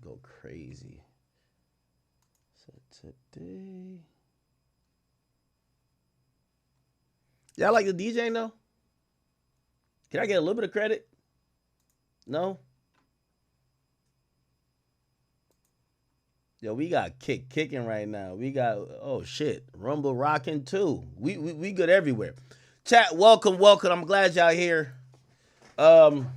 go crazy. So today, y'all like the DJ though? Can I get a little bit of credit? No. Yo, we got kicking right now. We got Rumble rocking too. We good everywhere. Chat, welcome. I'm glad y'all here. I'm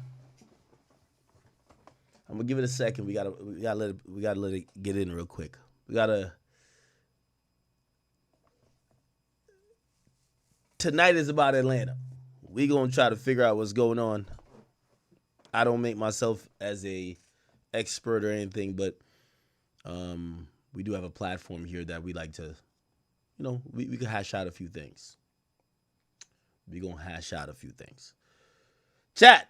gonna give it a second. We gotta let it get in real quick. Tonight is about Atlanta. We gonna try to figure out what's going on. I don't make myself as a expert or anything, but we do have a platform here that we like to, we can hash out a few things. We gonna hash out a few things. Chat.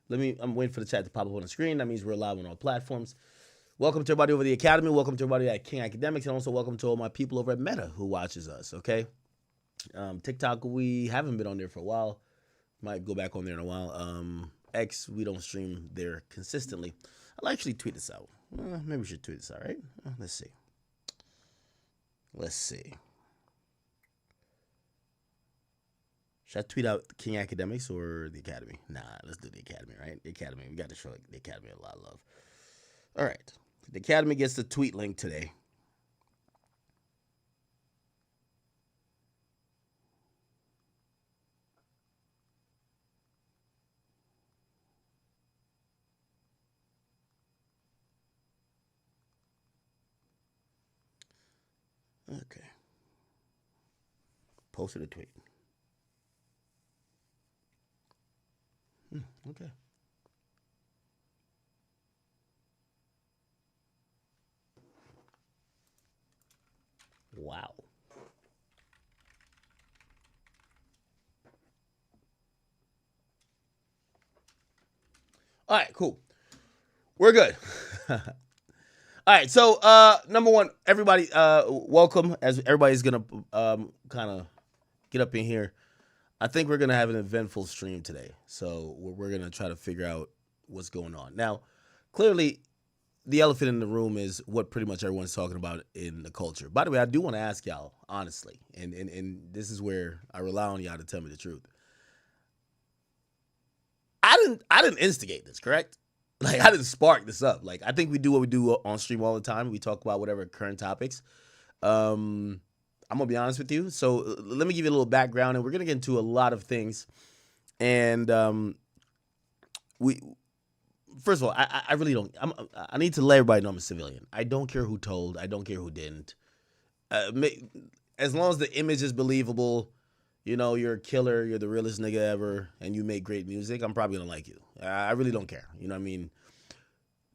I'm waiting for the chat to pop up on the screen. That means we're live on all platforms. Welcome to everybody over the Academy. Welcome to everybody at King Academics, and also welcome to all my people over at Meta who watches us. Okay. TikTok, we haven't been on there for a while. Might go back on there in a while. X, we don't stream there consistently. I'll actually tweet this out. Maybe we should tweet this out, right? Let's see. Should I tweet out King Academics or the Academy? Nah, let's do the Academy, right? The Academy. We got to show the Academy a lot of love. All right. The Academy gets the tweet link today. Okay. Posted a tweet. Okay. Wow. All right, cool. We're good. All right, so number one, everybody, welcome. As everybody's gonna kind of get up in here. I think we're gonna have an eventful stream today, so we're gonna try to figure out what's going on. Now, clearly, the elephant in the room is what pretty much everyone's talking about in the culture. By the way, I do want to ask y'all honestly, and this is where I rely on y'all to tell me the truth. I didn't instigate this, correct? Like, I didn't spark this up. Like, I think we do what we do on stream all the time. We talk about whatever current topics. I'm gonna be honest with you. So let me give you a little background, and we're gonna get into a lot of things. And first of all, I really don't. I need to let everybody know I'm a civilian. I don't care who told. I don't care who didn't. As long as the image is believable, you're a killer, you're the realest nigga ever, and you make great music, I'm probably gonna like you. I really don't care. You know what I mean?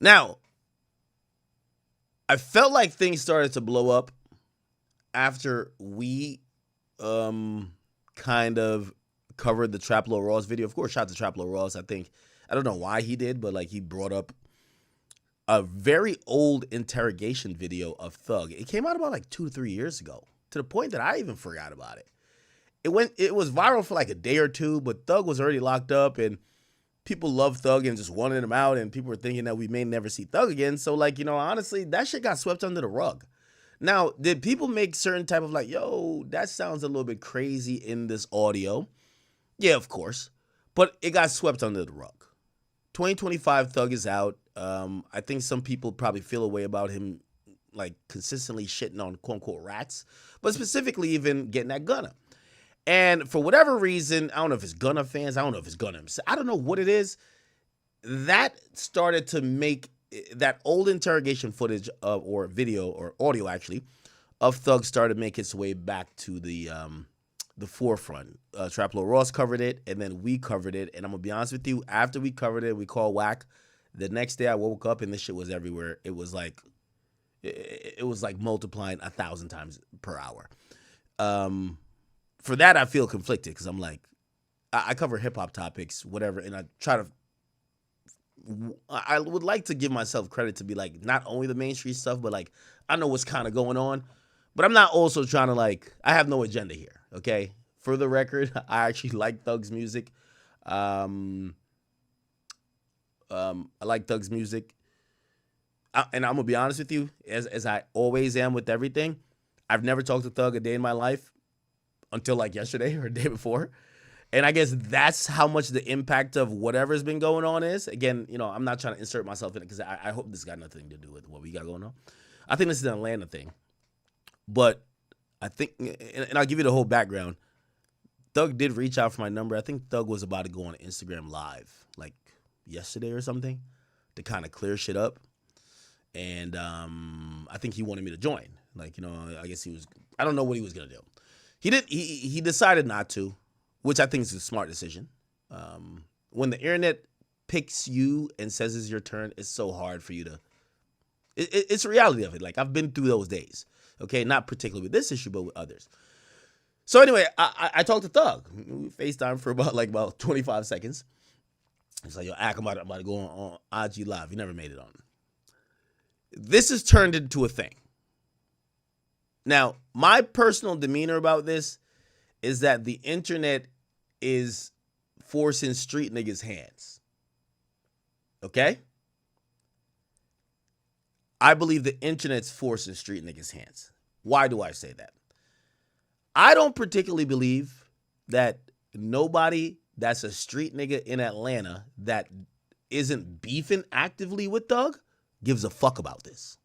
Now, I felt like things started to blow up after we kind of covered the Traplo Ross video. Of course, shout out to Traplo Ross. I don't know why he did, but like he brought up a very old interrogation video of Thug. It came out about like 2 to 3 years ago, to the point that I even forgot about it. It was viral for like a day or two, but Thug was already locked up, and people loved Thug and just wanted him out, and people were thinking that we may never see Thug again. So like, honestly, that shit got swept under the rug. Now, did people make certain type of like, yo, that sounds a little bit crazy in this audio? Yeah, of course. But it got swept under the rug. 2025 Thug is out. I think some people probably feel a way about him, like consistently shitting on quote unquote rats, but specifically even getting at Gunna. And for whatever reason, I don't know if it's Gunna fans, I don't know if it's Gunna himself, I don't know what it is, that started to make that old interrogation footage or video or audio actually of Thug started to make its way back to the forefront. Traplo Ross covered it, and then we covered it. And I'm gonna be honest with you, after we covered it, we called whack. The next day I woke up and this shit was everywhere. It was like multiplying 1,000 times per hour. For that I feel conflicted, because I'm like, I cover hip hop topics, whatever, and I would like to give myself credit to be like not only the mainstream stuff, but like I know what's kind of going on. But I'm not also trying to like, I have no agenda here, okay? For the record, I actually like Thug's music. I like Thug's music. and I'm gonna be honest with you, as I always am with everything, I've never talked to Thug a day in my life until like yesterday or the day before. And I guess that's how much the impact of whatever's been going on is. Again, you know, I'm not trying to insert myself in it because I hope this got nothing to do with what we got going on. I think this is an Atlanta thing. But I think, and I'll give you the whole background. Thug did reach out for my number. I think Thug was about to go on Instagram Live like yesterday or something to kind of clear shit up. And I think he wanted me to join. Like, you know, I guess I don't know what he was going to do. He decided not to, which I think is a smart decision. When the internet picks you and says it's your turn, it's so hard for you to, it's the reality of it. Like, I've been through those days, okay? Not particularly with this issue, but with others. So anyway, I talked to Thug. We FaceTime for about 25 seconds. He's like, yo, I'm about to go on IG Live. He never made it on. This has turned into a thing. Now, my personal demeanor about this is that the internet is forcing street niggas' hands. Okay? I believe the internet's forcing street niggas' hands. Why do I say that? I don't particularly believe that nobody that's a street nigga in Atlanta that isn't beefing actively with Thug gives a fuck about this.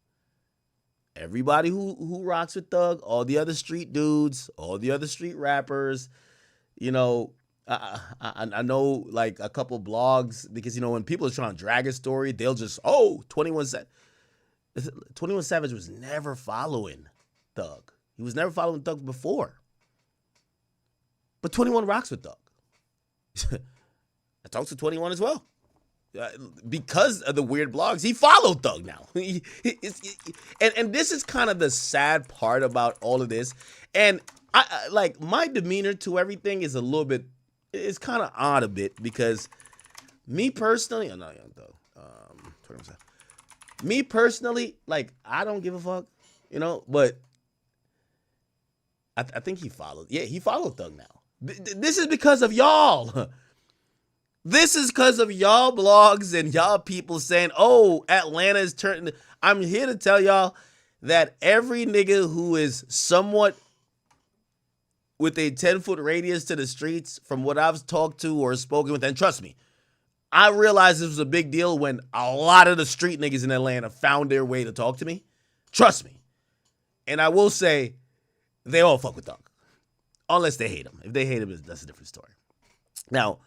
Everybody who rocks with Thug, all the other street dudes, all the other street rappers, you know, I know like a couple blogs because, you know, when people are trying to drag a story, they'll just, 21 Savage was never following Thug. He was never following Thug before. But 21 rocks with Thug. I talked to 21 as well. Because of the weird blogs, he followed Thug now. And this is kind of the sad part about all of this. And I like my demeanor to everything is a little bit, it's kind of odd a bit because me personally, I'm not young Thug. Me personally, like, I don't give a fuck, you know, but I think he followed. Yeah, he followed Thug now. This is because of y'all. This is because of y'all blogs and y'all people saying, Atlanta is turning. I'm here to tell y'all that every nigga who is somewhat with a 10-foot radius to the streets from what I've talked to or spoken with, and trust me, I realized this was a big deal when a lot of the street niggas in Atlanta found their way to talk to me. Trust me. And I will say, they all fuck with Thug. Unless they hate him. If they hate him, that's a different story. Now,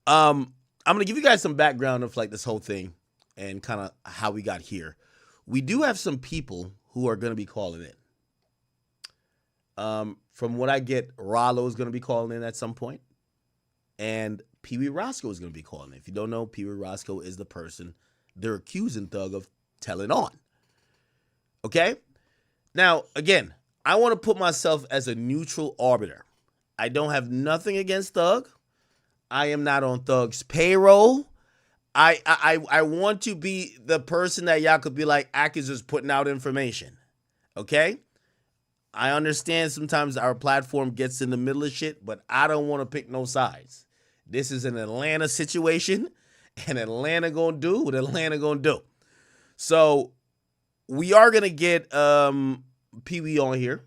I'm going to give you guys some background of like this whole thing and kind of how we got here. We do have some people who are going to be calling in. From what I get, Ralo is going to be calling in at some point. And Peewee Rosco is going to be calling in. If you don't know, Peewee Rosco is the person they're accusing Thug of telling on. Okay? Now, again, I want to put myself as a neutral arbiter. I don't have nothing against Thug. I am not on Thug's payroll. I want to be the person that y'all could be like, Ak is just putting out information. Okay? I understand sometimes our platform gets in the middle of shit, but I don't want to pick no sides. This is an Atlanta situation, and Atlanta gonna do what Atlanta gonna do. So we are gonna get Peewee on here.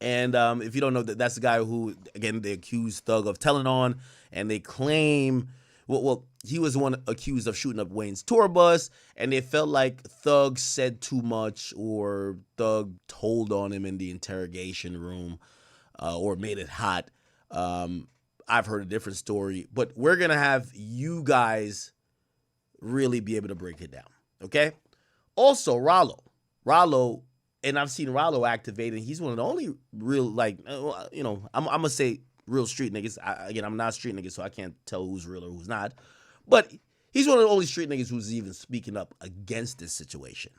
And if you don't know, that's the guy who, again, they accused Thug of telling on, and they claim, well, he was the one accused of shooting up Wayne's tour bus, and they felt like Thug said too much, or Thug told on him in the interrogation room, or made it hot. I've heard a different story, but we're going to have you guys really be able to break it down, okay? Also, Ralo, and I've seen Ralo activated. He's one of the only real, like, you know, I'm going to say real street niggas. Again, I'm not a street nigga, so I can't tell who's real or who's not. But he's one of the only street niggas who's even speaking up against this situation.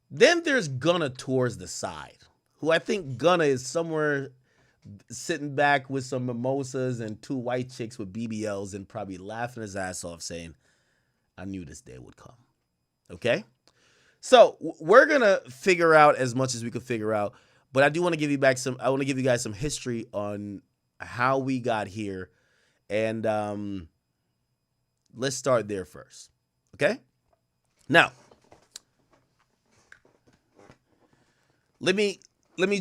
Then there's Gunna towards the side, who I think Gunna is somewhere sitting back with some mimosas and two white chicks with BBLs and probably laughing his ass off saying, I knew this day would come. Okay? So we're going to figure out as much as we can figure out, but I do want to give you guys some history on how we got here. And let's start there first. Okay? Now, let me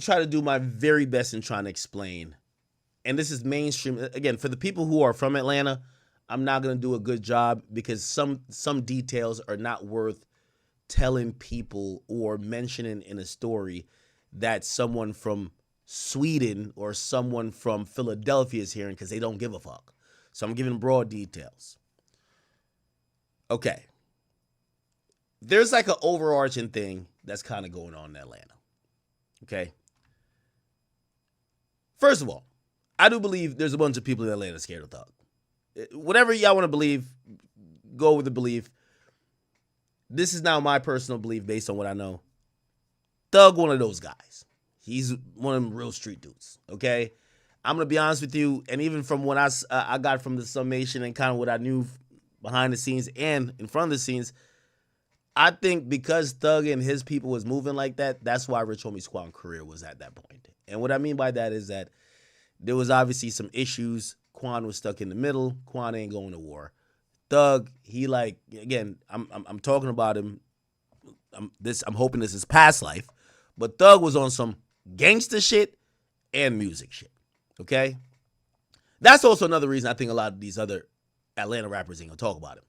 try to do my very best in trying to explain. And this is mainstream. Again, for the people who are from Atlanta, I'm not going to do a good job because some details are not worth telling people or mentioning in a story that someone from Sweden or someone from Philadelphia is hearing because they don't give a fuck. So I'm giving broad details. Okay. There's like an overarching thing that's kind of going on in Atlanta. Okay. First of all, I do believe there's a bunch of people in Atlanta scared of Thug. Whatever y'all want to believe, go with the belief. This is now my personal belief based on what I know. Thug, one of those guys. He's one of them real street dudes, okay? I'm going to be honest with you, and even from what I got from the summation and kind of what I knew behind the scenes and in front of the scenes, I think because Thug and his people was moving like that, that's why Rich Homie's Quan career was at that point. And what I mean by that is that there was obviously some issues. Quan was stuck in the middle. Quan ain't going to war. Thug, he like, again, I'm talking about him. I'm hoping this is past life, but Thug was on some gangster shit and music shit. Okay? That's also another reason I think a lot of these other Atlanta rappers ain't gonna talk about him.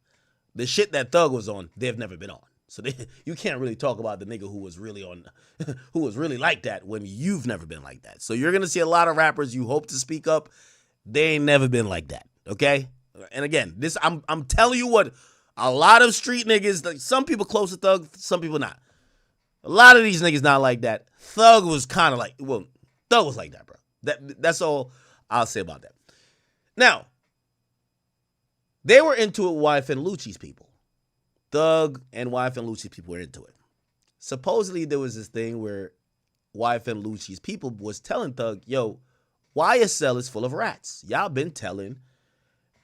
The shit that Thug was on, they've never been on. So you can't really talk about the nigga who was really on, who was really like that when you've never been like that. So you're gonna see a lot of rappers you hope to speak up. They ain't never been like that. Okay? And again, this I'm telling you what, a lot of street niggas, like some people close to Thug, some people not. A lot of these niggas not like that. Thug was kind of like, well, Thug was like that, bro. That's all I'll say about that. Now, they were into it, YFN Lucci's people. Thug and YFN Lucci's people were into it. Supposedly, there was this thing where YFN Lucci's people was telling Thug, yo, YSL is full of rats. Y'all been telling,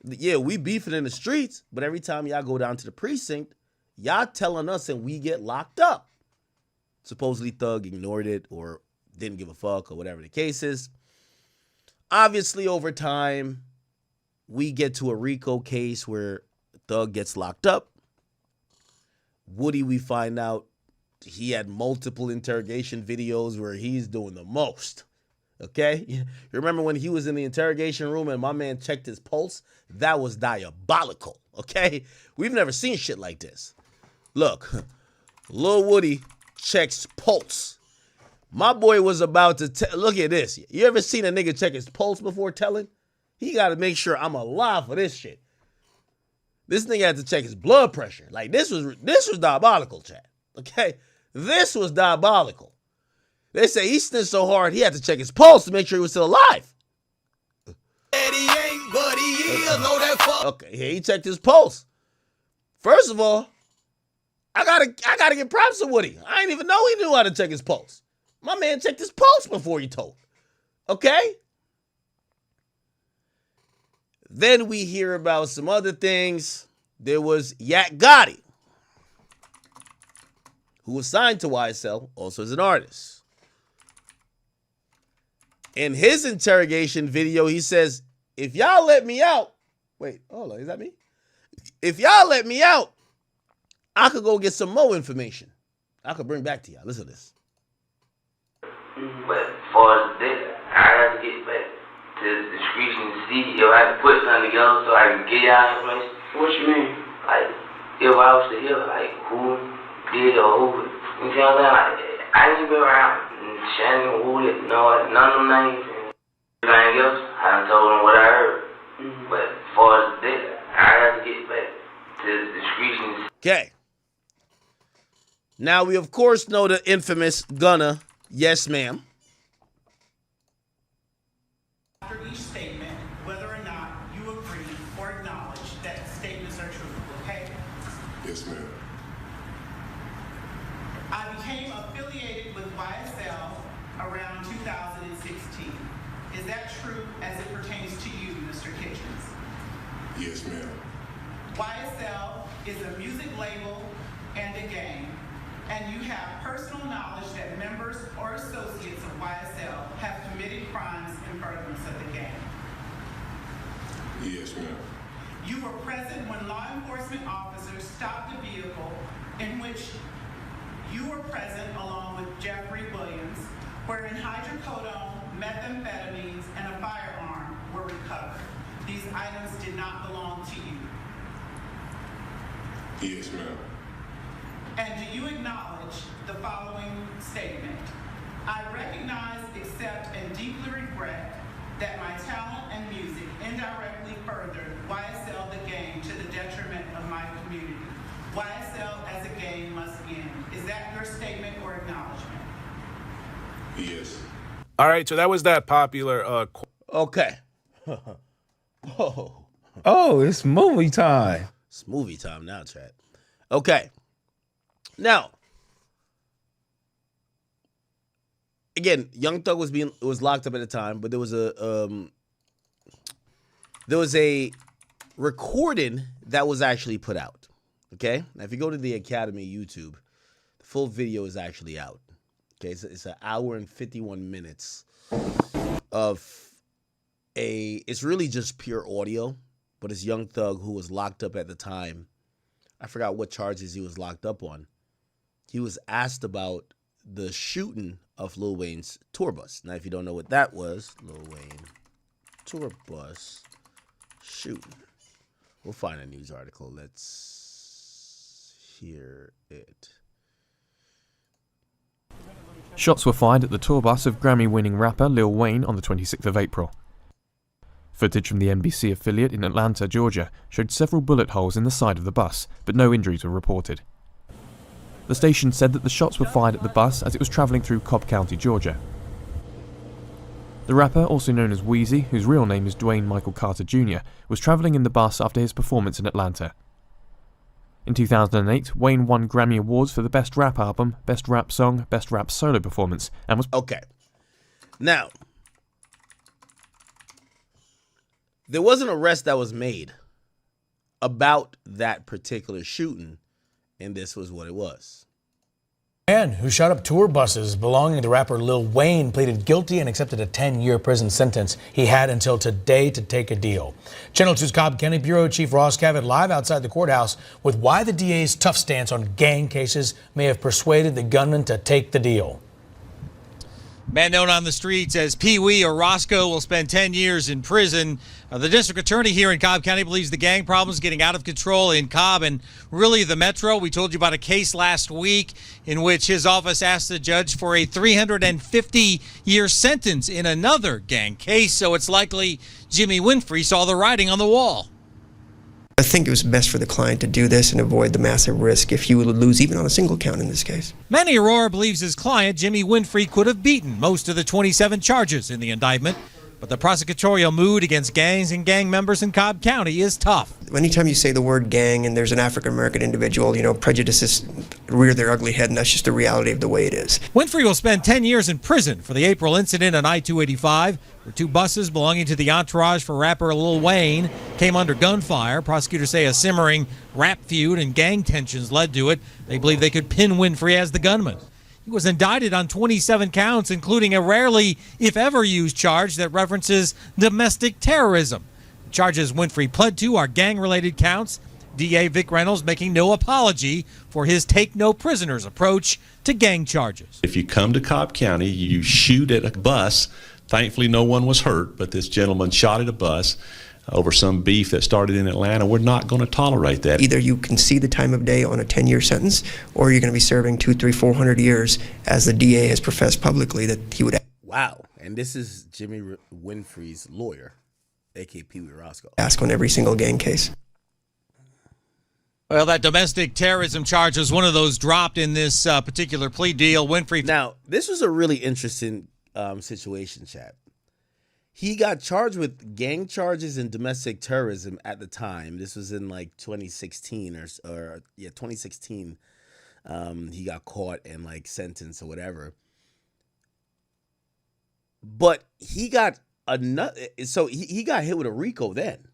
yeah, we beefing in the streets, but every time y'all go down to the precinct, y'all telling us and we get locked up. Supposedly Thug ignored it or didn't give a fuck or whatever the case is. Obviously, over time, we get to a RICO case where Thug gets locked up. Woody, we find out he had multiple interrogation videos where he's doing the most. Okay? You remember when he was in the interrogation room and my man checked his pulse? That was diabolical. Okay? We've never seen shit like this. Look, Lil Woody checks pulse. My boy was about to look at this. You ever seen a nigga check his pulse before telling? He got to make sure I'm alive for this shit. This nigga had to check his blood pressure. Like, this was diabolical, chat. Okay? This was diabolical. They say he snitched so hard, he had to check his pulse to make sure he was still alive. Okay, yeah, he checked his pulse. First of all, I gotta get props to Woody. I didn't even know he knew how to check his pulse. My man checked his pulse before he told. Okay? Then we hear about some other things. There was Yak Gotti, who was signed to YSL, also as an artist. In his interrogation video, he says, if y'all let me out, wait, hold on, is that me? If y'all let me out, I could go get some more information. I could bring back to y'all. Listen to this. But as far as this, I had to get back to the discretion to see if I had to put something together so I can get y'all information. What you mean? Like, if I was to hear, like, who did or who, you see what I'm saying? Like, I ain't been around Shannon, Woody, none of them names. Everything else, I done told them what I heard. But as far as this, I had to get back to the discretion. Okay. Now we, of course, know the infamous Gunna, yes, ma'am. After each statement, whether or not you agree or acknowledge that statements are true, okay? Yes, ma'am. I became affiliated with YSL around 2016. Is that true as it pertains to you, Mr. Kitchens? Yes, ma'am. YSL is a music label and a gang, and you have personal knowledge that members or associates of YSL have committed crimes in furtherance of the gang. Yes, ma'am. You were present when law enforcement officers stopped a vehicle in which you were present along with Jeffrey Williams wherein hydrocodone, methamphetamines, and a firearm were recovered. These items did not belong to you. Yes, ma'am. And do you acknowledge the following statement? I recognize, accept, and deeply regret that my talent and music indirectly furthered YSL the gang to the detriment of my community. YSL as a gang must end. Is that your statement or acknowledgement? Yes. All right, so that was that popular. Okay. Oh, it's movie time. It's movie time now, chat. Okay. Now, again, Young Thug was locked up at the time, but there was a recording that was actually put out. Okay, now if you go to the Academy YouTube, the full video is actually out. Okay, it's an hour and 51 minutes of it's really just pure audio, but it's Young Thug who was locked up at the time. I forgot what charges he was locked up on. He was asked about the shooting of Lil Wayne's tour bus. Now, if you don't know what that was, Lil Wayne tour bus shooting. We'll find a news article. Let's hear it. Shots were fired at the tour bus of Grammy-winning rapper Lil Wayne on the 26th of April. Footage from the NBC affiliate in Atlanta, Georgia, showed several bullet holes in the side of the bus, but no injuries were reported. The station said that the shots were fired at the bus as it was travelling through Cobb County, Georgia. The rapper, also known as Wheezy, whose real name is Dwayne Michael Carter Jr., was travelling in the bus after his performance in Atlanta. In 2008, Wayne won Grammy Awards for the Best Rap Album, Best Rap Song, Best Rap Solo Performance, and was... Okay. Now, there was an arrest that was made about that particular shooting, and this was what it was. Man who shot up tour buses belonging to rapper Lil Wayne pleaded guilty and accepted a 10-year prison sentence. He had until today to take a deal. Channel 2's Cobb County Bureau Chief Ross Cavett live outside the courthouse with why the DA's tough stance on gang cases may have persuaded the gunman to take the deal. Man known on the streets as Peewee Rosco will spend 10 years in prison. The district attorney here in Cobb County believes the gang problem is getting out of control in Cobb and really the metro. We told you about a case last week in which his office asked the judge for a 350-year sentence in another gang case. So it's likely Jimmy Winfrey saw the writing on the wall. I think it was best for the client to do this and avoid the massive risk if he would lose even on a single count in this case. Manny Aurora believes his client, Jimmy Winfrey, could have beaten most of the 27 charges in the indictment. But the prosecutorial mood against gangs and gang members in Cobb County is tough. Anytime you say the word gang and there's an African-American individual, prejudices rear their ugly head, and that's just the reality of the way it is. Winfrey will spend 10 years in prison for the April incident on I-285, where two buses belonging to the entourage for rapper Lil Wayne came under gunfire. Prosecutors say a simmering rap feud and gang tensions led to it. They believe they could pin Winfrey as the gunman. He was indicted on 27 counts, including a rarely, if ever, used charge that references domestic terrorism. The charges Winfrey pled to are gang-related counts. DA Vic Reynolds making no apology for his take-no-prisoners approach to gang charges. If you come to Cobb County, you shoot at a bus. Thankfully, no one was hurt, but this gentleman shot at a bus over some beef that started in Atlanta. We're not going to tolerate that. Either you can see the time of day on a 10-year sentence, or you're going to be serving 200, 300, 400 years, as the DA has professed publicly that he would. Wow. And this is Jimmy Winfrey's lawyer, a.k.a. Peewee Rosco. Ask on every single gang case. Well, that domestic terrorism charge was one of those dropped in this particular plea deal. Winfrey. Now, this was a really interesting situation, chat. He got charged with gang charges and domestic terrorism at the time. This was in like 2016 or 2016. He got caught and like sentenced or whatever. But he got so he got hit with a RICO then,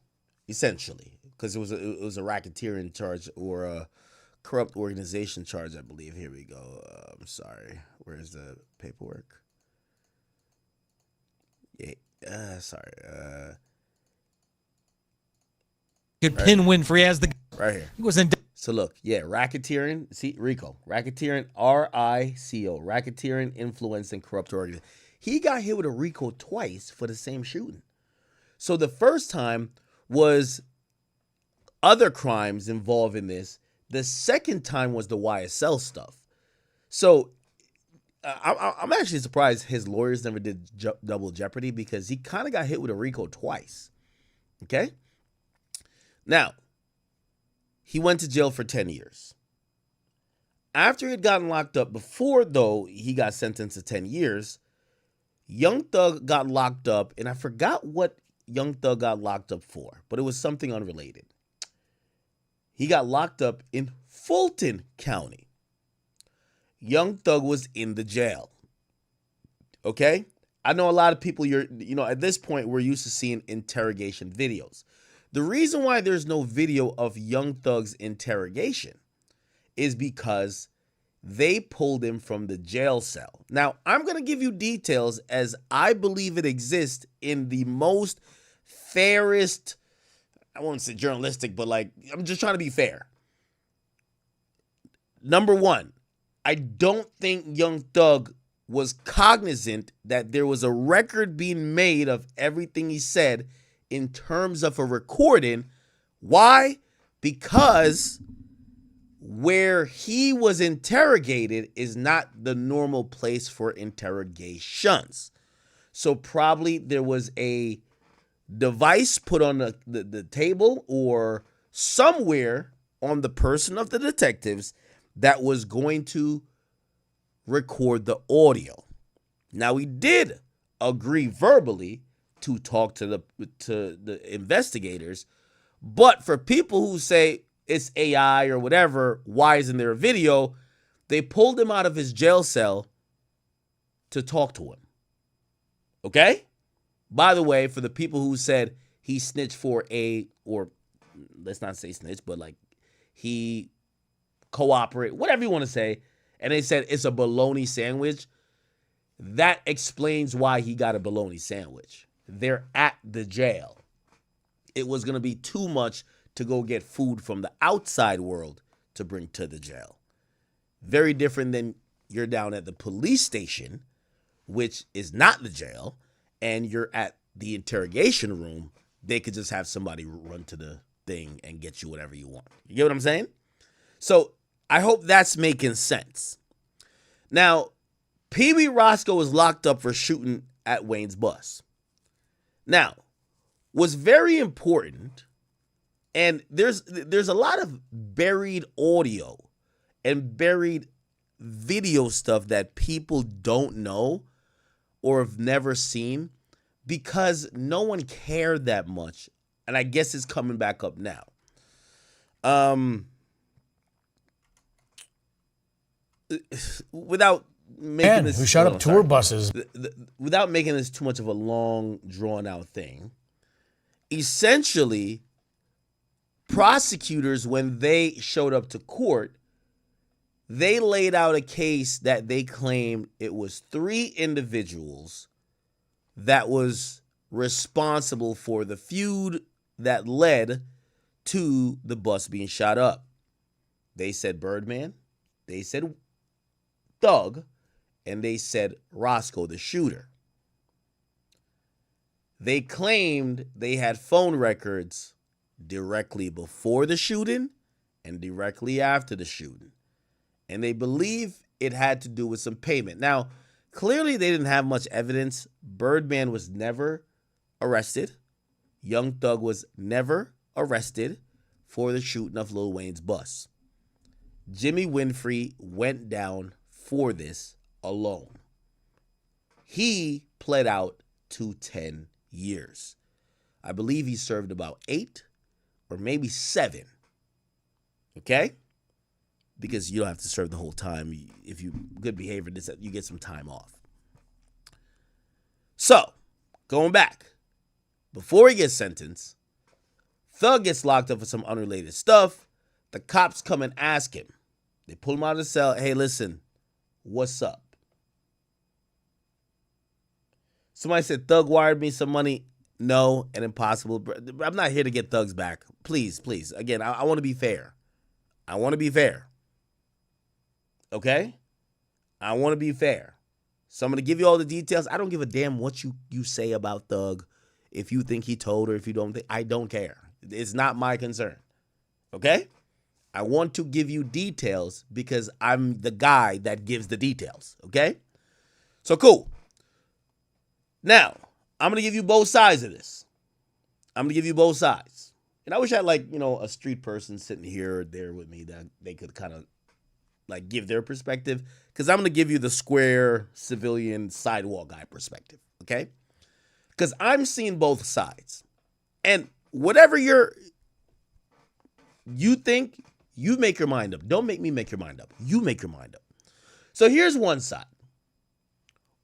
essentially, because it was a racketeering charge or a corrupt organization charge, I believe. Here we go. I'm sorry. Where's the paperwork? Yeah. Could pin Winfrey as the right here. He was in. So look, yeah, racketeering, see, RICO, racketeering, RICO, racketeering, influence, and corrupt organization. He got hit with a RICO twice for the same shooting. So the first time was other crimes involved in this. The second time was the YSL stuff. So I'm actually surprised his lawyers never did double jeopardy, because he kind of got hit with a RICO twice. Okay? Now, he went to jail for 10 years. After he had gotten locked up, before, though, he got sentenced to 10 years, Young Thug got locked up, and I forgot what Young Thug got locked up for, but it was something unrelated. He got locked up in Fulton County. Young Thug was in the jail. Okay? I know a lot of people, at this point, we're used to seeing interrogation videos. The reason why there's no video of Young Thug's interrogation is because they pulled him from the jail cell. Now, I'm going to give you details as I believe it exists in the most fairest, I won't say journalistic, but I'm just trying to be fair. Number one, I don't think Young Thug was cognizant that there was a record being made of everything he said in terms of a recording. Why? Because where he was interrogated is not the normal place for interrogations. So probably there was a device put on the table or somewhere on the person of the detectives that was going to record the audio. Now, he did agree verbally to talk to the investigators, but for people who say it's AI or whatever, why isn't there a video? They pulled him out of his jail cell to talk to him. Okay? By the way, for the people who said he snitched or let's not say snitch, but he cooperate, whatever you want to say, and they said it's a bologna sandwich, that explains why he got a bologna sandwich. They're at the jail. It was going to be too much to go get food from the outside world to bring to the jail. Very different than you're down at the police station, which is not the jail, and you're at the interrogation room. They could just have somebody run to the thing and get you whatever you want. You get what I'm saying? So I hope that's making sense. Now, Peewee Rosco was locked up for shooting at Wayne's bus. Now, what's very important, and there's a lot of buried audio and buried video stuff that people don't know or have never seen because no one cared that much, and I guess it's coming back up now. Without making this, who shot up tour buses. Without making this too much of a long, drawn-out thing, essentially, prosecutors, when they showed up to court, they laid out a case that they claimed it was 3 individuals that was responsible for the feud that led to the bus being shot up. They said Birdman, they said Thug, and they said Roscoe, the shooter. They claimed they had phone records directly before the shooting and directly after the shooting. And they believe it had to do with some payment. Now, clearly they didn't have much evidence. Birdman was never arrested. Young Thug was never arrested for the shooting of Lil Wayne's bus. Jimmy Winfrey went down for this alone. He pled out to 10 years. I believe he served about 8 or maybe 7. Okay? Because you don't have to serve the whole time. If you good behavior, you get some time off. So, going back, before he gets sentenced, Thug gets locked up for some unrelated stuff. The cops come and ask him. They pull him out of the cell. Hey, listen, what's up? Somebody said Thug wired me some money. No, and impossible. I'm not here to get thugs back. Please, please. Again, I want to be fair. I want to be fair. Okay? I want to be fair. So I'm going to give you all the details. I don't give a damn what you say about Thug. If you think he told or if you don't think, I don't care. It's not my concern. Okay? I want to give you details because I'm the guy that gives the details. Okay? So cool. Now, I'm going to give you both sides of this. I'm going to give you both sides. And I wish I had, like, you know, a street person sitting here or there with me that they could kind of, like, give their perspective. Because I'm going to give you the square, civilian, sidewalk guy perspective. Okay? Because I'm seeing both sides. And whatever you think, you make your mind up. Don't make me make your mind up. You make your mind up. So here's one side.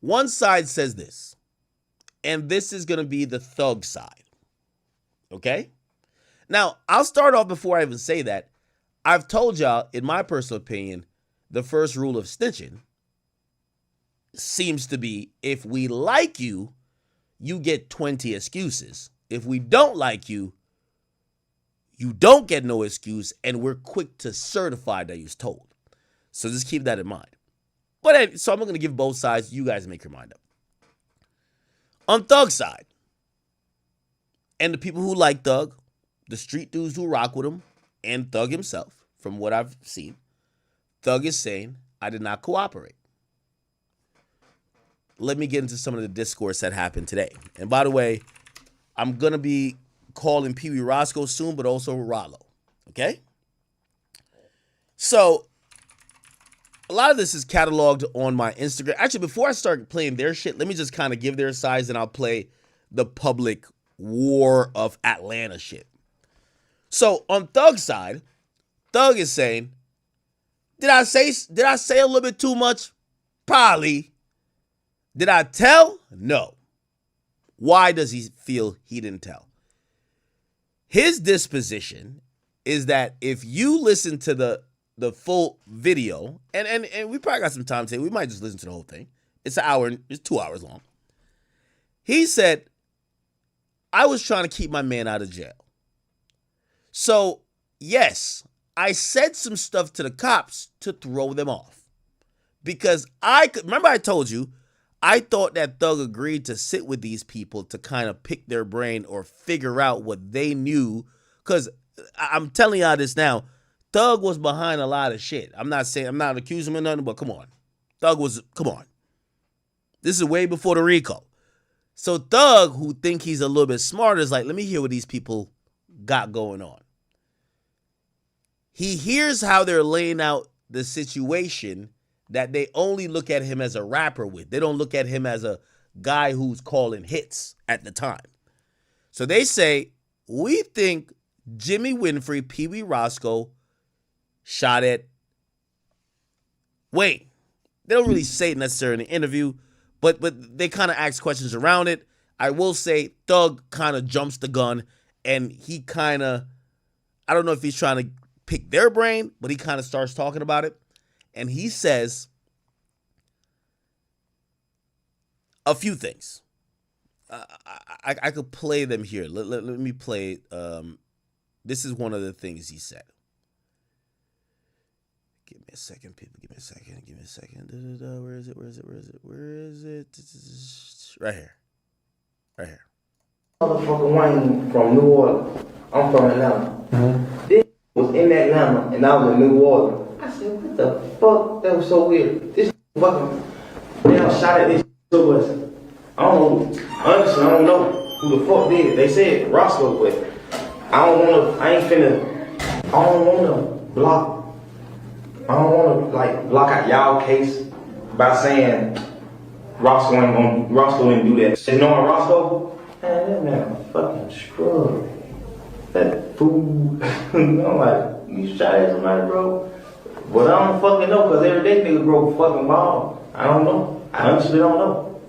One side says this. And this is going to be the Thug side. Okay? Now, I'll start off before I even say that. I've told y'all, in my personal opinion, the first rule of snitching seems to be, if we like you, you get 20 excuses. If we don't like you, you don't get no excuse, and we're quick to certify that you're told. So just keep that in mind. But so I'm going to give both sides. You guys make your mind up. On Thug's side, and the people who like Thug, the street dudes who rock with him, and Thug himself, from what I've seen, Thug is saying, I did not cooperate. Let me get into some of the discourse that happened today. And by the way, I'm going to be calling Peewee Rosco soon, but also Ralo. Okay? So, a lot of this is cataloged on my Instagram. Actually, before I start playing their shit, let me just kind of give their sides and I'll play the public war of Atlanta shit. So, on Thug's side, Thug is saying, did I say a little bit too much? Probably. Did I tell? No. Why does he feel he didn't tell? His disposition is that if you listen to the full video, and we probably got some time today, we might just listen to the whole thing. It's an hour, it's 2 hours long. He said, I was trying to keep my man out of jail. So, yes, I said some stuff to the cops to throw them off. Because remember I told you, I thought that Thug agreed to sit with these people to kind of pick their brain or figure out what they knew. Because I'm telling y'all this now, Thug was behind a lot of shit. I'm not accusing him of nothing, but come on. Come on. This is way before the RICO. So Thug, who think he's a little bit smarter, is like, let me hear what these people got going on. He hears how they're laying out the situation that they only look at him as a rapper with. They don't look at him as a guy who's calling hits at the time. So they say, we think Jimmy Winfrey, Peewee Rosco, shot at Wayne. They don't really say it necessarily in the interview, but they kind of ask questions around it. I will say Thug kind of jumps the gun, and he kind of, I don't know if he's trying to pick their brain, but he kind of starts talking about it. And he says a few things. I could play them here. Let me play. This is one of the things he said. Give me a second, people. Give me a second. Where is it? Right here. Motherfucker Wayne from New Orleans. I'm from Atlanta. This was in Atlanta, and I was in New Orleans. I said, what the fuck? That was so weird. This fucking damn shot at this to us. Honestly, I don't know who the fuck did it. They said Roscoe, but I don't wanna block out y'all case by saying Roscoe didn't do that. And knowing Roscoe, man, that man fucking scrub. That fool. I'm like, you shot at somebody, bro? But I don't fucking know, because every day nigga broke a fucking ball. I don't know. I honestly don't know.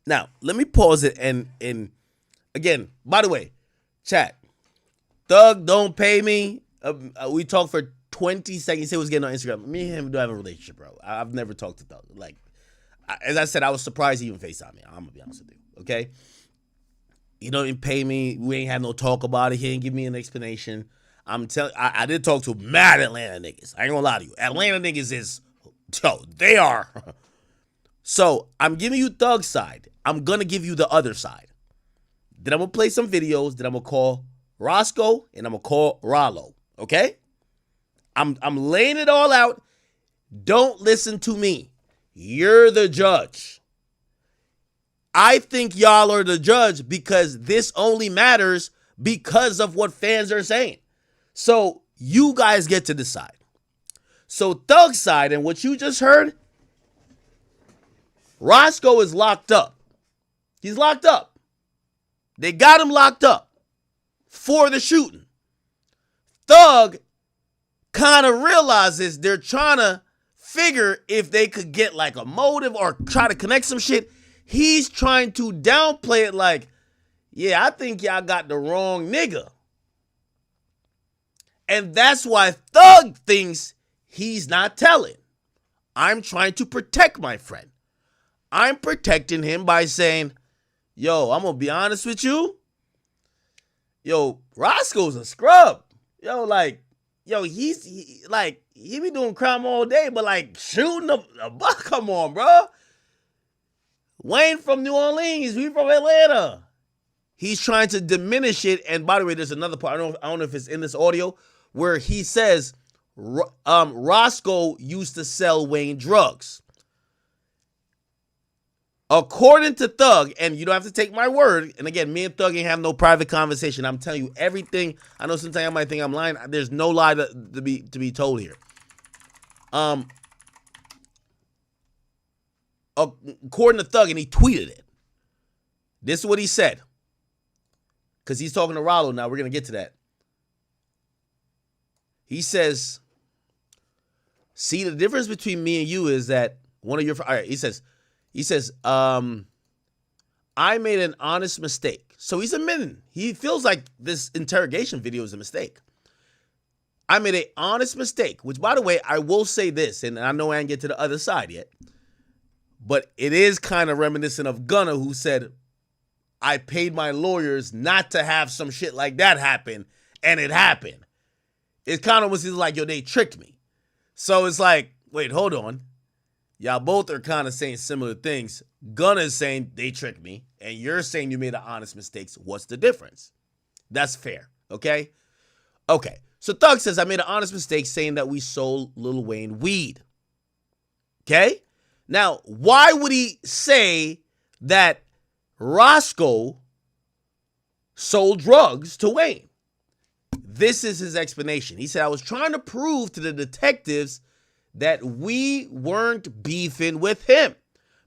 Now, let me pause it and again, by the way, chat, Thug don't pay me. We talked for 20 seconds. He said he was getting on Instagram. Me and him don't have a relationship, bro. I've never talked to Thug. Like, as I said, I was surprised he even FaceTimed me. I'm going to be honest with you, okay? He don't even pay me. We ain't had no talk about it. He ain't give me an explanation. I did talk to mad Atlanta niggas. I ain't gonna lie to you. Atlanta niggas is, they are. So I'm giving you Thug's side. I'm gonna give you the other side. Then I'm gonna play some videos. Then I'm gonna call Rosco and I'm gonna call Ralo. Okay? I'm laying it all out. Don't listen to me. You're the judge. I think y'all are the judge because this only matters because of what fans are saying. So you guys get to decide. So Thug's side and what you just heard, Rosco is locked up. He's locked up. They got him locked up for the shooting. Thug kind of realizes they're trying to figure if they could get like a motive or try to connect some shit. He's trying to downplay it like, yeah, I think y'all got the wrong nigga. And that's why Thug thinks he's not telling. I'm trying to protect my friend. I'm protecting him by saying, yo, I'm going to be honest with you. Yo, Roscoe's a scrub. Yo, he be doing crime all day, but like shooting a buck, come on, bro. Wayne from New Orleans, we from Atlanta. He's trying to diminish it. And by the way, there's another part, I don't know if it's in this audio, where he says Rosco used to sell Wayne drugs. According to Thug, and you don't have to take my word, and again, me and Thug ain't have no private conversation. I'm telling you everything. I know sometimes I might think I'm lying. There's no lie to be told here. According to Thug, and he tweeted it. This is what he said. Because he's talking to Ralo now. We're going to get to that. He says, see, the difference between me and you is that one of your... All right, he says, I made an honest mistake. So he's admitting. He feels like this interrogation video is a mistake. I made an honest mistake, which, by the way, I will say this, and I know I didn't get to the other side yet, but it is kind of reminiscent of Gunna, who said, I paid my lawyers not to have some shit like that happen, and it happened. It kind of was like, yo, they tricked me. So it's like, wait, hold on. Y'all both are kind of saying similar things. Gunna is saying they tricked me, and you're saying you made an honest mistake. What's the difference? That's fair, okay? Okay, so Thug says, I made an honest mistake saying that we sold Lil Wayne weed. Okay? Now, why would he say that Rosco sold drugs to Wayne? This is his explanation. He said, I was trying to prove to the detectives that we weren't beefing with him.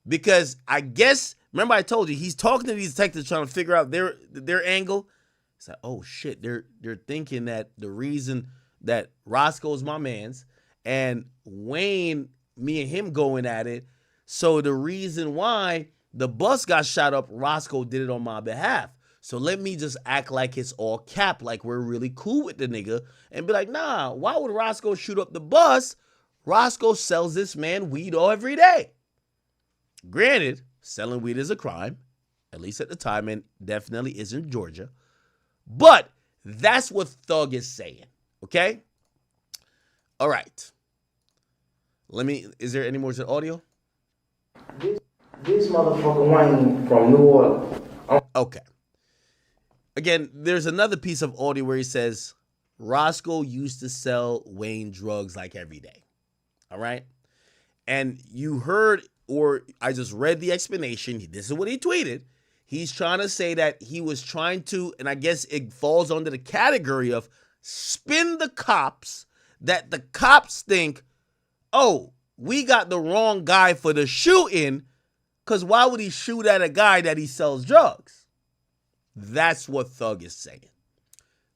Because I guess, remember I told you, he's talking to these detectives trying to figure out their angle. It's like, oh shit, they're thinking that the reason that Roscoe's my man's and Wayne, me and him going at it, so the reason why the bus got shot up, Rosco did it on my behalf. So let me just act like it's all cap, like we're really cool with the nigga, and be like, nah, why would Rosco shoot up the bus? Rosco sells this man weed every day. Granted, selling weed is a crime, at least at the time, and definitely is in Georgia. But that's what Thug is saying, okay? All right. Is there any more to the audio? This motherfucker Wayne from New Orleans. Okay. Again, there's another piece of audio where he says, Rosco used to sell Wayne drugs like every day. All right? And you heard, or I just read the explanation. This is what he tweeted. He's trying to say that he was trying to, and I guess it falls under the category of spin the cops, that the cops think, oh, we got the wrong guy for the shooting, because why would he shoot at a guy that he sells drugs? That's what Thug is saying.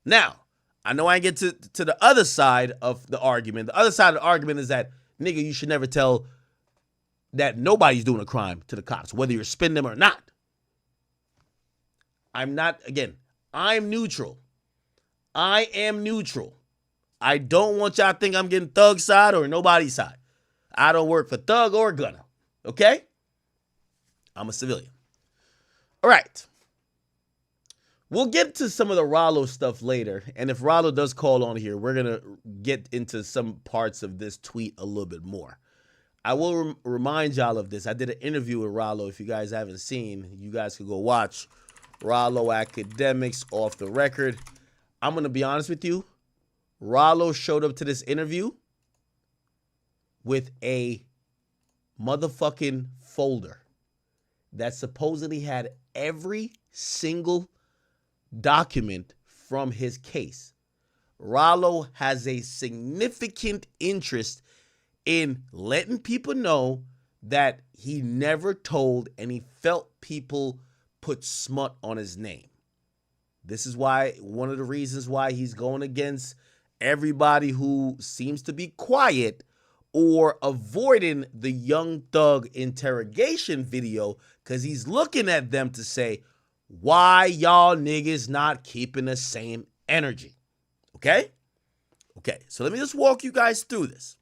Now, I know I get to the other side of the argument. The other side of the argument is that, nigga, you should never tell that nobody's doing a crime to the cops, whether you're spinning them or not. I'm neutral. I am neutral. I don't want y'all to think I'm getting Thug's side or nobody's side. I don't work for Thug or Gunna, okay? I'm a civilian. All right. We'll get to some of the Ralo stuff later, and if Ralo does call on here, we're going to get into some parts of this tweet a little bit more. I will remind y'all of this. I did an interview with Ralo. If you guys haven't seen, you guys could go watch Ralo Academics Off the Record. I'm going to be honest with you. Ralo showed up to this interview with a motherfucking folder that supposedly had every single document from his case. Ralo has a significant interest in letting people know that he never told and he felt people put smut on his name. This is why, one of the reasons why he's going against everybody who seems to be quiet or avoiding the Young Thug interrogation video, because he's looking at them to say, why y'all niggas not keeping the same energy? Okay? Okay, so let me just walk you guys through this.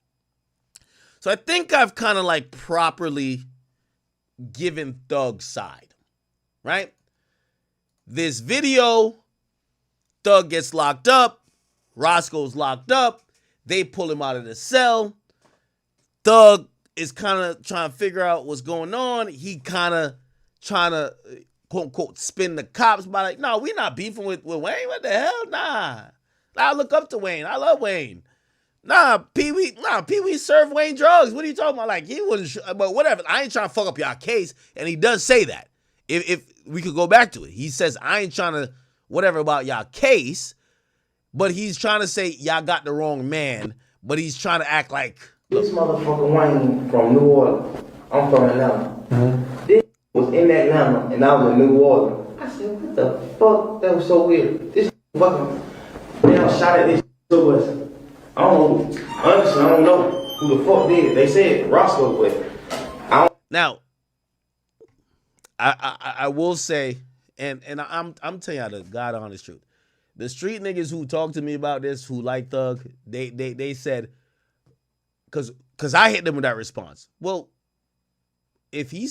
So I think I've kind of like properly given Thug's side, right? This video, Thug gets locked up, Roscoe's locked up, they pull him out of the cell. Thug is kind of trying to figure out what's going on. He kind of trying to, quote unquote, spin the cops by like, no, we're not beefing with Wayne. What the hell? Nah. I look up to Wayne. I love Wayne. Peewee served Wayne drugs. What are you talking about? Like, he wouldn't, but whatever. I ain't trying to fuck up y'all case. And he does say that. If we could go back to it. He says, I ain't trying to whatever about y'all case, but he's trying to say y'all got the wrong man, but he's trying to act like, this motherfucker Wayne from New Orleans. I'm from Atlanta. This was in Atlanta, and I was in New Orleans. I said, what the fuck? That was so weird. This fucking damn shot at this to us. I don't know who the fuck did it. They said Rosco, but I don't. Now, I will say, and I'm telling y'all the God honest truth. The street niggas who talked to me about this, who like Thug, they said, because I hit them with that response. Well, if he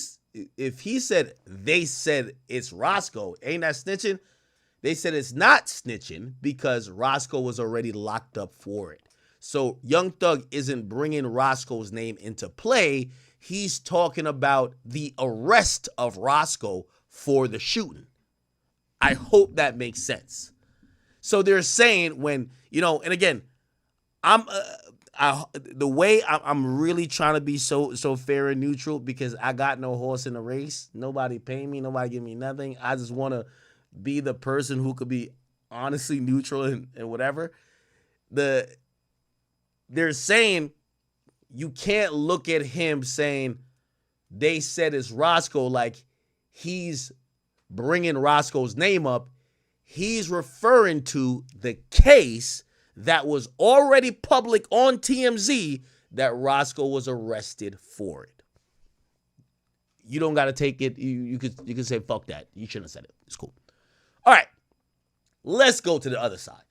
said they said it's Rosco, ain't that snitching? They said it's not snitching because Rosco was already locked up for it. So Young Thug isn't bringing Roscoe's name into play. He's talking about the arrest of Rosco for the shooting. I hope that makes sense. So they're saying when, and again, the way I'm really trying to be so fair and neutral because I got no horse in the race. Nobody pay me. Nobody give me nothing. I just want to be the person who could be honestly neutral and whatever. They're saying you can't look at him saying they said it's Rosco like he's bringing Roscoe's name up. He's referring to the case that was already public on TMZ that Rosco was arrested for it. You don't got to take it. You could say, fuck that. You shouldn't have said it. It's cool. All right. Let's go to the other side.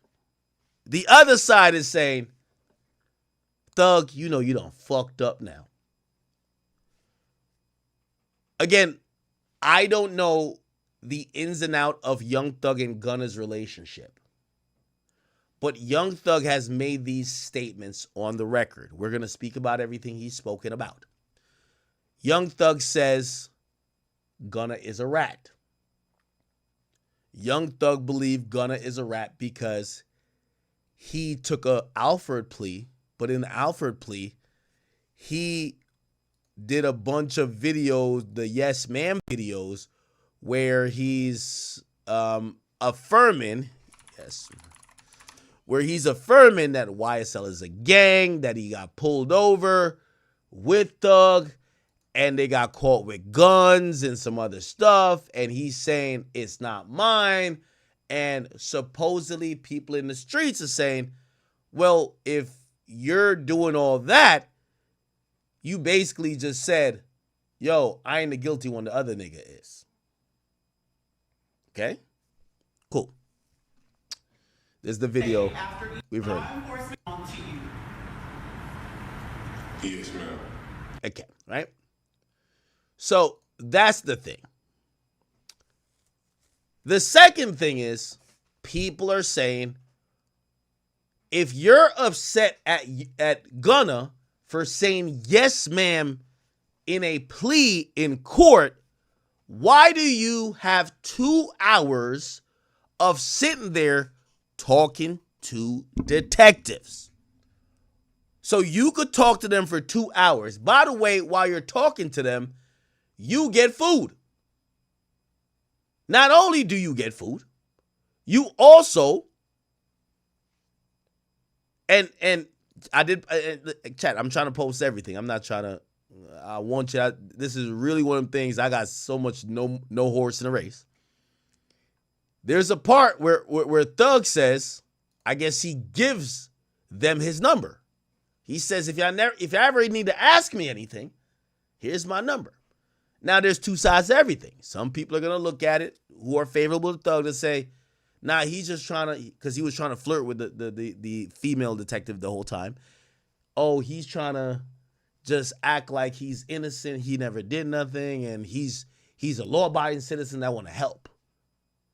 The other side is saying, Thug, you done fucked up now. Again, I don't know the ins and out of Young Thug and Gunna's relationship. But Young Thug has made these statements on the record. We're going to speak about everything he's spoken about. Young Thug says Gunna is a rat. Young Thug believed Gunna is a rat because he took a Alford plea, but in the Alford plea, he did a bunch of videos, the Yes Ma'am videos, where he's affirming that YSL is a gang, that he got pulled over with Thug, and they got caught with guns and some other stuff, and he's saying it's not mine, and supposedly people in the streets are saying, well, if you're doing all that, you basically just said, yo, I ain't the guilty one, the other nigga is. Okay? Cool. There's the video we've heard. Yes, ma'am. Okay, right? So that's the thing. The second thing is people are saying, if you're upset at Gunna for saying yes, ma'am, in a plea in court, why do you have 2 hours of sitting there talking to detectives? So you could talk to them for 2 hours. By the way, while you're talking to them, you get food. Not only do you get food, you also, and I did, chat, I'm trying to post everything. I'm not trying to, I want you, this is really one of the things, I got so much no horse in the race. There's a part where Thug says, I guess he gives them his number. He says, if you ever need to ask me anything, here's my number. Now, there's two sides to everything. Some people are going to look at it who are favorable to Thug and say, nah, he's just trying to, because he was trying to flirt with the female detective the whole time. Oh, he's trying to just act like he's innocent. He never did nothing. And he's a law-abiding citizen that want to help.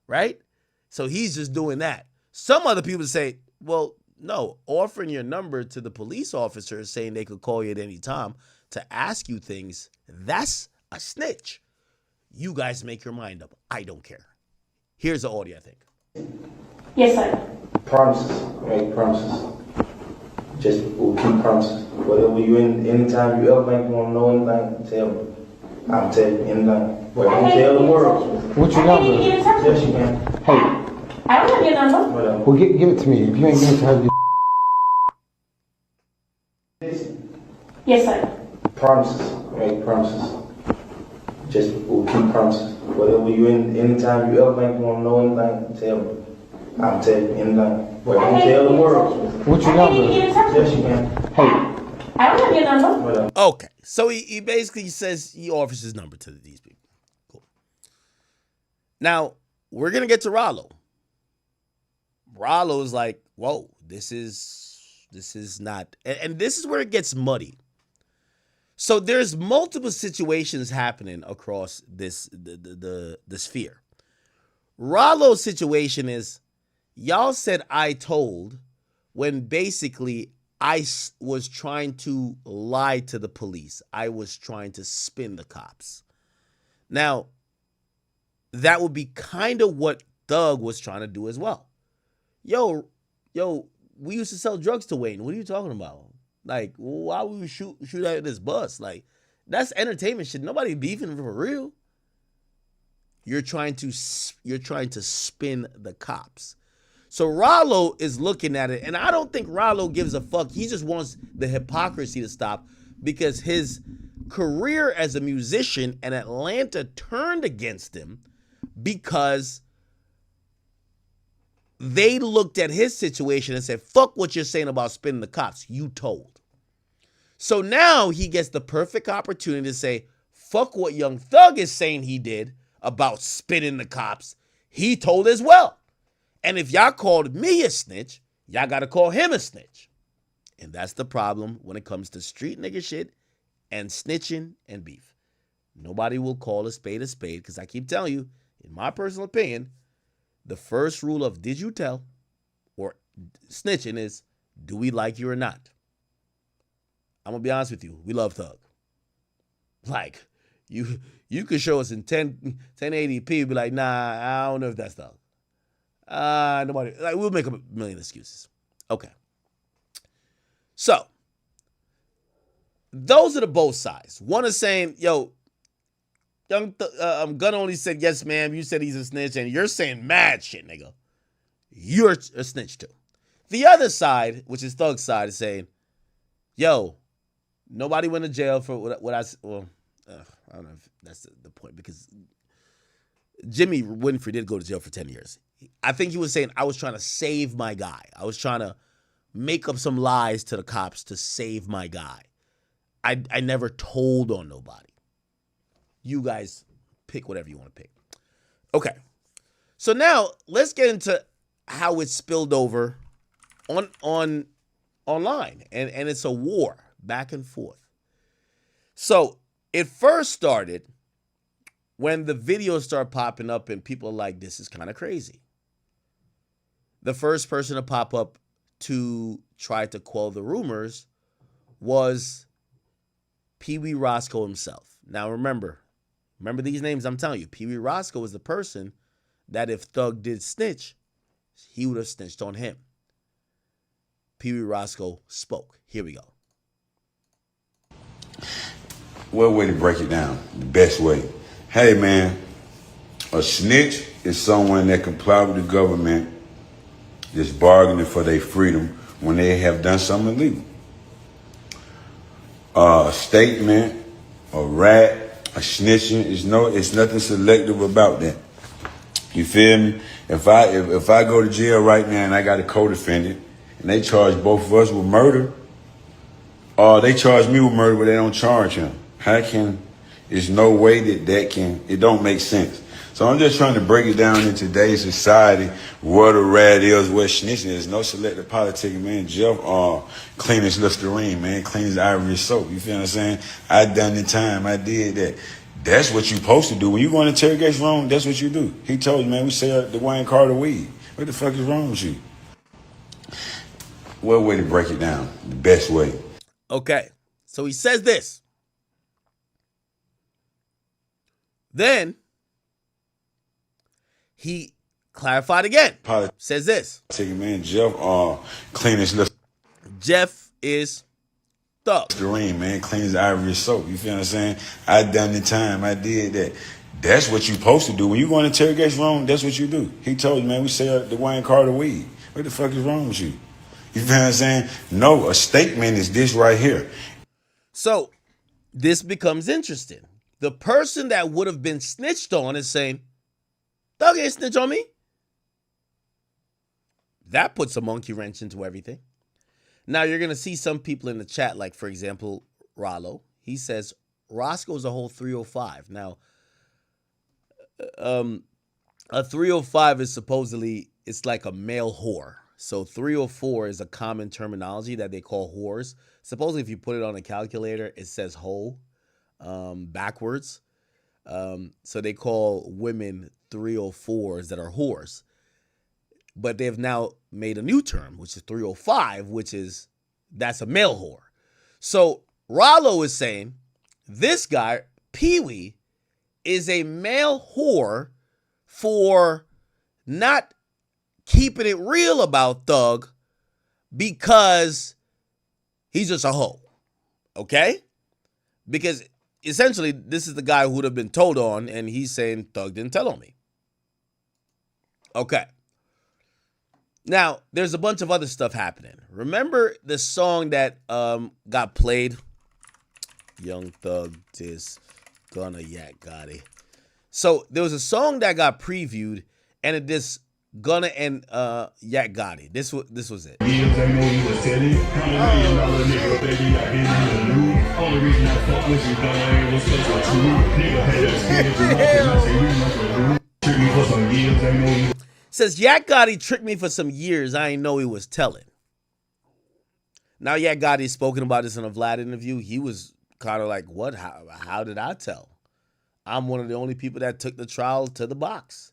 Right? So he's just doing that. Some other people say, well, no, offering your number to the police officers saying they could call you at any time to ask you things, that's a snitch. You guys make your mind up. I don't care. Here's the audio, I think. Yes, sir. Promises. Make promises. Just we'll keep promises. Whatever you anytime you ever think you want to know anything, tell me. I'm telling you anything. But don't tell the world. What's your number? Yes, you can. Hey. I don't have your number. Whatever. Well, give it to me. If you ain't giving it to her, yes, sir. Promises. Make promises. Just we'll keep promises. Whatever you anytime you ever think you want to know anything, tell me. I'm telling you anything. But don't tell the world. What's your number? Yes, you can. Hey. I don't have your number. Whatever. Okay. So he basically says he offers his number to these people. Cool. Now, we're going to get to Ralo. Ralo is like, whoa, this is not, and this is where it gets muddy. So there's multiple situations happening across this the sphere. Ralo's situation is, y'all said I told, when basically I was trying to lie to the police. I was trying to spin the cops. Now, that would be kind of what Thug was trying to do as well. Yo, we used to sell drugs to Wayne. What are you talking about? Like, why would we shoot at this bus? Like, that's entertainment shit. Nobody beefing for real. You're trying to spin the cops. So Ralo is looking at it, and I don't think Ralo gives a fuck. He just wants the hypocrisy to stop, because his career as a musician in Atlanta turned against him because they looked at his situation and said, fuck what you're saying about spinning the cops. You told. So now he gets the perfect opportunity to say, fuck what Young Thug is saying he did about spinning the cops. He told as well. And if y'all called me a snitch, y'all got to call him a snitch. And that's the problem when it comes to street nigga shit and snitching and beef. Nobody will call a spade because I keep telling you, in my personal opinion, the first rule of did you tell or snitching is, do we like you or not? I'm going to be honest with you. We love Thug. Like, you could show us in 1080p, be like, nah, I don't know if that's Thug. Nobody, like, we'll make up a million excuses. Okay. So, those are the both sides. One is saying, yo, Gunna only said, yes, ma'am, you said he's a snitch, and you're saying mad shit, nigga. You're a snitch, too. The other side, which is Thug's side, is saying, yo, nobody went to jail for what I don't know if that's the point, because Jimmy Winfrey did go to jail for 10 years. I think he was saying, I was trying to save my guy. I was trying to make up some lies to the cops to save my guy. I never told on nobody. You guys pick whatever you want to pick. Okay. So now let's get into how it spilled over on online. And it's a war back and forth. So it first started when the videos start popping up and people are like, this is kind of crazy. The first person to pop up to try to quell the rumors was Peewee Rosco himself. Now remember these names I'm telling you. Peewee Rosco was the person that if Thug did snitch, he would have snitched on him. Peewee Rosco spoke. Here we go. What way to break it down? The best way. Hey man, a snitch is someone that comply with the government just bargaining for their freedom when they have done something illegal. A statement, a rat, a snitching, it's nothing selective about that. You feel me? If I go to jail right now and I got a co-defendant and they charge both of us with murder, or they charge me with murder but they don't charge him, there's no way it don't make sense. So I'm just trying to break it down in today's society, what a rat is, what snitching is. No selective politics, man. Jeff clean his Listerine, man. Clean his ivory soap. You feel what I'm saying? I done the time. I did that. That's what you supposed to do. When you go in interrogation room, that's what you do. He told you, man, we sell the Wayne Carter weed. What the fuck is wrong with you? What way to break it down? The best way. Okay. So he says this. Then he clarified again. Says this. Man, Jeff clean his Listerine. Jeff is Thug. Listerine, man. Clean his ivory soap. You feel what I'm saying? I done the time. I did that. That's what you supposed to do. When you go in interrogation room, that's what you do. He told you, man, we sell the Wayne Carter weed. What the fuck is wrong with you? You feel what I'm saying? No, a statement is this right here. So this becomes interesting. The person that would have been snitched on is saying, Thug ain't snitch on me. That puts a monkey wrench into everything. Now you're going to see some people in the chat, like, for example, Ralo. He says, Roscoe's a whole 305. Now, a 305 is supposedly, it's like a male whore. So 304 is a common terminology that they call whores. Supposedly, if you put it on a calculator, it says hoe backwards. So they call women 304s that are whores. But they've now made a new term, which is 305, that's a male whore. So Ralo is saying this guy, Peewee, is a male whore for not keeping it real about Thug because he's just a hoe. Okay? Because essentially, this is the guy who would have been told on, and he's saying Thug didn't tell on me. Okay. Now, there's a bunch of other stuff happening. Remember the song that got played? Young Thug, Diss, Gunna, Yak Gotti. So there was a song that got previewed, and it dissed Gunna and Yak Gotti. This was it. Says Yak Gotti tricked me for some years. I ain't know he was telling. Now Yak Gotti's spoken about this in a Vlad interview. He was kind of like, what? How did I tell? I'm one of the only people that took the trial to the box.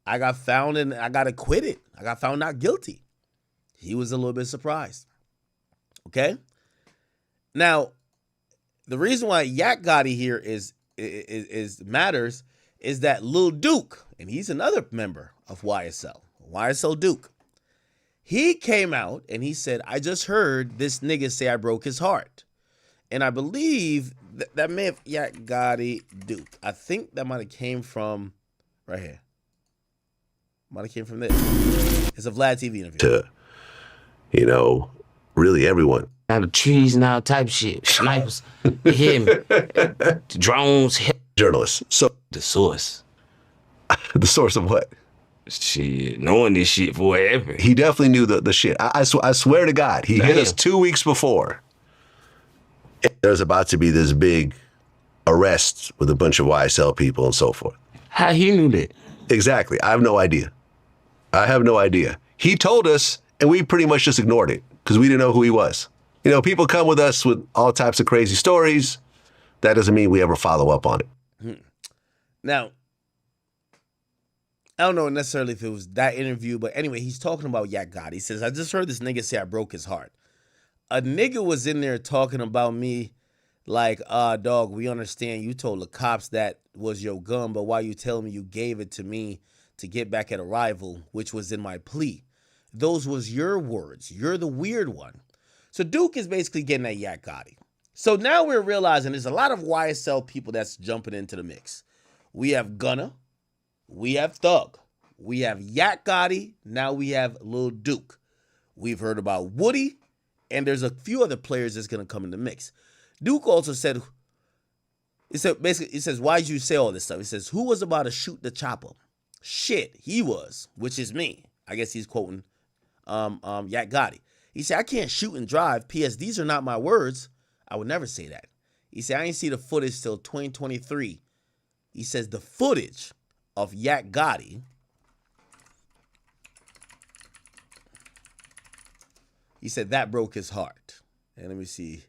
I got found and I got acquitted. I got found not guilty. He was a little bit surprised. Okay? Now, the reason why Yak Gotti here is matters is that Lil Duke, and he's another member of YSL Duke. He came out and he said, I just heard this nigga say I broke his heart. And I believe that may have Yak Gotti Duke. I think that might have came from right here. Might have came from this. It's a Vlad TV interview. To, really everyone. Now the trees and all type of shit. Snipers, him, drones, journalists. So the source. The source of what? Shit, knowing this shit forever. He definitely knew the shit. I swear to God, he hit us 2 weeks before. There's about to be this big arrest with a bunch of YSL people and so forth. How he knew that? Exactly. I have no idea. He told us, and we pretty much just ignored it because we didn't know who he was. People come with us with all types of crazy stories. That doesn't mean we ever follow up on it. Now, I don't know necessarily if it was that interview, but anyway, he's talking about Yak Gotti. He says, I just heard this nigga say I broke his heart. A nigga was in there talking about me like, dog, we understand you told the cops that was your gun, but why you telling me you gave it to me to get back at a rival, which was in my plea? Those was your words. You're the weird one. So Duke is basically getting at Yak Gotti. So now we're realizing there's a lot of YSL people that's jumping into the mix. We have Gunna. We have Thug. We have Yak Gotti. Now we have Lil Duke. We've heard about Woody. And there's a few other players that's going to come in the mix. Duke also said, he says, why'd you say all this stuff? He says, who was about to shoot the chopper? Shit, he was, which is me. I guess he's quoting Yak Gotti. He said, I can't shoot and drive. P.S. These are not my words. I would never say that. He said, I ain't see the footage till 2023. He says the footage of Yak Gotti. He said that broke his heart. And let me see.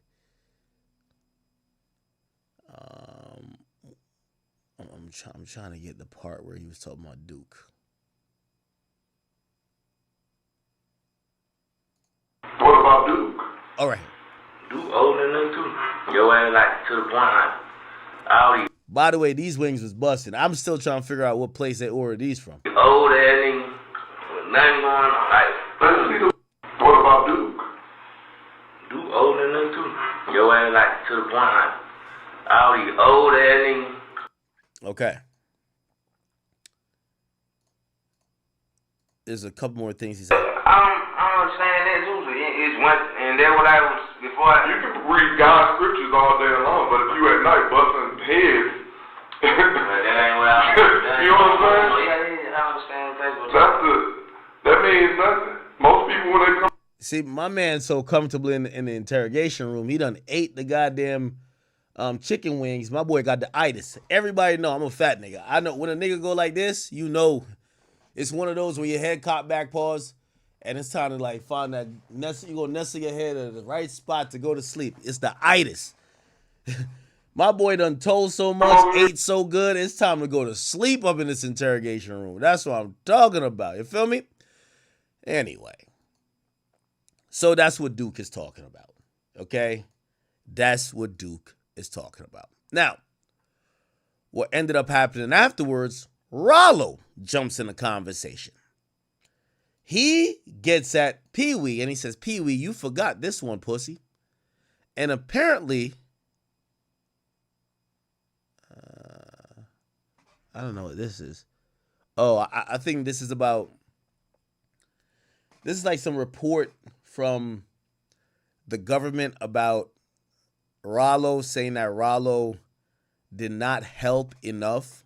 I'm trying to get the part where he was talking about Duke. What about Duke? All right. Duke older than them too. Your ass like to the point like all these By the way, these wings was busting. I'm still trying to figure out what place they ordered these from. old ass niggas with nothing going on. Like, what about Duke? Duke older than them too. Your ass like to the point like all these old ass niggas. Okay. There's a couple more things he said. I don't understand that too. It's one, and that's what I was before. You can read God's scriptures all day long, but if you at night busting heads, that ain't what I. You know what I'm saying? Yeah, I understand. That means nothing. Most people when they come. See, my man's so comfortable in the interrogation room. He done ate the goddamn chicken wings. My boy got the itis. Everybody know I'm a fat nigga. I know when a nigga go like this, you know it's one of those where your head caught back, pause, and it's time to like find that nestle. You go nestle your head at the right spot to go to sleep. It's the itis. My boy done told so much, ate so good. It's time to go to sleep up in this interrogation room. That's what I'm talking about. You feel me? Anyway, so that's what Duke is talking about. Okay, that's what Duke is talking about. Now, what ended up happening afterwards, Ralo jumps in the conversation. He gets at Peewee and he says, Peewee, you forgot this one, pussy. And apparently, I don't know what this is. Oh, I think this is about, this is like some report from the government about Ralo saying that Ralo did not help enough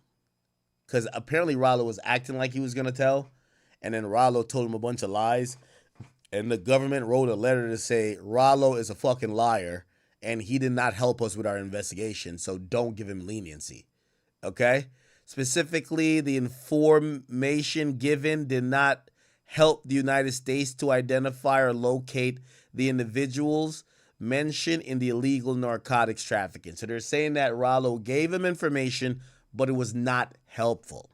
because apparently Ralo was acting like he was going to tell, and then Ralo told him a bunch of lies, and the government wrote a letter to say Ralo is a fucking liar, and he did not help us with our investigation, so don't give him leniency, okay? Specifically, the information given did not help the United States to identify or locate the individuals mentioned in the illegal narcotics trafficking. So they're saying that Ralo gave him information, but it was not helpful.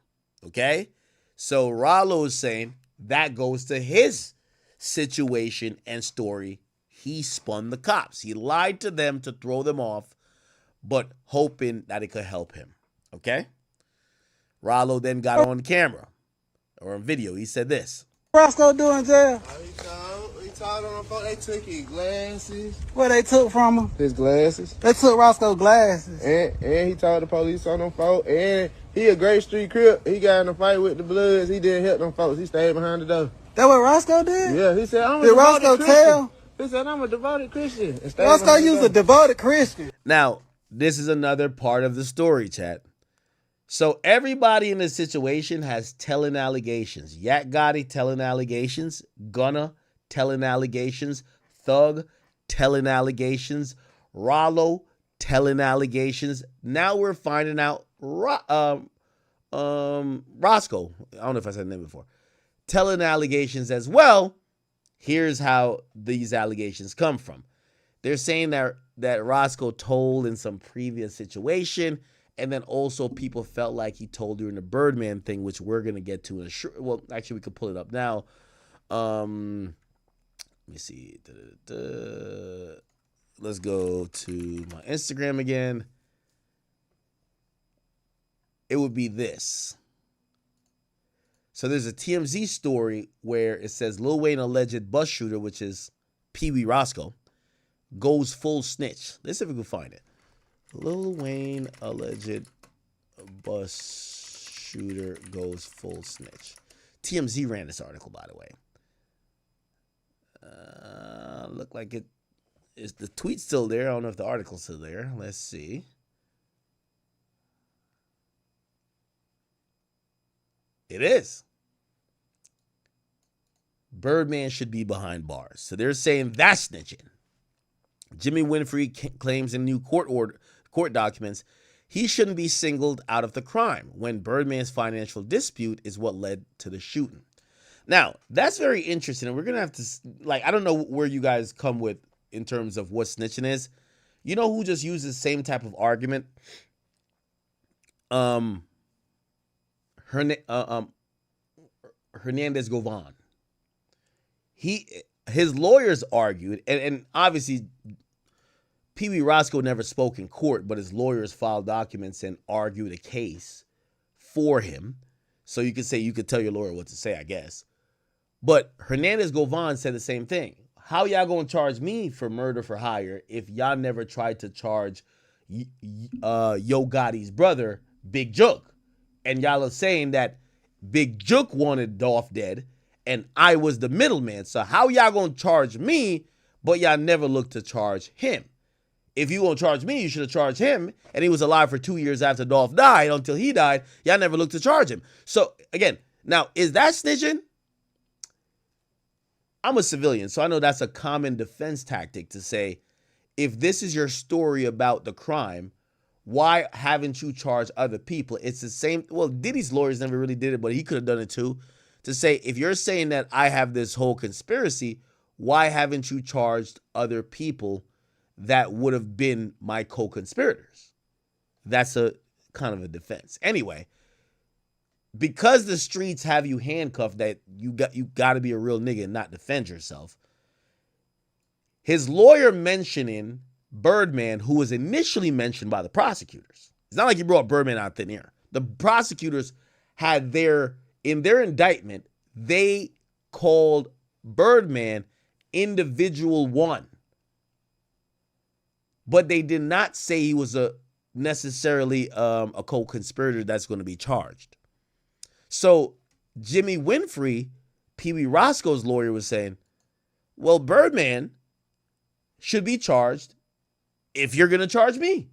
Okay? So Ralo is saying that goes to his situation and story. He spun the cops. He lied to them to throw them off, but hoping that it could help him. Okay? Ralo then got on camera or on video. He said this. Rosco doing jail? He told on the phone they took his glasses. What they took from him? His glasses. They took Rosco's glasses. And he told the police on them folks. And he a great street crip. He got in a fight with the Bloods. He didn't help them folks. He stayed behind the door. That what Rosco did? Yeah, he said, I'm a did devoted Rosco Christian. tell? He said, I'm a devoted Christian. Rosco used a devoted Christian. Now, this is another part of the story, chat. So everybody in this situation has telling allegations. Yak Gotti telling allegations. Gunna telling allegations. Thug telling allegations. Ralo telling allegations. Now we're finding out Rosco. I don't know if I said the name before. Telling allegations as well. Here's how these allegations come from. They're saying that Rosco told in some previous situation, And then also people felt like he told during the Birdman thing, which we're going to get to in a short. Well, actually, we could pull it up now. Let me see. Let's go to my Instagram again. It would be this. So there's a TMZ story where it says Lil Wayne alleged bus shooter, which is Peewee Rosco, goes full snitch. Let's see if we can find it. Lil Wayne alleged bus shooter goes full snitch. TMZ ran this article, by the way. Look like it is the tweet still there. I don't know if the article's still there. Let's see. It is. Birdman should be behind bars. So they're saying that's snitching. Jimmy Winfrey claims in new court documents he shouldn't be singled out of the crime when Birdman's financial dispute is what led to the shooting. Now, that's very interesting, and we're going to have to, I don't know where you guys come with in terms of what snitching is. You know who just uses the same type of argument? Hernandez Govan. His lawyers argued, and obviously Peewee Rosco never spoke in court, but his lawyers filed documents and argued a case for him. So you could tell your lawyer what to say, I guess. But Hernandez Govan said the same thing. How y'all gonna charge me for murder for hire if y'all never tried to charge Yo Gotti's brother, Big Jook? And y'all are saying that Big Jook wanted Dolph dead and I was the middleman. So how y'all gonna charge me, but y'all never looked to charge him? If you gonna charge me, you should have charged him. And he was alive for 2 years after Dolph died. Until he died, y'all never looked to charge him. So again, now, is that snitching? I'm a civilian, so I know that's a common defense tactic to say, if this is your story about the crime, why haven't you charged other people? It's the same. Well, Diddy's lawyers never really did it, but he could have done it too. To say, if you're saying that I have this whole conspiracy, why haven't you charged other people that would have been my co-conspirators? That's a kind of a defense. Anyway, because the streets have you handcuffed, that you got to be a real nigga and not defend yourself. His lawyer mentioning Birdman, who was initially mentioned by the prosecutors. It's not like he brought Birdman out thin air. The prosecutors had in their indictment, they called Birdman individual one. But they did not say he was necessarily a co-conspirator that's going to be charged. So Jimmy Winfrey, Peewee Roscoe's lawyer, was saying, well, Birdman should be charged if you're going to charge me.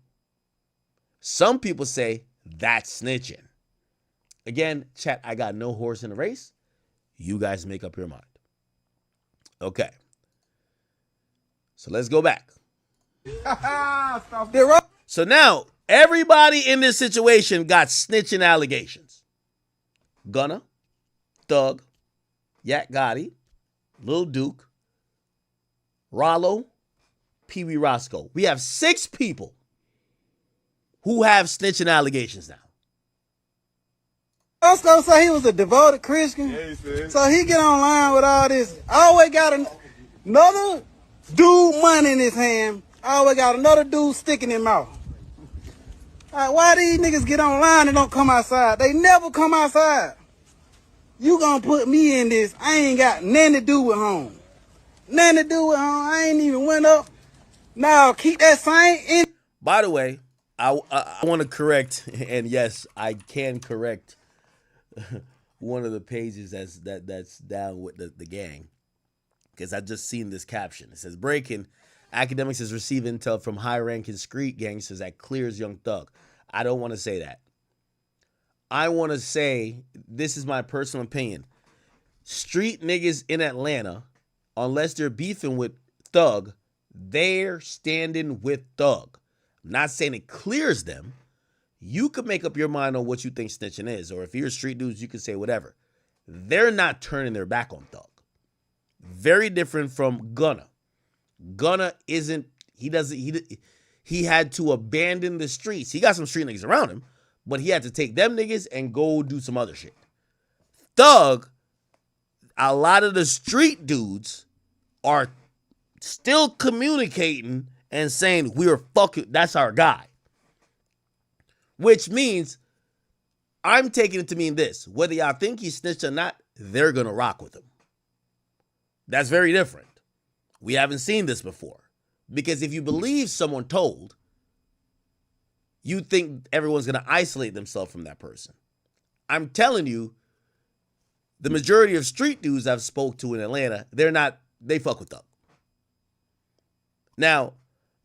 Some people say that's snitching. Again, chat, I got no horse in the race. You guys make up your mind. Okay. So let's go back. So now, everybody in this situation got snitching allegations. Gunna, Thug, Yak Gotti, Lil Duke, Ralo, Peewee Rosco. We have 6 people who have snitching allegations now. Rosco say he was a devoted Christian. Yeah, so he get online with all this. Always got another dude money in his hand. Always got another dude stick in his mouth. Why these niggas get online and don't come outside? They never come outside. You gonna put me in this. I ain't got nothing to do with home. Nothing to do with home. I ain't even went up. Now keep that same in. By the way, I want to correct, and yes, I can correct one of the pages that's down with the gang, because I just seen this caption. It says, breaking, academics has received intel from high-ranking street gangsters that clears Young Thug. I don't want to say that. I want to say, this is my personal opinion. Street niggas in Atlanta, unless they're beefing with Thug, they're standing with Thug. I'm not saying it clears them. You could make up your mind on what you think snitching is, or if you're street dudes, you can say whatever. They're not turning their back on Thug. Very different from Gunna. Gunna isn't, he had to abandon the streets. He got some street niggas around him, but he had to take them niggas and go do some other shit. Thug, a lot of the street dudes are still communicating and saying, we're fucking, that's our guy. Which means, I'm taking it to mean this. Whether y'all think he snitched or not, they're going to rock with him. That's very different. We haven't seen this before. Because if you believe someone told, you think everyone's going to isolate themselves from that person. I'm telling you, the majority of street dudes I've spoke to in Atlanta, they fuck with Thug. Now,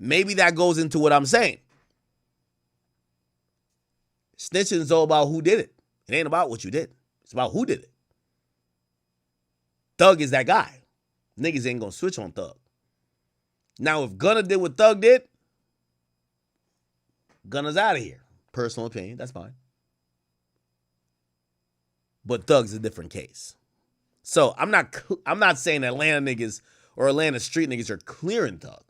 maybe that goes into what I'm saying. Snitching is all about who did it. It ain't about what you did. It's about who did it. Thug is that guy. Niggas ain't gonna switch on Thug. Now, if Gunna did what Thug did, Gunna's out of here. Personal opinion, that's fine. But Thug's a different case. So I'm not saying Atlanta niggas or Atlanta street niggas are clearing Thug.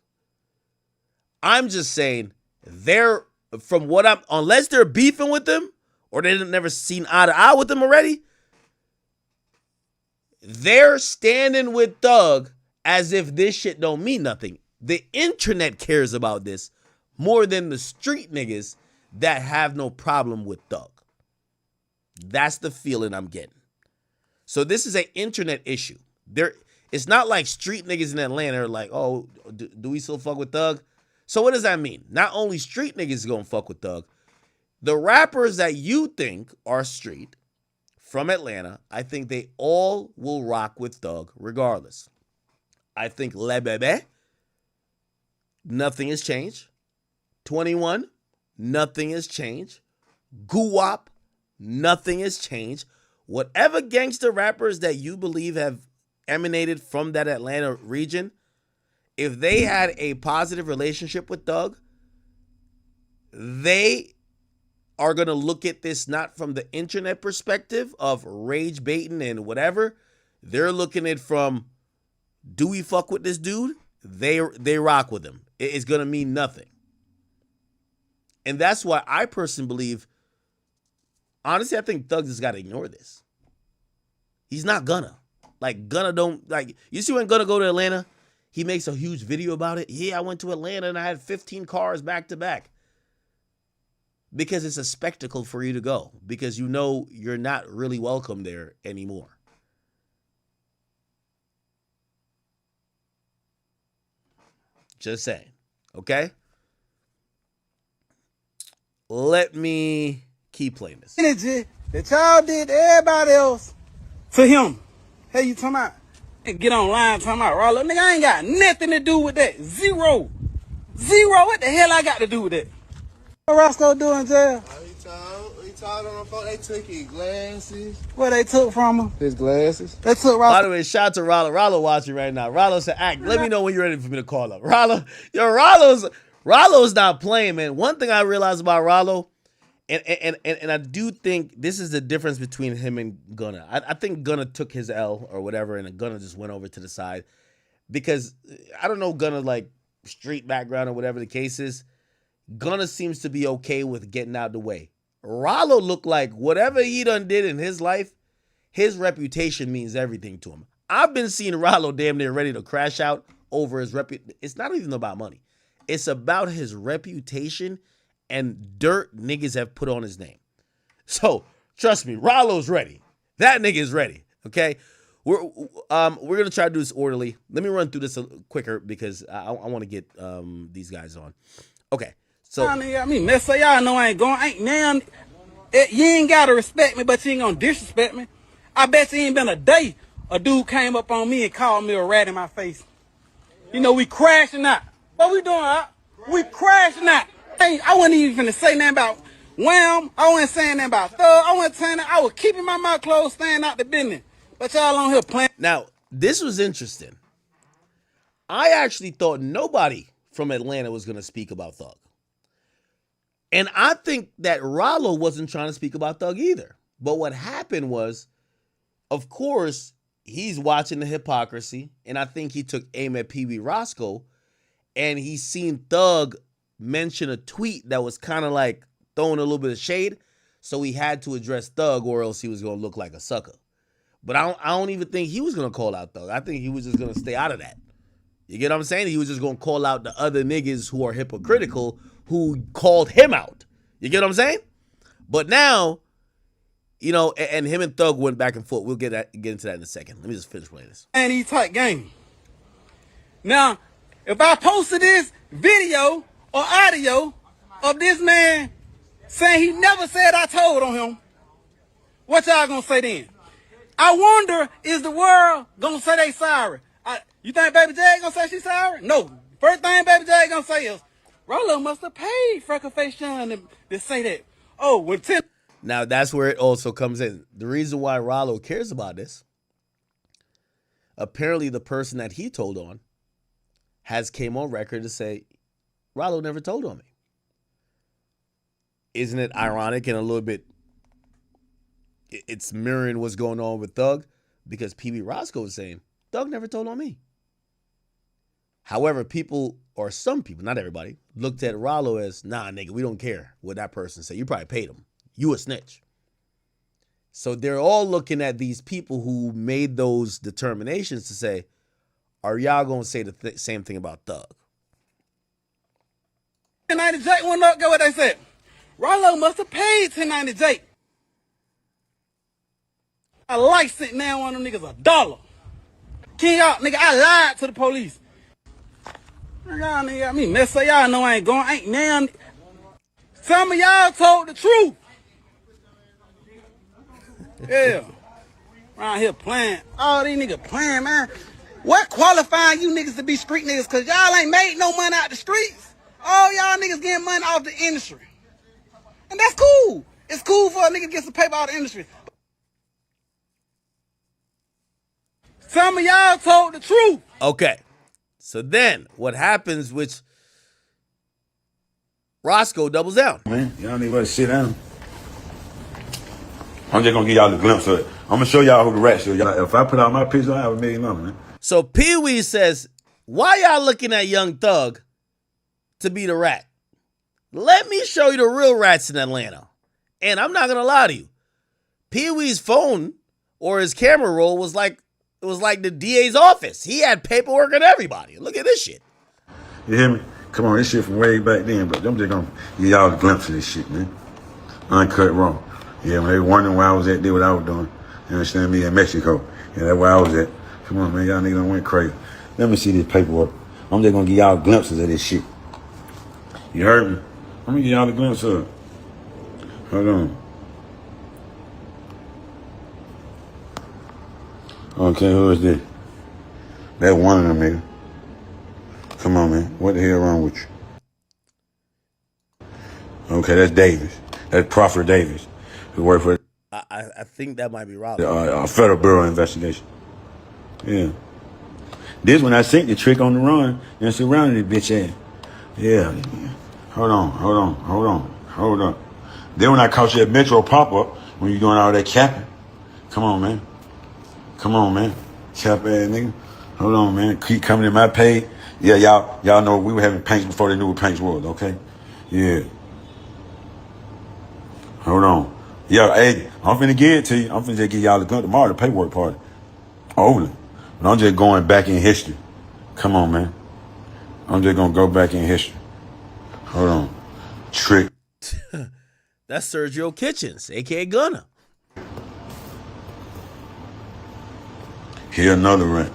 I'm just saying unless they're beefing with them or they've never seen eye to eye with them already, they're standing with Thug as if this shit don't mean nothing. The internet cares about this more than the street niggas that have no problem with Thug. That's the feeling I'm getting. So this is an internet issue. It's not like street niggas in Atlanta are like, oh, do we still fuck with Thug? So what does that mean? Not only street niggas gonna fuck with Thug, the rappers that you think are street from Atlanta, I think they all will rock with Thug regardless. I think Bebe, nothing has changed. 21, nothing has changed. Guwap, nothing has changed. Whatever gangster rappers that you believe have emanated from that Atlanta region, if they had a positive relationship with Thug, they are going to look at this not from the internet perspective of rage baiting and whatever. They're looking at it from, do we fuck with this dude? They rock with him. It's going to mean nothing. And that's why I personally believe, honestly, I think Thug just got to ignore this. He's not gonna. Like, Gunna don't, like, you see when Gunna go to Atlanta, he makes a huge video about it. Yeah, I went to Atlanta and I had 15 cars back to back. Because it's a spectacle for you to go. Because you know you're not really welcome there anymore. Just saying. Okay? Let me keep playing this. Energy that y'all did to everybody else to him. Hey, you talking about? Get online talking about Ralo. Nigga, I ain't got nothing to do with that. Zero. What the hell I got to do with that? What Rosco doing in jail? He told on the phone they took his glasses. What they took from him? His glasses. They took Rosco. By the way, shout out to Ralo. Ralo watching right now. Ralo said, act. Let me know when you're ready for me to call up. Ralo's not playing, man. One thing I realized about Ralo, and I do think this is the difference between him and Gunna. I think Gunna took his L or whatever, and Gunna just went over to the side. Because, I don't know Gunna's, like, street background or whatever the case is. Gunna seems to be okay with getting out of the way. Ralo looked like whatever he done did in his life, his reputation means everything to him. I've been seeing Ralo damn near ready to crash out over his reputation. It's not even about money. It's about his reputation and dirt niggas have put on his name. So, trust me, Ralo's ready. That nigga is ready, okay? We're going to try to do this orderly. Let me run through this quicker because I want to get these guys on. Okay. So, I mean, let's say y'all know I ain't going. You ain't got to respect me, but you ain't going to disrespect me. I bet you ain't been a day a dude came up on me and called me a rat in my face. You know, we crashing out. What we doing, huh? We crashing out. I wasn't even finna say nothing about Wham. I wasn't saying nothing about Thug. I wasn't saying that. I was keeping my mouth closed, staying out the business. But y'all on here playing. Now, this was interesting. I actually thought nobody from Atlanta was going to speak about Thug. And I think that Ralo wasn't trying to speak about Thug either. But what happened was, of course, he's watching the hypocrisy. And I think he took aim at Peewee Rosco. And he's seen Thug mention a tweet that was kind of like throwing a little bit of shade, so he had to address Thug, or else he was gonna look like a sucker. But I don't even think he was gonna call out Thug. I think he was just gonna stay out of that. You get what I'm saying? He was just gonna call out the other niggas who are hypocritical who called him out. You get what I'm saying? But now, you know, and him and Thug went back and forth. We'll get into that in a second. Let me just finish playing this. And he type game. Now, if I posted this video or audio of this man saying he never said I told on him, what y'all gonna say then? I wonder, is the world gonna say they sorry? You think Baby J gonna say she's sorry? No. First thing Baby J gonna say is, Ralo must have paid Freckle Face Sean to say that. Oh, when 10. Now that's where it also comes in. The reason why Ralo cares about this, apparently the person that he told on has came on record to say, Ralo never told on me. Isn't it ironic and a little bit, it's mirroring what's going on with Thug? Because Peewee Rosco is saying, Thug never told on me. However, people, or some people, not everybody, looked at Ralo as, nah, nigga, we don't care what that person said. You probably paid him. You a snitch. So they're all looking at these people who made those determinations to say, are y'all going to say the same thing about Thug? 1090 Jake went up, get what they said. Ralo must have paid 1090 Jake. I licensed now on them niggas $1. King out, nigga, I lied to the police. Y'all nigga got me messed up. Y'all know I ain't going. Ain't now. Some of y'all told the truth. Yeah. Around here playing. All these niggas playing, man. What qualifying you niggas to be street niggas? Cause y'all ain't made no money out the streets. All y'all niggas getting money off the industry. And that's cool. It's cool for a nigga to get some paper out of the industry. Some of y'all told the truth. Okay. So then what happens, which Rosco doubles down. Man, y'all need to sit down. I'm just gonna give y'all a glimpse of it. I'm gonna show y'all who the rat is. If I put out my picture, I have $1 million, man. So Peewee says, why y'all looking at Young Thug to be the rat? Let me show you the real rats in Atlanta. And I'm not gonna lie to you. Peewee's phone or his camera roll was like, it was like the DA's office. He had paperwork and everybody. Look at this shit. You hear me? Come on, this shit from way back then, but I'm just gonna give y'all a glimpse of this shit, man. Uncut raw. Yeah, when they were wondering where I was at, did what I was doing. You understand me? In Mexico. Yeah, that's where I was at. Come on, man, y'all niggas done went crazy. Let me see this paperwork. I'm just gonna give y'all glimpses of this shit. You heard me? I'm gonna give y'all a glimpse of it. Hold on. Okay, who is this? That's one of them, nigga. Come on, man. What the hell wrong with you? Okay, that's Davis. That's Prophet Davis, who worked for I think that might be Ralo. the Federal Bureau of Investigation. Yeah. This when I seen the trick on the run and surrounded this bitch ass. Yeah. Hold on. Then when I caught you at Metro pop-up, when you doing all that capping, come on, man. Cap ass nigga. Hold on, man. Keep coming in my page. Yeah, y'all know we were having Panks before they knew what Panks was, okay? Yeah. Hold on. Yeah, hey, I'm finna give it to you. I'm finna just give y'all the gun tomorrow, the paperwork party. Over. But I'm just going back in history. Come on, man. I'm just gonna go back in history. Hold on. Trick. That's Sergio Kitchens, a.k.a. Gunna. Here another rant.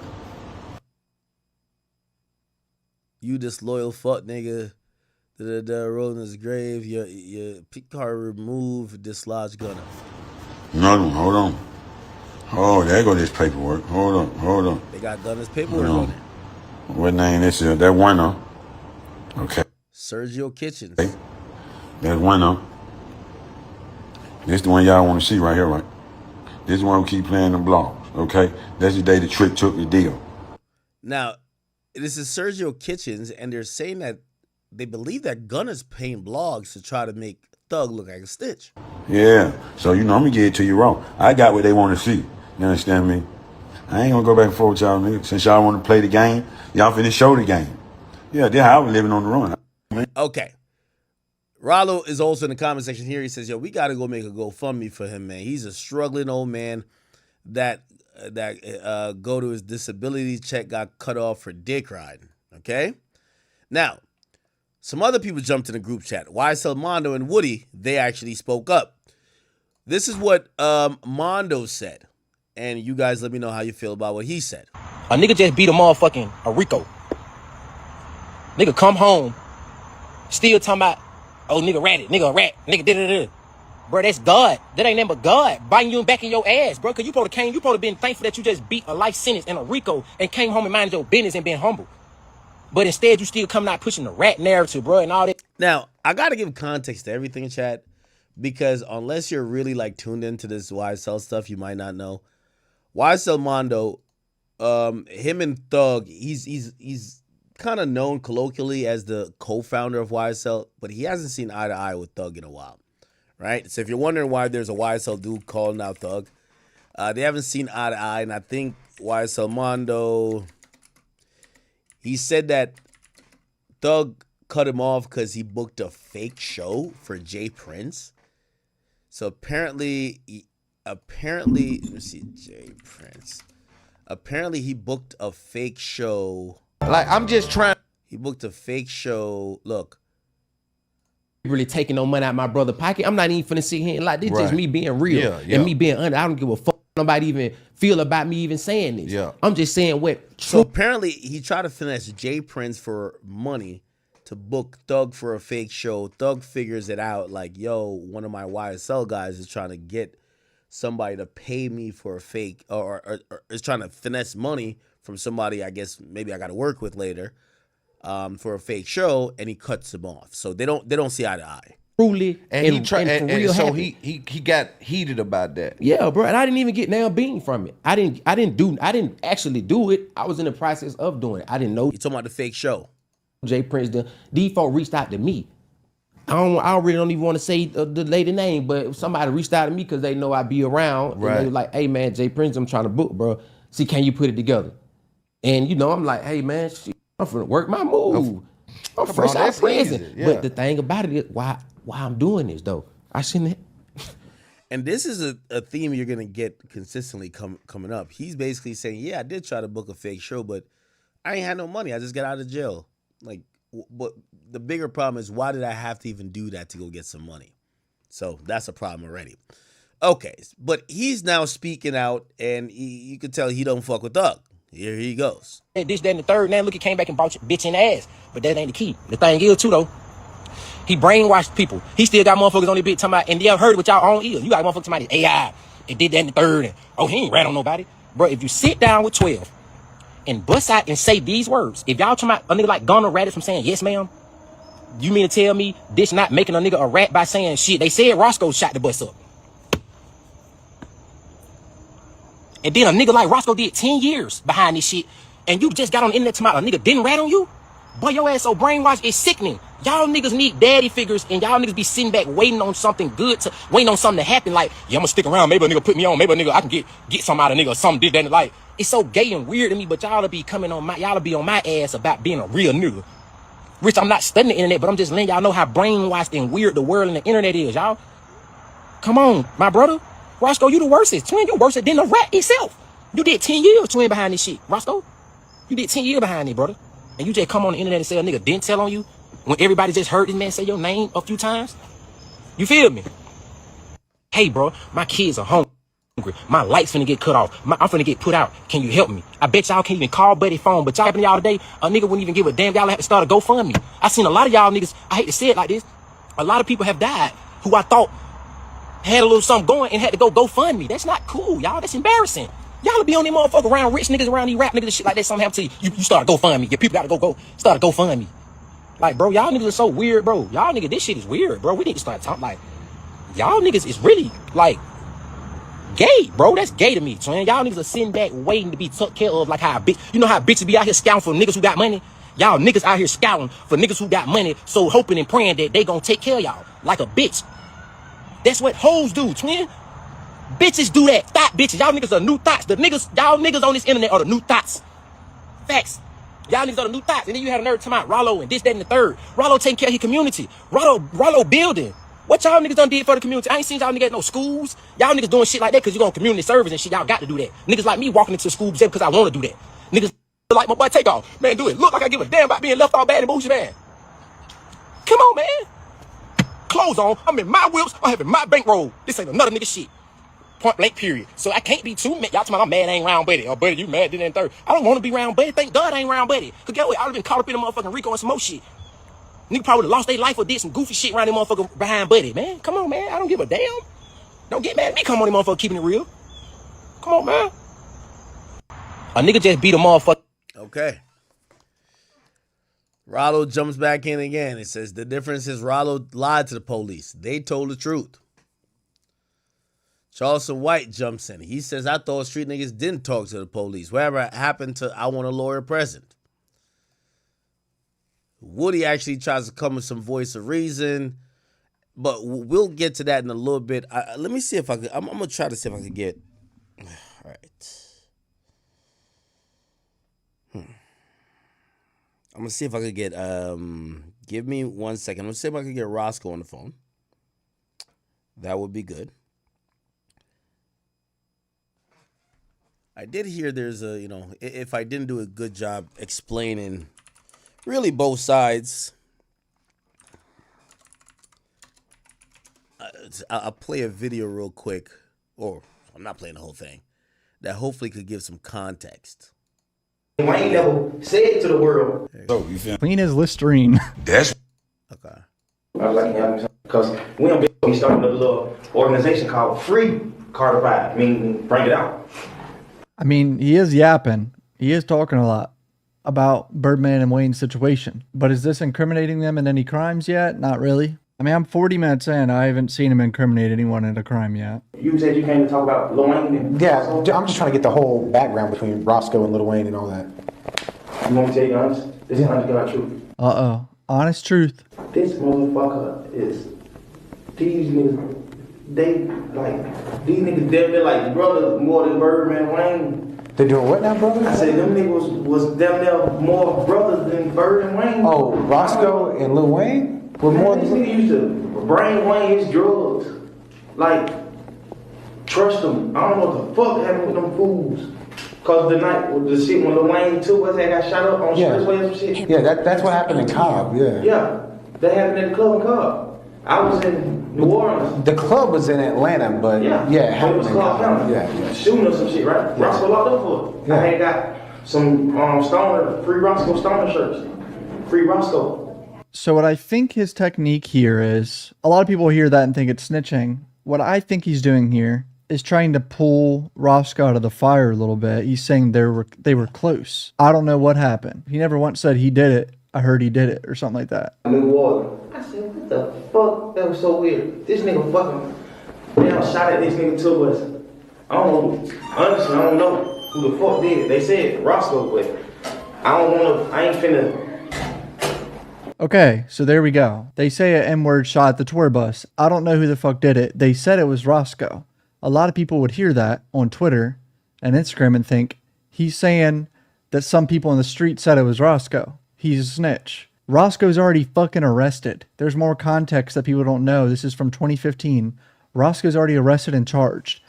You disloyal fuck nigga. Rolling his grave. Your car removed, dislodged Gunna. Another one. Hold on. Oh, there go this paperwork. Hold on. They got Gunna's paperwork on it. What name this is? That one though. Okay. Sergio Kitchens. Okay. That one though. This the one y'all want to see right here, right? This is the one who keep playing them blogs. Okay, that's the day the trick took the deal. Now, this is Sergio Kitchens, and they're saying that they believe that Gunna's paying blogs to try to make Thug look like a snitch. Yeah, so I'm gonna get it to you wrong. I got what they want to see. You understand me? I ain't gonna go back and forth with y'all niggas. Since y'all want to play the game, y'all finna show the game. Yeah, that's how I was living on the run. Okay. Ralo is also in the comment section here. He says, yo, we got to go make a GoFundMe for him, man. He's a struggling old man that go to his disability check got cut off for dick riding. Okay? Now, some other people jumped in the group chat. YSL Mondo and Woody, they actually spoke up. This is what Mondo said. And you guys let me know how you feel about what he said. A nigga just beat a RICO. Nigga come home, still talking about, oh, nigga ratted, nigga a rat, nigga da-da-da. Bro, that's God. That ain't nothing but God biting you back in your ass, bro. Cause you probably been thankful that you just beat a life sentence in a RICO and came home and minded your business and been humble. But instead, you still coming out pushing the rat narrative, bro, and all that. Now, I got to give context to everything in chat, because unless you're really like tuned into this YSL stuff, you might not know. YSL Mondo, him and Thug, he's kind of known colloquially as the co-founder of YSL, but he hasn't seen eye to eye with Thug in a while, right? So if you're wondering why there's a YSL dude calling out Thug, they haven't seen eye to eye, and I think YSL Mondo, he said that Thug cut him off because he booked a fake show for Jay Prince. So apparently, let me see, Jay Prince. Apparently, he booked a fake show. Like, I'm just trying. He booked a fake show. Look. Really taking no money out of my brother's pocket. I'm not even finna sit here and like, this is just me being real. Yeah. And me being under. I don't give a fuck nobody even feel about me even saying this. Yeah. I'm just saying what. So apparently, he tried to finesse Jay Prince for money to book Thug for a fake show. Thug figures it out like, yo, one of my YSL guys is trying to get somebody to pay me for a fake, or is trying to finesse money from somebody I guess maybe I got to work with later, for a fake show, and he cuts him off. So they don't see eye to eye. Truly, and so he got heated about that. Yeah, bro, and I didn't even get nail beaten from it. I didn't actually do it. I was in the process of doing it. I didn't know. You talking about the fake show? Jay Prince, the default reached out to me. I really don't even want to say the lady name, but somebody reached out to me because they know I be around. Right. And they were like, hey man, Jay Prince, I'm trying to book, bro. See, can you put it together? And you know, I'm like, hey man, I'm finna work my move. I'm fresh out of prison. Yeah. But the thing about it is why I'm doing this though. I shouldn't. And this is a theme you're gonna get consistently coming up. He's basically saying, yeah, I did try to book a fake show, but I ain't had no money. I just got out of jail. Like, but the bigger problem is, why did I have to even do that to go get some money? So that's a problem already. Okay, but he's now speaking out, and you can tell he don't fuck with Thug. Here he goes. This, that, and the third. Now look, he came back and brought your bitch in the ass. But that ain't the key. The thing is, too, though, he brainwashed people. He still got motherfuckers on the bitch talking about, and y'all heard it with y'all own ears. You got motherfuckers talking about AI. It did that in the third. And, oh, he ain't rat on nobody. Bro, if you sit down with 12 and bust out and say these words, if y'all talking about a nigga like Gunna ratted from saying, yes, ma'am, you mean to tell me this not making a nigga a rat by saying shit? They said Rosco shot the bus up. And then a nigga like Rosco did 10 years behind this shit, and you just got on the internet talking about a nigga didn't rat on you? Boy, your ass so brainwashed, it's sickening. Y'all niggas need daddy figures, and y'all niggas be sitting back waiting on something good, waiting on something to happen, like, yeah, I'm gonna stick around, maybe a nigga put me on, maybe a nigga, I can get some out of nigga or something, did that, like, it's so gay and weird to me, but y'all be on my ass about being a real nigga. Rich, I'm not studying the internet, but I'm just letting y'all know how brainwashed and weird the world and the internet is, y'all. Come on, my brother. Rosco, you the worstest. Twin, you worse than the rat itself. You did 10 years, twin, behind this shit. Rosco, you did 10 years behind it, brother. And you just come on the internet and say a nigga didn't tell on you when everybody just heard this man say your name a few times? You feel me? Hey, bro, my kids are hungry. My light's finna get cut off. I'm finna get put out. Can you help me? I bet y'all can't even call Buddy phone, but y'all happened to y'all today, a nigga wouldn't even give a damn. Y'all have to start a GoFundMe. I seen a lot of y'all niggas, I hate to say it like this, a lot of people have died who I thought had a little something going and had to go GoFundMe. That's not cool, y'all. That's embarrassing. Y'all be on them motherfucker around rich niggas, around these rap niggas and shit like that. Something happen to you. You start a GoFundMe. Your people gotta go start a GoFundMe. Like, bro, y'all niggas are so weird, bro. Y'all niggas, this shit is weird, bro. We need to start talking like, y'all niggas is really like gay, bro. That's gay to me, twin. Y'all niggas are sitting back waiting to be took care of like how a bitch. You know how bitches be out here scouting for niggas who got money? Y'all niggas out here scouting for niggas who got money, so hoping and praying that they gonna take care of y'all like a bitch. That's what hoes do, twin. Bitches do that. Thought bitches. Y'all niggas are new thoughts. Y'all niggas on this internet are the new thoughts. Facts. Y'all niggas are the new thoughts. And then you had a nerd talking about Ralo and this, that, and the third. Ralo taking care of his community. Ralo building. What y'all niggas done did for the community? I ain't seen y'all niggas at no schools. Y'all niggas doing shit like that because you're on community service and shit. Y'all got to do that. Niggas like me walking into school just because I want to do that. Niggas like my boy Takeoff. Man, do it. Look like I give a damn about being left all bad and bougie, man. Come on, man. Clothes on. I'm in my whips. I'm having my bankroll. This ain't another nigga shit. Point blank, period. So I can't be too mad. Y'all talking about I'm mad I ain't round buddy. Or buddy, you mad, did and third. I don't want to be round buddy. Thank God I ain't round buddy. Because guess what? I would have been caught up in the motherfucking RICO and some more shit. Nigga probably would have lost their life or did some goofy shit around them motherfucker behind buddy, man. Come on, man. I don't give a damn. Don't get mad at me. Come on, them motherfucker keeping it real. Come on, man. A nigga just beat a motherfucker. Okay. Ralo jumps back in again. It says the difference is Ralo lied to the police. They told the truth. Charleston White jumps in. He says, I thought street niggas didn't talk to the police. Whatever happened to I want a lawyer present. Woody actually tries to come with some voice of reason, but we'll get to that in a little bit. Let me see if I can. I'm going to try to see if I can get. All right. I'm going to see if I could get. Give me 1 second. I'm going to see if I can get Rosco on the phone. That would be good. I did hear there's a, if I didn't do a good job explaining really both sides, I'll play a video real quick, or I'm not playing the whole thing, that hopefully could give some context. Wayne never said to the world. So you feel Clean as Listerine. That's okay. I was like, because we started a little organization called Free Cardified. I mean, bring it out. I mean, he is yapping. He is talking a lot about Birdman and Wayne's situation. But is this incriminating them in any crimes yet? Not really. I mean, I'm 40 minutes in. I haven't seen him incriminate anyone in a crime yet. You said you came to talk about Lil Wayne? And yeah, I'm just trying to get the whole background between Rosco and Lil Wayne and all that. You want me to tell you honest? This is honest God truth. Uh-oh. Honest truth. This motherfucker is... These niggas... These niggas, they're like brothers more than Birdman and Wayne. They doing what now, brother? I said them niggas was damn near more brothers than Bird and Wayne. Oh, Rosco and Lil Wayne were more than... These niggas used to bring Wayne his drugs. Like, trust them. I don't know what the fuck happened with them fools. Cause the night with the shit when Lil Wayne too was that got shot up on Expressway or some shit. Yeah, that's what happened in Cobb, yeah. Yeah, that happened at the club in Cobb. I was in New Orleans. The club was in Atlanta, but it happened in Cobb. Yeah. Shooting or some shit, right? Yeah. Rosco locked up for it. Yeah. I had got some Stoner, Free Rosco Stoner shirts. Free Rosco. So what I think his technique here is, a lot of people hear that and think it's snitching. What I think he's doing here is trying to pull Rosco out of the fire a little bit. He's saying they were close. I don't know what happened. He never once said he did it. I heard he did it or something like that. New Orleans. I said, what the fuck? That was so weird. This nigga fucking damn shot at this nigga too, but I don't know. Honestly, I don't know who the fuck did it. They said Rosco, but I ain't finna. Okay, so there we go. They say an N-word shot at the tour bus. I don't know who the fuck did it. They said it was Rosco. A lot of people would hear that on Twitter and Instagram and think he's saying that some people in the street said it was Rosco. He's a snitch. Rosco's already fucking arrested. There's more context that people don't know. This is from 2015. Rosco's already arrested and charged.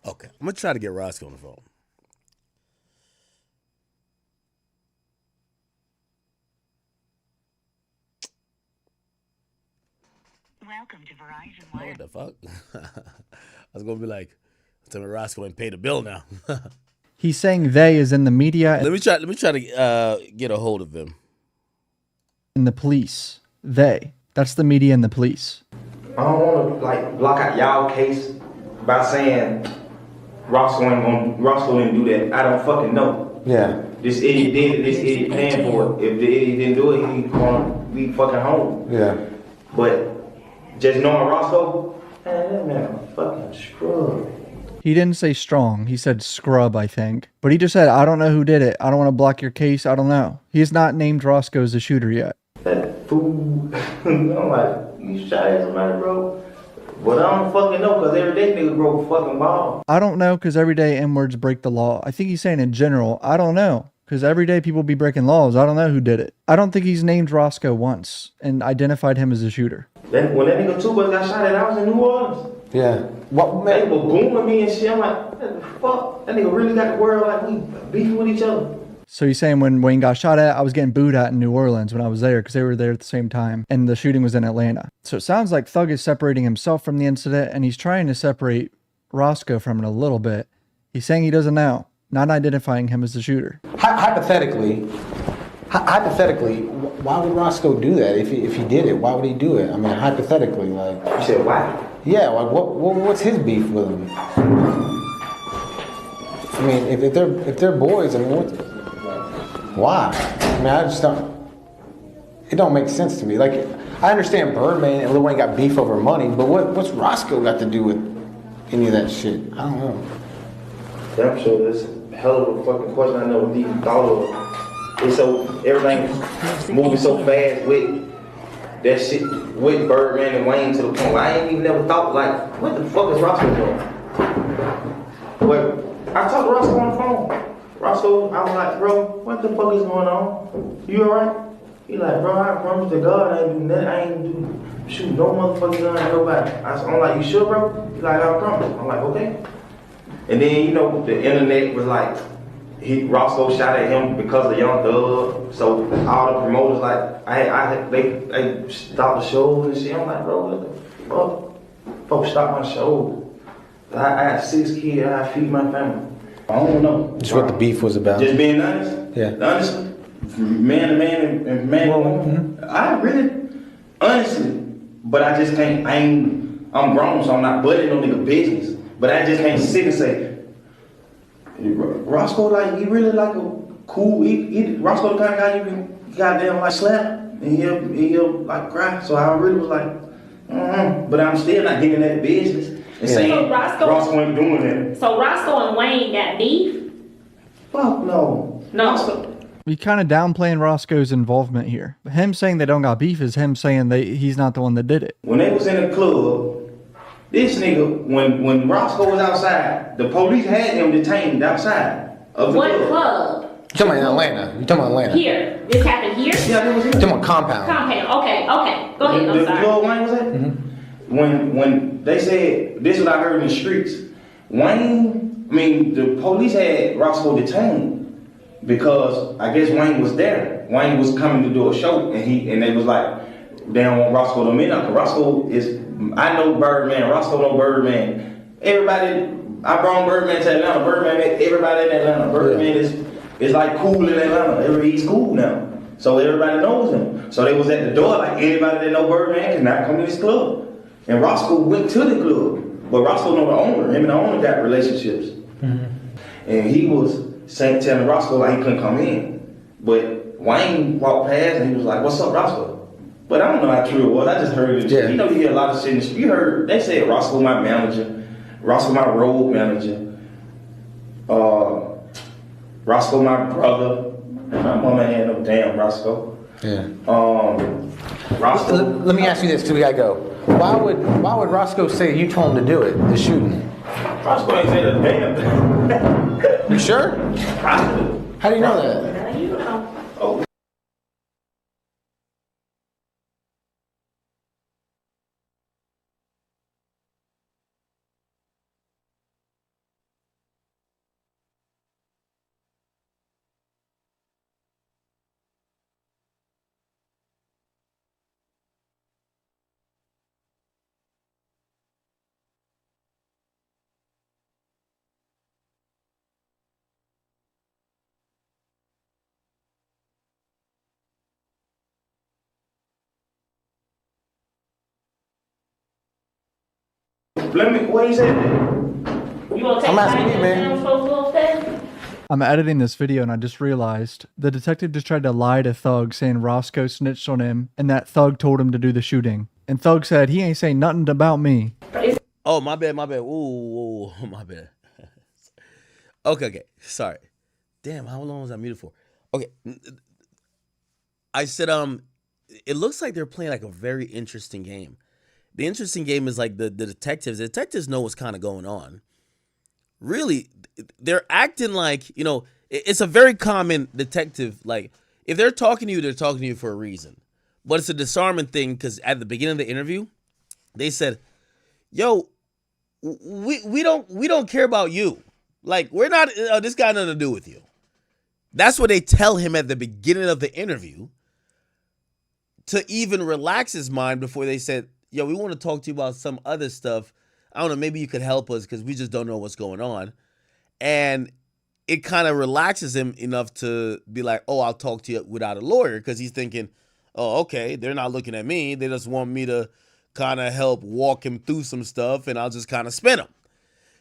Okay, I'm going to try to get Rosco on the phone. Welcome to Verizon. What the fuck? I was going to be like, tell me Rosco ain't paid the bill now. He's saying they is in the media. Let me try to get a hold of him. In the police. They. That's the media and the police. I don't want to block out y'all case by saying Rosco didn't do that. I don't fucking know. Yeah. This idiot did it. This idiot paying for it. If the idiot didn't do it, he gonna be fucking home. Yeah. But just knowing Rosco, man, that man a fucking scrub. He didn't say strong. He said scrub, I think. But he just said, I don't know who did it. I don't want to block your case. I don't know. He has not named Rosco as the shooter yet. That fool. I'm like, you shot at somebody, bro? But I don't fucking know, because every day niggas broke a fucking ball. I don't know, because every day N-words break the law. I think he's saying in general, I don't know, Because every day people be breaking laws. I don't know who did it. I don't think he's named Rosco once and identified him as a shooter. When that nigga Tuba got shot at, I was in New Orleans. Yeah. What man? They were booming me and shit. I'm like, what the fuck? That nigga really got the world like we beefing with each other. So he's saying when Wayne got shot at, I was getting booed at in New Orleans when I was there because they were there at the same time. And the shooting was in Atlanta. So it sounds like Thug is separating himself from the incident and he's trying to separate Rosco from it a little bit. He's saying he doesn't know, not identifying him as the shooter. Hypothetically, why would Rosco do that? If he did it, why would he do it? I mean, hypothetically, like. You said why? Yeah, like what's his beef with him? I mean, if they're boys, I mean, why? I mean, I just don't. It don't make sense to me. Like, I understand Birdman and Lil Wayne got beef over money, but what's Rosco got to do with any of that shit? I don't know. Yeah, I'm sure that's a hell of a fucking question. I never even thought of. It's so everything's moving so fast with that shit with Birdman and Wayne to the point where I ain't even never thought like, what the fuck is Rosco doing? But I talked to Rosco on the phone. Rosco, I was like, bro, what the fuck is going on? You alright? He like, bro, I promise to God I ain't do nothing. I ain't shoot no motherfucking gun at nobody. I'm like, you sure, bro? He like, I promise. I'm like, okay. And then, you know, the internet was like, Rosco shot at him because of Young Thug. So all the promoters like, they stopped the shows and shit. I'm like, bro, what the fuck? Folks stop my show. I have 6 kids. I feed my family. I don't know. Just what the beef was about. Just being honest. Yeah. Honestly, man to man and man to woman. I really, honestly, but I just can't. I'm grown, so I'm not butting no nigga business. But I just can't sit and say, Rosco, like, he really like a cool, Rosco the kind of guy you can goddamn like slap and he'll like cry. So I really was like, but I'm still not getting that business and saying so Rosco ain't doing that. So Rosco and Wayne got beef? Fuck no. No. We kind of downplaying Roscoe's involvement here. But him saying they don't got beef is him saying he's not the one that did it. When they was in the club, this nigga, when Rosco was outside, the police had him detained outside of the What club. club? You talking about Atlanta? You talking about Atlanta? Here. This happened here? Yeah, it was here. You talking about Compound? Compound. Okay. Go ahead. I'm The sorry. club Wayne was at? When they said, this is what I heard in the streets, the police had Rosco detained because I guess Wayne was there. Wayne was coming to do a show and they was like, they don't want Rosco to meet up. Rosco is, I know Birdman, Rosco know Birdman. Everybody, I brought Birdman to Atlanta. Birdman met everybody in Atlanta. Birdman is like cool in Atlanta. He's cool now. So everybody knows him. So they was at the door like anybody that know Birdman cannot come to this club. And Rosco went to the club. But Rosco know the owner. Him and the owner got relationships. And he was telling Rosco like he couldn't come in. But Wayne walked past and he was like, what's up, Rosco? But I don't know how true it was. I just heard it. You know, you hear a lot of shit. You heard, they said Rosco my manager, Rosco my road manager, Rosco my brother. My mama had no damn Rosco. Yeah. Rosco. Let me ask you this, because we gotta go. Why would Rosco say you told him to do it, the shooting? Rosco ain't said a damn thing. You sure? Rosco. How do you know that? Oh. What he said? You want to take I'm asking you, man. I'm editing this video and I just realized the detective just tried to lie to Thug saying Rosco snitched on him and that Thug told him to do the shooting. And Thug said he ain't saying nothing about me. Oh, my bad. Ooh, my bad. Okay. Sorry. Damn, how long was I muted for? Okay. I said, it looks like they're playing like a very interesting game. The interesting game is like the detectives know what's kind of going on. Really, they're acting like, it's a very common detective. Like, if they're talking to you, they're talking to you for a reason. But it's a disarming thing because at the beginning of the interview, they said, "Yo, we don't care about you. Like, we're not. This got nothing to do with you." That's what they tell him at the beginning of the interview to even relax his mind before they said, "Yo, we want to talk to you about some other stuff. I don't know, maybe you could help us because we just don't know what's going on." And it kind of relaxes him enough to be like, "Oh, I'll talk to you without a lawyer," because he's thinking, "Oh, okay, they're not looking at me. They just want me to kind of help walk him through some stuff, and I'll just kind of spin him."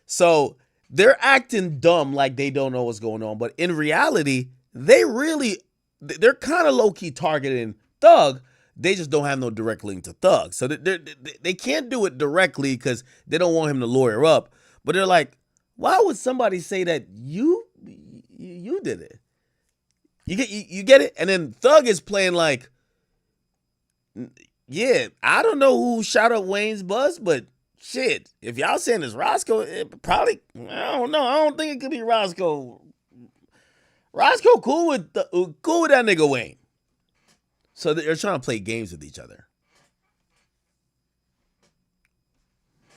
So they're acting dumb like they don't know what's going on. But in reality, they're kind of low-key targeting Thug. They just don't have no direct link to Thug. So they can't do it directly because they don't want him to lawyer up. But they're like, why would somebody say that you did it? You get it? And then Thug is playing like, yeah, I don't know who shot up Wayne's bus, but shit, if y'all saying it's Rosco, it probably, I don't know. I don't think it could be Rosco. Rosco cool with that nigga Wayne. So they're trying to play games with each other.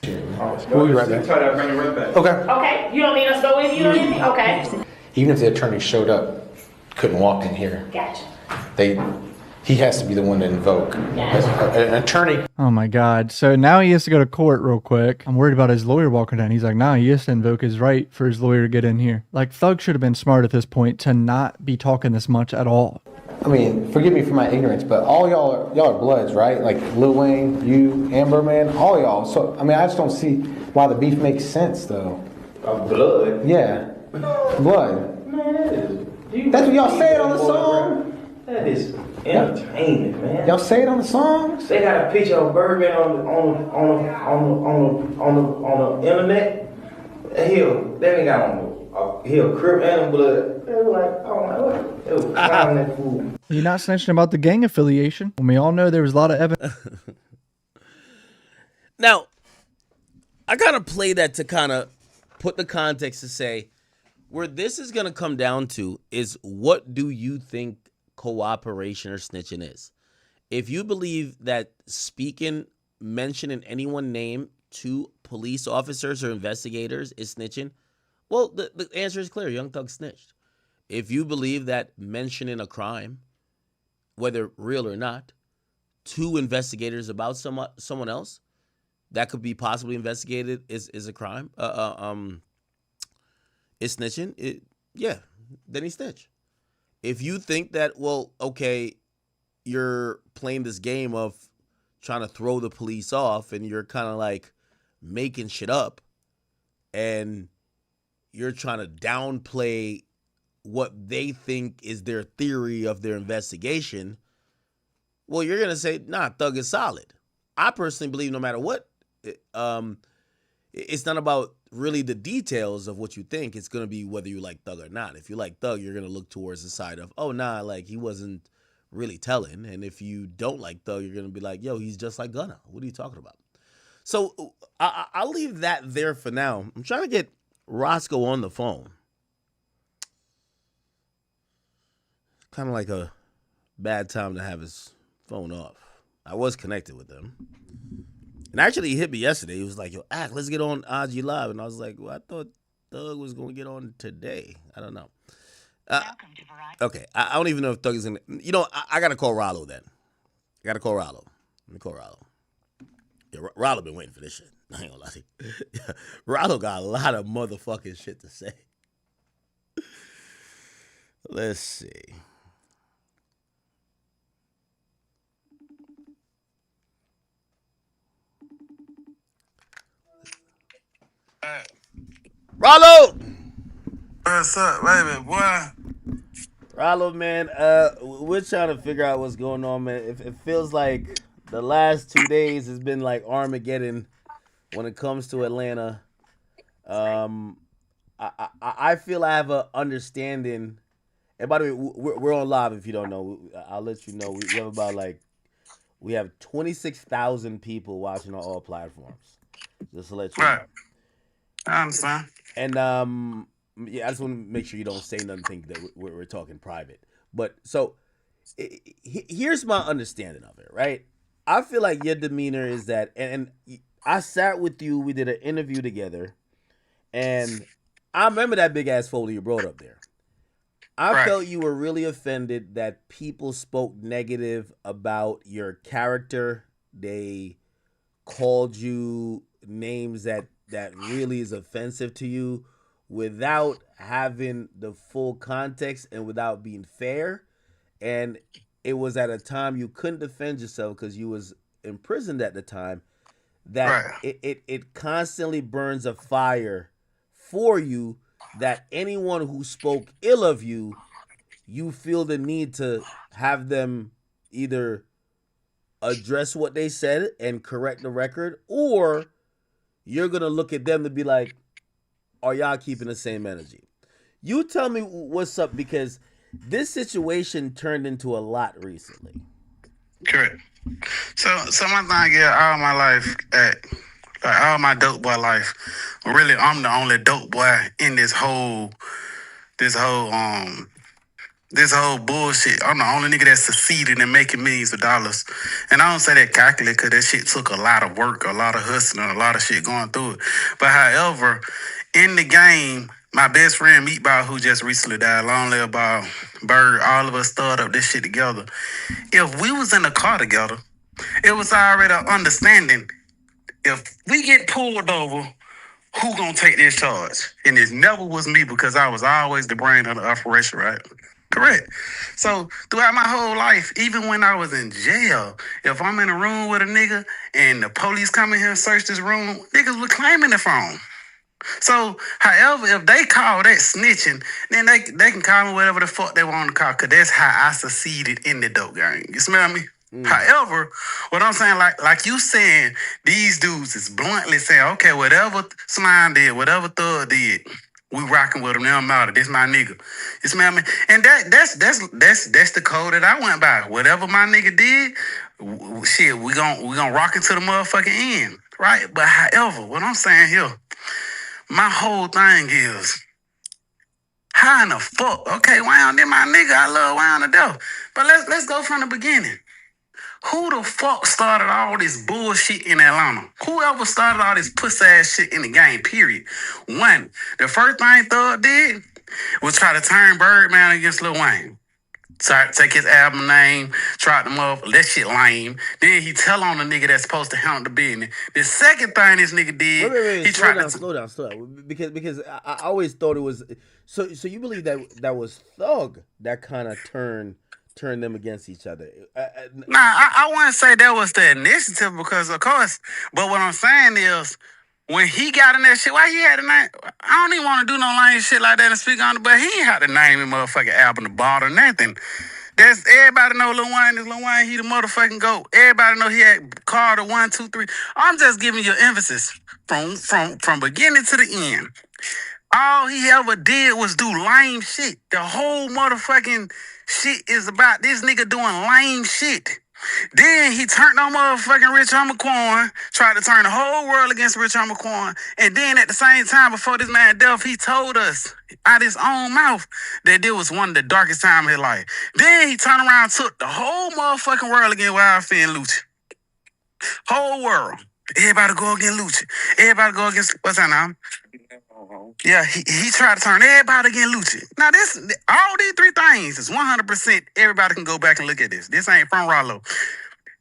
We'll be right back. Okay. Okay, you don't need us to go with you or anything? Okay. Even if the attorney showed up, couldn't walk in here. Gotcha. He has to be the one to invoke. An attorney. Oh my God. So now he has to go to court real quick. I'm worried about his lawyer walking down. He's like, nah, he has to invoke his right for his lawyer to get in here. Like, Thug should have been smart at this point to not be talking this much at all. I mean, forgive me for my ignorance, but all y'all are bloods, right? Like Lil Wayne, you, Amber Man, all y'all. So, I mean, I just don't see why the beef makes sense, though. Blood? Yeah. Blood. Man, that's what y'all said on the song? That is entertainment, man. Y'all say it on the songs? They got a picture of Birdman on the internet. Hell, that nigga got on Crip and Blood. They were like, oh my God. They were clowning that fool. You're not snitching about the gang affiliation. When we all know there was a lot of evidence. Now, I kind of play that to kind of put the context to say, where this is going to come down to is, what do you think cooperation or snitching is? If you believe that mentioning anyone's name to police officers or investigators is snitching, well, the answer is clear. Young Thug snitched. If you believe that mentioning a crime, whether real or not, to investigators about someone else that could be possibly investigated is a crime, is snitching, then he snitched. If you think that, well, okay, you're playing this game of trying to throw the police off and you're kind of like making shit up and you're trying to downplay what they think is their theory of their investigation, well, you're going to say, nah, Thug is solid. I personally believe no matter what, it's not about really the details of what you think. It's going to be whether you like Thug or not. If you like Thug, you're going to look towards the side of, oh, nah, like he wasn't really telling. And if you don't like Thug, you're going to be like, yo, he's just like Gunna. What are you talking about? So I'll leave that there for now. I'm trying to get Rosco on the phone. Kind of like a bad time to have his phone off. I was connected with him. And actually, he hit me yesterday. He was like, yo, let's get on IG Live. And I was like, well, I thought Thug was going to get on today. I don't know. Okay, I don't even know if Thug is going to... You know, I got to call Ralo then. I got to call Ralo. Let me call Ralo. Yeah, Ralo been waiting for this shit. I ain't gonna lie to you. Ralo got a lot of motherfucking shit to say. Let's see. Ralo! What's up, baby boy? Ralo, man, we're trying to figure out what's going on, man. It feels like the last 2 days has been like Armageddon when it comes to Atlanta. I feel I have an understanding. And by the way, we're on live. If you don't know, I'll let you know. We have 26,000 people watching on all platforms. Just to let you know. I understand. And Yeah, I just want to make sure you don't say nothing. Think that we're talking private. But so here's my understanding of it. Right, I feel like your demeanor is that, and I sat with you. We did an interview together, and I remember that big ass folder you brought up there. I felt you were really offended that people spoke negative about your character. They called you names that really is offensive to you without having the full context and without being fair. And it was at a time you couldn't defend yourself because you was imprisoned at the time. That it constantly burns a fire for you, that anyone who spoke ill of you, you feel the need to have them either address what they said and correct the record, or you're going to look at them to be like, are y'all keeping the same energy? You tell me what's up, because this situation turned into a lot recently. Correct. So my thing is, all my life, like all my dope boy life, really, I'm the only dope boy in this whole bullshit. I'm the only nigga that succeeded in making millions of dollars. And I don't say that calculate because that shit took a lot of work, a lot of hustling, a lot of shit going through it. But however, in the game, my best friend Meatball, who just recently died, long live Ball, Bird, all of us started up this shit together. If we was in a car together, it was already an understanding. If we get pulled over, who gonna take this charge? And it never was me, because I was always the brain of the operation, right? Correct. So throughout my whole life, even when I was in jail, if I'm in a room with a nigga and the police come in here and search this room, niggas were claiming the phone. So, however, if they call that snitching, then they can call me whatever the fuck they want to call, because that's how I succeeded in the dope game. You smell me? However, what I'm saying, like you saying, these dudes is bluntly saying, okay, whatever Slime did, whatever Thug did, we rocking with him. Now I'm out. This my nigga. You smell me? And that's the code that I went by. Whatever my nigga did, shit, we gonna rock it to the motherfucking end, right? But however, what I'm saying here, my whole thing is, how in the fuck? Okay, Wayne, did my nigga. I love Wayne to death. But let's go from the beginning. Who the fuck started all this bullshit in Atlanta? Whoever started all this pussy ass shit in the game, period. One, the first thing Thug did was try to turn Birdman against Lil Wayne. Take his album name, try them up, that shit lame. Then he tell on the nigga that's supposed to handle the business. The second thing this nigga did, wait, he tried to slow down. Because I always thought it was so you believe that was Thug that kind of turned them against each other. Nah, I wouldn't say that was the initiative, because of course, but what I'm saying is, when he got in that shit, why he had to name? I don't even want to do no lame shit like that and speak on it, but he ain't had to name his motherfucking album the ball or nothing. That's everybody know Lil Wayne is Lil Wayne. He the motherfucking GOAT. Everybody know he had Carter 1, 2, 3. I'm just giving you emphasis from beginning to the end. All he ever did was do lame shit. The whole motherfucking shit is about this nigga doing lame shit. Then he turned on motherfucking Rich Homie, tried to turn the whole world against Rich Homie. And then at the same time, before this man death, he told us out his own mouth that this was one of the darkest times of his life. Then he turned around and took the whole motherfucking world against Wildfire and Lucci. Whole world. Everybody go against Lucci. Everybody go against, what's that name? Yeah, he tried to turn everybody against Lucci. Now, all these three things is 100%. Everybody can go back and look at this. This ain't from Ralo.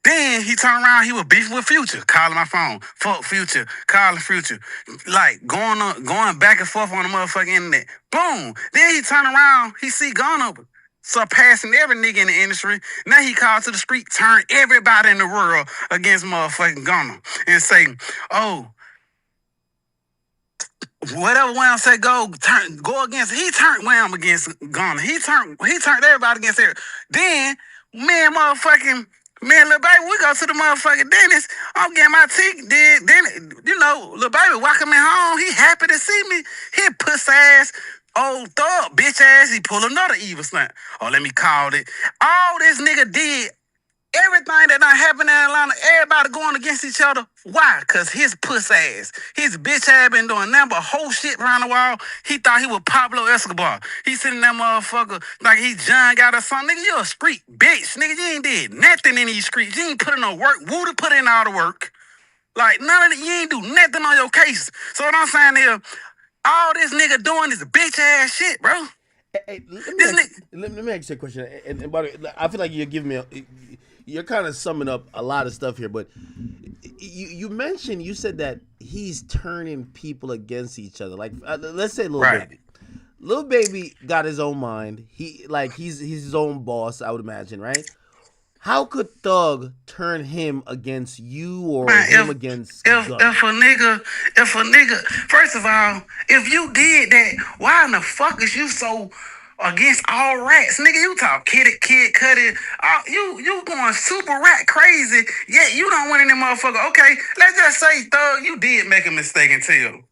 Then he turned around, he was beefing with Future, calling my phone. Fuck Future, calling Future. Like, going back and forth on the motherfucking internet. Boom. Then he turned around, he see Gunna surpassing every nigga in the industry. Now he called to the street, turn everybody in the world against motherfucking Gunna. And say, oh, whatever Wham say go against, he turned Wham against Gunna. He turned everybody against her. Then me and Lil Baby, we go to the motherfucking dentist. I'm getting my teeth did. Then Lil Baby walking me home. He happy to see me. He pussy ass old Thug bitch ass. He pull another evil stunt. Oh, let me call it. All this nigga did Everything that done happened in Atlanta, everybody going against each other. Why? Because his puss ass, his bitch ass been doing nothing but whole shit around the wall. He thought he was Pablo Escobar. He sitting that motherfucker like he John got or something. Nigga, you a street bitch. Nigga, you ain't did nothing in these streets. You ain't put in no work. Woody put in all the work. Like, none of it, you ain't do nothing on your case. So what I'm saying is, all this nigga doing is bitch ass shit, bro. Hey, let me ask you a question. And by the way, I feel like you're giving me you're kind of summing up a lot of stuff here, but you said that he's turning people against each other. Like, let's say Lil Baby. Lil Baby got his own mind. He's his own boss, I would imagine, right? How could Thug turn him against you or him against Gunna? If a nigga, first of all, if you did that, why in the fuck is you so against all rats? Nigga, you talk Kid Cudi, you going super rat crazy, yet you don't win in that motherfucker. Okay, let's just say, Thug, you did make a mistake and tell.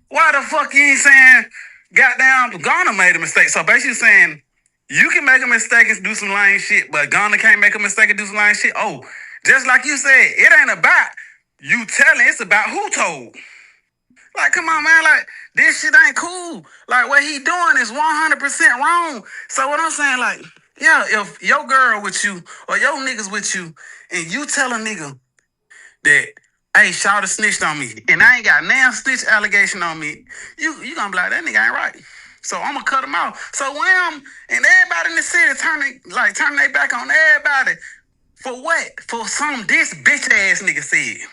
Why the fuck you ain't saying, goddamn, Gunna made a mistake? So basically saying, you can make a mistake and do some lame shit, but Gunna can't make a mistake and do some lame shit. Oh, just like you said, it ain't about you telling, it's about who told. Like, come on, man, like, this shit ain't cool. Like, what he doing is 100% wrong. So what I'm saying, like, yeah, if your girl with you or your niggas with you and you tell a nigga that, hey, Shawty snitched on me and I ain't got now snitch allegation on me, you gonna be like, that nigga ain't right. So I'm gonna cut him off. So when and everybody in the city turning their back on everybody for what? For some this bitch ass nigga said.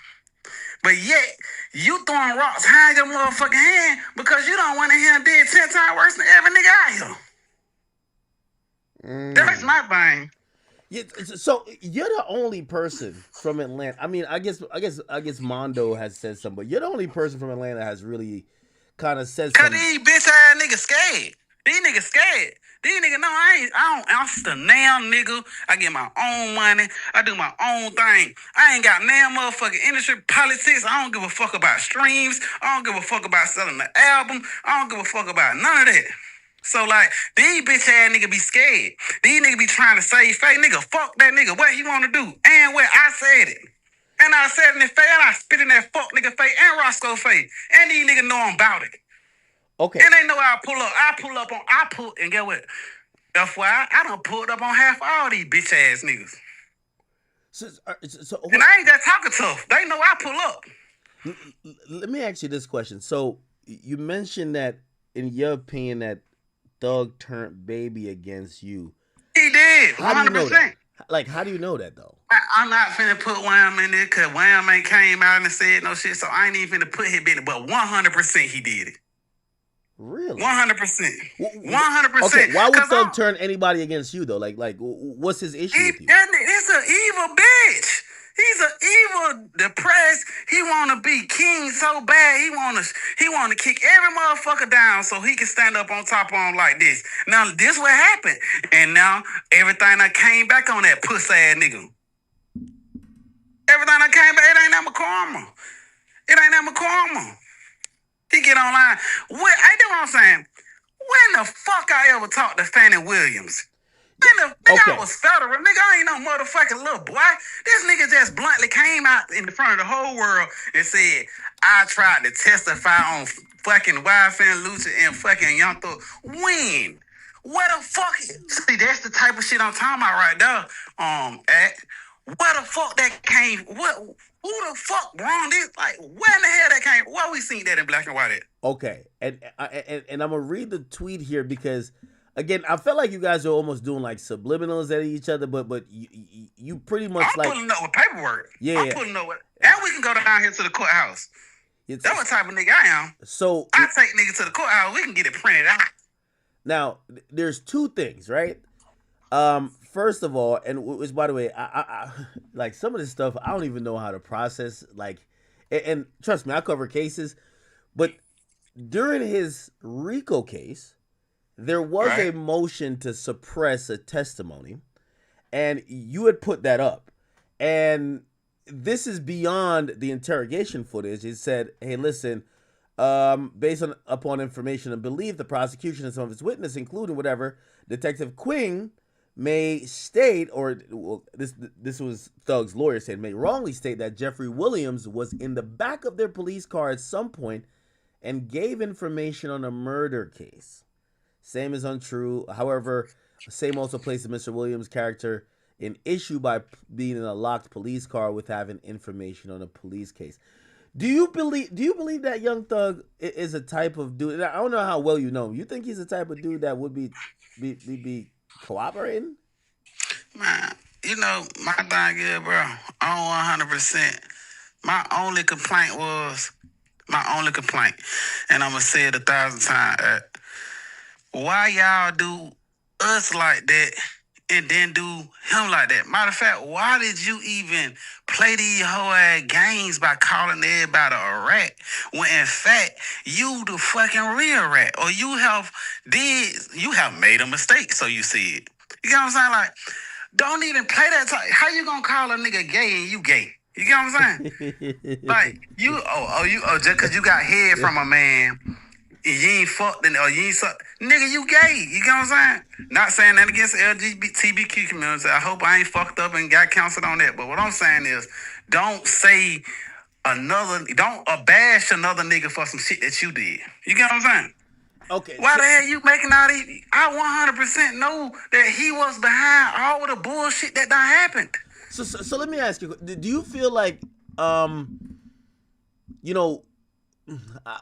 But yet you throwing rocks behind your motherfucking hand because you don't want to hear him did 10 times worse than every nigga out here. That's my thing. Yeah, so you're the only person from Atlanta. I mean, I guess Mondo has said something, but you're the only person from Atlanta that has really kind of said something. Cause these bitch ass niggas scared. These niggas scared. These niggas know I don't the now nigga. I get my own money. I do my own thing. I ain't got now motherfucking industry politics. I don't give a fuck about streams. I don't give a fuck about selling the album. I don't give a fuck about none of that. So like, these bitch ass niggas be scared. These niggas be trying to save face. Nigga, fuck that nigga. What he want to do? And what I said it. And I said it in his face, and I spit in that fuck nigga face and Roscoe face. And these niggas know I'm about it. Okay. And they know I pull up, and get what? FYI, I done pulled up on half all these bitch ass niggas. So and I ain't that talking tough. They know I pull up. Let me ask you this question. So you mentioned that, in your opinion, that Thug turned Baby against you. He did, 100%. How do you know that? Like, how do you know that, though? I'm not finna put Wham in there because Wham ain't came out and said no shit, so I ain't even finna put his business, but 100% he did it. Really? 100%. 100%. Okay, why would Thug turn anybody against you, though? Like, what's his issue with you? It's an evil bitch. He's an evil, depressed. He want to be king so bad. He want to kick every motherfucker down so he can stand up on top of him like this. Now, this what happened. And now, everything that came back on that pussy ass nigga. Everything that came back, it ain't that karma. It ain't that karma. He get online. I know what I'm saying. When the fuck I ever talked to Fannie Williams? Nigga, I was federal. Nigga, I ain't no motherfucking little boy. This nigga just bluntly came out in front of the whole world and said, I tried to testify on fucking YSL Lucha and fucking Young Thug. When? What the fuck? See, that's the type of shit I'm talking about right there. Where the fuck that came? Who the fuck wrong this? Like, where in the hell that came? Why we seen that in black and white at? Okay, and I'm gonna read the tweet here because, again, I felt like you guys are almost doing like subliminals at each other, but you pretty much I'm pulling up with paperwork. Yeah, I'm pulling up with, and we can go down here to the courthouse. That's what type of nigga I am. So I take niggas to the courthouse. We can get it printed out. Now, there's two things, right? First of all, and which, by the way, I like some of this stuff I don't even know how to process. Like, and trust me, I cover cases, but during his RICO case, there was a motion to suppress a testimony, and you had put that up. And this is beyond the interrogation footage. It said, hey, listen, based upon information and belief, the prosecution and some of its witnesses, including Detective Quing, may state, or well, this was Thug's lawyer said, may wrongly state that Jeffrey Williams was in the back of their police car at some point and gave information on a murder case. Same is untrue. However, same also places Mr. Williams' character in issue by being in a locked police car with having information on a police case. Do you believe that Young Thug is a type of dude? I don't know how well you know him. You think he's the type of dude that would be cooperating? Man, you know, my thing is, bro, on 100%. My only complaint, and I'm going to say it 1,000 times, why y'all do us like that and then do him like that? Matter of fact, why did you even play these whole ass games by calling everybody a rat when in fact you the fucking real rat, or you have made a mistake, so you see it. You get what I'm saying? Like, don't even play that type. How you gonna call a nigga gay and you gay? You get what I'm saying? Like, you just cause you got head from a man, and you ain't fucked, or you ain't sucked, nigga, you gay. You get what I'm saying? Not saying that against the LGBTQ community. I hope I ain't fucked up and got counseled on that. But what I'm saying is, don't bash another nigga for some shit that you did. You get what I'm saying? Okay. Why the hell you making all these? I 100% know that he was behind all of the bullshit that done happened. So let me ask you, do you feel like, you know,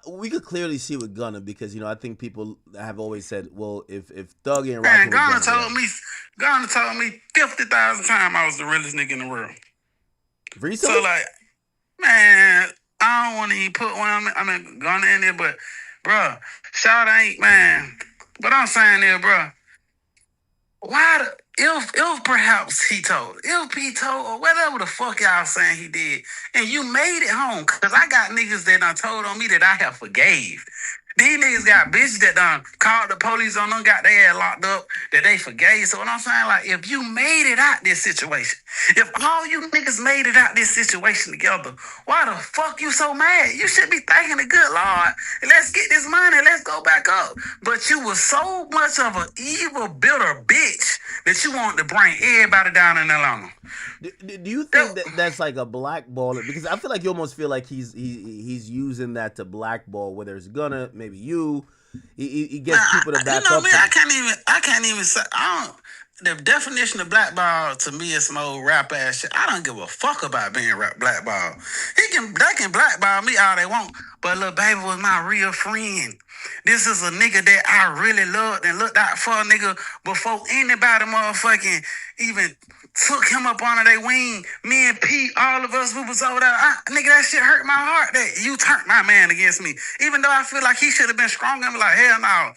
we could clearly see with Gunna, because, you know, I think people have always said, well, if Thug ain't rocking with Gunna told me 50,000 times I was the realest nigga in the world. Recently? So, like, man, I don't want to even put one, Gunna in there, but, bro, shout ain't, man. But I'm saying there, bro, if perhaps he told, or whatever the fuck y'all saying he did, and you made it home, because I got niggas that done told on me that I have forgave. These niggas got bitches that done called the police on them, got their ass locked up, that they forgave. So what I'm saying, like, if you made it out this situation, if all you niggas made it out this situation together, why the fuck you so mad? You should be thanking the good Lord. Let's get this money, let's go back up. But you was so much of an evil, bitter bitch that you wanted to bring everybody down in Atlanta. Do you think that that's like a blackball? Because I feel like you almost feel like he's using that to blackball, whether it's Gunna, maybe you. He gets people to back up. You know me, I can't even say. The definition of blackball to me is some old rap ass shit. I don't give a fuck about being blackball. They can blackball me all they want, but Lil Baby was my real friend. This is a nigga that I really loved and looked out for, nigga, before anybody motherfucking even took him up under their wing. Me and Pete, all of us, we was over there. Nigga, that shit hurt my heart that you turned my man against me. Even though I feel like he should have been stronger, I'm like, hell no.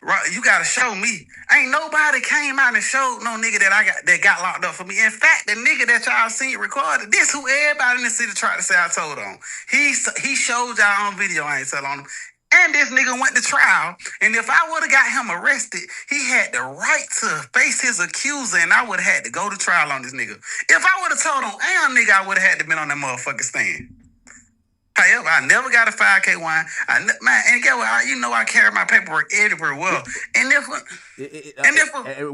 Right, you gotta show me. Ain't nobody came out and showed no nigga that got locked up for me. In fact, the nigga that y'all seen recorded, this who everybody in the city tried to say I told on. He showed y'all on video, I ain't tell on him. And this nigga went to trial. And if I would have got him arrested, he had the right to face his accuser, and I would have had to go to trial on this nigga. If I would have told on nigga, I would have had to been on that motherfucking stand. However, I never got a 5K wine. Man, and get what? You know I carry my paperwork everywhere well. And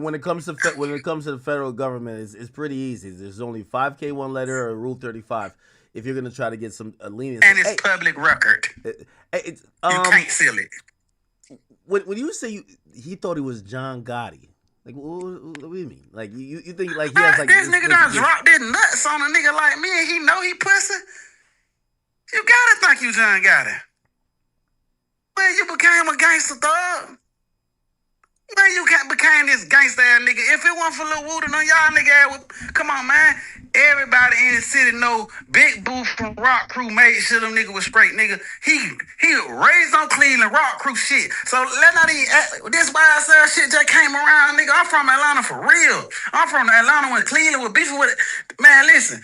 when it comes to the federal government, it's pretty easy. There's only 5K1 letter or Rule 35 if you're gonna try to get some leniency. And it's public record. You can't seal it. When you say he thought he was John Gotti, like what do you mean? Like you think like he has like this nigga done dropped his nuts on a nigga like me, and he know he pussy. You gotta think you John Gotti. Man, you became a gangster thug. Man, you became this gangster ass nigga. If it wasn't for Lil Wood and y'all nigga, come on, man. Everybody in the city know Big Boo from Rock Crew made sure them nigga was straight, nigga. He raised on Cleveland Rock Crew shit. So let not even this YSL shit just came around, nigga. I'm from Atlanta for real. I'm from Atlanta when Cleveland was beefing with it. Man, listen.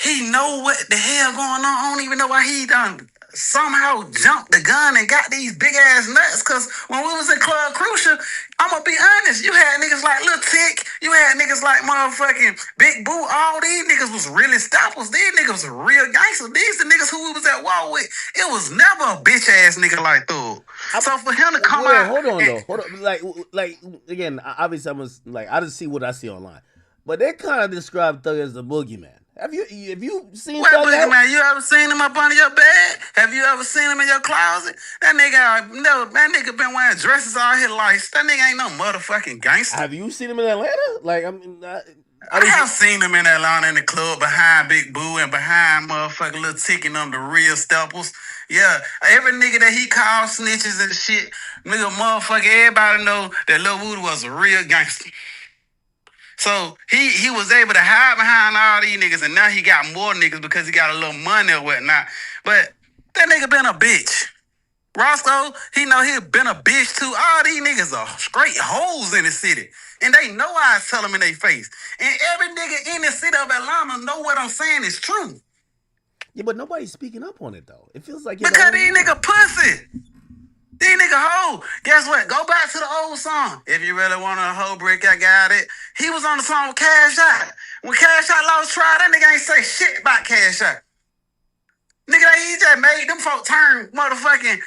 He know what the hell going on. I don't even know why he done somehow jumped the gun and got these big ass nuts. Cause when we was in Club Crucial, I'm gonna be honest, you had niggas like Lil Tick, you had niggas like motherfucking Big Boo. All these niggas was really stoppers. These niggas was real gangsters. These the niggas who we was at war with. It was never a bitch ass nigga like Thug. So for him to come out, hold on. Like again, obviously I was like, I just see what I see online, but they kind of describe Thug as the boogeyman. Have you seen what Thug? boogeyman? You ever seen him up under your bed? Have you ever seen him in your closet? That nigga been wearing dresses all his life. That nigga ain't no motherfucking gangster. Have you seen him in Atlanta? Like I have seen him in Atlanta in the club behind Big Boo and behind motherfucking Lil Tick and them, the real steppers. Yeah, every nigga that he called snitches and shit, nigga motherfucker, everybody know that Lil Woody was a real gangster. So he was able to hide behind all these niggas, and now he got more niggas because he got a little money or whatnot. But that nigga been a bitch. Rosco, he know he been a bitch too. All these niggas are straight hoes in the city. And they know I tell them in their face. And every nigga in the city of Atlanta know what I'm saying is true. Yeah, but nobody's speaking up on it though. It feels like because these nigga pussy. These nigga hoe. Guess what? Go back to the old song. If you really want a hoe brick, I got it. He was on the song with CRASHOUT. When CRASHOUT lost trial, that nigga ain't say shit about CRASHOUT. Nigga, he just made them folk turn motherfucking.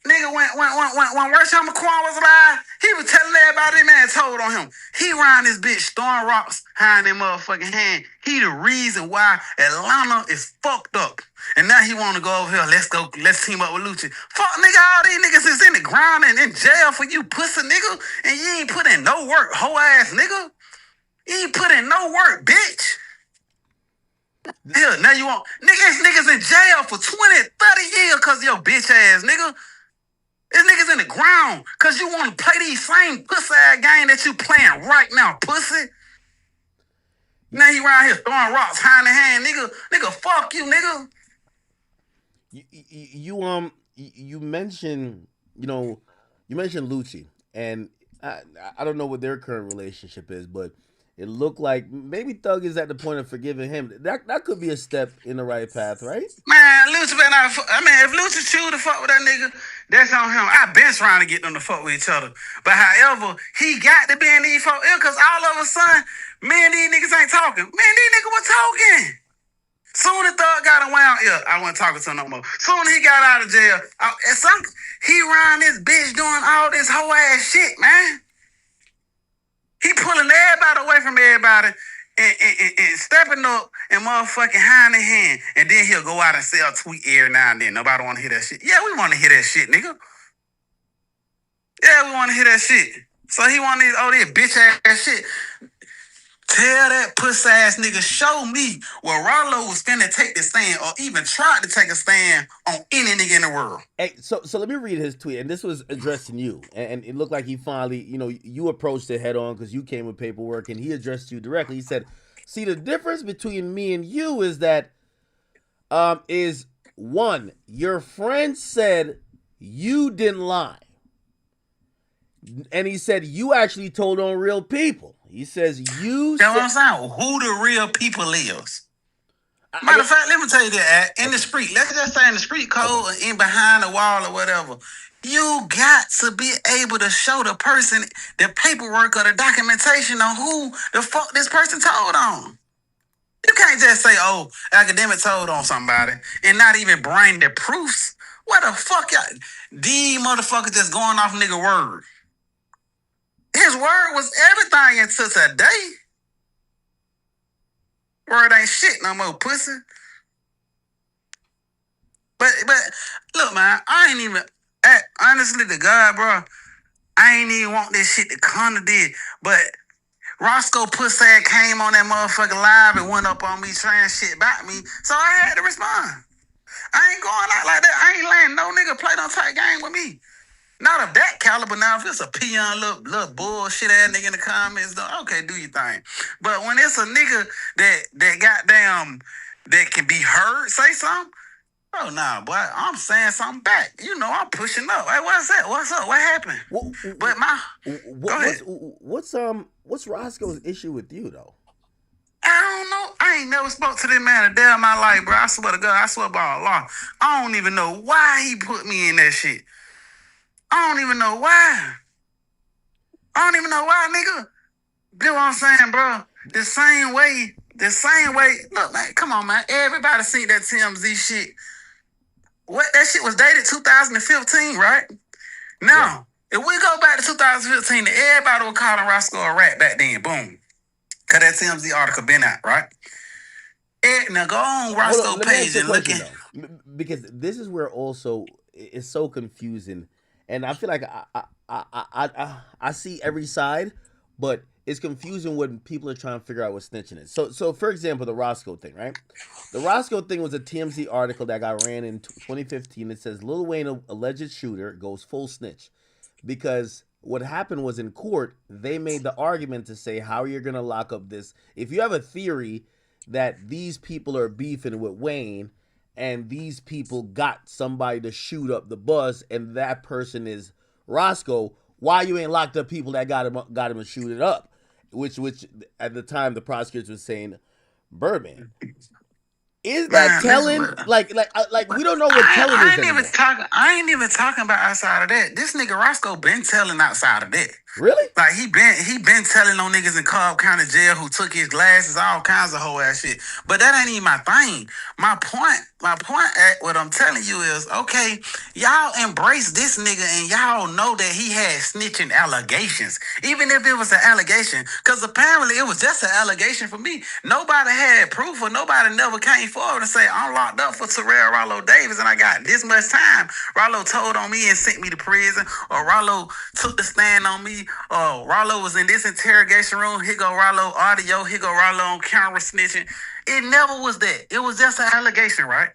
Nigga, when Rachel McQuan was alive, he was telling everybody that man told on him. He ran this bitch throwing rocks behind that motherfucking hand. He the reason why Atlanta is fucked up. And now he want to go over here. Let's team up with Lucci. Fuck, nigga, all these niggas is in the ground and in jail for you pussy nigga. And you ain't put in no work, hoe ass nigga. You ain't put in no work, bitch. Hell, now you want niggas in jail for 20, 30 years because of your bitch ass nigga. This niggas in the ground because you want to play these same pussy ass game that you playing right now, pussy. Now you around here throwing rocks hand in hand, nigga. Nigga, fuck you, nigga. You mentioned Lucci, and I don't know what their current relationship is, but it looked like maybe Thug is at the point of forgiving him. That could be a step in the right path, right? Man, Lucci better not. If Lucci choose to fuck with that nigga, that's on him. I been trying to get them to fuck with each other, but however, he got to be in these folk ill because all of a sudden, me and these niggas ain't talking. Man, these niggas were talking. Soon as Thug got around here, I wasn't talking to him no more. Soon as he got out of jail, he ran this bitch doing all this whole ass shit, man. He pulling everybody away from everybody and stepping up and motherfucking hand in hand. And then he'll go out and sell a tweet every now and then. Nobody want to hear that shit. Yeah, we want to hear that shit, nigga. Yeah, we want to hear that shit. So he want this bitch ass shit. Tell that pussy ass nigga, show me where Ralo was finna take the stand or even tried to take a stand on any nigga in the world. Hey, so let me read his tweet, and this was addressing you, and it looked like he finally, you approached it head on because you came with paperwork, and he addressed you directly. He said, "See, the difference between me and you is that, is one, your friend said you didn't lie, and he said you actually told on real people." He says you. That's what I'm saying. Who the real people is? Matter of fact, let me tell you that. In the street, let's just say in the street code, or in behind the wall or whatever, you got to be able to show the person the paperwork or the documentation on who the fuck this person told on. You can't just say, "Oh, academic told on somebody," and not even bring the proofs. What the fuck, y'all? These motherfuckers just going off nigga word. His word was everything until today. Word ain't shit no more, pussy. But look, man, I ain't even, honestly to God, bro, I ain't even want this shit to come to this. But Rosco pussy came on that motherfucking live and went up on me trying shit about me, so I had to respond. I ain't going out like that. I ain't letting no nigga play no tight game with me. Not of that caliber. Now, if it's a peon little bullshit ass nigga in the comments, okay, do your thing. But when it's a nigga that goddamn that can be heard say something, oh nah, boy, I'm saying something back. I'm pushing up. Hey, what's that? What's up? What happened? What's Roscoe's issue with you though? I don't know. I ain't never spoke to this man a day of my life, bro. I swear to God, I swear by Allah. I don't even know why he put me in that shit. I don't even know why. Nigga. You know what I'm saying, bro? The same way. Look, man, come on, man. Everybody seen that TMZ shit. What? That shit was dated 2015, right? Now, if we go back to 2015, everybody was calling Rosco a rat back then. Boom. Because that TMZ article been out, right? Now go on Roscoe page and look at... Because this is where also it's so confusing. And I feel like I see every side, but it's confusing when people are trying to figure out what snitching is. So for example, the Roscoe thing, right? The Roscoe thing was a TMZ article that got ran in 2015. It says Lil Wayne, alleged shooter, goes full snitch. Because what happened was in court, they made the argument to say how you're going to lock up this. If you have a theory that these people are beefing with Wayne and these people got somebody to shoot up the bus and that person is Roscoe, why you ain't locked up people that got him to shoot it up? Which at the time the prosecutors was saying Birdman. Is that telling? Like we don't know what telling is anymore. I ain't even talking about outside of that. This nigga Roscoe been telling outside of that. Really? Like he been telling on niggas in Cobb County Jail who took his glasses, all kinds of whole ass shit. But that ain't even my thing. My point at what I'm telling you is, okay, y'all embrace this nigga and y'all know that he had snitching allegations. Even if it was an allegation. Because apparently it was just an allegation for me. Nobody had proof or nobody never came forward and say, I'm locked up for Terrell Ralo Davis and I got this much time. Ralo told on me and sent me to prison, or Ralo took the stand on me, or Ralo was in this interrogation room, here go Ralo audio, here go Ralo on camera snitching. It never was that. It was just an allegation, right?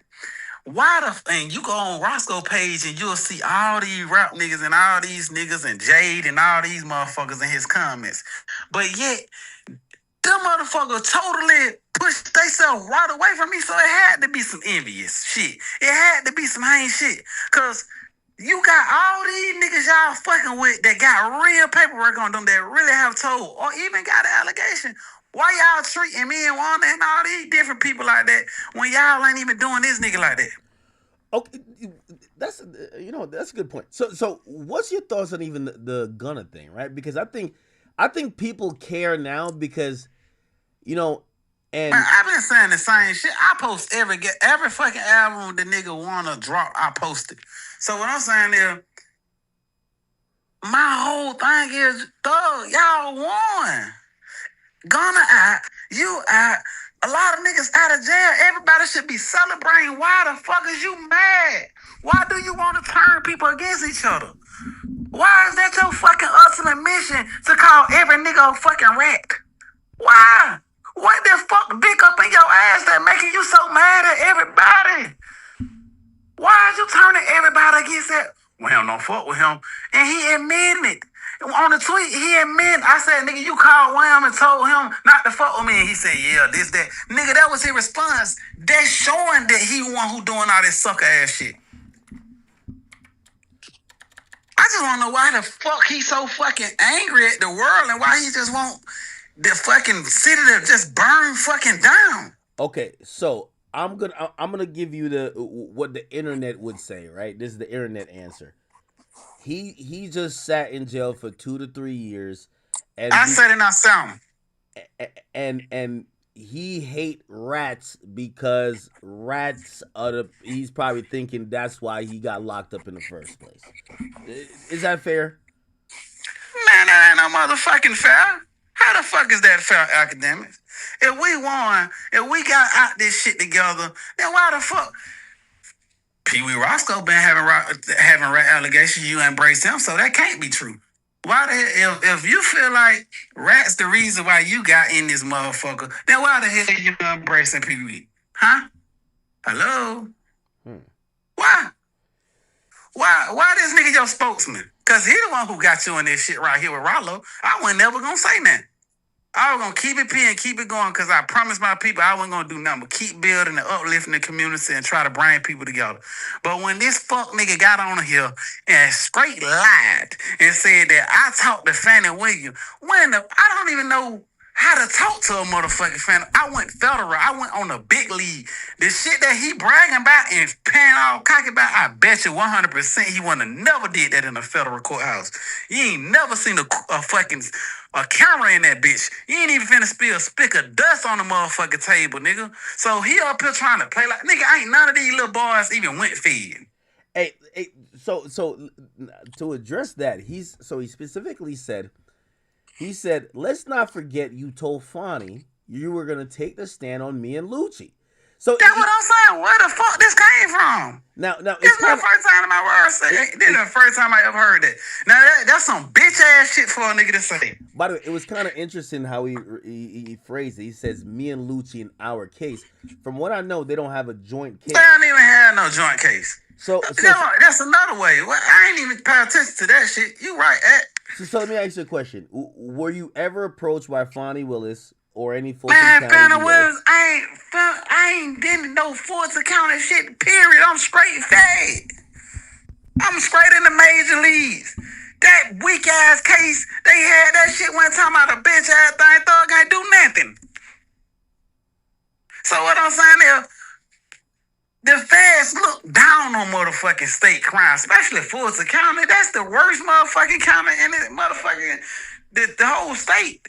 And you go on Roscoe page and you'll see all these rap niggas and all these niggas and Jade and all these motherfuckers in his comments. But yet, them motherfuckers totally pushed themselves right away from me, so it had to be some envious shit. It had to be some hate shit. Because you got all these niggas y'all fucking with that got real paperwork on them that really have told or even got an allegation. Why y'all treating me and Wanda and all these different people like that when y'all ain't even doing this nigga like that? Okay, that's a good point. So what's your thoughts on even the Gunna thing, right? Because I think people care now because, and man, I've been saying the same shit. I post every fucking album the nigga wanna drop, I post it. So what I'm saying is, my whole thing is, thug, y'all won. Gunna out, you out, a lot of niggas out of jail. Everybody should be celebrating. Why the fuck is you mad? Why do you want to turn people against each other? Why is that your fucking ultimate mission to call every nigga a fucking rat? Why? What the fuck dick up in your ass that making you so mad at everybody? Why is you turning everybody against that? Well, don't fuck with him. And he admitted it. On the tweet, he admitted, I said, nigga, you called Wham and told him not to fuck with me. And he said, yeah, this, that. Nigga, that was his response. That's showing that he one who doing all this sucker ass shit. I just want to know why the fuck he so fucking angry at the world and why he just want the fucking city to just burn fucking down. Okay, so I'm gonna give you what the internet would say, right? This is the internet answer. He just sat in jail for 2 to 3 years, and I said it myself. And he hate rats because rats are he's probably thinking that's why he got locked up in the first place. Is that fair? Man, that ain't no motherfucking fair. How the fuck is that fair, academics? If we won, if we got out this shit together, then why the fuck? Peewee Rosco been having rat allegations, you embrace him, so that can't be true. Why the hell, if you feel like rat's the reason why you got in this motherfucker, then why the hell you embracing Peewee? Huh? Hello? Why? Why this nigga your spokesman? Because he the one who got you in this shit right here with Ralo. I wasn't never gonna say nothing. I was going to keep it and keep it going because I promised my people I wasn't going to do nothing but keep building and uplifting the community and try to bring people together. But when this fuck nigga got on here and straight lied and said that I talked to Fannie Williams, I don't even know how to talk to a motherfucking Fannie. I went federal. I went on the big league. The shit that he bragging about and paying all cocky about, I bet you 100% he wouldn't have never did that in a federal courthouse. You ain't never seen a camera in that bitch. You ain't even finna spill a speck of dust on the motherfucking table, nigga. So he up here trying to play like, nigga, ain't none of these little boys even went fed. Hey, so to address that, he specifically said, let's not forget you told Fonny you were gonna take the stand on me and Lucci. So that's what I'm saying. Where the fuck this came from? Now this is the first time in my world. This is the first time I ever heard that. Now that's some bitch ass shit for a nigga to say. By the way, it was kind of interesting how he phrased it. He says, "Me and Lucci in our case." From what I know, they don't have a joint case. They don't even have no joint case. So that's another way. Well, I ain't even pay attention to that shit. You right, So let me ask you a question. Were you ever approached by Fonny Willis or any Fulton Man, County Fonny DA? Willis, I ain't did no Fulton County shit, period. I'm straight fed. I'm straight in the major leagues. That weak ass case, they had that shit one time out of bitch ass thing, thug ain't do nothing. So what I'm saying is, the feds look down on motherfucking state crime, especially Fulton County. That's the worst motherfucking county in it, motherfucking the whole state.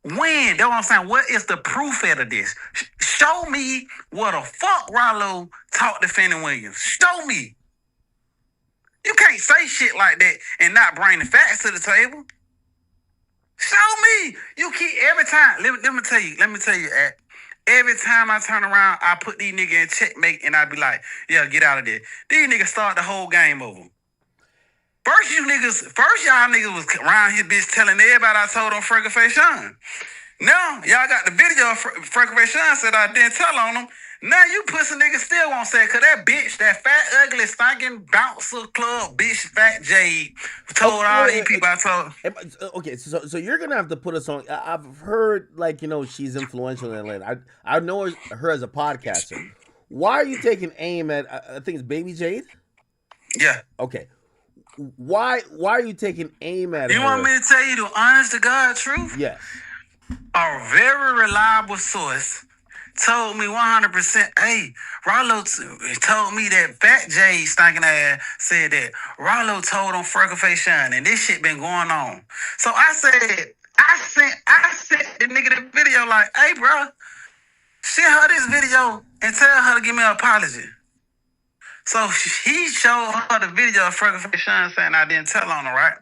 When? That's what I'm saying. What is the proof of this? Show me what the fuck Ralo taught defending Williams. Show me. You can't say shit like that and not bring the facts to the table. Show me. You keep every time. Let me tell you, every time I turn around, I put these niggas in checkmate and I be like, yeah, get out of there. These niggas start the whole game over. First y'all niggas was around here bitch telling everybody I told on Freckle Face Sean. Now, y'all got the video of Freckle Face Sean said I didn't tell on him. Now you pussy niggas still won't say it, cause that bitch, that fat, ugly, stinking bouncer club bitch, Fat Jade, told all these people I told. Okay, so you're gonna have to put us on. I've heard she's influential in Atlanta. I know her as a podcaster. Why are you taking aim at? I think it's Baby Jade. Yeah. Okay. Why are you taking aim at her? You want me to tell you the honest to God truth? Yes. A very reliable source told me 100%, hey, Ralo told me that Fat Jade stinking ass said that Ralo told on Freckle Face Sean, and this shit been going on. So I said, I sent the nigga the video like, hey, bro, send her this video and tell her to give me an apology. So he showed her the video of Freckle Face Sean saying I didn't tell on her, right?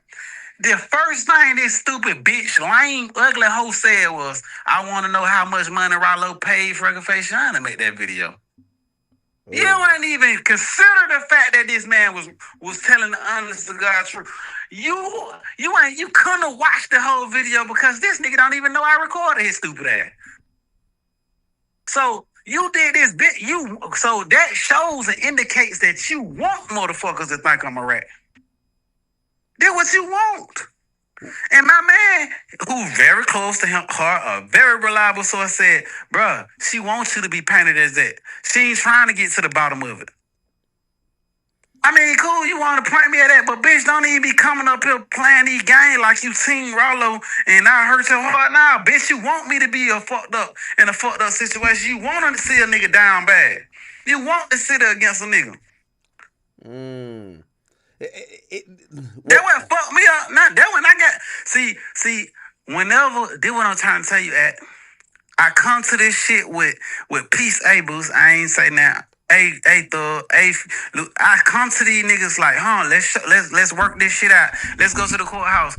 The first thing this stupid bitch, lame, ugly hoe said was, I want to know how much money Ralo paid Freckle Face Sean to make that video. Oh. You wouldn't even consider the fact that this man was telling the honest to God truth. You couldn't have watched the whole video because this nigga don't even know I recorded his stupid ass. So you did this bit, so that shows and indicates that you want motherfuckers to think I'm a rat. That's what you want. And my man, who's very close to him, a very reliable source, said, bruh, she wants you to be painted as that. She ain't trying to get to the bottom of it. I mean, cool, you want to point me at that, but bitch, don't even be coming up here playing these games like you seen Ralo and I hurt your heart now. Bitch, you want me to be in a fucked up situation. You want to see a nigga down bad. You want to sit there against a nigga. That what fucked me up. Now, that when I got... See, whenever... This what I'm trying to tell you at. I come to this shit with peace ables. I ain't say now. I come to these niggas like, let's work this shit out. Let's go to the courthouse.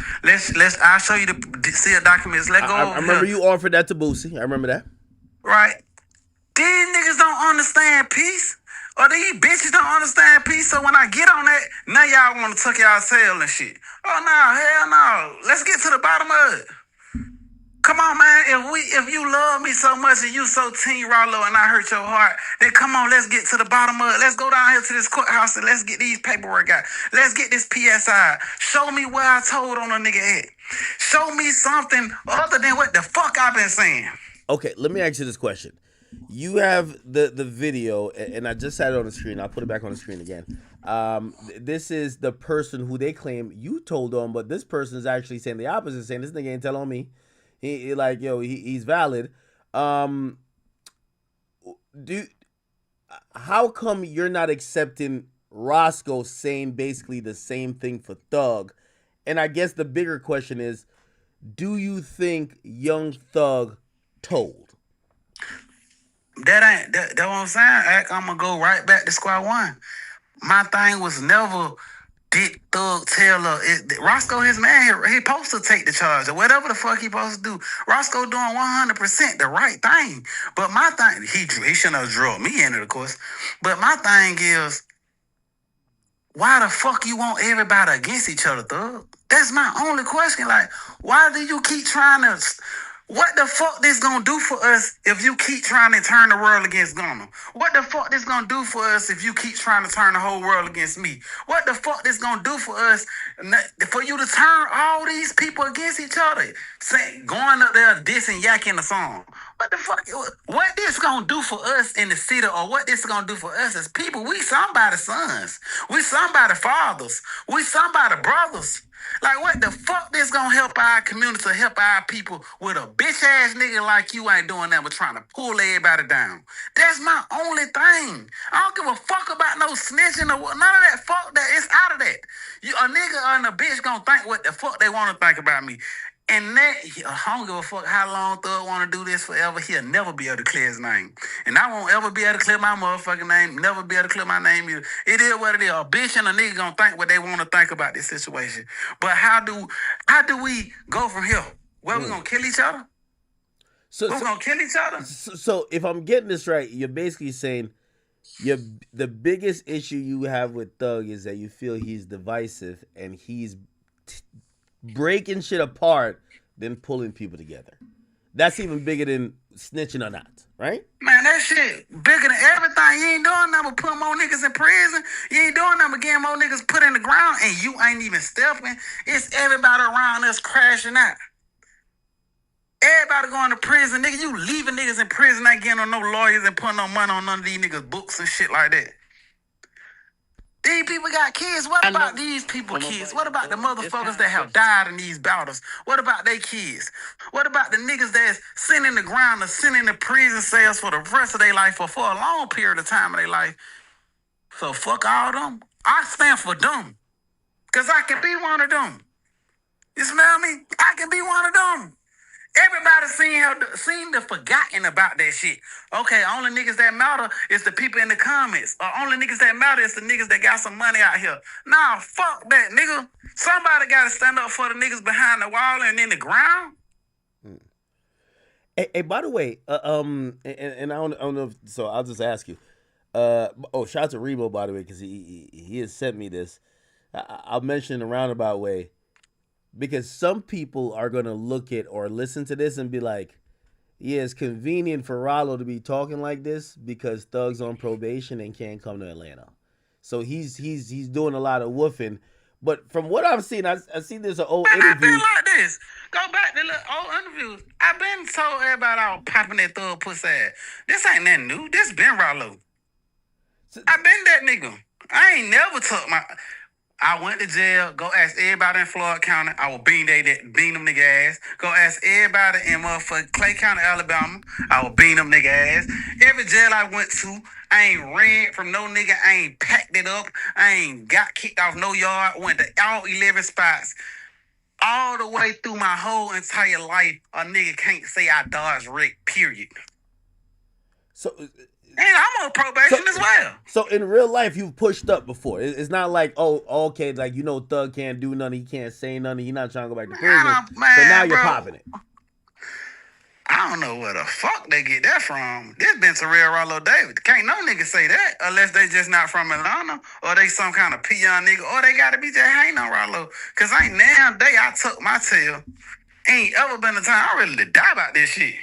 I'll show you see the documents. Let go. I remember you offered that to Boosie. I remember that. Right. These niggas don't understand peace. Or these bitches don't understand peace. So when I get on that, now y'all want to tuck y'all tail and shit. Oh no, hell no. Let's get to the bottom of it. Come on, man. If you love me so much and you so Team Ralo and I hurt your heart, then come on, let's get to the bottom of it. Let's go down here to this courthouse and let's get these paperwork out. Let's get this PSI. Show me where I told on a nigga at. Show me something other than what the fuck I've been saying. Okay, let me ask you this question. You have the video, and I just had it on the screen. I'll put it back on the screen again. This is the person who they claim you told on, but this person is actually saying the opposite, saying this nigga ain't tell on me. He's valid. How come you're not accepting Rosco saying basically the same thing for Thug? And I guess the bigger question is, do you think Young Thug told? That what I'm saying. I'm gonna go right back to square one. My thing was never did Thug tell her. Roscoe, his man, he supposed to take the charge or whatever the fuck he supposed to do. Roscoe doing 100% the right thing. But my thing, he shouldn't have drug me in it, of course. But my thing is, why the fuck you want everybody against each other, Thug? That's my only question. Like, why do you keep trying to... What the fuck this gonna do for us if you keep trying to turn the world against Gunna? What the fuck this gonna do for us if you keep trying to turn the whole world against me? What the fuck this gonna do for us for you to turn all these people against each other? Going up there dissing Yak in the song. What the fuck? What this gonna do for us in the city, or what this gonna do for us as people? We somebody's sons. We somebody's fathers. We somebody's brothers. Like, what the fuck this gonna help our community, help our people with a bitch ass nigga like you ain't doing that but trying to pull everybody down? That's my only thing. I don't give a fuck about no snitching or what, none of that. Fuck that. It's out of that. A nigga and a bitch gonna think what the fuck they want to think about me. And that, I don't give a fuck how long Thug want to do this forever. He'll never be able to clear his name. And I won't ever be able to clear my motherfucking name. Never be able to clear my name either. It is what it is. A bitch and a nigga gonna think what they want to think about this situation. But how do we go from here? Where we gonna kill each other? We're gonna kill each other? So if I'm getting this right, you're basically saying the biggest issue you have with Thug is that you feel he's divisive and he's breaking shit apart than pulling people together. That's even bigger than snitching or not, right? Man, that shit bigger than everything. You ain't doing nothing but putting more niggas in prison. You ain't doing nothing but getting more niggas put in the ground, and you ain't even stepping. It's everybody around us crashing out. Everybody going to prison. Nigga, you leaving niggas in prison, ain't getting on no lawyers and putting no money on none of these niggas' books and shit like that. These people got kids. What about these people kids? What about the motherfuckers that have died in these battles? What about their kids? What about the niggas that's sitting in the ground or sitting in the prison cells for the rest of their life or for a long period of time of their life? So fuck all them. I stand for them. Because I can be one of them. You smell me? I can be one of them. Everybody seem to forgotten about that shit. Okay, only niggas that matter is the people in the comments. Or only niggas that matter is the niggas that got some money out here. Nah, fuck that, nigga. Somebody gotta stand up for the niggas behind the wall and in the ground. Hey, by the way, and I don't know if, so I'll just ask you. Shout out to Remo, by the way, because he has sent me this. I'll mention in a roundabout way. Because some people are going to look at or listen to this and be like, yeah, it's convenient for Ralo to be talking like this because Thug's on probation and can't come to Atlanta. So he's doing a lot of woofing. But from what I've seen, I've seen there's an old interview. I've been like this. Go back to the old interviews. I've been told everybody I was popping that Thug pussy ass. This ain't nothing new. This been Ralo. I been that nigga. I ain't never took my... I went to jail. Go ask everybody in Floyd County. I will beat them nigga ass. Go ask everybody in motherfucking Clay County, Alabama. I will beat them nigga ass. Every jail I went to, I ain't ran from no nigga. I ain't packed it up. I ain't got kicked off no yard. Went to all 11 spots. All the way through my whole entire life, a nigga can't say I dodged Rick, period. So... And I'm on probation as well. So in real life, you've pushed up before. It's not like, oh, okay, like, you know, Thug can't do nothing, he can't say nothing, he's not trying to go back to prison. So now you're popping it. I don't know where the fuck they get that from. This been to real Ralo David. Can't no nigga say that unless they just not from Atlanta or they some kind of peon nigga or they gotta be just hating on Ralo. Cause ain't now day I tuck my tail. Ain't ever been a time I ready to die about this shit.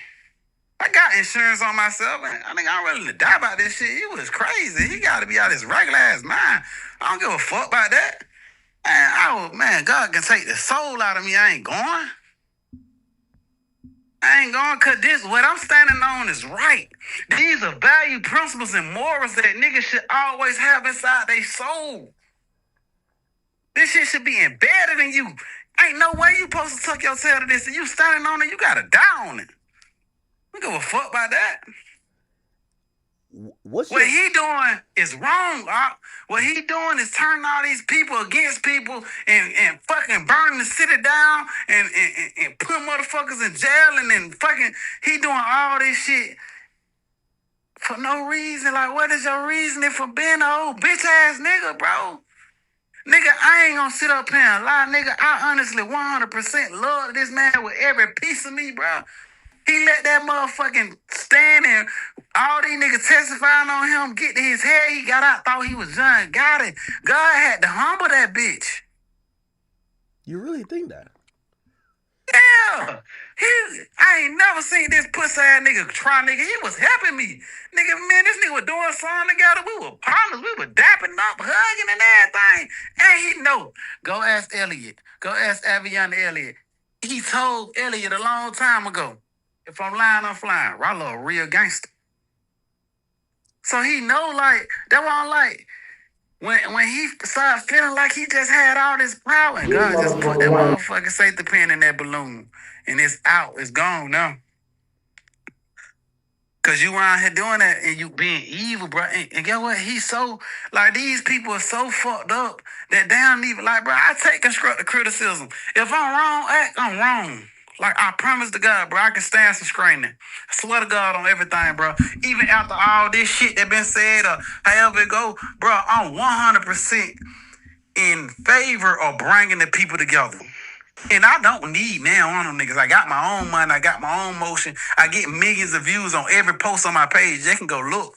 I got insurance on myself, and I think I'm ready to die about this shit. He was crazy. He got to be out of his regular ass mind. I don't give a fuck about that. Man, God can take the soul out of me. I ain't going. Because this, what I'm standing on is right. These are value, principles, and morals that niggas should always have inside their soul. This shit should be embedded in you. Ain't no way you supposed to tuck your tail to this, and you standing on it, you got to die on it. I don't give a fuck about that. What he doing is wrong, What he doing is turning all these people against people and fucking burning the city down and putting motherfuckers in jail and then fucking, he doing all this shit for no reason. Like, what is your reasoning for being an old bitch ass nigga, bro? Nigga, I ain't gonna sit up here and lie, nigga. I honestly 100% love this man with every piece of me, bro. He let that motherfucking stand and all these niggas testifying on him, get to his head. He got out, thought he was done, got it. God had to humble that bitch. You really think that? Yeah. I ain't never seen this pussy ass nigga try, nigga. He was helping me. Nigga, man, this nigga was doing something together. We were partners. We were dapping up, hugging and everything. And he know. Go ask Elliot. Go ask Avion Elliot. He told Elliot a long time ago, if I'm lying, I'm flying. Ralo a real gangster. So he know, like, that's why I'm like, when he started feeling like he just had all this power, and God just put that motherfucking safety pin in that balloon, and it's out, it's gone now. Cause you around here doing that and you being evil, bro. And guess what? He's so, like, these people are so fucked up that they don't even, like, bro, I take constructive criticism. If I'm wrong, I'm wrong. Like, I promise to God, bro, I can stand some screening. I swear to God on everything, bro. Even after all this shit that been said or however it go, bro, I'm 100% in favor of bringing the people together. And I don't need now on them niggas. I got my own money. I got my own motion. I get millions of views on every post on my page. They can go look.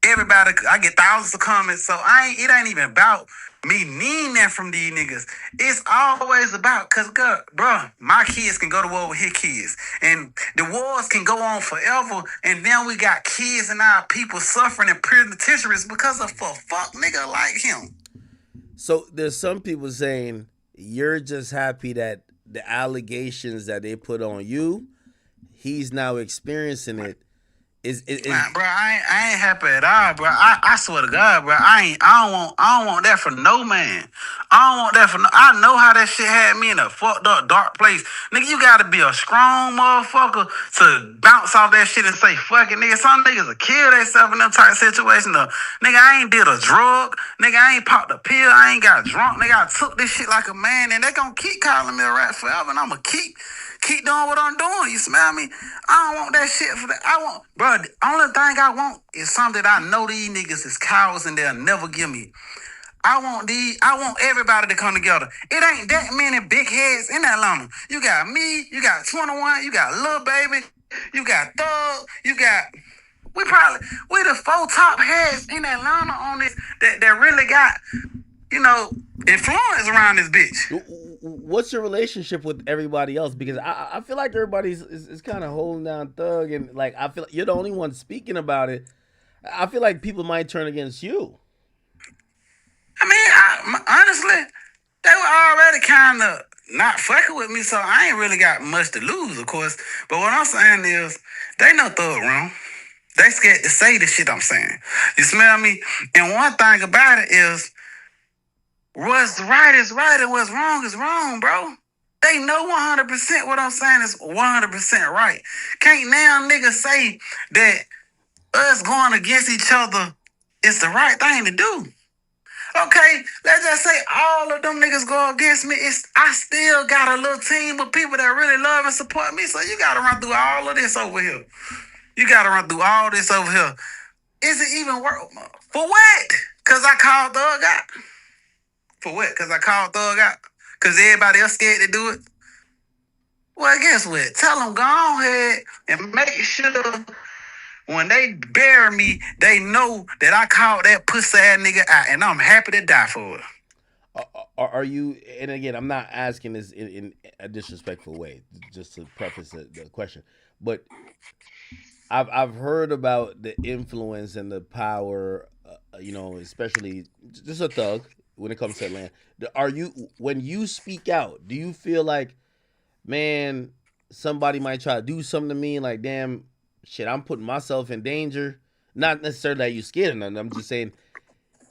Everybody, I get thousands of comments. So it ain't even about me needing that from these niggas. It's always about, cause bro, my kids can go to war with his kids. And the wars can go on forever. And now we got kids and our people suffering in penitentiaries because of a fuck nigga like him. So there's some people saying you're just happy that the allegations that they put on you, he's now experiencing it. Nah, bro, I ain't happy at all, bro. I swear to God, bro. I don't want that for no man. I don't want that for no. I know how that shit had me in a fucked up dark place. Nigga, you gotta be a strong motherfucker to bounce off that shit and say, fuck it, nigga. Some niggas will kill themselves in them type situations. Nigga, I ain't did a drug. Nigga, I ain't popped a pill. I ain't got drunk. Nigga, I took this shit like a man, and they gonna keep calling me a rat forever, and I'ma keep doing what I'm doing. You smell me? I don't want that shit for that. I want, bro, the only thing I want is something that I know these niggas is cowards and they'll never give me. I want everybody to come together. It ain't that many big heads in Atlanta. You got me, you got 21, you got Lil Baby, you got Thug, you got, we the 4 top heads in Atlanta on this that really got, influence around this bitch. What's your relationship with everybody else? Because I feel like everybody's is kind of holding down Thug, and like I feel like you're the only one speaking about it. I feel like people might turn against you. I mean, honestly, they were already kind of not fucking with me, so I ain't really got much to lose, of course. But what I'm saying is, they know Thug wrong. They scared to say the shit I'm saying. You smell me? And one thing about it is, what's right is right and what's wrong is wrong, bro. They know 100% what I'm saying is 100% right. Can't now niggas say that us going against each other is the right thing to do. Okay, let's just say all of them niggas go against me. I still got a little team of people that really love and support me. So you gotta run through all of this over here. You gotta run through all this over here. Is it even worth? For what? Cause I called Thug out. For what? Cause I called Thug out? Cause everybody else scared to do it? Well, guess what? Tell them go ahead and make sure when they bury me, they know that I called that pussy ass nigga out, and I'm happy to die for it. Are you? And again, I'm not asking this in a disrespectful way, just to preface the question. But I've heard about the influence and the power, especially just a Thug when it comes to Atlanta. When you speak out, do you feel like, man, somebody might try to do something to me, like, damn, shit, I'm putting myself in danger? Not necessarily that you scared of nothing. I'm just saying,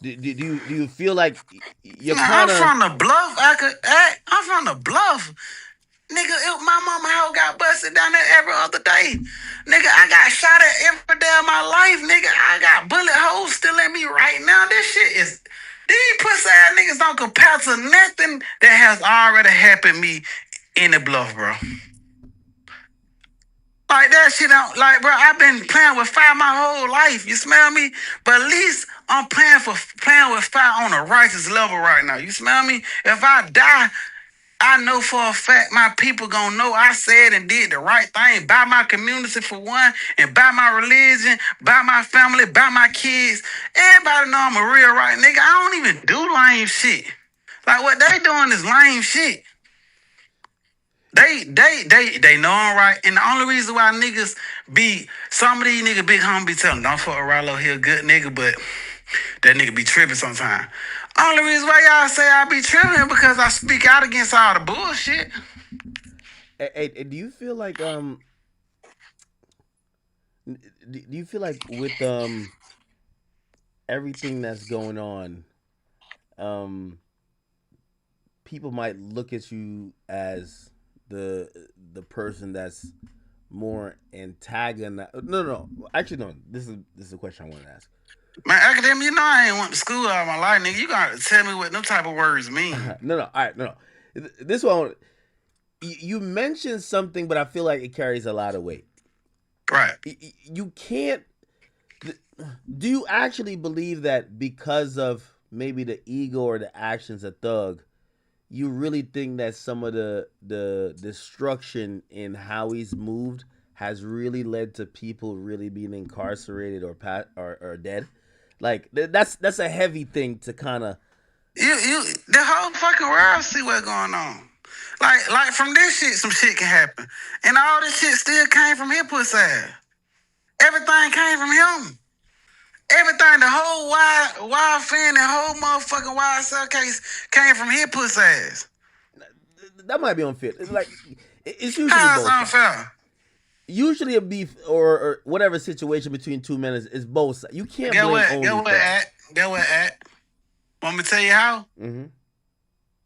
do you feel like you're kind of... I'm from the bluff. I'm from the bluff. Nigga, my mama house got busted down there every other day. Nigga, I got shot at every day of my life. Nigga, I got bullet holes still in me right now. This shit is... These pussy ass niggas don't compare to nothing that has already happened to me in the bluff, bro. Like that shit don't like, bro. I've been playing with fire my whole life. You smell me? But at least I'm playing with fire on a righteous level right now. You smell me? If I die, I know for a fact my people gonna know I said and did the right thing by my community for one, and by my religion, by my family, by my kids. Everybody know I'm a real right nigga. I don't even do lame shit. Like what they doing is lame shit. They know I'm right. And the only reason why niggas be, some of these niggas big homie be telling, don't fuck with Ralo, he a good nigga, but that nigga be tripping sometimes. Only reason why y'all say I be tripping because I speak out against all the bullshit. Hey, do you feel like do you feel like with everything that's going on, people might look at you as the person that's more antagonist? No. Actually, no. This is a question I want to ask. Man, academic, you know I ain't went to school all my life, nigga. You gotta tell me what them type of words mean. No. All right, no. This one, you mentioned something, but I feel like it carries a lot of weight. Right. You can't. Do you actually believe that because of maybe the ego or the actions of Thug, you really think that some of the destruction in how he's moved has really led to people really being incarcerated or dead? Like that's a heavy thing to kind of. The whole fucking world see what's going on. Like from this shit, some shit can happen, and all this shit still came from his pussy ass. Everything came from him. Everything, the whole wild fan, the whole motherfucking YSL case came from his pussy ass. That might be unfair. It's like it's usually how's both unfair? Sides. Usually a beef or whatever situation between two men is both sides. You can't blame only Get what at? Want me to tell you how? Mm-hmm.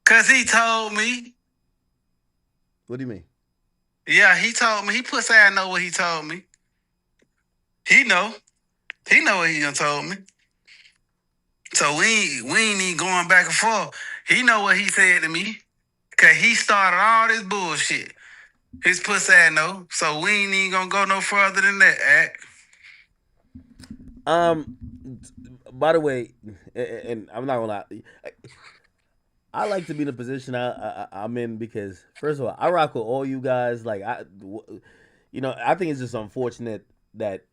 Cause he told me. What do you mean? Yeah, he told me. He pussy ass know what he told me. He know what he done told me. So we ain't even going back and forth. He know what he said to me. Cause he started all this bullshit. His pussy ass know. So we ain't even gonna go no further than that, By the way, and I'm not gonna lie, I like to be in the position I'm in because first of all, I rock with all you guys. Like I think it's just unfortunate that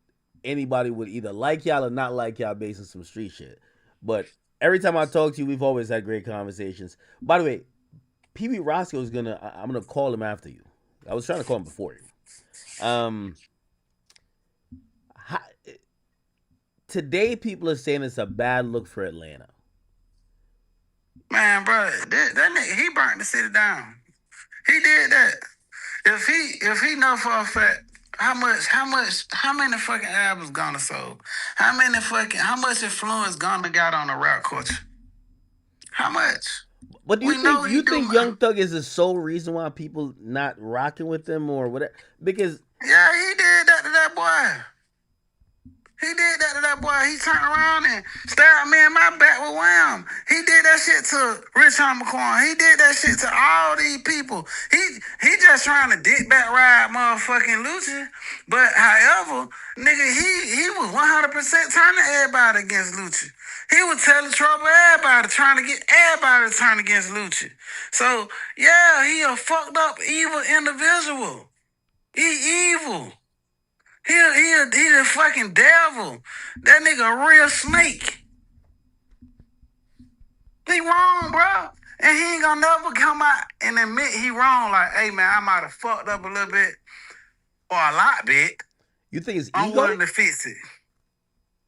anybody would either like y'all or not like y'all based on some street shit. But every time I talk to you, we've always had great conversations. By the way, Peewee Rosco is I'm gonna call him after you. I was trying to call him before you. Today, people are saying it's a bad look for Atlanta. Man, bro, that nigga, he burnt the city down. He did that. If he know for a fact how many fucking albums Gunna sold, how much influence Gunna got on the rap culture? How much? But do you think Young Thug is the sole reason why people not rocking with him or whatever? Because yeah, he did that to that boy. He did that to that boy. He turned around and stabbed me in my back with Wham. He did that shit to Rich McCoy. He did that shit to all these people. He just trying to dick back ride motherfucking Lucci. But however, nigga, he was 100% turning everybody against Lucci. He was telling trouble everybody, trying to get everybody to turn against Lucci. So yeah, he a fucked up evil individual. He evil. He the fucking devil. That nigga a real snake. He wrong, bro. And he ain't gonna never come out and admit he wrong. Like, hey, man, I might have fucked up a little bit or a lot bit. You think it's I'm willing to fix it.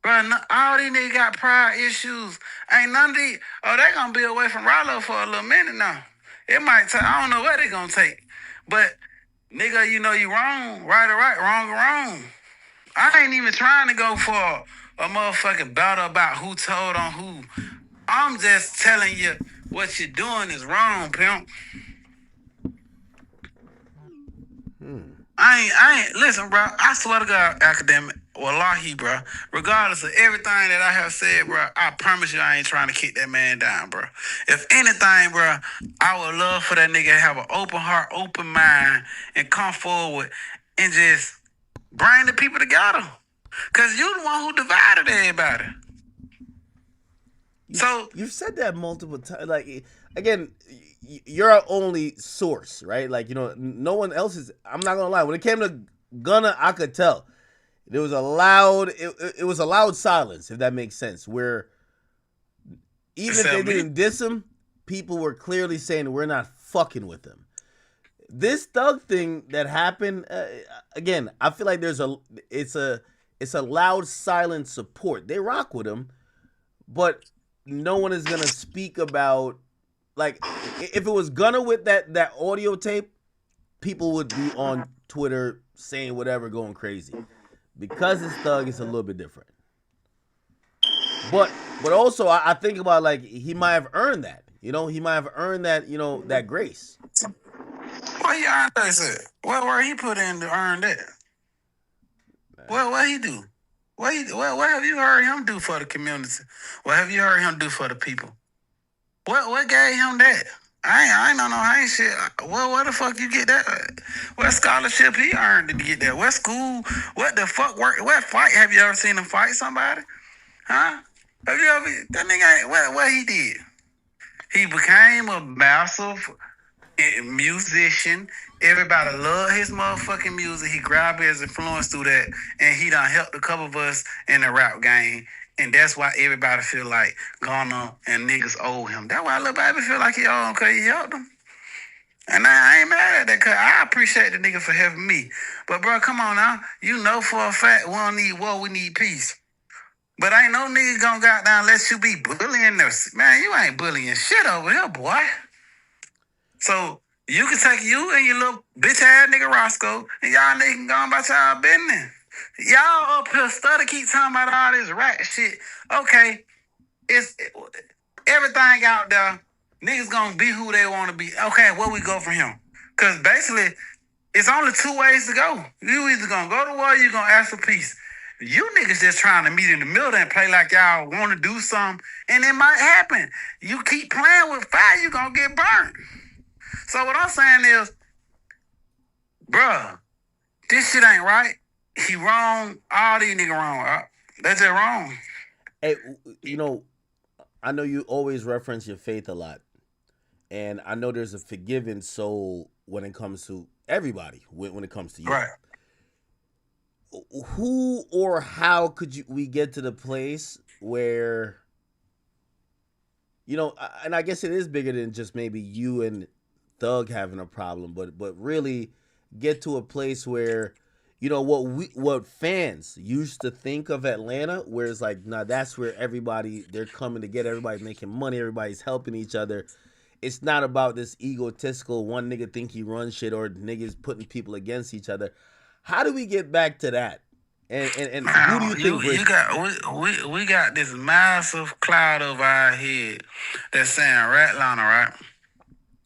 Bro, all these niggas got pride issues. Ain't none of these. Oh, they gonna be away from Ralo for a little minute now. It might take, I don't know what they gonna take. But, nigga, you know you wrong. Right or right, wrong or wrong. I ain't even trying to go for a motherfucking battle about who told on who. I'm just telling you what you're doing is wrong, pimp. I ain't, listen, bro. I swear to God, academic, wallahi, bro. Regardless of everything that I have said, bro, I promise you I ain't trying to kick that man down, bro. If anything, bro, I would love for that nigga to have an open heart, open mind, and come forward and just bring the people together. Cause you the one who divided everybody. So you've said that multiple times. Like, again, you're our only source, right? Like, no one else is. I'm not gonna lie. When it came to Gunna, I could tell there was a loud. It was a loud silence, if that makes sense. Where even if they didn't diss him, people were clearly saying we're not fucking with him. This Thug thing that happened, again, I feel like it's a loud, silent support. They rock with him, but no one is gonna speak about, like, if it was Gunna with that audio tape, people would be on Twitter saying whatever, going crazy. Because it's Thug, it's a little bit different. But also I think about, like, he might have earned that. He might have earned that, that grace. What he earned that? What he put in to earn that? What he do? What have you heard him do for the community? What have you heard him do for the people? What gave him that? I ain't shit. Where the fuck you get that? What scholarship he earned to get that? What school? What the fuck work? What fight have you ever seen him fight somebody? Huh? Have you ever? That nigga ain't what he did. He became a massive musician. Everybody loved his motherfucking music. He grabbed his influence through that, and he done helped a couple of us in the rap game. And that's why everybody feel like Gunna and niggas owe him. That's why Lil Baby feel like he owe him, because he helped him. And I ain't mad at that, because I appreciate the nigga for helping me. But, bro, come on now. You know for a fact we don't need war, we need peace. But ain't no nigga gonna goddamn let you be bullying us. Man, you ain't bullying shit over here, boy. So you can take you and your little bitch ass nigga Rosco, and y'all niggas can go about y'all business. Y'all up here study keep talking about all this rat shit. Okay, it's everything out there. Niggas gonna be who they want to be. Okay, where we go from here? Because basically, it's only two ways to go. You either gonna go to war or you gonna ask for peace. You niggas just trying to meet in the middle and play like y'all want to do something, and it might happen. You keep playing with fire, you gonna get burnt. So what I'm saying is, bruh, this shit ain't right. He wrong. All these niggas wrong. That's just wrong. Hey, I know you always reference your faith a lot. And I know there's a forgiving soul when it comes to everybody, when it comes to you. Right. Who or how could we get to the place where, and I guess it is bigger than just maybe you and Thug having a problem, but really get to a place where, what fans used to think of Atlanta, where it's like, nah, that's where they're coming together, everybody's making money, everybody's helping each other. It's not about this egotistical one nigga think he runs shit or niggas putting people against each other. How do we get back to that? And man, who do you think? We got this massive cloud over our head that's saying RAT-LANTA, right?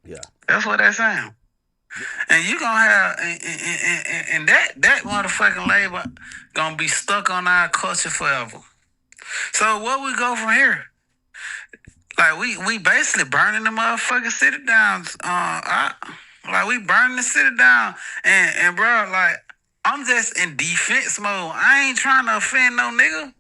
Yeah. That's what they're saying. And you gonna have and that motherfucking label gonna be stuck on our culture forever. So where we go from here? Like we basically burning the motherfucking city down. Like we burning the city down, and bro, like I'm just in defense mode. I ain't trying to offend no nigga.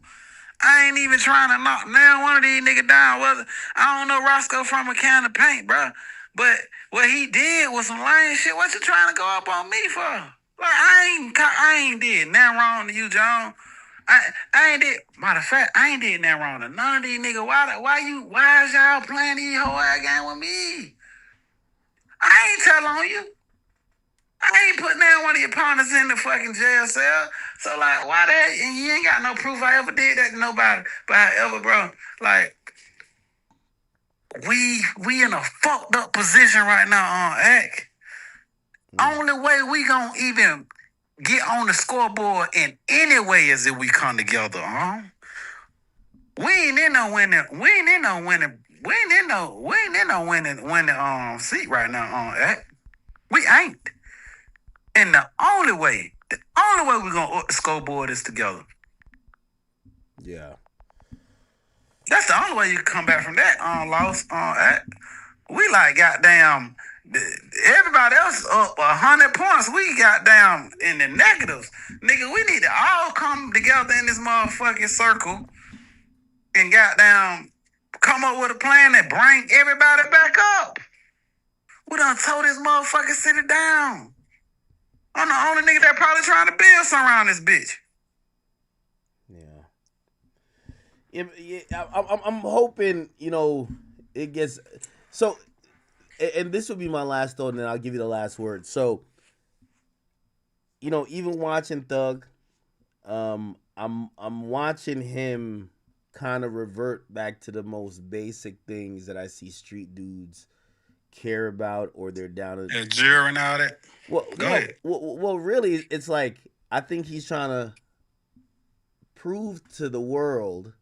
I ain't even trying to knock down one of these niggas down. Whether I don't know Rosco from a can of paint, bro. But what he did was some lame shit. What you trying to go up on me for? Like I ain't did nothing wrong to you, John. I ain't did. Matter of fact, I ain't did nothing wrong to none of these niggas. Why is y'all playing these whole ass game with me? I ain't telling on you. I ain't putting down one of your partners in the fucking jail cell. So like, why that? And you ain't got no proof I ever did that to nobody. But however, bro, like, we in a fucked up position right now on act. Only way we gonna even get on the scoreboard in any way is if we come together, huh? We ain't in no winning seat right now on act. We ain't. And the only way we're gonna scoreboard is together. Yeah. That's the only way you can come back from that loss. We like goddamn Everybody else up 100 points. We got down in the negatives. Nigga, we need to all come together in this motherfucking circle and goddamn come up with a plan that bring everybody back up. We done tore this motherfucking city down. I'm the only nigga that probably trying to build something around this bitch. I'm hoping, you know, it gets so. And this would be my last thought, and then I'll give you the last word. So, you know, even watching Thug, I'm watching him kind of revert back to the most basic things that I see street dudes care about, or they're down to jury and all that. Well, well, really, it's like I think he's trying to prove to the world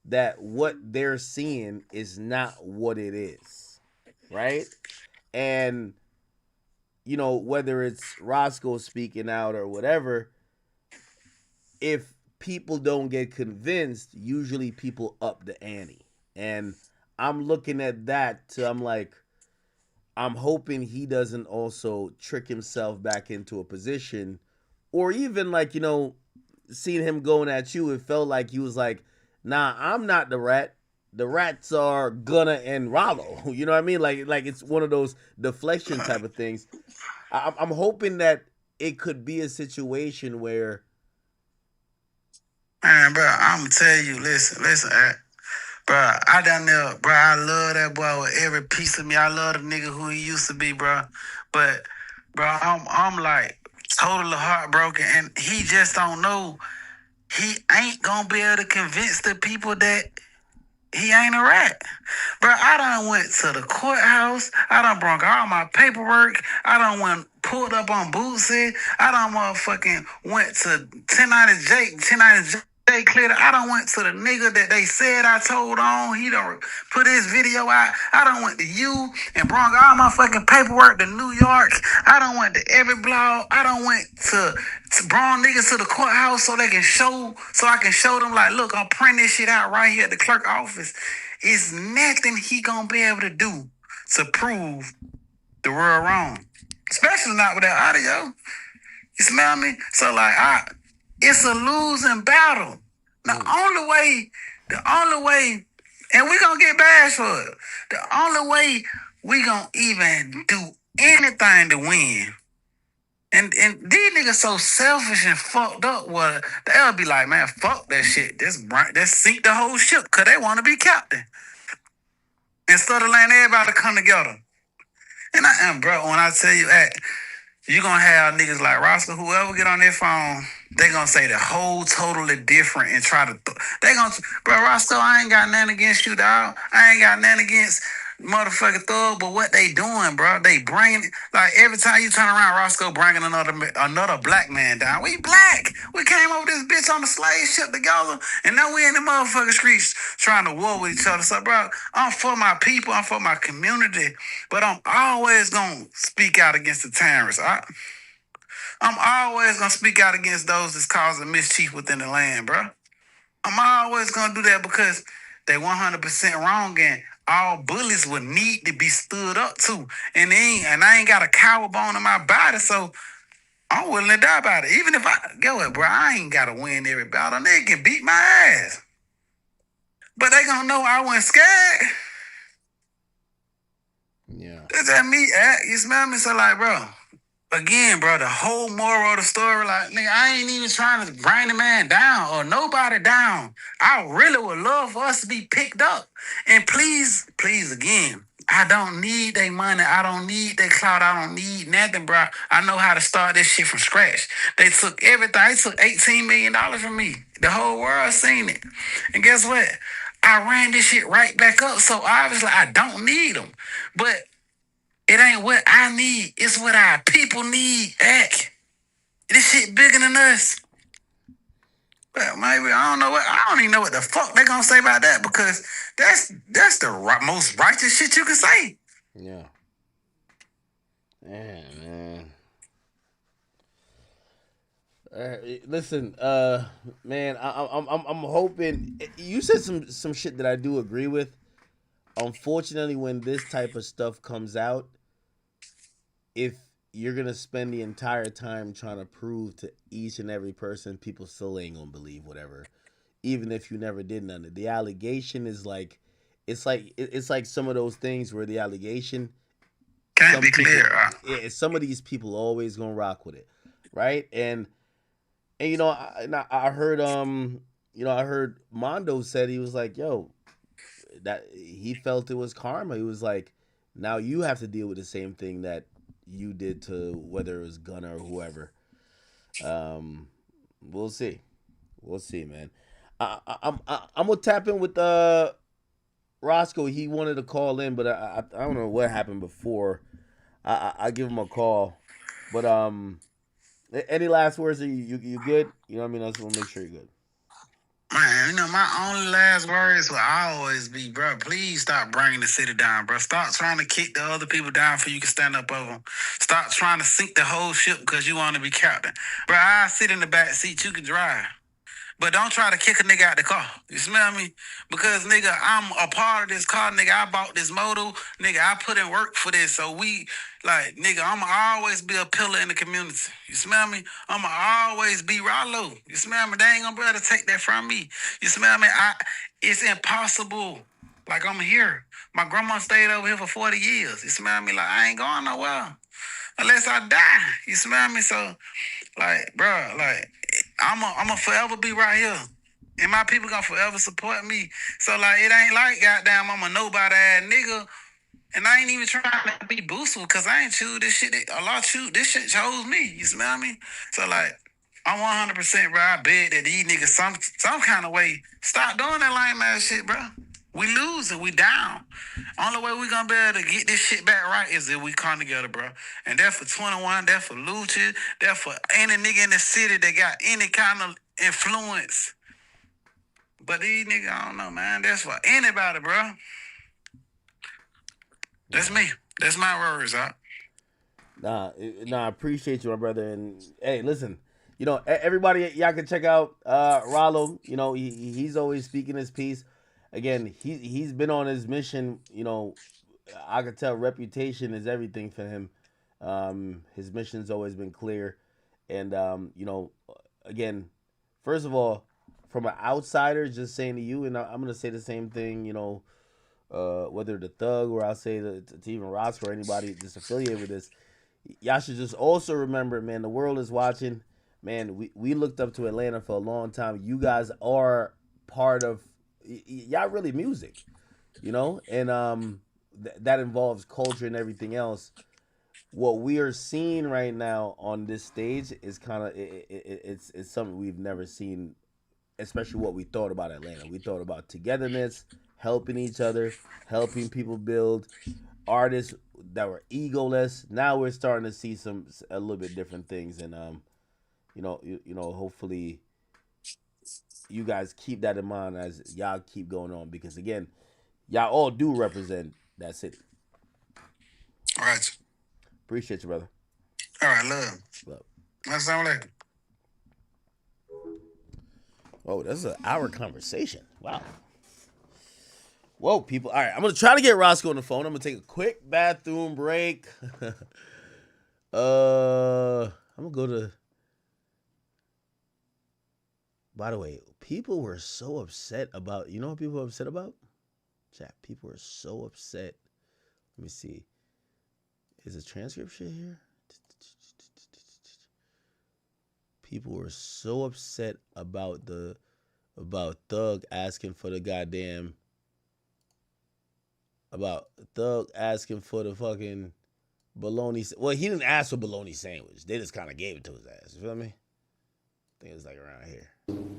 that what they're seeing is not what it is. Right? And, you know, whether it's Rosco speaking out or whatever, if people don't get convinced, usually people up the ante. And I'm looking at that I'm like, I'm hoping he doesn't also trick himself back into a position, or even like, you know, seeing him going at you, it felt like he was like, nah, I'm not the rat. The rats are Gunna and Ralo. You know what I mean? Like it's one of those deflection type of things. I'm hoping that it could be a situation where, man, bro, I'm gonna tell you, listen, bro, I down there, bro, I love that boy with every piece of me. I love the nigga who he used to be, bro. But, bro, I'm like totally heartbroken, and he just don't know. He ain't gonna be able to convince the people that he ain't a rat. Bro, I done went to the courthouse. I done brought all my paperwork. I done went pulled up on Bootsy. I done motherfucking went to 1090J cleared. I done went to the nigga that they said I told on. He done put his video out. I done went to you and brought all my fucking paperwork to New York. I done went to every blog. I done went to brought niggas to the courthouse so I can show them like, look, I'm printing this shit out right here at the clerk office. It's nothing he gonna be able to do to prove the world wrong. Especially not with that audio. You smell me? So like it's a losing battle. The only way, and we gonna get bashed for it. The only way we gonna even do anything to win. And these niggas so selfish and fucked up, well, they'll be like, man, fuck that shit. Let's sink the whole ship, because they want to be captain. Instead of letting everybody come together. And bro, when I tell you that, you're going to have niggas like Rosco, whoever get on their phone, they going to say the whole totally different and try to... Bro, Rosco, I ain't got nothing against you, dog. I ain't got nothing against motherfucking Thug, but what they doing, bro? They bringing... Like, every time you turn around, Rosco bringing another black man down. We black. We came over this bitch on the slave ship together, and now we in the motherfucking streets trying to war with each other. So, bro, I'm for my people. I'm for my community, but I'm always going to speak out against the terrorists. I'm always going to speak out against those that's causing mischief within the land, bro. I'm always going to do that because they 100% wrong, and all bullies would need to be stood up to. And I ain't got a coward bone in my body, so I'm willing to die about it. Even if I ain't got to win every battle. They can beat my ass. But they going to know I wasn't scared. Yeah. That's that me, you smell me? So like, bro, again, bro, the whole moral of the story, like, nigga, I ain't even trying to bring the man down or nobody down. I really would love for us to be picked up. And please, again, I don't need their money. I don't need their clout. I don't need nothing, bro. I know how to start this shit from scratch. They took everything. They took $18 million from me. The whole world seen it. And guess what? I ran this shit right back up. So obviously I don't need them. But it ain't what I need. It's what our people need. Heck, this shit bigger than us. But maybe I don't even know what the fuck they gonna say about that, because that's the most righteous shit you can say. Yeah. Yeah, man. Listen, man, I'm hoping you said some shit that I do agree with. Unfortunately, when this type of stuff comes out, if you're gonna spend the entire time trying to prove to each and every person, people still ain't gonna believe whatever, even if you never did none of it. The allegation is like, it's like some of those things where the allegation can't be clear. Some of these people always gonna rock with it, right? And you know, I heard I heard Mondo said, he was like, yo, that he felt it was karma. He was like, now you have to deal with the same thing that you did to whether it was Gunna or whoever. We'll see, man. I'm gonna tap in with Rosco. He wanted to call in, but I don't know what happened before. I give him a call, but any last words? Are you good? You know what I mean? I just want to make sure you're good. Man, you know, my only last words will always be, bro, please stop bringing the city down, bro. Stop trying to kick the other people down so you can stand up over them. Stop trying to sink the whole ship because you want to be captain. Bro, I sit in the back seat, you can drive. But don't try to kick a nigga out the car. You smell me? Because, nigga, I'm a part of this car. Nigga, I bought this moto. Nigga, I put in work for this. So nigga, I'ma always be a pillar in the community. You smell me? I'ma always be Ralo. You smell me? They ain't gonna be able to take that from me. You smell me? It's impossible. Like, I'm here. My grandma stayed over here for 40 years. You smell me? Like, I ain't going nowhere unless I die. You smell me? So, like, bro, like, I'm a forever be right here. And my people gonna forever support me. So, like, it ain't like, goddamn, I'm a nobody ass nigga. And I ain't even trying to be boostful because I ain't choose this shit. This shit chose me. You smell me? So, like, I'm 100%, bro. I bet that these niggas some kind of way stop doing that lame ass shit, bro. We losing. We down. Only way we gonna be able to get this shit back right is if we come together, bro. And that's for 21, that's for Lucha, that's for any nigga in the city that got any kind of influence. But these niggas, I don't know, man. That's for anybody, bro. That's me. That's my words, huh? Nah, I appreciate you, my brother. And hey, listen, you know, everybody, y'all can check out Ralo. You know, he's always speaking his piece. Again, he's been on his mission. You know, I could tell reputation is everything for him. His mission's always been clear. And, you know, again, first of all, from an outsider, just saying to you, and I'm going to say the same thing, you know, whether the Thug or I'll say to even Rosco or anybody just affiliated with this, y'all should just also remember, man, the world is watching. Man, we looked up to Atlanta for a long time. You guys are part of, y'all really music, you know? And that involves culture and everything else. What we are seeing right now on this stage is kind of, it's something we've never seen, especially what we thought about Atlanta. We thought about togetherness, helping each other, helping people build, artists that were egoless. Now we're starting to see a little bit different things, and you know, hopefully you guys keep that in mind as y'all keep going on, because again, y'all all do represent that city. All right. Appreciate you, brother. All right, love. Assalamu alaikum. Oh, that's an hour conversation. Wow. Whoa, people. All right, I'm going to try to get Rosco on the phone. I'm going to take a quick bathroom break. I'm going to go to... By the way, people were so upset about... You know what people are upset about? Chat, people are so upset. Let me see. Is the transcript shit here? People were so upset about Thug asking for the goddamn... About Thug asking for the fucking bologna... Well, he didn't ask for bologna sandwich. They just kind of gave it to his ass. You feel me? I think it was like around here.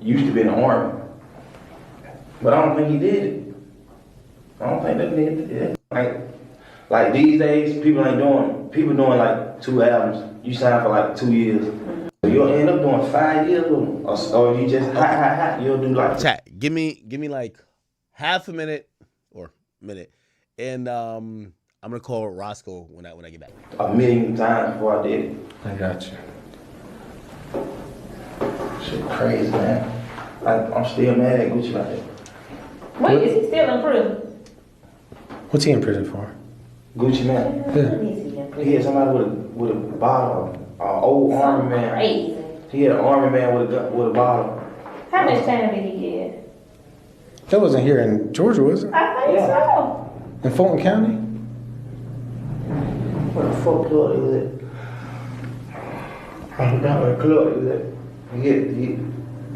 Used to be in the army, but I don't think he did it. I don't think that nigga did it. Like these days, people doing like 2 albums. You sign for like 2 years. So you'll end up doing 5 years with them. Or you just hot. You'll do like... Chat, give me like half a minute or minute. And I'm gonna call Rosco when I get back. 1,000,000 times before I did it. I got you. Shit crazy, man. I'm still mad at Gucci about that. Wait, is he still in prison? What's he in prison for? Gucci man. He had somebody with a bottle. Old army man. Crazy. He had an army man with a bottle. How much time did he get? That wasn't here in Georgia, was it? I think so. In Fulton County? What the fuck club is it? I forgot what club is it.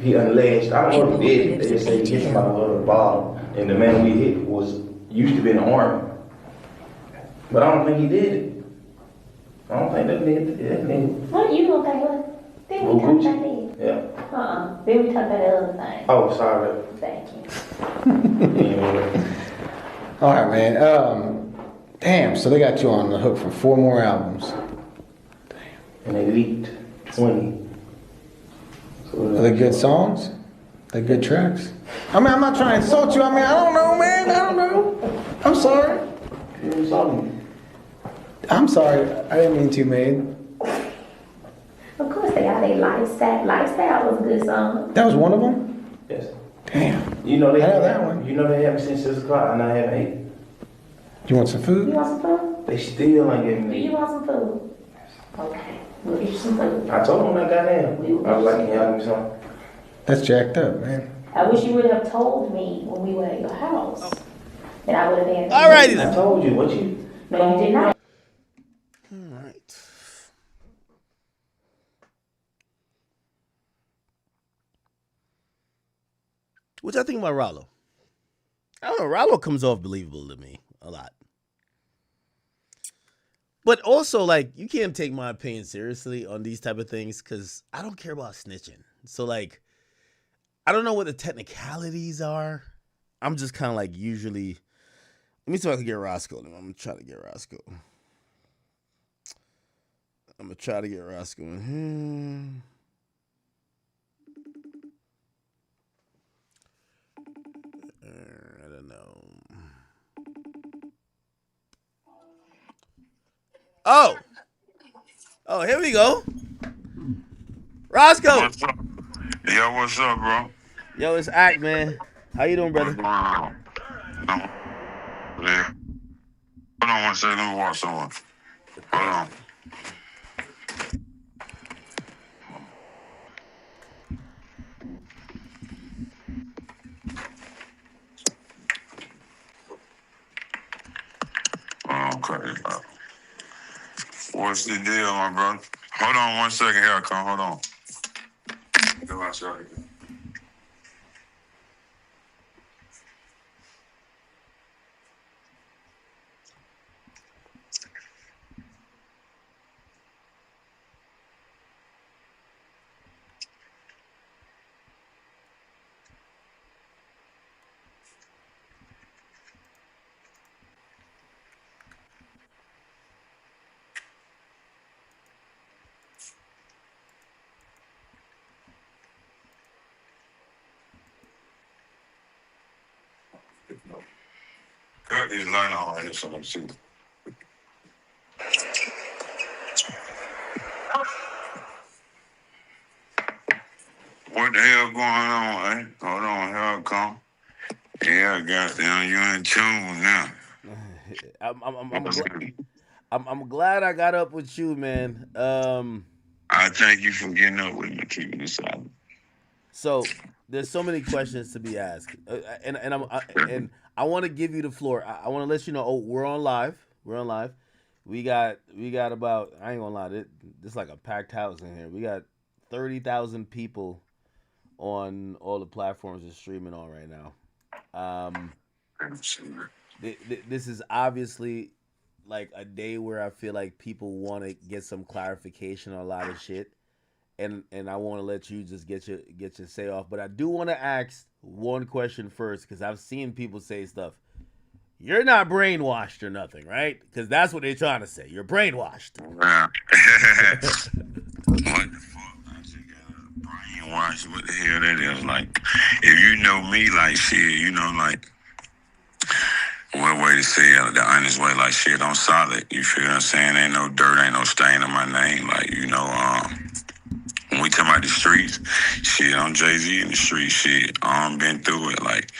He alleged. I don't know if he did it. They just say he hit somebody with a bottle, and the man we hit used to be in the army. But I don't think he did it. I don't think that nigga. What you gonna think? What? Then we talk about this. Yeah. Then we talk about the other thing. Oh, sorry. Thank you. All right, man. Damn, so they got you on the hook for 4 more albums. And they leaked 20. Are they good songs? They good tracks? I mean, I'm not trying to insult you. I mean, I don't know, man. I don't know. I'm sorry. I'm sorry. I didn't mean to, man. Of course they are. They lifestyle. Lifestyle was a good song. That was one of them? Yes. Damn. You know they have that one. You know they have me since 6 o'clock and I haven't ate. You want some food? You want some food? They still ain't giving me. Do you want some food? Okay. We'll get you some food. I told them I got down. I was like, can y'all give me some? That's jacked up, man. I wish you would have told me when we were at your house. And I would have been. Alrighty then. I told you. What you? No, you did not. Alright. What y'all think about Ralo? I don't know. Ralo comes off believable to me a lot. But also, like, you can't take my opinion seriously on these type of things because I don't care about snitching. So, like, I don't know what the technicalities are. I'm just kind of like usually. Let me see if I can get Rosco. I'm going to try to get Rosco. I'm going to try to get Rosco in here. I don't know. Oh, here we go. Rosco. What's up? Yo, what's up, bro? Yo, it's Act, man. How you doing, brother? Yeah. Hold on one second. Let me watch someone. Hold on. Okay. What's the deal, my brother? Hold on one second. Here I come. Hold on. Go outside again. Cut these line on right here so I can see. What the hell going on, eh? Hold on, here I come. Yeah, goddamn, you in tune now. I'm glad I got up with you, man. I thank you for getting up with me, keeping this out. So there's so many questions to be asked, and I want to give you the floor. I want to let you know. Oh, we're on live. We're on live. We got about. I ain't gonna lie. This is like a packed house in here. We got 30,000 people on all the platforms that's streaming on right now. This is obviously like a day where I feel like people want to get some clarification on a lot of shit, and I want to let you just get your say off. But I do want to ask one question first because I've seen people say stuff. You're not brainwashed or nothing, right? Because that's what they're trying to say. You're brainwashed. Yeah. What the fuck? I just got brainwashed. What the hell that is? Like, if you know me, like, shit, you know, like, one way to say it, the honest way, like, shit, I'm solid. You feel what I'm saying? Ain't no dirt, ain't no stain on my name. Like, you know, when we talk about out the streets. Shit, I'm Jay-Z in the streets. Shit, I'm been through it. Like,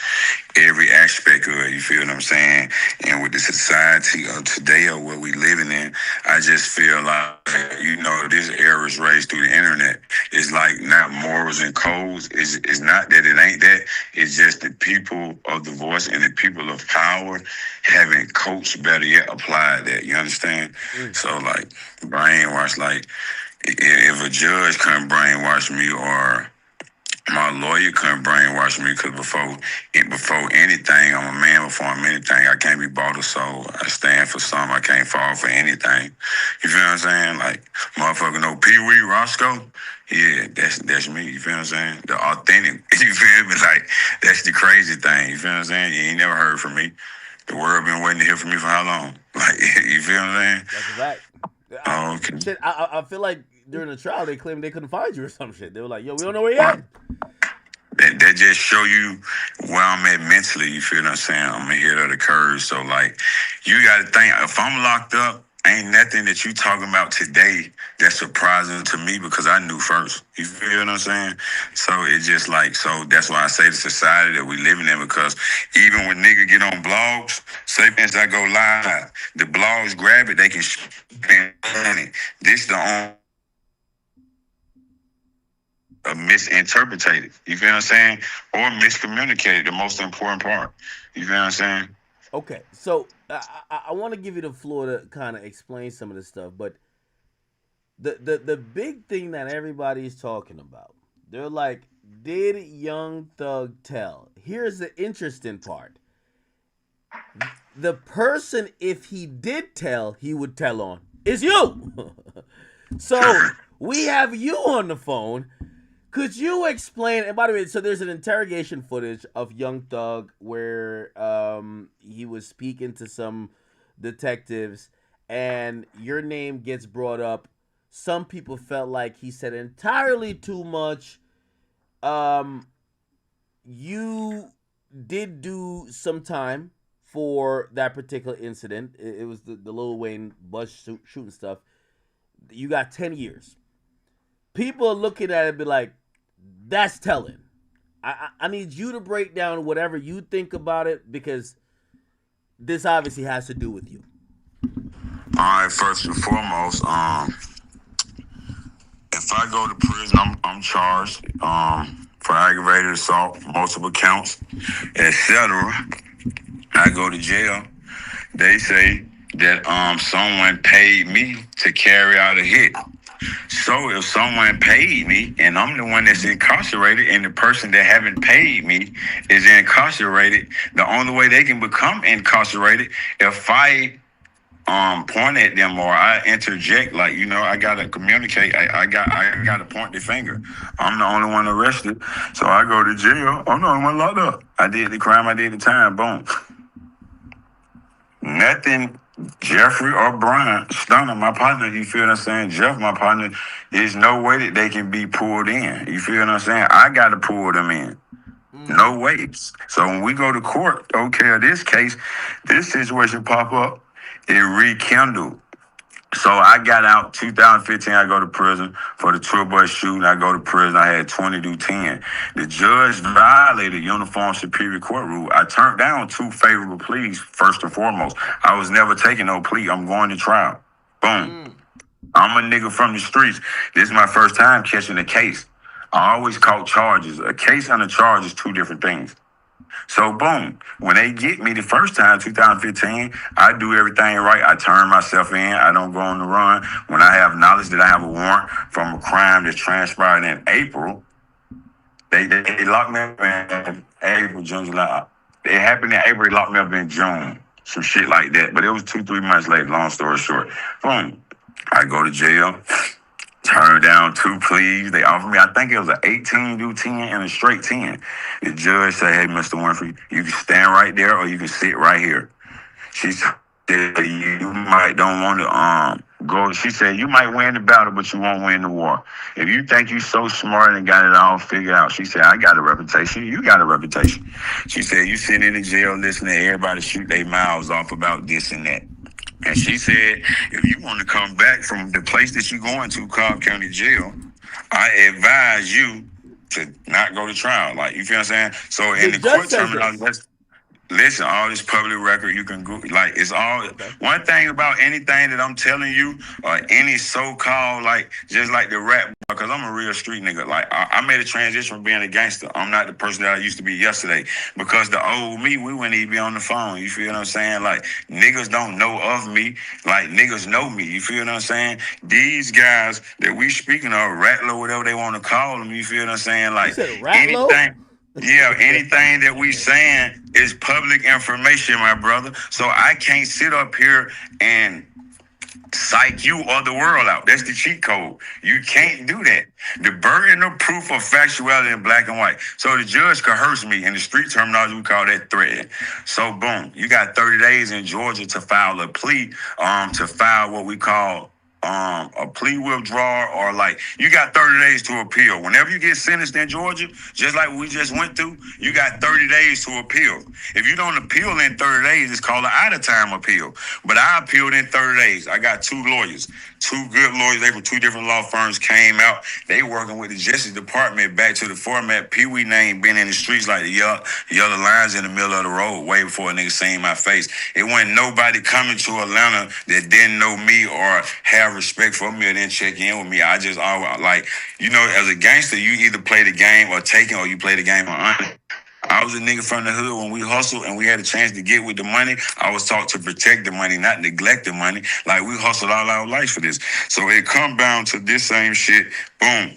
every aspect of it, you feel what I'm saying? And with the society of today or what we living in, I just feel like, you know, this era is raised through the internet. It's like not morals and codes. It's not that it ain't that. It's just the people of the voice and the people of power haven't coached, better yet applied that. You understand? So, like, brainwash, like, if a judge couldn't brainwash me or my lawyer couldn't brainwash me, because before anything, I'm a man before I'm anything. I can't be bought or sold. I stand for something. I can't fall for anything. You feel what I'm saying? Like, motherfucker know Peewee Rosco? Yeah, that's me. You feel what I'm saying? The authentic. You feel me? Like, that's the crazy thing. You feel what I'm saying? You ain't never heard from me. The world been waiting to hear from me for how long? Like, you feel what I'm saying? That's a fact. Oh, okay. Shit, I feel like during the trial they claimed they couldn't find you or some shit. They were like, yo, we don't know where you at. That just show you where I'm at mentally. You feel what I'm saying? I'm ahead of the curve. So, like, you got to think, if I'm locked up, ain't nothing that you talking about today that's surprising to me because I knew first. You feel what I'm saying? So it's just like, so that's why I say the society that we living in, because even when niggas get on blogs, say as I go live, the blogs grab it, they can spend money. This the only misinterpreted. You feel what I'm saying? Or miscommunicated, the most important part. You feel what I'm saying? Okay, so I want to give you the floor to kind of explain some of this stuff, but the big thing that everybody's talking about, they're like, did Young Thug tell? Here's the interesting part. The person, if he did tell, he would tell on, is you. So we have you on the phone. Could you explain, and by the way, so there's an interrogation footage of Young Thug where he was speaking to some detectives and your name gets brought up. Some people felt like he said entirely too much. You did do some time for that particular incident. It was the Lil Wayne bus shooting stuff. You got 10 years. People are looking at it and be like, that's telling. I need you to break down whatever you think about it, because this obviously has to do with you. All right, first and foremost, if I go to prison, I'm charged for aggravated assault, multiple counts, etc. I go to jail. They say that someone paid me to carry out a hit. So if someone paid me and I'm the one that's incarcerated and the person that haven't paid me is incarcerated, the only way they can become incarcerated if I point at them or I interject, like, you know, I gotta communicate. I gotta point the finger. I'm the only one arrested, so I go to jail. I'm the only one locked up. I did the crime. I did the time. Boom. Nothing. Jeffrey or Brian, Stunner, my partner, you feel what I'm saying? Jeff, my partner, there's no way that they can be pulled in. You feel what I'm saying? I got to pull them in. No ways. So when we go to court, okay, in this case, this situation pop up, it rekindled. So I got out 2015. I go to prison for the tour bus shooting. I go to prison. I had 20 do 10. The judge violated Uniform Superior Court rule. I turned down 2 favorable pleas, first and foremost. I was never taking no plea. I'm going to trial. Boom. I'm a nigga from the streets. This is my first time catching a case. I always caught charges. A case and a charge is 2 different things. So, boom, when they get me the first time, 2015, I do everything right. I turn myself in. I don't go on the run. When I have knowledge that I have a warrant from a crime that transpired in April, they locked me up in April, June, July. It happened in April. They locked me up in June. Some shit like that. But it was 2-3 months later, long story short. Boom, I go to jail. Turn down 2 pleas. They offered me, I think it was an 18 do 10 and a straight 10. The judge said, hey, Mr. Winfrey, you can stand right there or you can sit right here. She said, you might don't want to go. She said, you might win the battle, but you won't win the war. If you think you so smart and got it all figured out, she said, I got a reputation. You got a reputation. She said, you sitting in the jail listening to everybody shoot their mouths off about this and that. And she said, if you want to come back from the place that you're going to, Cobb County Jail, I advise you to not go to trial. Like, you feel what I'm saying? So in the court terminology, listen, all this public record, you can go, like, it's all, one thing about anything that I'm telling you, or any so-called, like, just like the rap, because I'm a real street nigga. Like, I made a transition from being a gangster. I'm not the person that I used to be yesterday, because the old me, we wouldn't even be on the phone. You feel what I'm saying? Like, niggas don't know of me, like, niggas know me. You feel what I'm saying? These guys that we speaking of, Rattler, whatever they want to call them, you feel what I'm saying? Like, anything. Yeah, anything that we saying is public information, my brother. So I can't sit up here and psych you or the world out. That's the cheat code. You can't do that. The burden of proof of factuality in black and white. So the judge coerced me. In the street terminology, we call that threat. So boom, you got 30 days in Georgia to file a plea, to file what we call a plea withdrawal, or like, you got 30 days to appeal. Whenever you get sentenced in Georgia, just like we just went through, you got 30 days to appeal. If you don't appeal in 30 days, it's called an out-of-time appeal. But I appealed in 30 days. I got two lawyers, two good lawyers. They from two different law firms, came out. They working with the Justice Department back to the format. Peewee name been in the streets like the yellow lines in the middle of the road way before a nigga seen my face. It wasn't nobody coming to Atlanta that didn't know me or have respect for me or then check in with me. I just always, like, you know, as a gangster, you either play the game or take it, or you play the game or honor. I was a nigga from the hood. When we hustled and we had a chance to get with the money, I was taught to protect the money, not neglect the money. Like, we hustled all our life for this. So it come down to this same shit. Boom.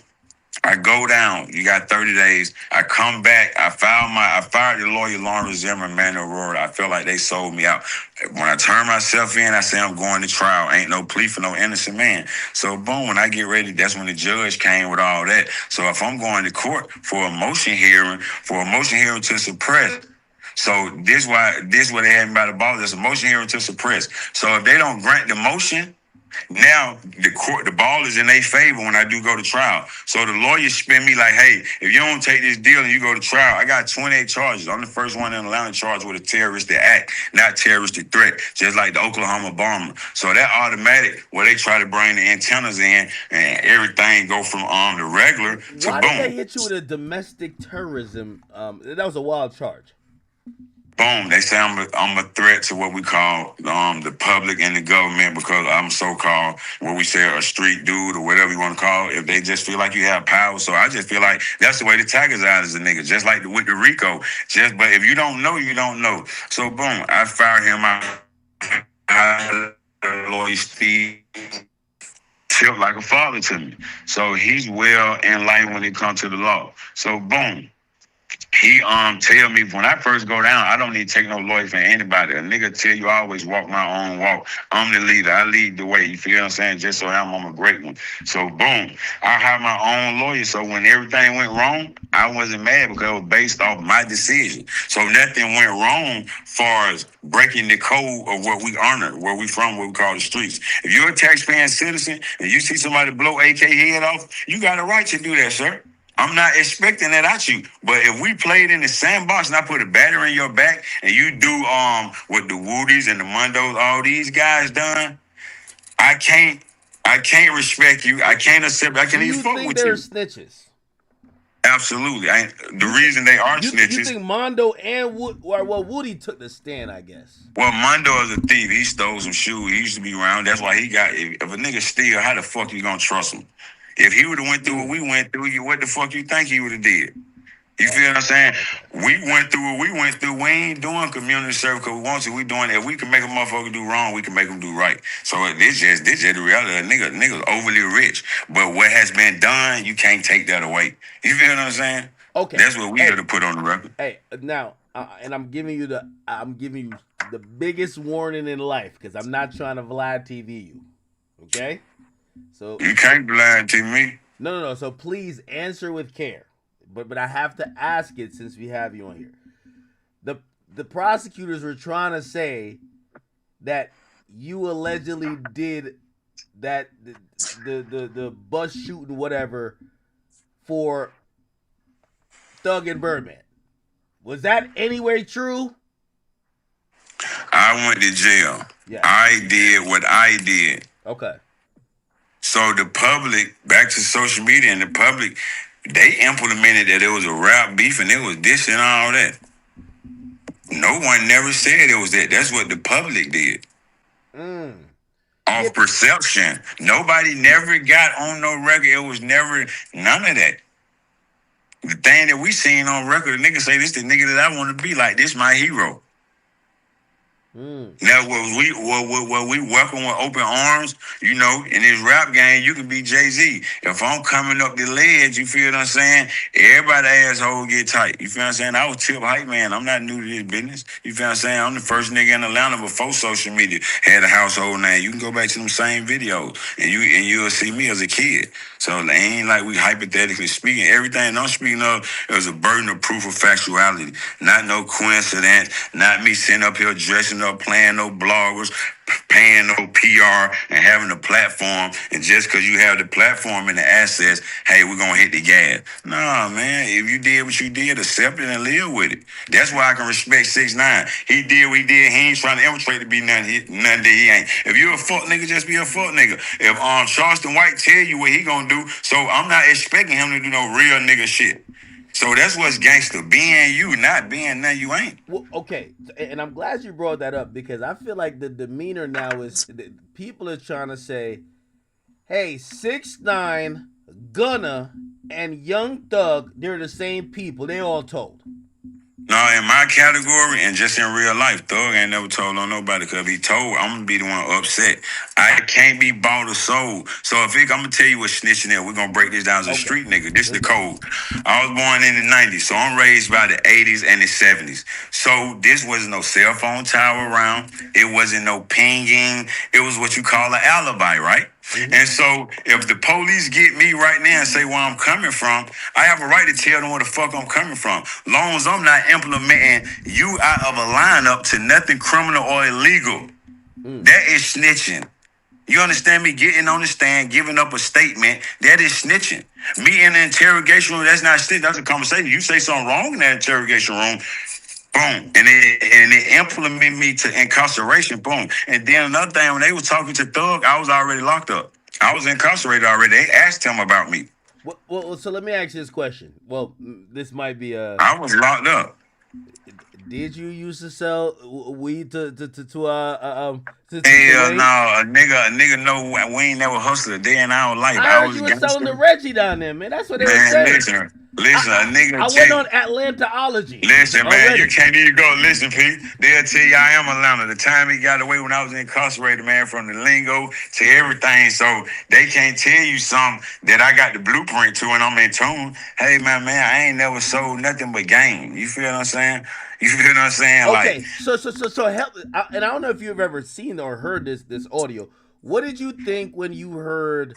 I go down. You got 30 days. I come back. I fired the lawyer, Lawrence Zimmer, Manuel Road. I feel like they sold me out. When I turn myself in, I say I'm going to trial. Ain't no plea for no innocent man. So boom, when I get ready, that's when the judge came with all that. So if I'm going to court for a motion hearing to suppress. So this what they had me by the ball. There's a motion hearing to suppress. So if they don't grant the motion, now the ball is in their favor when I do go to trial. So the lawyers spin me like, hey, if you don't take this deal and you go to trial, I got 28 charges. I'm the first one in Atlanta charged with a terroristic act, not terroristic threat, just like the Oklahoma bomber. So that automatic, where they try to bring the antennas in and everything go from the regular to Why boom. did they hit you with a domestic terrorism? That was a wild charge. Boom, they say I'm a threat to what we call the public and the government, because I'm so-called, what we say, a street dude or whatever you want to call it, if they just feel like you have power. So I just feel like that's the way the Tigers out as a nigga, just like with the RICO. But if you don't know, you don't know. So boom, I fired him out. I lawyer Steve tilt like a father to me. So he's well enlightened when it comes to the law. So boom. He tell me when I first go down, I don't need to take no lawyer for anybody. A nigga tell you I always walk my own walk. I'm the leader. I lead the way. You feel what I'm saying? Just so I'm a great one. So boom, I have my own lawyer. So when everything went wrong, I wasn't mad because it was based off my decision. So nothing went wrong far as breaking the code of what we honor, where we from, what we call the streets. If you're a taxpaying citizen and you see somebody blow AK head off, you got a right to do that, sir. I'm not expecting that at you. But if we played in the sandbox and I put a battery in your back and you do what the Woodies and the Mondos, all these guys done, I can't respect you. I can't accept. I can't even fuck with you. Do you think they're snitches? Absolutely. The reason they are snitches. You think Mondo and Woody took the stand, I guess. Well, Mondo is a thief. He stole some shoes. He used to be around. That's why he got. If a nigga steal, how the fuck you gonna trust him? If he would have went through what we went through, what the fuck you think he would have did? You feel what I'm saying? We went through what we went through. We ain't doing community service because we want to. We doing it. If we can make a motherfucker do wrong, we can make him do right. So this just the reality. Niggas overly rich. But what has been done, you can't take that away. You feel what I'm saying? Okay. That's what we got to put on the record. Hey, now, and I'm giving you the biggest warning in life because I'm not trying to Vlad TV you. Okay? So you can't blind to me. No. So please answer with care. But I have to ask it since we have you on here. The prosecutors were trying to say that you allegedly did that the bus shooting whatever for Thug and Birdman. Was that anyway true? I I went to jail. Yeah. I did what I did. Okay. So the public, back to social media and the public, they implemented that it was a rap beef and it was this and all that. No one never said it was that. That's what the public did. Off perception. Nobody never got on no record. It was never none of that. The thing that we seen on record, the nigga say, this the nigga that I want to be like. This my hero. Now, what we welcome with open arms, you know, in this rap game, you can be Jay-Z. If I'm coming up the ledge, you feel what I'm saying? Everybody asshole get tight. You feel what I'm saying? I was Tip Hype Man. I'm not new to this business. You feel what I'm saying? I'm the first nigga in Atlanta before social media had a household name. You can go back to them same videos and you'll see me as a kid. So it ain't like we hypothetically speaking. Everything I'm speaking of is a burden of proof of factuality. Not no coincidence. Not me sitting up here dressing up, playing no bloggers, paying no PR, and having a platform. And just because you have the platform and the assets, hey, we're going to hit the gas. Nah, man. If you did what you did, accept it and live with it. That's why I can respect 6ix9ine. He did what he did. He ain't trying to infiltrate to be nothing that he ain't. If you a fuck nigga, just be a fuck nigga. If Charleston White tell you what he gonna do, so I'm not expecting him to do no real nigga shit. So that's what's gangster. Being you, not being nothing you ain't. Well, okay, and I'm glad you brought that up because I feel like the demeanor now is people are trying to say, hey, 6ix9ine, Gunna, and Young Thug, they're the same people. They all told. No, in my category and just in real life, Thug ain't never told on nobody because if he told, I'm going to be the one upset. I can't be bought or sold. So I'm going to tell you what snitching is. We're going to break this down as a street nigga. This is the code. I was born in the 90s, so I'm raised by the 80s and the 70s. So this wasn't no cell phone tower around. It wasn't no pinging. It was what you call an alibi, right? And so if the police get me right now and say where I'm coming from, I have a right to tell them where the fuck I'm coming from. Long as I'm not implementing you out of a lineup to nothing criminal or illegal. That is snitching. You understand me? Getting on the stand, giving up a statement, that is snitching. Me in the interrogation room, that's not snitching. That's a conversation. You say something wrong in that interrogation room, boom. And it implement me to incarceration, boom. And then another thing, when they was talking to Thug, I was already locked up. I was incarcerated already. They asked him about me. Well, so let me ask you this question. Well, this might be I was locked up. Did you used to sell weed to Hell no, a nigga know we ain't never hustled a day in our life. I heard you were selling to Reggie down there, man. That's what they were saying. Listen, a nigga. I went on Atlantaology. Listen, man, you can't even go. Listen, Pete. They'll tell you I am Atlanta. The time he got away when I was incarcerated, man, from the lingo to everything. So they can't tell you something that I got the blueprint to and I'm in tune. Hey, man, I ain't never sold nothing but game. You feel what I'm saying? You feel what I'm saying? Okay, like, so help. And I don't know if you've ever seen or heard this audio. What did you think when you heard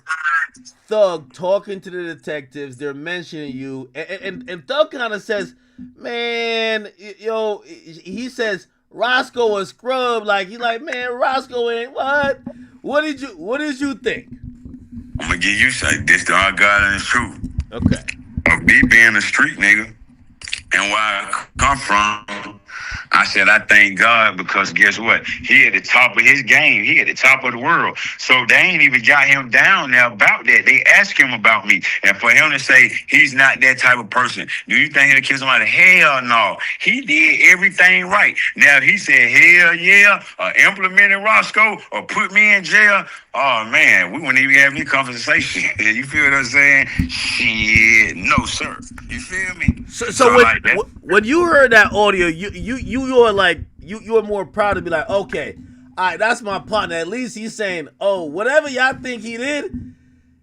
Thug talking to the detectives? They're mentioning you, and Thug kind of says, "Man, yo," he says Rosco was scrub. Like he's like, "Man, Rosco ain't what." What did you think? I'm gonna give you this to our God and the truth. Okay. Of me being a street nigga and where I come from, I said, I thank God because guess what? He at the top of his game. He at the top of the world. So they ain't even got him down there about that. They asked him about me. And for him to say he's not that type of person, do you think he'll kill somebody? Hell no. He did everything right. Now, if he said, hell yeah, or implemented Rosco, or put me in jail, oh, man, we wouldn't even have any conversation. You feel what I'm saying? Shit, no, sir. You feel me? So when you heard that audio, you were like, you were more proud to be like, okay, all right, that's my partner. At least he's saying, oh, whatever y'all think he did,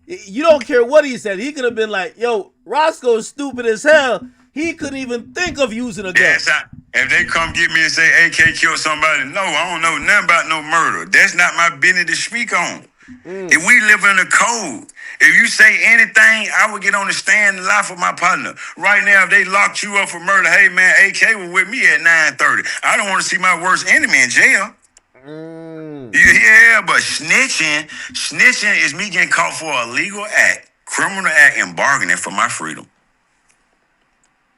you don't care what he said. He could have been like, yo, Roscoe's stupid as hell. He couldn't even think of using a gun. Yes, if they come get me and say AK killed somebody, no, I don't know nothing about no murder. That's not my business to speak on. If we live in a code, if you say anything, I would get on the stand and lie for my partner. Right now, if they locked you up for murder, hey man, AK was with me at 9:30. I don't want to see my worst enemy in jail. Yeah, but snitching is me getting caught for a legal act, criminal act, and bargaining for my freedom.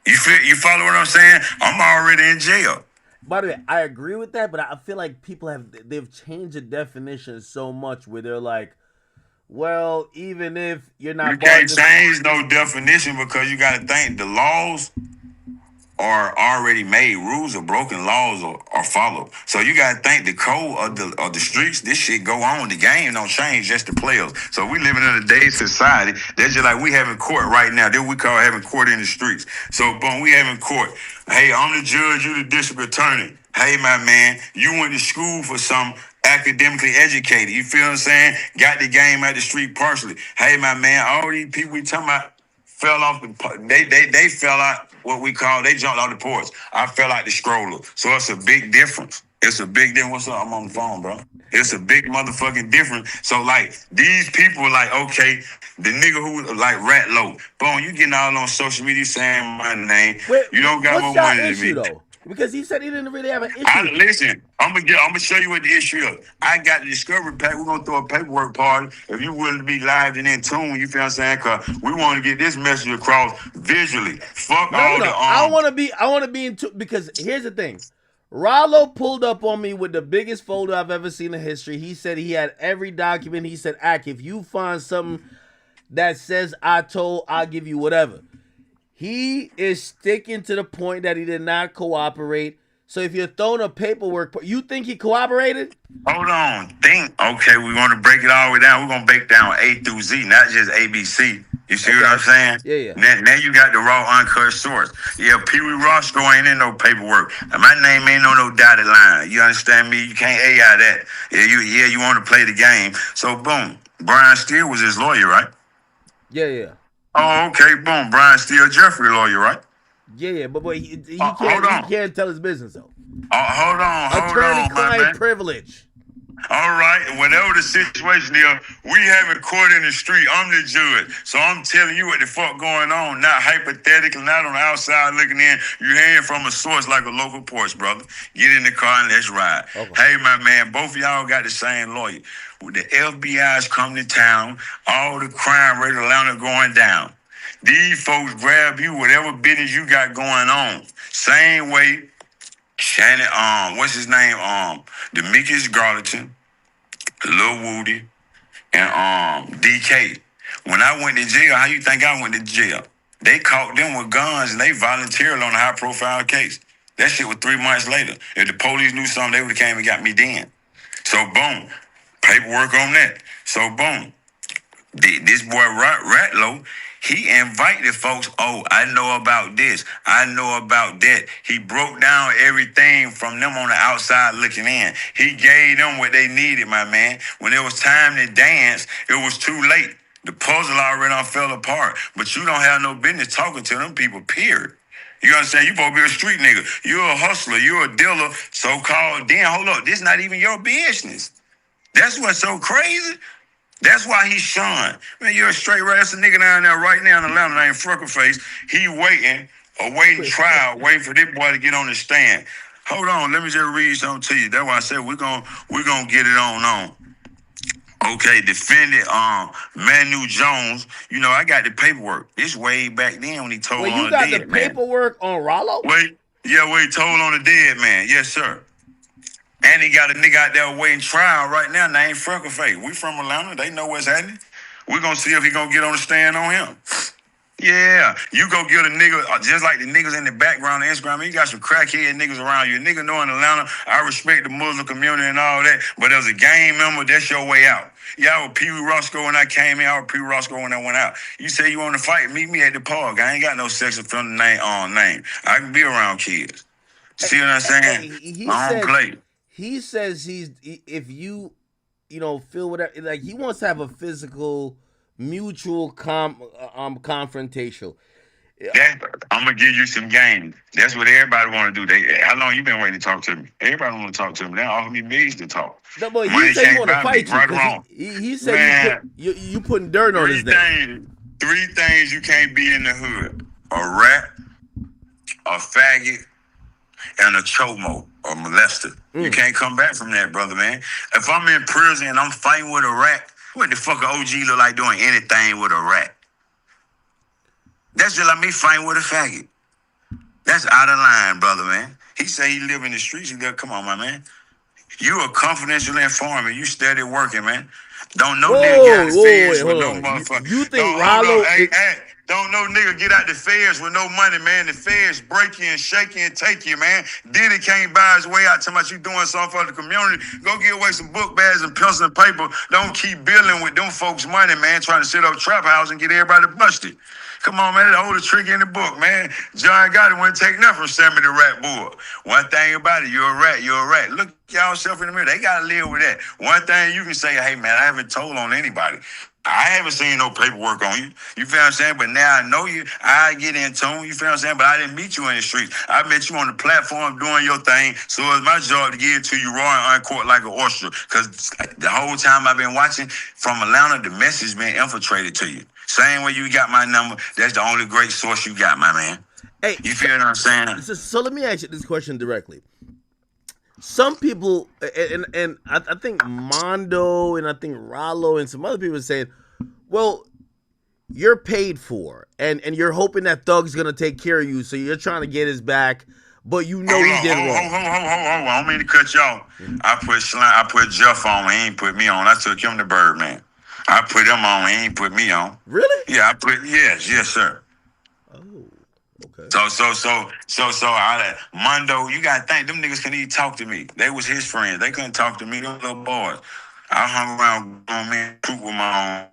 You follow what I'm saying? I'm already in jail. By the way, I agree with that, but I feel like they've changed the definition so much where they're like, well, even if you're not, you can't change no definition because you got to think the laws are already made. Rules are broken, laws are followed. So you got to think the code of the streets. This shit go on. The game don't change, just the players. So we living in a day society. That's just like we having court right now. That we call having court in the streets. So boom, we having court. Hey, I'm the judge. You the district attorney. Hey, my man, you went to school for some academically educated. You feel what I'm saying? Got the game at the street partially. Hey, my man, all these people we talking about fell off they fell out what we call, they jumped off the porch. I fell out the stroller. So it's a big difference. It's a big difference. What's up? I'm on the phone, bro. It's a big motherfucking difference. So like these people like, okay, the nigga who like RAT-LANTA, boom, you getting all on social media saying my name. Wait, you don't got more money than me. Though? Because he said he didn't really have an issue. Listen, I'm gonna show you what the issue is. I got the discovery pack. We're gonna throw a paperwork party. If you willing to be live and in tune, you feel what I'm saying? Cause we want to get this message across visually. Fuck all the I want to be in tune, because here's the thing. Ralo pulled up on me with the biggest folder I've ever seen in history. He said he had every document. He said, Ak, if you find something that says I told, I'll give you whatever. He is sticking to the point that he did not cooperate. So if you're throwing a paperwork, you think he cooperated? Hold on. Okay, we're going to break it all the way down. We're going to break down A through Z, not just ABC. You see what I'm saying? Yeah. Now you got the raw, uncut source. Yeah, Peewee Rosco ain't in no paperwork. And my name ain't on no dotted line. You understand me? You can't AI that. You want to play the game. So boom, Brian Steele was his lawyer, right? Yeah. Oh, okay, boom. Brian Steele, Jeffrey lawyer, right? Yeah, but he can't tell his business though. Hold on, attorney-client privilege. All right, whatever the situation is, we having court in the street. I'm the judge, so I'm telling you what the fuck going on. Not hypothetical, not on the outside looking in. You hearing from a source like a local porch, brother. Get in the car and let's ride. Okay. Hey, my man, both of y'all got the same lawyer. When the FBI's come to town, all the crime rate in Atlanta going down. These folks grab you, whatever business you got going on. Same way, Shannon, what's his name? Demetrius Garlington, Lil Woody, and DK. When I went to jail, how you think I went to jail? They caught them with guns and they volunteered on a high-profile case. That shit was 3 months later. If the police knew something, they would have came and got me then. So boom, paperwork on that. So boom, this boy RAT-LANTA, he invited folks, oh, I know about this. I know about that. He broke down everything from them on the outside looking in. He gave them what they needed, my man. When it was time to dance, it was too late. The puzzle already fell apart. But you don't have no business talking to them people, period. You understand? You supposed to be a street nigga. You're a hustler. You're a dealer, so-called. Then, hold up. This not even your business. That's what's so crazy. That's why he's shunned. Man, you're a straight rasta nigga down there right now in Atlanta named Freckleface. He awaiting trial, waiting for this boy to get on the stand. Hold on, let me just read something to you. That's why I said we're gonna get it on. Okay, defendant Manu Jones. You know, I got the paperwork. This way back then when he told on the dead man. You got the paperwork on Ralo? Where he told on the dead man. Yes, sir. And he got a nigga out there waiting trial right now named Freckleface. We from Atlanta. They know what's happening. We're going to see if he going to get on the stand on him. Yeah. You go get a nigga, just like the niggas in the background on Instagram. You got some crackhead niggas around you. A nigga know in Atlanta, I respect the Muslim community and all that. But as a gang member, that's your way out. Yeah, I was Peewee Rosco when I came in. I was Peewee Rosco when I went out. You say you want to fight, meet me at the park. I ain't got no sex offender name. I can be around kids. See what I'm saying? I don't play. He says if you feel whatever, like he wants to have a physical, mutual confrontation. I'm gonna give you some game. That's what everybody want to do. How long you been waiting to talk to me? Everybody want to talk to me. They offer me millions to talk. No, but he said he want to fight you. Right or wrong. He said you putting dirt on his name. 3 things you can't be in the hood: a rat, a faggot, and a chomo or molester. You can't come back from that, brother, man. If I'm in prison and I'm fighting with a rat, what the fuck a OG look like doing anything with a rat? That's just like me fighting with a faggot. That's out of line, brother, man. He say he live in the streets. He live, come on, my man. You a confidential informant. You steady working, man. Don't no nigga get out the feds with no motherfucker. You think Don't, Ralo? Don't no nigga get out the feds with no money, man. The feds break you and shake you and take you, man. Diddy can't buy his way out. Tell me you doing something for the community. Go get away some book bags and pencil and paper. Don't keep billing with them folks' money, man. Trying to set up trap house and get everybody busted. Come on, man. The oldest trick in the book, man. John Gotti wouldn't take nothing from Sammy the Rat Boy. One thing about it, you're a rat, you're a rat. Look y'all self in the mirror. They got to live with that. One thing you can say, hey, man, I haven't told on anybody. I haven't seen no paperwork on you. You feel what I'm saying? But now I know you. I get in tune. You feel what I'm saying? But I didn't meet you in the streets. I met you on the platform doing your thing. So it's my job to get it to you raw and uncorked like an oyster. Because the whole time I've been watching from Atlanta, the message been infiltrated to you. Same way you got my number. That's the only great source you got, my man. Hey, you feel what I'm saying? So let me ask you this question directly. Some people, and I think Mondo and I think Ralo and some other people are saying, well, you're paid for, and you're hoping that Thug's gonna take care of you, so you're trying to get his back, but you know he did wrong. Hold on. I don't mean to cut you off. I put Jeff on. He ain't put me on. I took him to Birdman. I put him on. He ain't put me on. Really? Yeah, yes, sir. Oh, okay. So Mondo, you gotta think them niggas couldn't even talk to me. They was his friends. They couldn't talk to me. Them little boys. I hung around on me, troop with my own.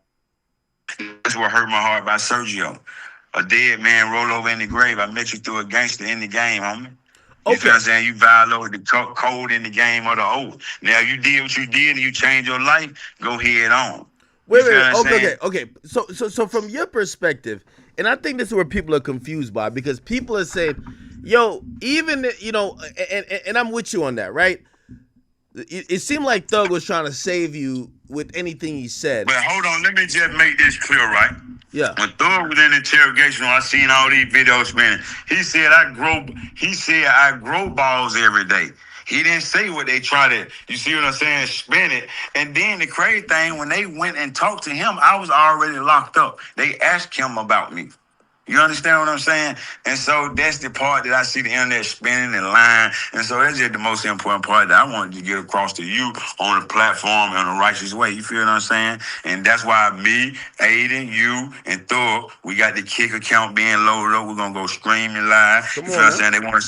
That's what hurt my heart about Sergio. A dead man roll over in the grave. I met you through a gangster in the game, homie. You feel what I'm saying? You violated the code in the game or the oath. Now you did what you did and you changed your life. Go head on. Wait. Okay. So from your perspective, and I think this is where people are confused by, because people are saying, yo, even, and I'm with you on that, right? It seemed like Thug was trying to save you with anything he said. But hold on, let me just make this clear, right? Yeah. When Thug was in interrogation, I seen all these videos spinning. He said I grow balls every day. He didn't say what they try to, you see what I'm saying, spin it. And then the crazy thing, when they went and talked to him, I was already locked up. They asked him about me. You understand what I'm saying? And so that's the part that I see the internet spinning and lying. And so that's just the most important part that I wanted to get across to you on the platform in a righteous way. You feel what I'm saying? And that's why me, Aiden, you, and Thug, we got the kick account being loaded up. We're gonna go screaming live. You feel what I'm saying? They want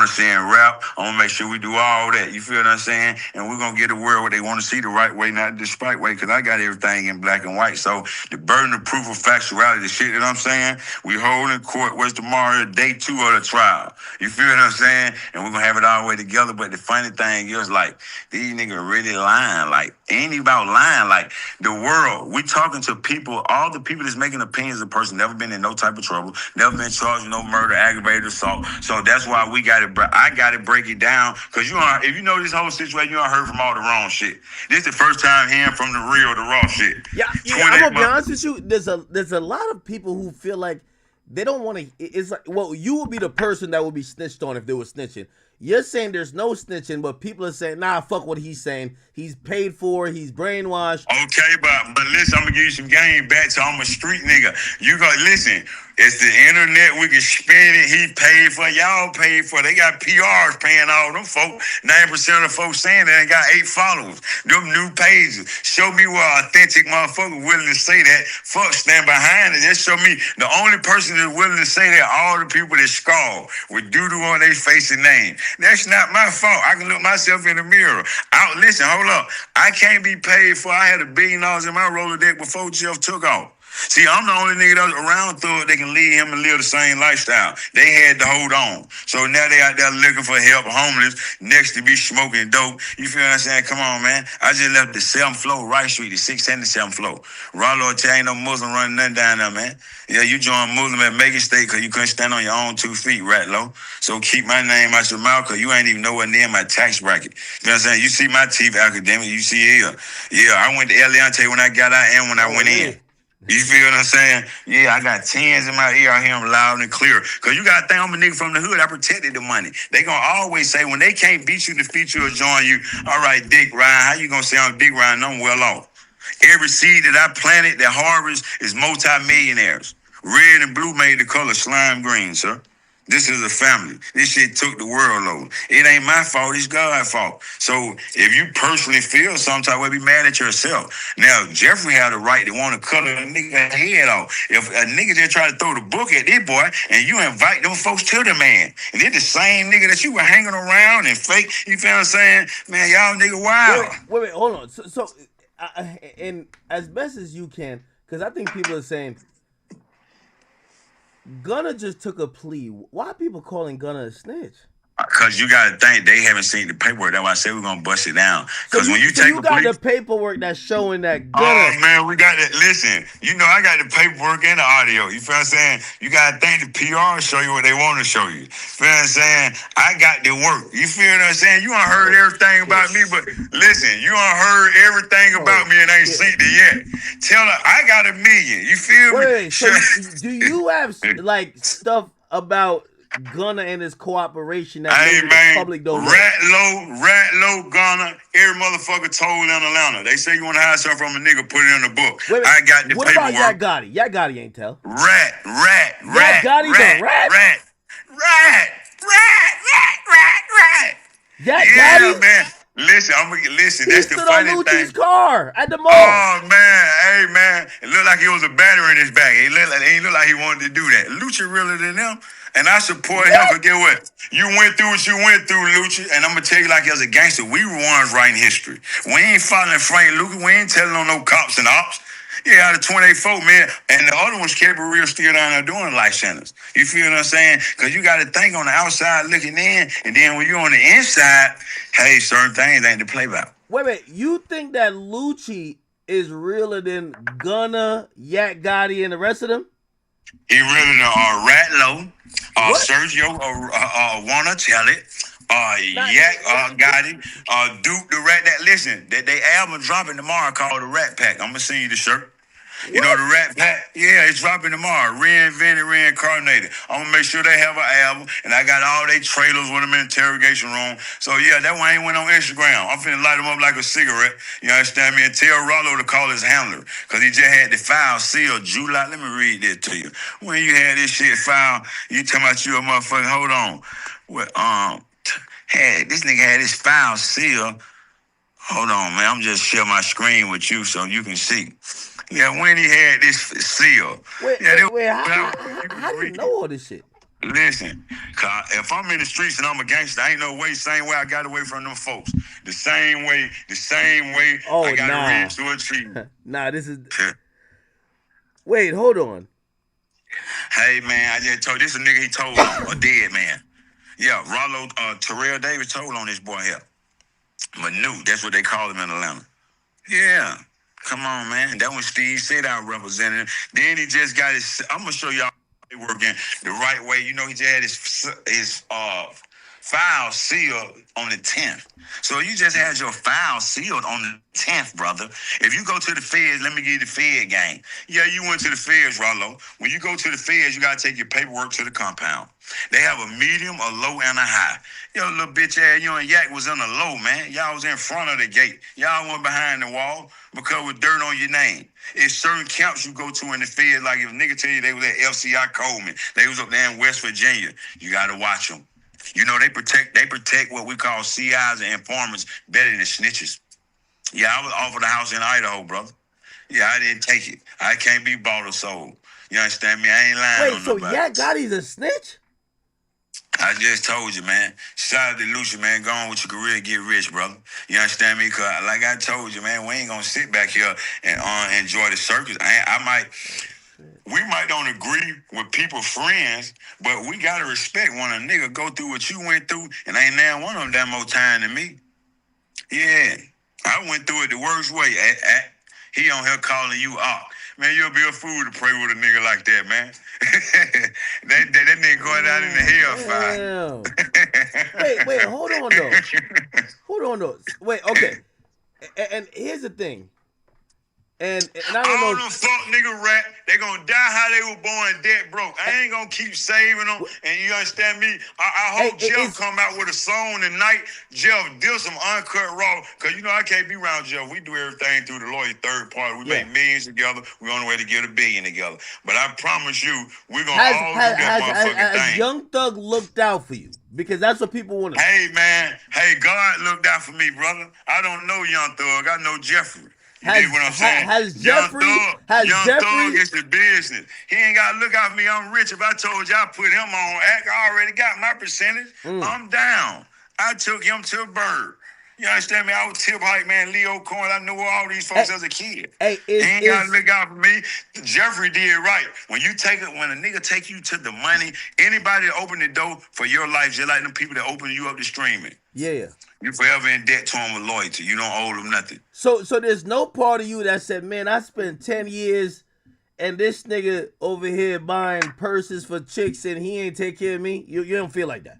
to see in rap. I'm gonna make sure we do all that. You feel what I'm saying? And we're gonna get a world where they want to see the right way, not the spite way, because I got everything in black and white. So the burden of proof of factuality, the shit that I'm saying, we hold in court. What's tomorrow? Day 2 of the trial. You feel what I'm saying? And we're gonna have it all the way together. But the funny thing is, like, these niggas really lying. Like, ain't even about lying. Like, the world, we talking to people, all the people that's making opinions of a person, never been in no type of trouble, never been charged with no murder, aggravated assault. So that's why I gotta break it down. Cause if you know this whole situation, you done heard from all the wrong shit. This is the first time hearing from the real, the raw shit. Yeah, I'm gonna be honest with you. There's a lot of people who feel like they don't want to. It's like, well, you would be the person that would be snitched on if they were snitching. You're saying there's no snitching, but people are saying, nah, fuck what he's saying. He's paid for, he's brainwashed. Okay, but listen, I'm gonna give you some game back, so I'm a street nigga. You go, listen, it's the internet, we can spin it, he paid for, y'all paid for. They got PRs paying all them folks. 9% of the folks saying they ain't got 8 followers. Them new pages. Show me where authentic motherfucker willing to say that. Fuck, stand behind it. Just show me the only person that's willing to say that, all the people that scarred with doo-doo on their face and name. That's not my fault. I can look myself in the mirror. Listen, hold up. I can't be paid for. I had $1 billion in my Rolodex before Jeff took off. See, I'm the only nigga that was around Thug that can lead him and live the same lifestyle. They had to hold on. So now they out there looking for help, homeless, next to be smoking dope. You feel what I'm saying? Come on, man. I just left the 7th floor, Rice Street, the 677th floor. Ralo tell ain't no Muslim running nothing down there, man. Yeah, you joined Muslim at Macon State because you couldn't stand on your own 2 feet, Ratlo. So keep my name out your mouth because you ain't even nowhere near my tax bracket. You know what I'm saying? You see my teeth academic, you see here. Yeah, I went to RAT-LANTA when I got out and when I went in. You feel what I'm saying? Yeah, I got 10s in my ear. I hear them loud and clear. Because you got to think I'm a nigga from the hood. I protected the money. They going to always say, when they can't beat you, defeat you, or join you, all right, Dick Ryan, how you going to say I'm Dick Ryan? I'm well off. Every seed that I planted, that harvest, is multi-millionaires. Red and blue made the color slime green, sir. This is a family. This shit took the world over. It ain't my fault. It's God's fault. So if you personally feel some type of way, be mad at yourself. Now, Jeffrey had a right to want to cut a nigga head off. If a nigga just try to throw the book at this boy and you invite them folks to the man, and they're the same nigga that you were hanging around and fake, you feel what I'm saying? Man, y'all nigga wild. Wait, hold on. So and as best as you can, because I think people are saying Gunna just took a plea. Why are people calling Gunna a snitch? Because you got to think they haven't seen the paperwork. That's why I said we're going to bust it down. Because when you take you got the paperwork that's showing that Gunna. Oh, man, we got that. Listen, you know, I got the paperwork and the audio. You feel what I'm saying? You got to think the PR show you what they want to show you. Feel what I'm saying? I got the work. You feel what I'm saying? You ain't heard everything about me, but listen, you ain't heard everything about me and ain't seen it yet. Tell her, I got $1 million. You feel me? Wait, so do you have, like, stuff about Gunna and his cooperation that maybe the public don't know? Rat-Low, Gunna, every motherfucker told in Atlanta. They say you want to hide something from a nigga, put it in the book. Wait, I got the what paperwork. What about Yak Gotti? Yak Gotti ain't tell. Rat. Yak Gotti's a rat? Rat. Yak Yeah, Gotti? man. Listen, that's the funny thing. Lucci's car at the mall. Oh man, hey man, it looked like he was a battery in his back. He ain't look like he wanted to do that. Lucci realer than them, and I support him. But get what? You went through what you went through, Lucci, and I'm gonna tell you like as a gangster, we were ones writing history. We ain't following Frank Lucas. We ain't telling on no cops and ops. Yeah, out of 28 folk, man, and the other ones kept it real still down there doing life sentence. You feel what I'm saying? Because you got to think on the outside looking in, and then when you're on the inside, hey, certain things ain't to play about. Wait, you think that Lucci is realer than Gunna, Yak Gotti, and the rest of them? He realer than Rat-Low, Sergio, Wanna Tell It, Yak Gotti, Duke the Rat. That listen, that they album dropping tomorrow called the Rat Pack. I'm gonna send you the shirt. You know the Rat Pack? Yeah, it's dropping tomorrow. Reinvented, reincarnated. I'm gonna make sure they have an album, and I got all their trailers with them in the interrogation room. So yeah, that one ain't went on Instagram. I'm finna light them up like a cigarette. You understand me? And tell Ralo to call his handler, cause he just had the file sealed July. Let me read this to you. When you had this shit filed, you talking about you a motherfucker. Hold on. This nigga had his file sealed. Hold on, man. I'm just sharing my screen with you so you can see. Yeah, when he had this seal. Wait, how do you know all this shit? Listen, cause if I'm in the streets and I'm a gangster, I ain't no way, same way I got away from them folks. The same way I got a read to a tree. Nah, this is... Wait, hold on. Hey, man, I just told this a nigga he told on, a dead man. Yeah, Ralo, Terrell Davis told on this boy here. Manu, that's what they call him in Atlanta. Yeah. Come on, man. That was Steve said I represented. Then he just got his. I'm gonna show y'all working the right way. You know, he just had his file sealed on the 10th. So you just had your file sealed on the 10th, brother. If you go to the feds, let me give you the fed game. Yeah, you went to the feds, Ralo. When you go to the feds, you gotta take your paperwork to the compound. They have a medium, a low, and a high. Yo, little bitch ass, you and Yak was on the low, man. Y'all was in front of the gate. Y'all went behind the wall because with dirt on your name. It's certain camps you go to in the field, like if a nigga tell you they was at FCI Coleman, they was up there in West Virginia, you gotta watch them. You know, they protect what we call CIs and informants better than snitches. Yeah, I was offered a house in Idaho, brother. Yeah, I didn't take it. I can't be bought or sold. You understand me? I ain't lying on nobody. Wait, so Yak Gotti's a snitch? I just told you, man. Shout out to Lucia, man. Go on with your career, get rich, brother. You understand me? Because like I told you, man, we ain't going to sit back here and enjoy the circus. We might don't agree with people, friends, but we got to respect when a nigga go through what you went through, and ain't now one of them that more time than me. Yeah. I went through it the worst way. He on here calling you out. Man, you'll be a fool to pray with a nigga like that, man. that nigga going out in the hellfire. Wait, hold on though. Wait, okay. And here's the thing. And I don't know. All them fuck nigga rat, they gonna die how they were born dead broke. I ain't gonna keep saving them, and you understand me? I hope Jeff come out with a song tonight. Jeff, deal some uncut raw, cause you know I can't be around Jeff. We do everything through the lawyer third party. We make millions together. We on the way to get $1 billion together. But I promise you, we're gonna all do that motherfucking thing. Has Young Thug looked out for you? Because that's what people want to know. Hey man, hey, God looked out for me, brother. I don't know Young Thug. I know Jeffrey. You dig what I'm saying? Has Jeffrey? Young Thug is the business. He ain't got to look out for me. I'm rich. If I told you I put him on act, I already got my percentage. I'm down. I took him to a bird. You understand me? I was tip hype man, Leo Cohen. I knew all these folks as a kid. He ain't got to look out for me. Jeffrey did right. When a nigga take you to the money, anybody that open the door for your life, just like them people that open you up to streaming. Yeah. You forever in debt to them with loyalty. You don't owe them nothing. So there's no part of you that said, man, I spent 10 years and this nigga over here buying purses for chicks and he ain't take care of me. You don't feel like that.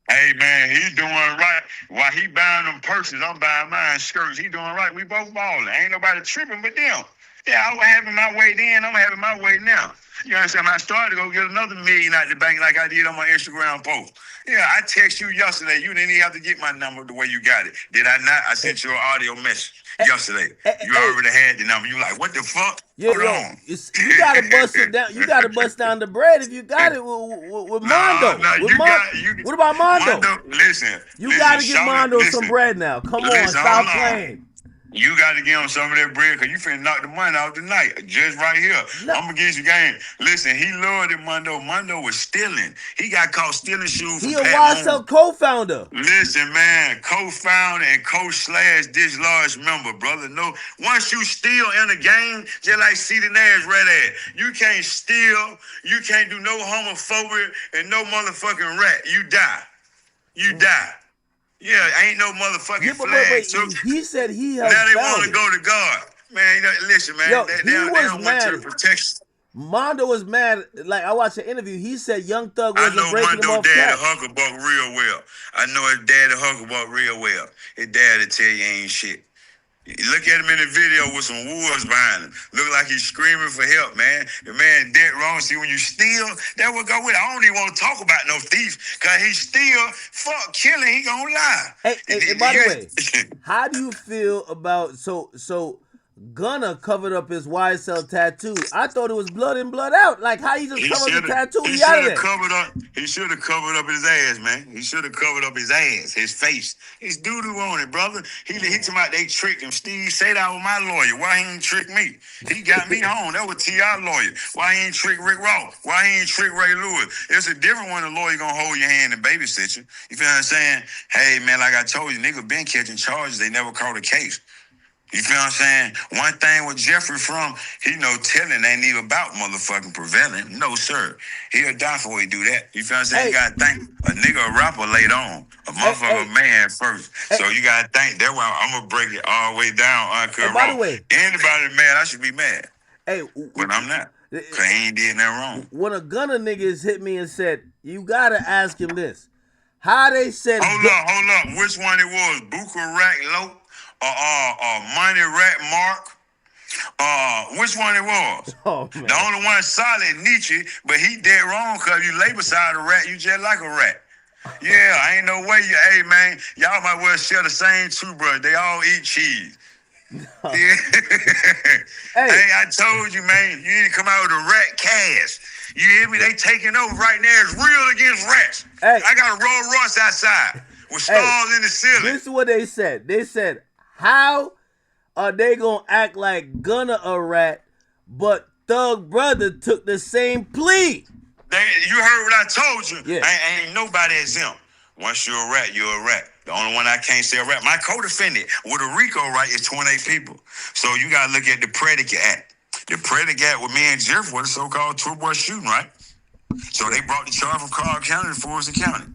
Hey man, he doing right. While he buying them purses, I'm buying mine skirts. He doing right. We both balling. Ain't nobody tripping but them. Yeah, I was having my way then. I'm having my way now. You understand? I started to go get another $1 million out the bank like I did on my Instagram post. Yeah, I text you yesterday. You didn't even have to get my number the way you got it. Did I not? I sent you an audio message yesterday. You already had the number. You like, what the fuck? Yeah, hold on. You gotta bust it down. You gotta bust down the bread if you got it with Mondo. What about Mondo? Listen. You gotta give Mondo some bread now. Come on, stop playing. You got to give him some of that bread because you finna knock the money out tonight. Just right here. I'm going to get you game. Listen, he lured it, Mondo. Mondo was stealing. He got caught stealing shoes from He a YSL co-founder. Listen, man. Co-founder and co/this large member, brother. No, once you steal in a game, just like C.D. Nash read at, you can't steal. You can't do no homophobia and no motherfucking rat. You die. You die. Yeah, ain't no motherfucking flag. So he said he has now they want to go to God. Man, you know, listen, man. They don't want to protection. Mondo was mad. Like, I watched an interview. He said Young Thug wasn't breaking him off Mondo cap. daddy Hucklebuck real well. I know his daddy Hucklebuck real well. His daddy tell you ain't shit. Look at him in the video with some wolves behind him. Look like he's screaming for help, man. The man dead wrong. See, when you steal, that would go with it. I don't even want to talk about no thief, because he steal, fuck, killing, he gonna lie. Hey, by the way, how do you feel about, so Gunna covered up his YSL tattoo. I thought it was blood in, blood out. Like, how he just covered the tattoo? He should have covered up. He should have covered up his ass, man. He should have covered up his ass, his face. His doo-doo on it, brother. He talking about they tricked him. Steve said that was my lawyer. Why he ain't trick me? He got me home. That was T.I. lawyer. Why he ain't trick Rick Ross? Why he ain't trick Ray Lewis? It's a different one. The lawyer gonna hold your hand and babysit you. You feel what I'm saying? Hey, man, like I told you, nigga been catching charges. They never caught a case. You feel what I'm saying? One thing with Jeffrey from, he know telling ain't even about motherfucking preventing. No, sir. He'll die for when he do that. You feel what I'm saying? You gotta think a nigga a rapper later on. A motherfucker man first. So you gotta think. That's why I'm gonna break it all the way down. By the way, anybody mad, I should be mad. Hey, but I'm not. Cause he ain't did nothing wrong. When a Gunna niggas hit me and said, you gotta ask him this. How they said Hold up. Which one it was? Buka Rack Low? Money Rat Mark. Which one it was? Oh, the only one solid Nietzsche, but he dead wrong because you lay beside a rat, you just like a rat. Yeah, ain't no way hey man, y'all might well share the same toothbrush. They all eat cheese. Yeah. Hey, I told you, man, you need to come out with a rat cast. You hear me? They taking over right now. It's real against rats. Hey. I got a Rolls Royce outside with stars in the ceiling. This is what they said. They said, how are they gonna act like Gunna a rat, but Thug Brother took the same plea? You heard what I told you. Yeah. Ain't nobody exempt. Once you're a rat, you're a rat. The only one I can't say a rat. My co-defendant with a RICO right is 28 people. So you gotta look at the predicate act. The predicate with me and Jeff was the so-called two-boy shooting, right? So they brought the charge from Cobb County to Fulton County.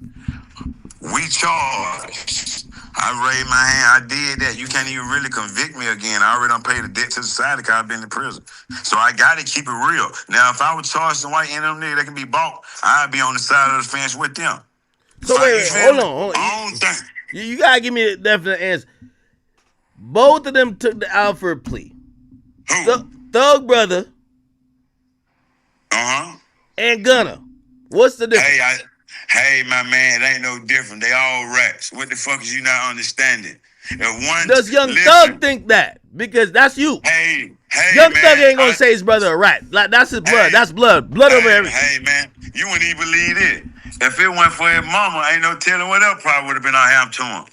We charged. I raised my hand. I did that. You can't even really convict me again. I already done paid the debt to society because I've been in prison. So I got to keep it real. Now, if I was charged in white and them niggas that can be bought, I'd be on the side of the fence with them. So wait, hold on. You got to give me a definite answer. Both of them took the Alfred plea. Thug brother. And Gunna. What's the difference? Hey, my man, it ain't no different. They all rats. What the fuck is you not understanding? Does Young Thug think that? Because that's you. Young Thug ain't gonna say his brother a rat. Like, that's his blood. That's blood. Blood over everything. Hey, man, you wouldn't even believe it. If it weren't for his mama, ain't no telling what else probably would have been out here to him.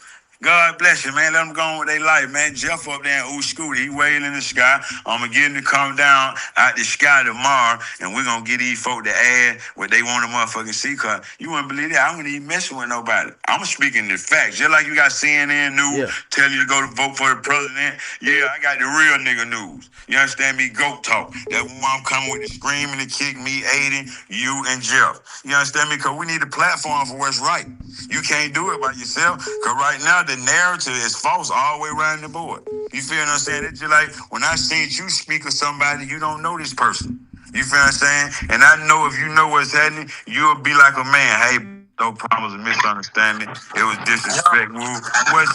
God bless you, man. Let them go on with their life, man. Jeff up there in Scooter, he waiting in the sky. I'm going to get him to come down out the sky tomorrow, and we're going to get these folk to add what they want to motherfucking see, because you wouldn't believe that. I wouldn't even messing with nobody. I'm speaking the facts. Just like you got CNN News telling you to go to vote for the president. Yeah, I got the real nigga news. You understand me? Goat talk. That's why I'm coming with the screaming to kick me, Aiden, you, and Jeff. You understand me? Because we need a platform for what's right. You can't do it by yourself, because right now, the narrative is false all the way around the board. You feel what I'm saying? It's just like when I seen you speak of somebody, you don't know this person. You feel what I'm saying? And I know if you know what's happening, you'll be like a man. Hey, no problems and misunderstanding. It was disrespect. What's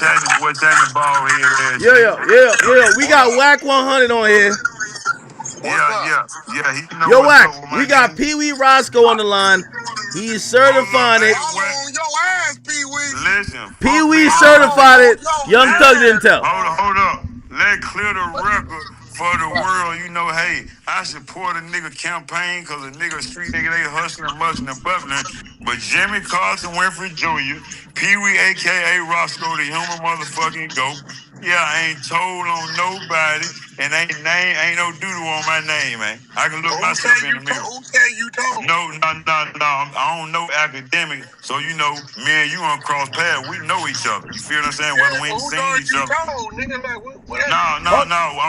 happening, ball head? Yeah. We got Whack 100 on here. Yeah. Yo, Whack, we got Peewee Rosco on the line. He's certifying it. Listen. Peewee certified it. Young Thug didn't tell. Hold up. Let clear the record for the world. You know, hey, I support a nigga campaign because a nigga, street nigga, they hustling, muscling, and bubbling. But Jimmy Carson Winfrey Jr., Peewee, a.k.a. Rosco, the human motherfucking goat. Yeah, I ain't told on nobody, and ain't no doodle on my name, man. I can look myself in the mirror. Who said you told? No. I don't know academic, so you know, me and you on cross paths, we know each other. You feel what I'm saying? Whether we ain't seen each other. Nigga, like, what No.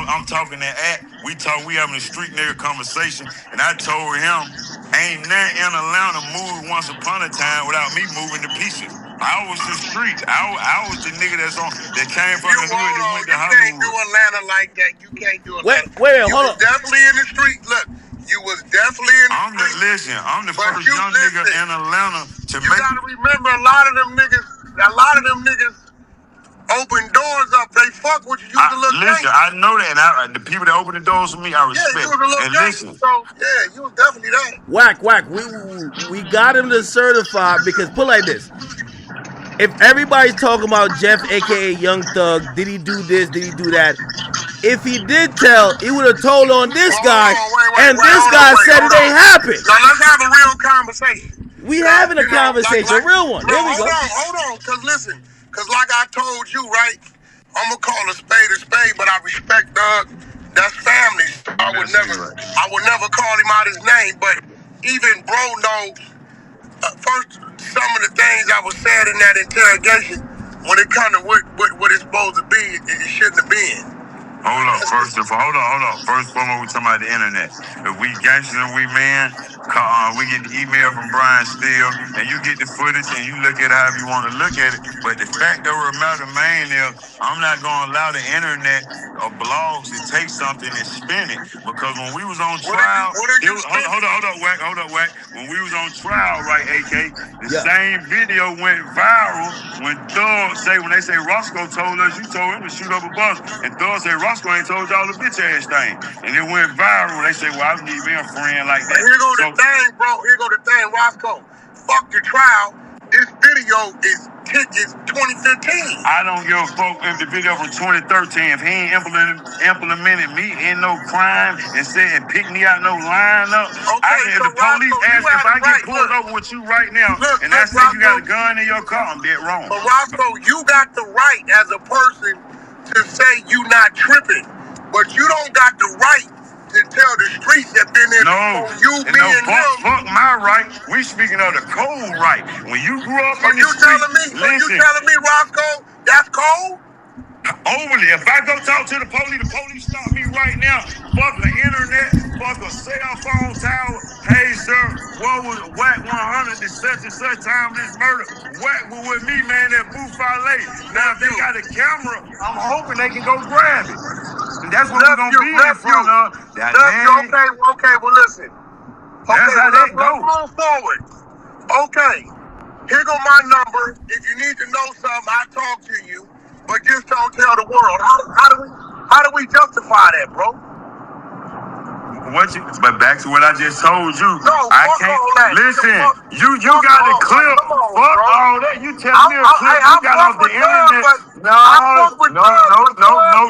I'm talking that act. We having a street nigga conversation, and I told him, ain't nothing in Atlanta moved once upon a time without me moving to pieces. I was the streets. I was the nigga that came from the hood and went to Hollywood. You can't do Atlanta like that. You can't do Atlanta. Wait, hold on. Definitely in the street. Look, you was definitely in the street. I'm the first young nigga in Atlanta to make. You gotta remember, a lot of them niggas open doors up. They fuck with you. You was a little listen, I know that, and the people that open the doors for me, I respect. Yeah, you was a little gangster, so yeah, you was definitely that. Whack. We got him to certify because put like this. If everybody's talking about Jeff, a.k.a. Young Thug, did he do this, did he do that? If he did tell, he would have told on this guy, and this guy said it ain't happened. Now let's have a real conversation. We having a conversation, a real one. Here we go. Hold on, because listen, because like I told you, right, I'm going to call a spade, but I respect Doug. That's family. I would never call him out his name, but even bro knows, first, some of the things I was saying in that interrogation, when it comes to what it's supposed to be, it shouldn't have been. Hold on. First of all, we talking about the internet. If we gangsters and we man, we get the email from Brian Steele, and you get the footage and you look at it however you want to look at it. But the fact of the matter, man, is I'm not going to allow the internet or blogs to take something and spin it. Because when we was on trial, hold up, Wack. When we was on trial, right, AK, the same video went viral when they say Rosco told us, you told him to shoot up a bus, and Thug said Rosco ain't told y'all the bitch ass thing. And it went viral. They say, well, I need me a friend like that. Here go the thing, bro. Here go the thing, Rosco. Fuck the trial. This video is 2015. I don't give a fuck if the video from 2013. If he ain't implemented me in no crime and said and pick me out no lineup. If the police ask if I get pulled over with you right now and I say you got a gun in your car, I'm dead wrong. But Rosco, you got the right as a person to say you not tripping, but you don't got the right to tell the streets that been in fuck my right. We speaking of the cold right. When you grew up in the street, you telling me, Rosco, that's cold? Overly. If I go talk to the police stop me right now. Fuck the internet, fuck a cell phone tower. Hey, sir, what was Whack 100 to such and such time this murder? Whack was with me, man, at Booth Valet. Now, if they got a camera, I'm hoping they can go grab it. And that's what we're going to be in front of. Okay, well, listen. That's how that goes. Let's move forward. Okay, here go my number. If you need to know something, I'll talk to you. but just don't tell the world. How do we justify that, bro? But back to what I just told you. No, I can't listen. You got the clip. Fuck all that. You tell me a clip you got off the internet.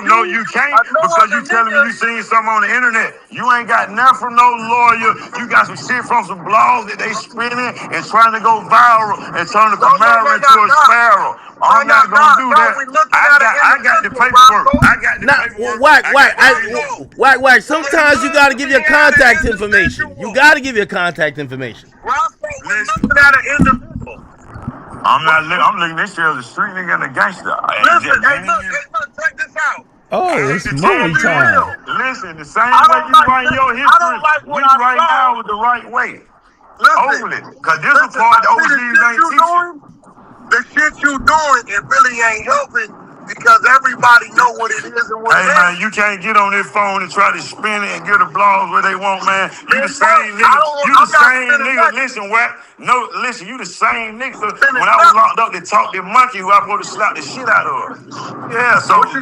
No, you can't because you telling me you seen something on the internet. You ain't got nothing from no lawyer. You got some shit from some blogs that they spinning and trying to go viral and turn the Camaro into a sparrow. I'm not gonna do that. I got the paperwork. I got the paperwork. Whack. Sometimes you gotta give your contact information. You gotta give your contact information. I'm looking this shit as a street nigga and a gangster. Listen, check this out. Oh, it's movie time. Listen, the same way you write your history, we right now with the right way. Only, because this is part the OGs ain't teaching. The shit you doing, it really ain't helping because everybody know what it is and what it ain't. Hey, man, you can't get on this phone and try to spin it and get the blogs where they want, man. You the same nigga. You the same nigga. Listen, Wack. No, listen, you the same nigga. When I was locked up, they talked to monkey who I supposed to slap the shit out of. Yeah, so you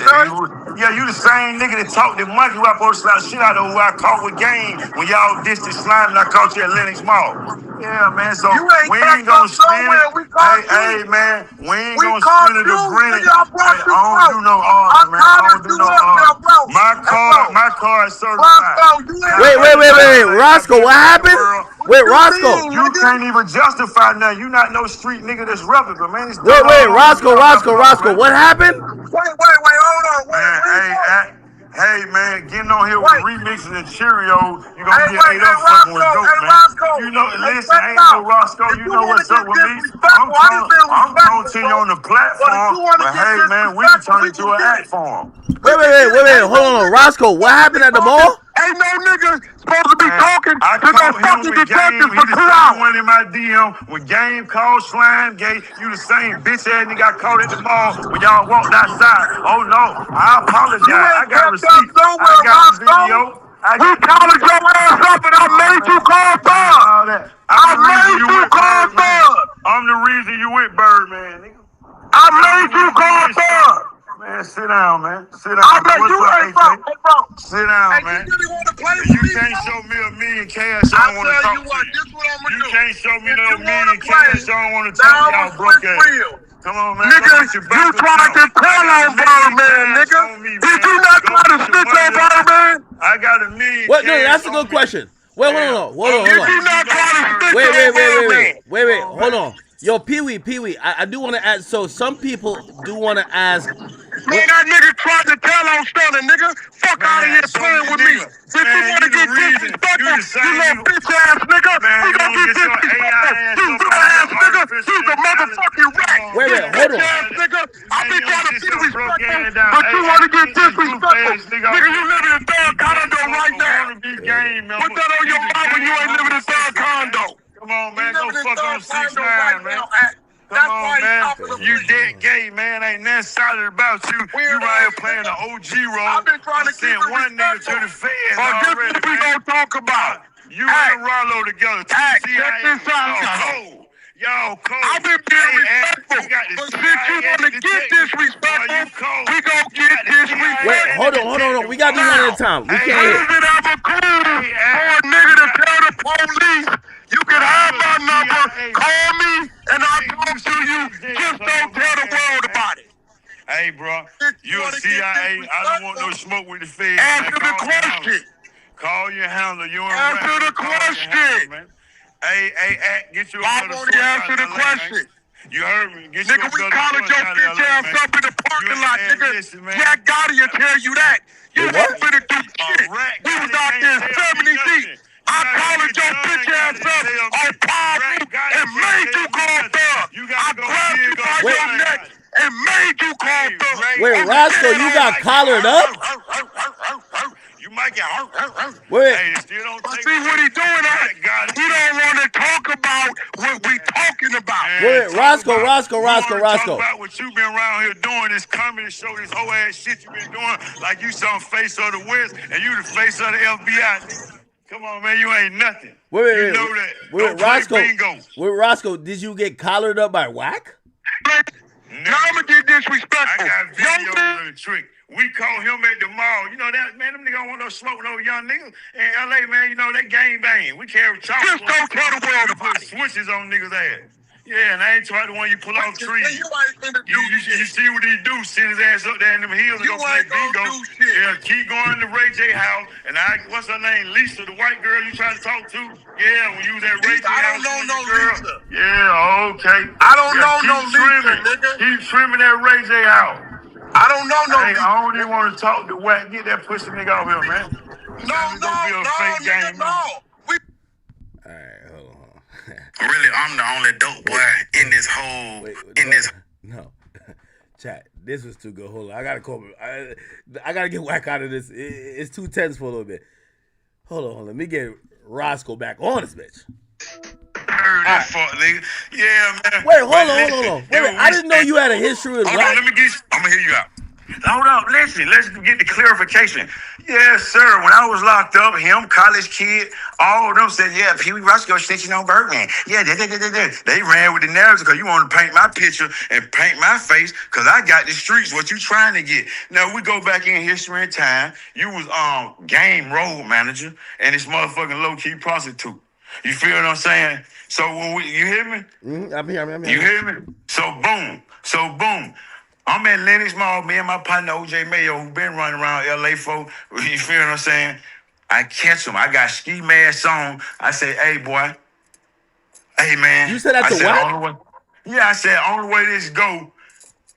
the same nigga that talked to monkey who I supposed to slap the shit out of who I caught with game when y'all dissed the slime and I caught you at Lennox Mall. Yeah, man, so we ain't gonna spin it. Hey, man, we ain't gonna spin it to grin it. I don't do no argument, man. I don't do no argument. My car is certified. Wait, Rosco, what happened? Wait, Rosco. You can't even justify nothing. You not no street nigga that's roughing, but man, it's wait, Rosco, what happened? Wait, hold on. Hey, man, getting on here with remixes and Cheerios, you gonna get ate up fucking with dope, man. You know, listen, ain't no Roscoe, you know what's up with me. I'm coaching you on the platform, but hey, man, we can turn it to an act form. Wait, hold on, Roscoe, what happened at the mall? Ain't no nigga supposed to be talking I to no fucking detective for 2 hours. One in my DM when game called Slime Gate. You the same bitch ass nigga got caught at the mall when y'all walked outside. Oh no, I apologize. I got receipts. I got video. We collared your ass up and I made you call Thug. I made you call Thug. I'm the reason you with Birdman, nigga. I made you call Thug. Man, sit down, man. Sit down. I bet you ain't bro. Sit down, man. You can't show me $1 million cash. I don't want to talk to you. You can't show me no $1 million cash. I don't want to talk to y'all broke ass. Come on, man. Nigga, you tried to tell on Birdman, nigga. Did you not try to snitch on Birdman? I got $1 million. What? No, that's a good question. Wait, hold on. Did you not try to snitch on Birdman? Wait, hold on. Yo, Peewee, I do want to ask. So some people do want to ask. Man, that nigga tried to tell on Stunner, nigga. Fuck out of here playing with me. If you want to get disrespectful, you little bitch ass nigga, we gonna get disrespectful. You little ass nigga, you's a motherfucking rat. Wait, hold on. Nigga, I be trying to be respectful, but you want to get disrespectful. Nigga, you live in a thug condo right now. Put that on your mind when you ain't living in a thug condo. Come on, man, go fuck on 6ix9ine, man. Come on, man. You dead gay, man. Ain't nothing solid about you. You right here playing the OG role. I've been trying to send one nigga to the feds already, this we gonna talk about. You and Ralo together. Check this out. Y'all cold. I've been being respectful. But since you want to get disrespectful, we gonna get disrespectful. Wait, hold on. We gotta do one at a time. We can't hear. Is it ever cool for a nigga to tell the police, you can have my number, call me, and I'll talk to you. Just don't tell the world about it. Hey, bro, you a CIA. I don't want no smoke with the feds. Answer the question. Call your handler. You answer the question. Hey, get you I want to answer the question. You heard me. Get nigga, we collared your bitch ass up in the parking lot, nigga. Jack Gotti will tell you that. You ain't finna do shit. We was out there 70 deep. I collared your bitch ass up on Power and made you call Thug. I grabbed you by your neck and made you call Thug. Wait, Roscoe, you got collared up? You might get Wait. Hey, still don't take see what he doing at? He don't want to talk about what we talking about. Wait, Roscoe. Talk about what you been around here doing, this comedy show, this whole ass shit you been doing, like you some face of the West and you the face of the FBI. Come on, man, you ain't nothing. Wait, you know that. Roscoe. Wait, Roscoe, did you get collared up by Wack? Now I'm gonna get disrespectful. I got videos of the trick. We caught him at the mall. You know that, man, them niggas don't want no smoke with no young niggas. In LA, man, you know, that gang bang. We carry chalk. Just don't tell the world about it. Switches on niggas' ass. Yeah, and I ain't talking the one you pull off trees. You ain't finna do You see what he do? Sit his ass up there in them hills and You go play ain't gonna bingo. do shit. Yeah, keep going to Ray J house. And what's her name? Lisa, the white girl you trying to talk to? Yeah, when you was at Ray J house. I don't know no girl. Lisa. Yeah, okay. I don't know no keep trimming. Lisa, nigga. Keep trimming that Ray J house. I don't know no Hey, Lisa. I don't even want to talk to Wack. Get that pussy nigga out here, man. No, nigga, no. All right, hold on. Really, I'm the only dope boy in this whole, No. Chat, this was too good. Hold on. I gotta call I gotta get Wack out of this. It's too tense for a little bit. Hold on. Let me get Rosco back on this bitch. Heard that fuck, nigga. Yeah, man. Wait, hold on. Wait, I didn't know you had a history with Hold Wack. on, I'm gonna hear you out. Hold up, listen, let's get the clarification. Yes, sir. When I was locked up, him, college kid, all of them said, yeah, Peewee Rosco snitching on Birdman. Yeah, they ran with the narrative because you want to paint my picture and paint my face because I got the streets. What you trying to get? Now, we go back in history and time. You was game road manager and this motherfucking low-key prostitute. You feel what I'm saying? So when you hear me? I'm here. You hear me? So boom. I'm at Lennox Mall, me and my partner OJ Mayo, who been running around LA for, you feel what I'm saying? I catch him. I got ski mask on. I say, hey, boy. Hey, man. You said that to Wack? Yeah, I said, only way this go,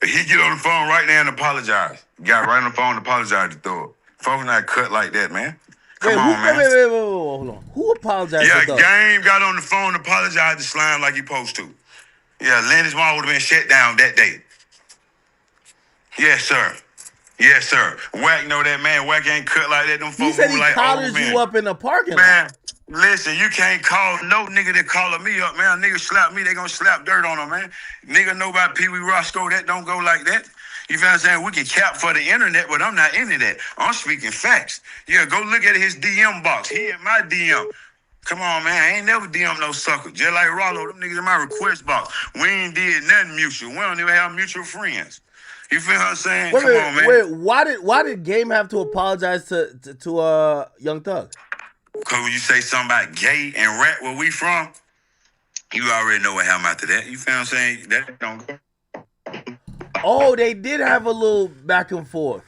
he get on the phone right now and apologize. Got right on the phone and apologized to throw it. Folks not cut like that, man. Come on, man. Wait, hold on. Who apologized Yeah, to Thug? Game got on the phone and apologized to Slime like he supposed to. Yeah, Lennox Mall would have been shut down that day. Yes, sir. Wack know that, man. Wack ain't cut like that. Them He folks said he move like collared old men. you up in the parking lot. Man, listen, you can't call no nigga that calling me up, man. Nigga slap me, they gonna slap dirt on them, man. Nigga know about Peewee Rosco, that don't go like that. You feel what I'm saying? We can cap for the internet, but I'm not into that. I'm speaking facts. Yeah, go look at his DM box. He in my DM. Come on, man. I ain't never DM no sucker. Just like Ralo, them niggas in my request box. We ain't did nothing mutual. We don't even have mutual friends. You feel what I'm saying? Come on, man. Wait, why did Game have to apologize to Young Thug? Because when you say something about gay and rat where we from, you already know what happened after that. You feel what I'm saying? That don't go. Oh, they did have a little back and forth.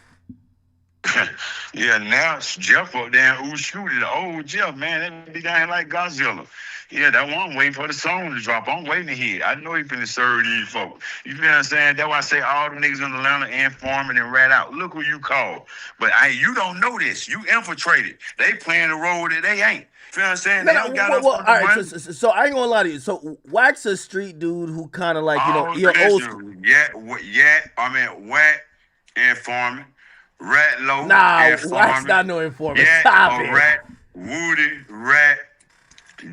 Yeah, now it's Jeff up there in Scooty, the old Jeff, man. That be down like Godzilla. Yeah, that one waiting for the song to drop. I'm waiting to hear. I know he finna serve these folks. You feel what I'm saying? That's why I say all the niggas in Atlanta informing and rat out. Look who you called. But you don't know this. You infiltrated. They playing the role that they ain't. You feel what I'm saying? They don't got all right, so I ain't gonna lie to you. So Wack's a street dude who kind of like, you're old school. Wack informant. Rat-Low, nah, Wack's not no informant. Stop it. Rat, Woody, Rat,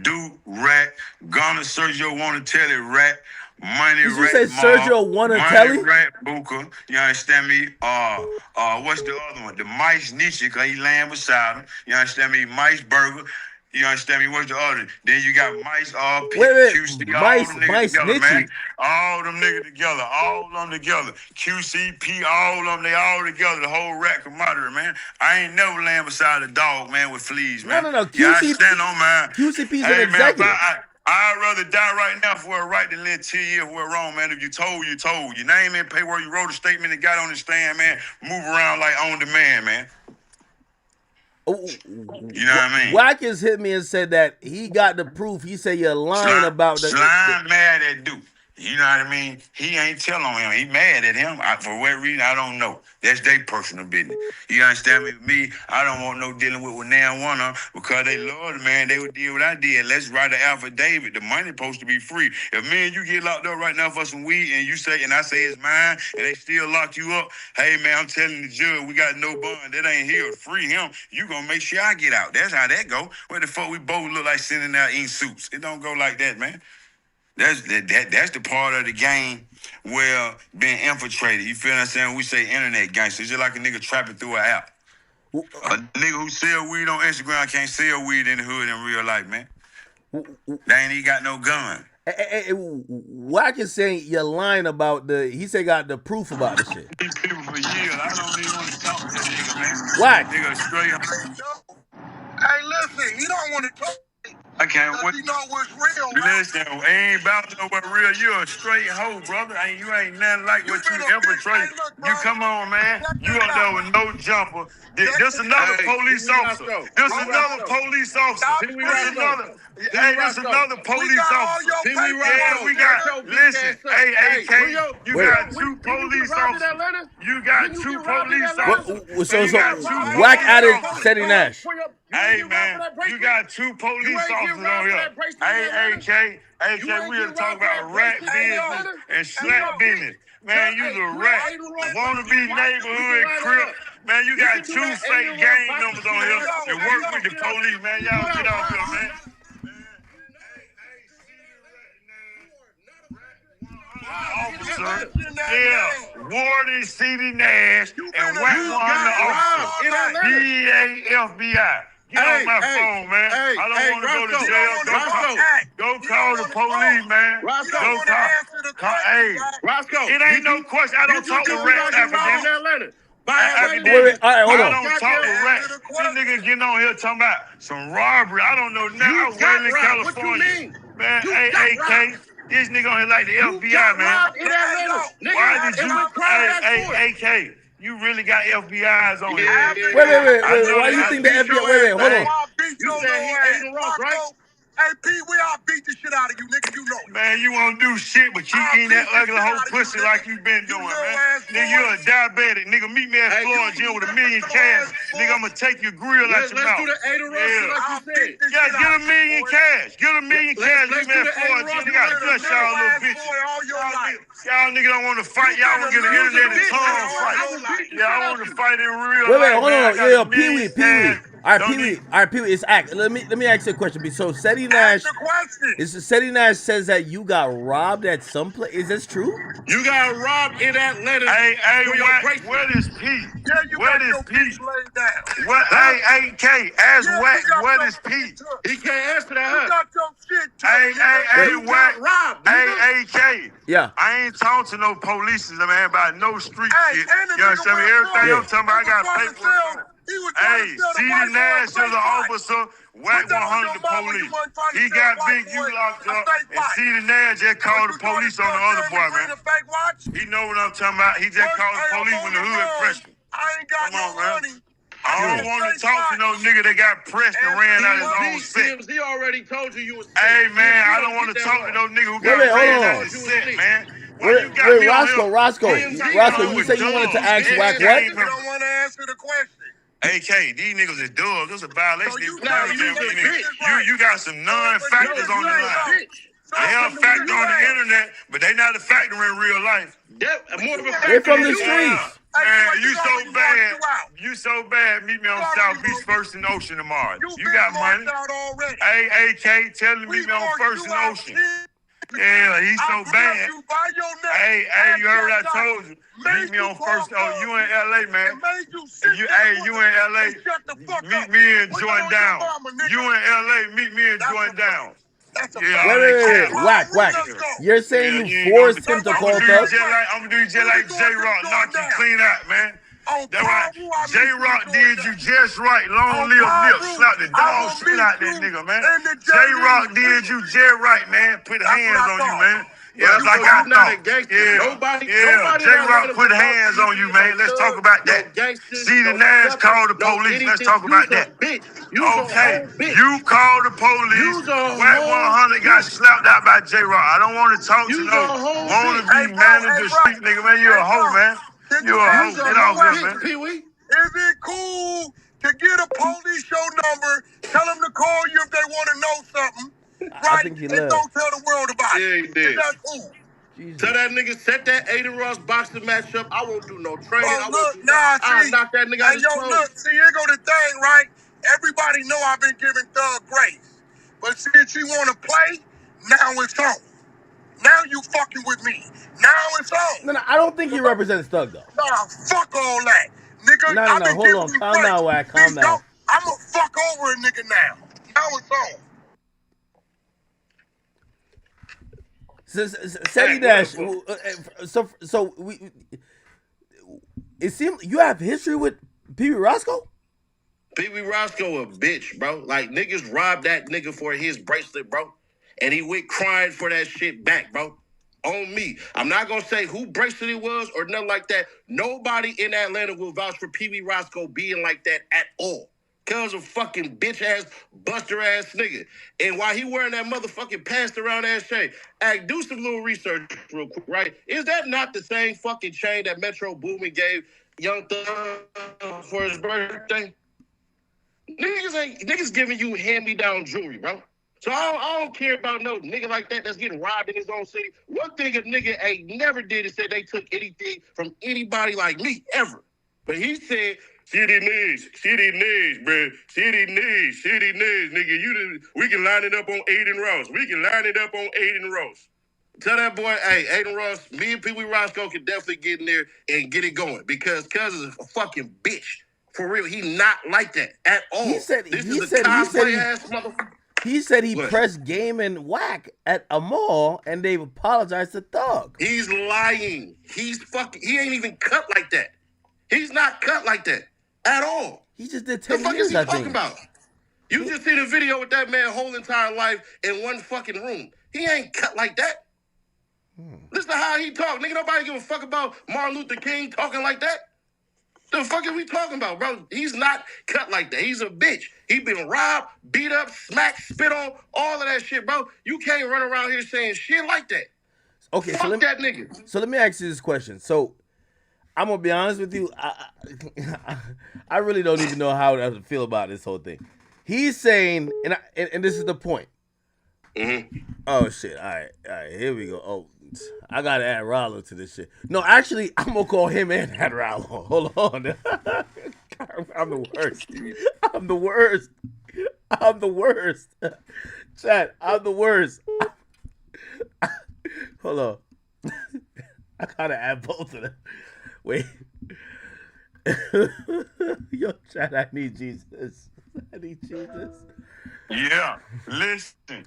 Duke, Rat, Gunna, Sergio wanna tell it, Rat, Money, Did you Rat, say Sergio wanna tell it? Rat, Booker, you understand me? What's the other one? The Mice Nietzsche, cause he laying beside him. You understand me? Mice Burger. You understand me? What's the other? Then you got Mice, QC, Mice together, man. All them niggas together, all of them together. QCP, all of them, they all together, the whole rat camaraderie, man. I ain't never laying beside a dog, man, with fleas, man. No. I stand on mine. QCP's an executive. I'd rather die right now for a right than live 10 years for a wrong, man. If you told, you told. Your name and paperwork, you wrote a statement and got on the stand, man. Move around like on demand, man. You know what I mean? Wack has hit me and said that he got the proof. He said you're lying about the Slime mad at Duke. You know what I mean? He ain't telling him. He mad at him. For what reason, I don't know. That's their personal business. You understand me? Me, I don't want no dealing with now one of them because they love the man. They would deal what I did. Let's write an affidavit. The money supposed to be free. If me and you get locked up right now for some weed and you say, and I say it's mine, and they still lock you up, hey, man, I'm telling the judge, we got no bond. That ain't here. Free him. You gonna make sure I get out. That's how that go. What the fuck we both look like sitting out in suits? It don't go like that, man. That's the part of the game where being infiltrated. You feel what I'm saying? We say internet gangster. It's just like a nigga trapping through an app. A nigga who sell weed on Instagram can't sell weed in the hood in real life, man. They ain't even got no gun. Wack is saying you're lying about the. He said got the proof about the shit. These people for years. I don't even want to talk to that nigga, man. Wack. Nigga straight up. Hey, listen, he don't want to talk. I can't wait. You know what's real, Listen, ain't about to know what real. You're a straight hoe, brother. You ain't nothing like what you infiltrate. You come on, man. You up there with no jumper. This another police officer. This another police officer. This another. Hey, this another police officer. Yeah, we got. Listen, hey, AK, you got two police officers. You got two police officers. So Wack added Seti Nash. Hey, man, you got two police officers on here. Hey, AK, we are talking about rat business and slap business. Man, you the rat. Wannabe neighborhood crip. Man, you got two fake gang numbers on here that work with the police, man. Y'all get off here, man. Officer, yeah, Warden C.D. Nash and Whack 100 officer, DEA, FBI. Get on my phone, man. I don't want to go to jail. Go call the police, man. Go call. Hey, Rosco. It ain't no question. I don't talk to rats academics. Wait, all right, hold on. I don't talk to rats. This nigga getting on here talking about some robbery. I don't know now. I was in California. Man, hey, AK. This nigga on here like the FBI, man. Why did you? Hey, AK. You really got FBI's on here. Wait. Why you think the FBI? Wait, hold on. You said he ate Ross, right? Hey, Peewee, I'll beat the shit out of you, nigga. You know. Man, you won't do shit, but keep eating that ugly whole pussy like you been doing, man. Nigga, you're a diabetic. Nigga, meet me at Florida Gym with $1 million cash. Nigga, I'm gonna take your grill out your mouth. Let's do the Ada Ross like you said. Yeah, get $1 million cash. Get $1 million cash. Meet me at Florida Gym. You gotta touch y'all little bitches. Y'all niggas don't want to fight. Y'all want to get the internet and tongue fight. Y'all want to fight in real life. Wait, hold on. Yeah, Peewee. All right, Peewee. It's act. Let me ask you a question. So Seti Nash. Seti Nash says that you got robbed at some place. Is this true? You got robbed in Atlanta. Hey, where is Pete? Where is Pete? What? Hey, K. Ask Wack. Where is Pete? He can't answer that. You got your shit. Hey, Wack. Hey, K. Yeah. I ain't talking to no police, man, about no street shit. You understand me? Everything I'm talking about, I got paperwork. Hey, C.D. Nash is an officer, Wack 100 the police. He got Big U locked up, and C.D. Nash just called the police on the other boy, man. He know what I'm talking about. He just called the police when the hood pressed him. Come on, man. I don't want to talk to no nigga that got pressed and ran out his own set. He already told you was sick. Hey, man, I don't want to talk to no nigga who got ran out his set, man. Wait, Rosco, you said you wanted to ask Wack what? You don't want to answer the question. AK, these niggas is dogs. That's a violation. You got some non-factors on the line. They have a factor on the internet, but they not a factor in real life. They're from the streets. Man, you so bad. You so bad. Meet me on South Beach First and Ocean tomorrow. You got money. Hey, AK, tell him to meet me on First and Ocean. Yeah, he's so bad. Hey, you heard what I told you. Meet me on First. Oh, you in LA, man. You in LA. Meet me in Jordan Downs. You in LA. Meet me in Jordan Downs. Wait. Wack. You're saying you forced him to call Thug? I'm gonna do you just like J-Rock. Knock you clean out, man. That's right. J-Rock did you just right. Long live Nip. Slap the dog shit out that nigga, man. J-Rock did you just right, man. Put hands on you, man. Yeah, like I thought. Yeah, J-Rock put hands on you, man. Let's talk about that. C.D. Nash called the police. Let's talk about that. Okay, you called the police. Wack 100 got slapped out by J-Rock. I don't want to talk to no wannabe manager street nigga, man. You a hoe, man. You a hoe. Get off here, man. Peewee. Is it cool to get a police show number, tell them to call you if they want to know something, right? And don't tell the world about it. Yeah, he did. Is that cool? Tell that nigga, set that Ada Ross boxing match up. I won't do no training. I'll knock that nigga out his clothes. Look, see, here go the thing, right? Everybody know I've been giving Thug grace. But since you want to play, now it's on. Now you fucking with me. Now it's on. No, I don't think he represents Thug, though. Nah, fuck all that. Nigga, No, hold on. Calm down, Wack. Calm down. I'm gonna fuck over a nigga now. Now it's on. Seti Dash. So we. It seems you have history with Peewee Rosco. Peewee Rosco a bitch, bro. Like, niggas robbed that nigga for his bracelet, bro. And he went crying for that shit back, bro. On me. I'm not gonna say who bracelet it was or nothing like that. Nobody in Atlanta will vouch for Peewee Rosco being like that at all. Cause a fucking bitch ass, buster ass nigga. And while he wearing that motherfucking passed around ass chain, do some little research real quick, right? Is that not the same fucking chain that Metro Boomin gave Young Thug for his birthday? Niggas giving you hand-me-down jewelry, bro. So I don't care about no nigga like that that's getting robbed in his own city. One thing a nigga ain't never did is said they took anything from anybody like me, ever. But he said, city needs, bro. City needs, nigga. We can line it up on Aiden Ross. Tell that boy, hey, Aiden Ross, me and Peewee Rosco can definitely get in there and get it going. Because Cuz is a fucking bitch. For real, he not like that at all. He said he pressed Game and Whack at a mall and they've apologized to Thug. He's lying. He ain't even cut like that. He's not cut like that at all. He just did 10 years, is he talking about? You just seen a video with that man whole entire life in one fucking room. He ain't cut like that. Listen to how he talk. Nigga, nobody give a fuck about Martin Luther King talking like that. The fuck are we talking about, bro? He's not cut like that. He's a bitch. He been robbed, beat up, smacked, spit on, all of that shit, bro. You can't run around here saying shit like that. Okay, fuck that nigga. So let me ask you this question. So I'm gonna be honest with you. I really don't even know how to feel about this whole thing. He's saying, and this is the point. Mm-hmm. Oh shit! All right, here we go. Oh, I gotta add Ralo to this shit. No, actually, I'm gonna call him and add Ralo. Hold on. I'm the worst. Chat, I'm the worst. Hold on. I gotta add both of them. Wait. Yo, chat, I need Jesus. Yeah, listen.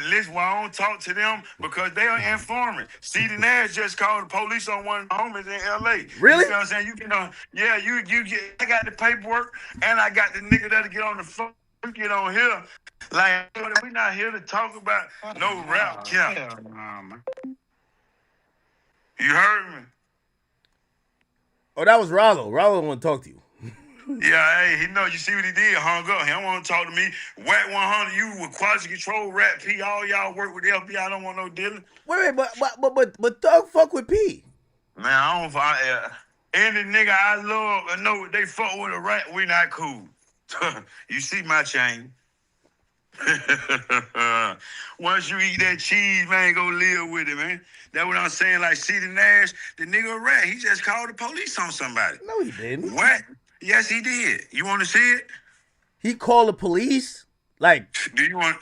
Listen, I don't talk to them because they are informant. C.D. Nash just called the police on one of the homies in L.A. Really? You know what I'm saying? You can, you get. I got the paperwork and I got the nigga that'll get on the phone. You get on here, like we not here to talk about no rap count. You heard me? Oh, that was Ralo. Ralo want to talk to you. Yeah, hey, he know. You see what he did? Hung up. He don't want to talk to me. Whack 100, you with quality control, Rat P. All y'all work with the FBI. I don't want no dealing. Wait, but Thug fuck with P. Man, I don't. Any nigga I love, I know they fuck with a rat. We not cool. You see my chain. Once you eat that cheese, man, go live with it, man. That's what I'm saying. Like C.D. Nash, the nigga a rat. He just called the police on somebody. No, he didn't. What? Yes, he did. You want to see it? He called the police? Like... Do you want...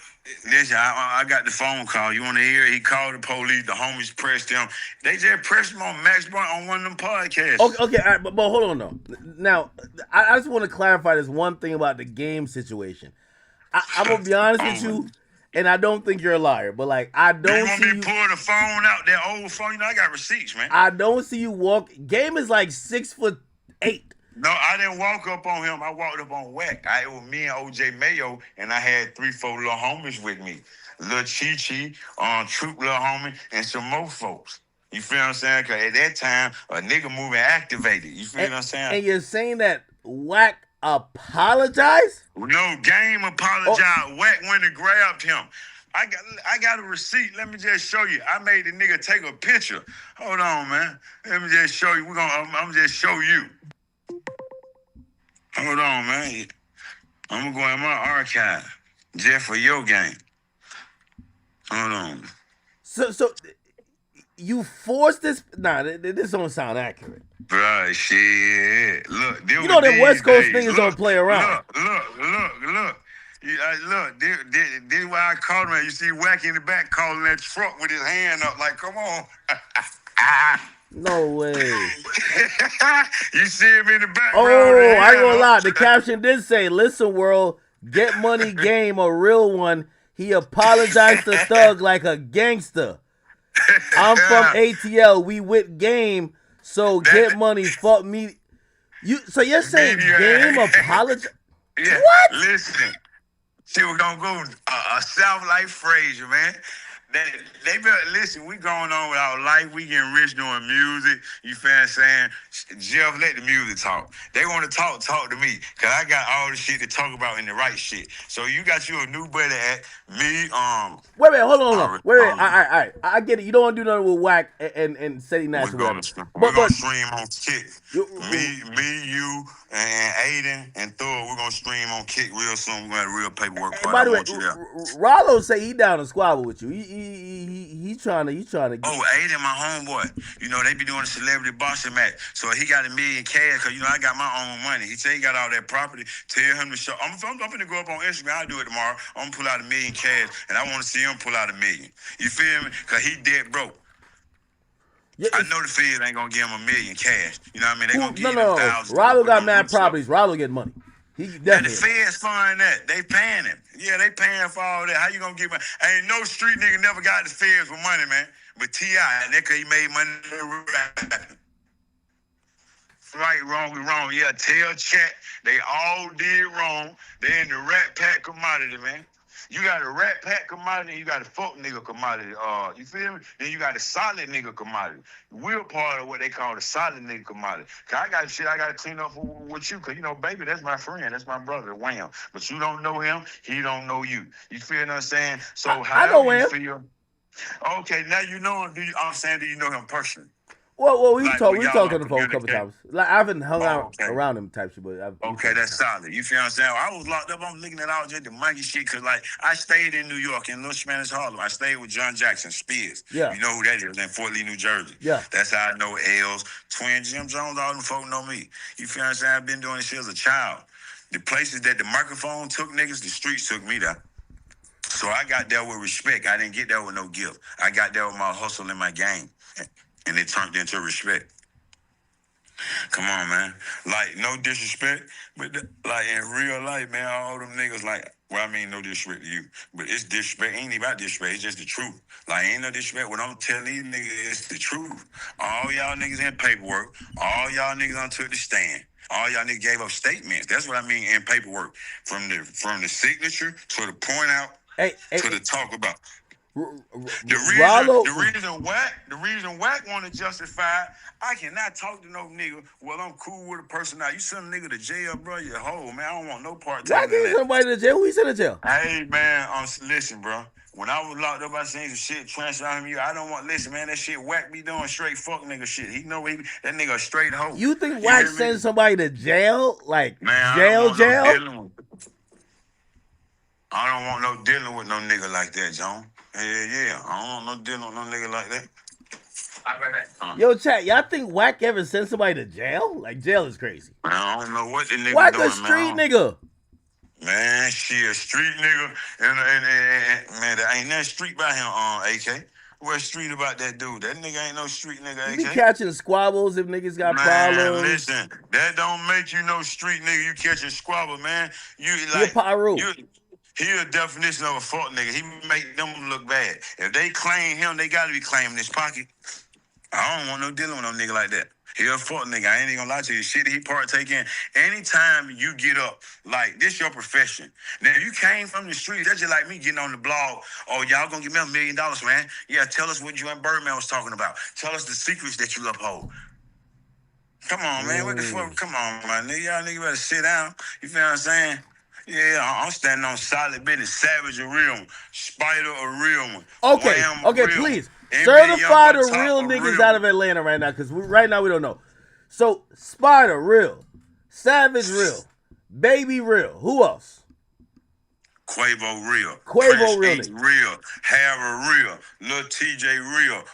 Listen, I got the phone call. You want to hear it? He called the police. The homies pressed him. They just pressed him on Max Blunt on one of them podcasts. Okay, all right, but hold on, though. Now, I just want to clarify this one thing about the game situation. I'm going to be honest with you, and I don't think you're a liar, but, like, I don't see you... You want me to pull the phone out, that old phone? You know, I got receipts, man. I don't see you walk... Game is, like, 6'8". No, I didn't walk up on him. I walked up on Whack. It was me and OJ Mayo, and I had 3-4 little homies with me. Lil Chi-Chi, Troop little homie, and some more folks. You feel what I'm saying? Because at that time, a nigga moving activated. You feel what I'm saying? And you're saying that Whack apologized? No, Game apologized. Whack went and grabbed him. I got a receipt. Let me just show you. I made the nigga take a picture. Hold on, man. Let me just show you. I'm just show you. Hold on, man. I'm going to go in my archive just for your game. Hold on. So you forced this? Nah, this don't sound accurate. Bro, shit. Look. You know them West Coast niggas don't play around. Look. Look, this is why I called him. You see Whack in the back calling that truck with his hand up like, come on. No way. You see him in the background. Oh, I ain't gonna lie. The caption did say, listen, world, get money Game, a real one. He apologized to Thug like a gangster. I'm from ATL. We with game, so get money. Fuck me. So you're saying game apologize? Yeah. What? Listen, see, we're gonna go a South Life Frazier, man. They better listen. We going on with our life. We getting rich doing music. You feel what I'm saying? Jeff, let the music talk. They want to talk to me, cause I got all the shit to talk about in the right shit. So you got you a new buddy at me. Wait, hold on. Wait. All right. I get it. You don't want to do nothing with Whack and City Nash or whatever. We're gonna stream on Kick. Me, you, and Aiden and Thor. We're gonna stream on Kick real soon. We got real paperwork. By the way, Ralo say he down to squabble with you. He trying to. Oh, Aiden, my homeboy. You know they be doing a celebrity boxing match. So he got $1 million cash because I got my own money. He say he got all that property. Tell him to show. I'm gonna go up on Instagram. I'll do it tomorrow. I'm gonna pull out $1 million cash, and I want to see him pull out $1 million. You feel me? Cause he dead broke. Yeah, I know the feds ain't gonna give him $1 million cash. You know what I mean? They gonna give him thousands. Ralo got mad properties. Ralo get money. The feds fund that. They paying him. Yeah, they paying for all that. How you gonna give money? Ain't no street nigga never got the feds with money, man. But T.I., that cause he made money. Right, wrong, we wrong. Yeah, tell chat. They all did wrong. They in the Rat Pack commodity, man. You got a Rat Pack commodity, you got a fuck nigga commodity. You feel me? Then you got a solid nigga commodity. We're part of what they call the solid nigga commodity. Cause I got shit I gotta clean up with you. Cause baby, that's my friend, that's my brother, Wham. But you don't know him, he don't know you. You feel what I'm saying? So I know you him. feel. Okay, now you know him. I'm saying, do you know him personally? Well, we talked on the phone a couple times. Like I haven't hung out around him type shit, but that's solid. You feel what I'm saying? I was locked up. I'm looking at all just the monkey shit because I stayed in New York in Little Spanish Harlem. I stayed with John Jackson Spears. Yeah, you know who that is in Fort Lee, New Jersey. Yeah, that's how I know Els, Twin, Jim Jones. All them folk know me. You feel what I'm saying? I've been doing this shit as a child. The places that the microphone took niggas, the streets took me there. So I got there with respect. I didn't get there with no guilt. I got there with my hustle and my game, and it turned into respect. Come on, man. No disrespect, but in real life, man, all them niggas no disrespect to you, but it's disrespect. Ain't even about disrespect. It's just the truth. Ain't no disrespect. What I'm telling these niggas is the truth. All y'all niggas in paperwork. All y'all niggas on took the stand. All y'all niggas gave up statements. That's what I mean in paperwork. From the signature to the point out to the talk about. The reason Whack want to justify, I cannot talk to no nigga. Well, I'm cool with a person now. You send a nigga to jail, bro. You hoe, man. I don't want no part. Whack ain't somebody to jail. Who he sent to jail? Hey, man. Listen, bro. When I was locked up, I seen some shit transfer on me. I don't want. Listen, man. That shit Whack be doing straight fuck nigga shit. He know that nigga a straight hoe. You think Whack sends somebody to jail? Man, jail? I don't want no dealing with no nigga like that, John. Yeah. I don't want no dealing with no nigga like that. Yo, chat, y'all think Whack ever sent somebody to jail? Jail is crazy. Man, I don't know what the nigga Whack doing, a street nigga. Man, she a street nigga. And man, there ain't that street by him, AK. What street about that dude? That nigga ain't no street nigga, AK. You be catching squabbles if niggas got problems. Listen, that don't make you no street nigga. You catching squabble, man. You he a definition of a fuck nigga. He make them look bad. If they claim him, they gotta be claiming his pocket. I don't want no dealing with no nigga like that. He a fuck nigga. I ain't even gonna lie to you. Shit he partake in. Anytime you get up, this your profession. Now, if you came from the streets, that's just like me getting on the blog. Oh, y'all gonna give me $1 million, man. Yeah, tell us what you and Birdman was talking about. Tell us the secrets that you uphold. Come on, man. What the fuck? Come on, man. Y'all nigga better sit down. You feel what I'm saying? Yeah, I'm standing on solid business. Savage a real one. Spider a real one. Okay, Wham please. Certify the real niggas out of Atlanta right now, because right now we don't know. So, Spider real. Savage real. Baby real. Who else? Quavo real. Quavo real. Real. Harry real. Lil TJ real.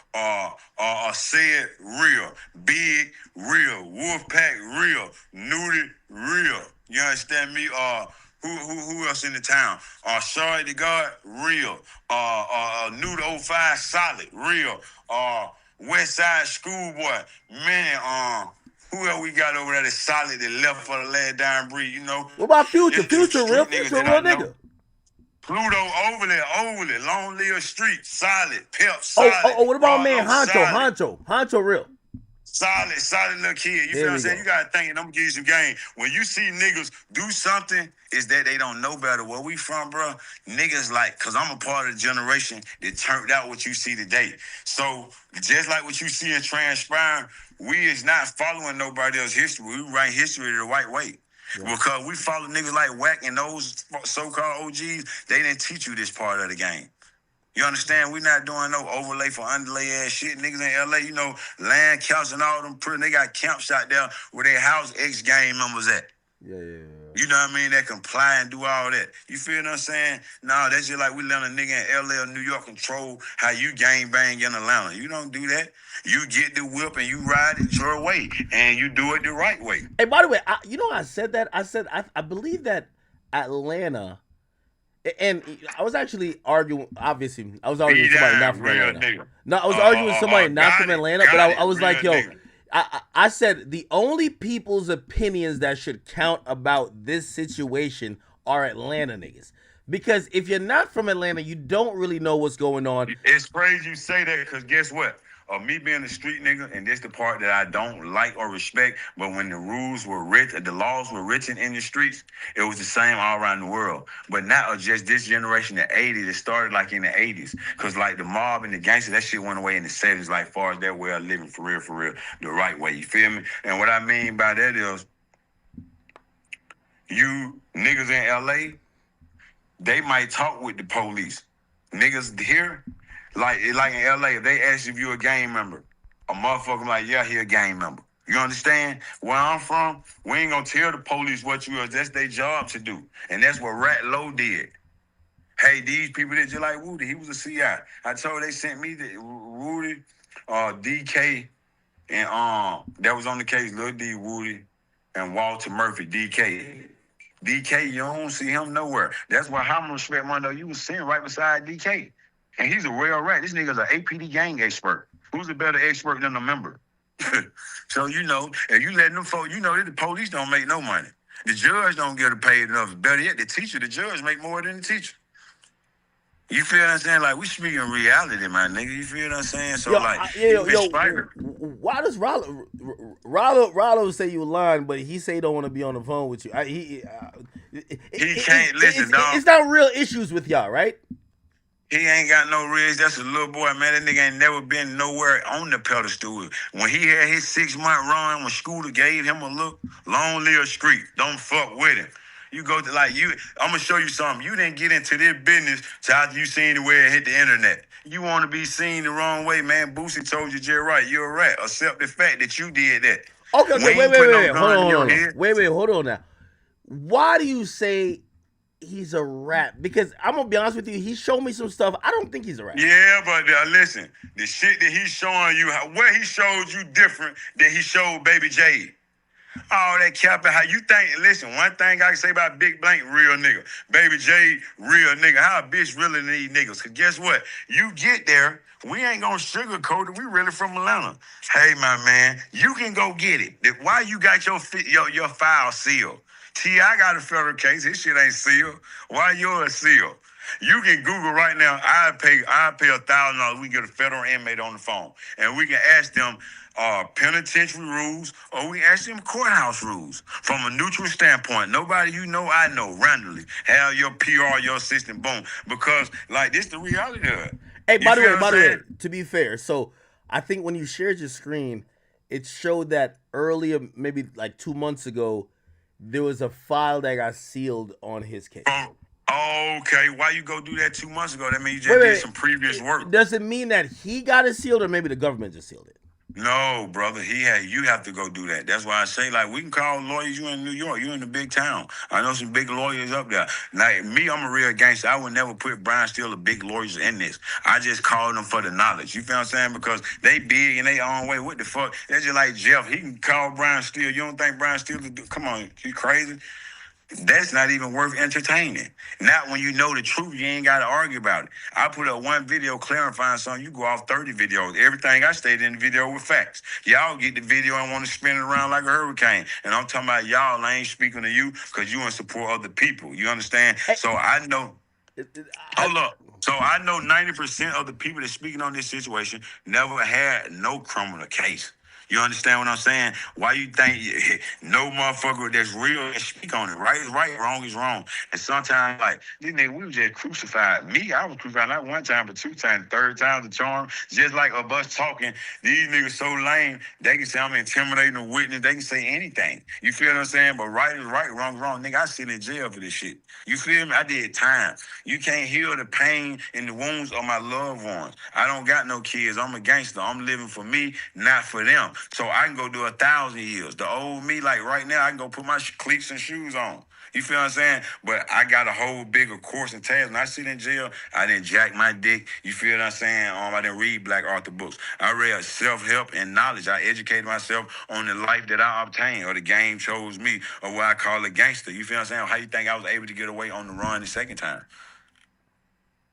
Said real. Big real. Wolfpack real. Nudie real. You understand me? Who else in the town? Shorty the God, real. Nude 05 solid, real. West Side Schoolboy, man. Who else we got over there that's solid that left for the last dying breed? You know. What about Future? Future real? Future real nigga. Pluto, overly, long live street, solid, pep, solid. What about man Ralo, Honcho? Honcho real. Solid little kid. You feel what I'm saying? You gotta think, and I'm gonna give you some game. When you see niggas do something, is that they don't know better. Where we from, bro? Niggas like, cause I'm a part of the generation that turned out what you see today. So just like what you see in transpiring, we is not following nobody else's history. We write history the right way. Yeah. Because we follow niggas like Wack and those so-called OGs, they didn't teach you this part of the game. You understand? We not doing no overlay for underlay ass shit. Niggas in LA, you know, land camps and all them pretty. They got camps out there where they house ex-gang members at. Yeah. You know what I mean? That comply and do all that. You feel what I'm saying? No, that's just like we let a nigga in LA or New York control how you gang bang in Atlanta. You don't do that. You get the whip and you ride it your way. And you do it the right way. Hey, by the way, you know I said that? I said I believe that Atlanta... And I was actually arguing, obviously, I was arguing with somebody not from Atlanta. Nigga. No, I was arguing with somebody not from Atlanta, but I was like, yo, I said the only people's opinions that should count about this situation are Atlanta niggas. Because if you're not from Atlanta, you don't really know what's going on. It's crazy you say that because guess what? Me being a street nigga, and this the part that I don't like or respect, but when the rules were written, the laws were written in the streets, it was the same all around the world. But now just this generation, the 80s, it started like in the 80s. Because like the mob and the gangsters, that shit went away in the 70s, like far as their way of living for real, the right way. You feel me? And what I mean by that is, you niggas in LA, they might talk with the police. Niggas here, like in LA, if they ask if you a gang member, a motherfucker like, yeah, he a gang member. You understand? Where I'm from, we ain't gonna tell the police what you are. That's their job to do. And that's what RAT-LANTA did. Hey, these people that just like Woody, he was a CI. I told they sent me the Woody, DK, and that was on the case, Lil D, Woody, and Walter Murphy, DK. DK, you don't see him nowhere. That's why how much respect Mondo, you was sitting right beside DK. And he's a real rat. This nigga's an APD gang expert. Who's a better expert than a member? So, you know, if you letting them folks, you know that the police don't make no money. The judge don't get paid enough. Better yet, the teacher, the judge make more than the teacher. You feel what I'm saying? Like, we speaking reality, my nigga. You feel what I'm saying? So, why does Ralo say you lying, but he say he don't want to be on the phone with you? He can't listen, dog. It's not real issues with y'all, right? He ain't got no riz. That's a little boy, man. That nigga ain't never been nowhere on the pedestal. When he had his 6-month run, when Scooter gave him a look, long live street. Don't fuck with him. You go to I'm gonna show you something. You didn't get into this business till after you seen the way it hit the internet. You want to be seen the wrong way, man. Boosie told you just right. You're a rat. Accept the fact that you did that. Okay, wait, hold on now. Why do you say he's a rat? Because I'm gonna be honest with you, he showed me some stuff. I don't think he's a rat. Yeah, but listen, the shit that he's showing you, where he showed you different than he showed Baby J. All that capping, how you think, listen, one thing I can say about Big Blank, real nigga. Baby J, real nigga. How a bitch really need niggas? Because guess what? You get there, we ain't gonna sugarcoat it. We really from Atlanta. Hey, my man, you can go get it. Why you got your file sealed? T.I. got a federal case. His shit ain't sealed. Why yours sealed? You can Google right now. I pay $1,000. We get a federal inmate on the phone, and we can ask them penitentiary rules, or we ask them courthouse rules from a neutral standpoint. Nobody you know, I know, randomly. Have your PR, your assistant, boom. Because like this, the reality of it. Hey, by the way, to be fair, so I think when you shared your screen, it showed that earlier, maybe like 2 months ago, there was a file that got sealed on his case. Okay, why you go do that 2 months ago? That means you just did some previous work. Does it mean that he got it sealed, or maybe the government just sealed it? No, brother. You have to go do that. That's why I say, like, we can call lawyers. You in New York. You in the big town. I know some big lawyers up there. Like, me, I'm a real gangster. I would never put Brian Steele or big lawyers in this. I just call them for the knowledge. You feel what I'm saying? Because they big in their own way. What the fuck? That's just like Jeff. He can call Brian Steele. You don't think Brian Steele do? Come on. You crazy? That's not even worth entertaining. Not when you know the truth, you ain't got to argue about it. I put up one video clarifying something, you go off 30 videos. Everything I stated in the video with facts. Y'all get the video and want to spin it around like a hurricane. And I'm talking about y'all, I ain't speaking to you because you in support of the people. You understand? So I know. Hold up. So I know 90% of the people that's speaking on this situation never had no criminal case. You understand what I'm saying? Why you think no motherfucker that's real and speak on it? Right is right, wrong is wrong. And sometimes, like, these niggas, we was just crucified. Me, I was crucified not one time, but 2 times, third time's the charm. Just like a bus talking, these niggas so lame, they can say I'm intimidating a witness. They can say anything. You feel what I'm saying? But right is right, wrong is wrong. Nigga, I sit in jail for this shit. You feel me? I did time. You can't heal the pain and the wounds of my loved ones. I don't got no kids. I'm a gangster. I'm living for me, not for them. So I can go do 1,000 years. The old me, like right now, I can go put my cleats and shoes on. You feel what I'm saying? But I got a whole bigger course and task. When I sit in jail, I didn't jack my dick. You feel what I'm saying? I didn't read Black Arthur books. I read self-help and knowledge. I educated myself on the life that I obtained, or the game chose me, or what I call a gangster. You feel what I'm saying? How you think I was able to get away on the run the second time?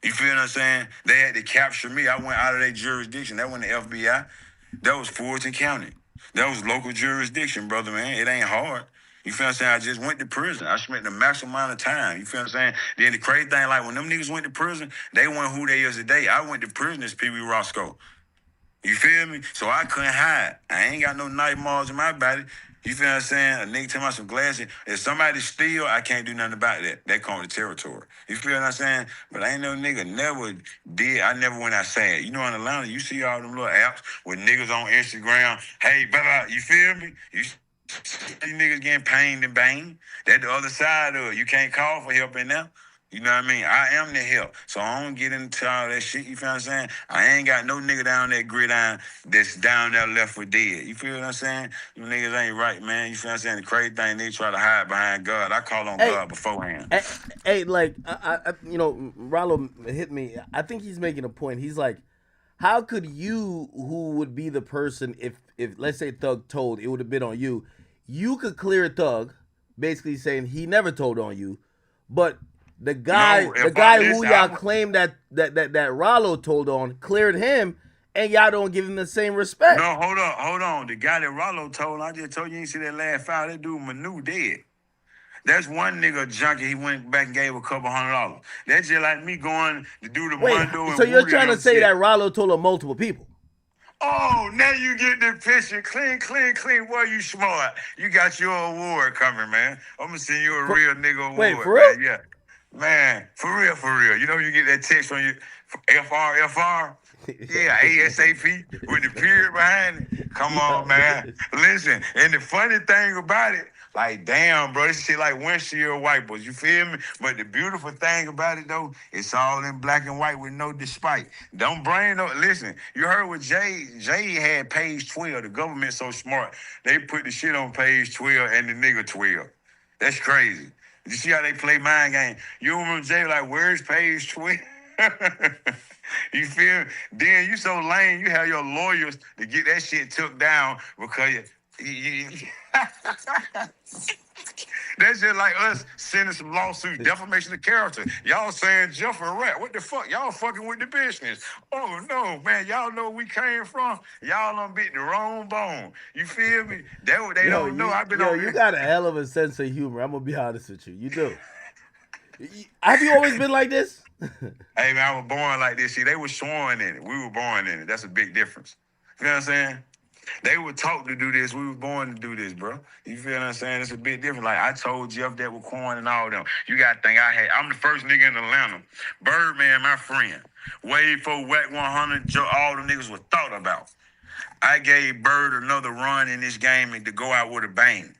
You feel what I'm saying? They had to capture me. I went out of their jurisdiction. That wasn't the FBI. That was Fulton County. That was local jurisdiction, brother, man. It ain't hard. You feel what I'm saying? I just went to prison. I spent the maximum amount of time. You feel what I'm saying? Then the crazy thing, like when them niggas went to prison, they weren't who they is today. I went to prison as Peewee Rosco. You feel me? So I couldn't hide. I ain't got no knife marks in my body. You feel what I'm saying? A nigga tell me some glasses. If somebody steal, I can't do nothing about that. They call it territory. You feel what I'm saying? But I ain't no nigga never did. I never went outside. You know, in Atlanta, you see all them little apps with niggas on Instagram. Hey, blah, you feel me? You see these niggas getting pained and banged. That's the other side of it. You can't call for help in there. You know what I mean? I am the help. So I don't get into all that shit, you feel what I'm saying? I ain't got no nigga down that gridiron that's down there left for dead. You feel what I'm saying? You niggas ain't right, man. You feel what I'm saying? The crazy thing, they try to hide behind God. I call on God beforehand. Hey, like, I you know, Ralo hit me. I think he's making a point. He's like, how could you, who would be the person, if let's say Thug told, it would have been on you. You could clear Thug, basically saying he never told on you, but the guy who y'all claim that Ralo told on cleared him, and y'all don't give him the same respect. No, hold on. The guy that Ralo told, I just told you ain't see that last file. That dude Manu dead. That's one nigga junkie. He went back and gave a couple $100. That's just like me going to do the Mondo. So you're trying to say that Ralo told on multiple people? Oh, now you get the picture. Clean. Boy, you smart. You got your award coming, man. I'm going to send you a real nigga award. Wait, for real? Man. Yeah. Man, for real. You know you get that text from you, FR? Yeah, ASAP with the period behind it. Come on, man. Listen, and the funny thing about it, like, damn, bro, this shit like windshield wipers, you feel me? But the beautiful thing about it, though, it's all in black and white with no despite. Don't bring no, listen, you heard what Jay had page 12. The government so smart, they put the shit on page 12 and the nigga 12. That's crazy. You see how they play mind game? You remember Jay like, where's page 12? You feel me? Then you so lame, you have your lawyers to get that shit took down because you that's just like us sending some lawsuits, defamation of character. Y'all saying Jeff a rat. What the fuck? Y'all fucking with the business. Oh, no, man. Y'all know where we came from. Y'all done bit the wrong bone. You feel me? That's what they don't know. I've been on you got a hell of a sense of humor. I'm going to be honest with you. You do. Have you always been like this? Hey, man, I was born like this. See, they were sworn in it. We were born in it. That's a big difference. You know what I'm saying? They were taught to do this. We were born to do this, bro. You feel what I'm saying? It's a bit different. Like, I told Jeff that with Corn and all them. You got to think I'm the first nigga in Atlanta. Birdman, my friend. Way before Whack 100, all the niggas were thought about. I gave Bird another run in this game and to go out with a bang.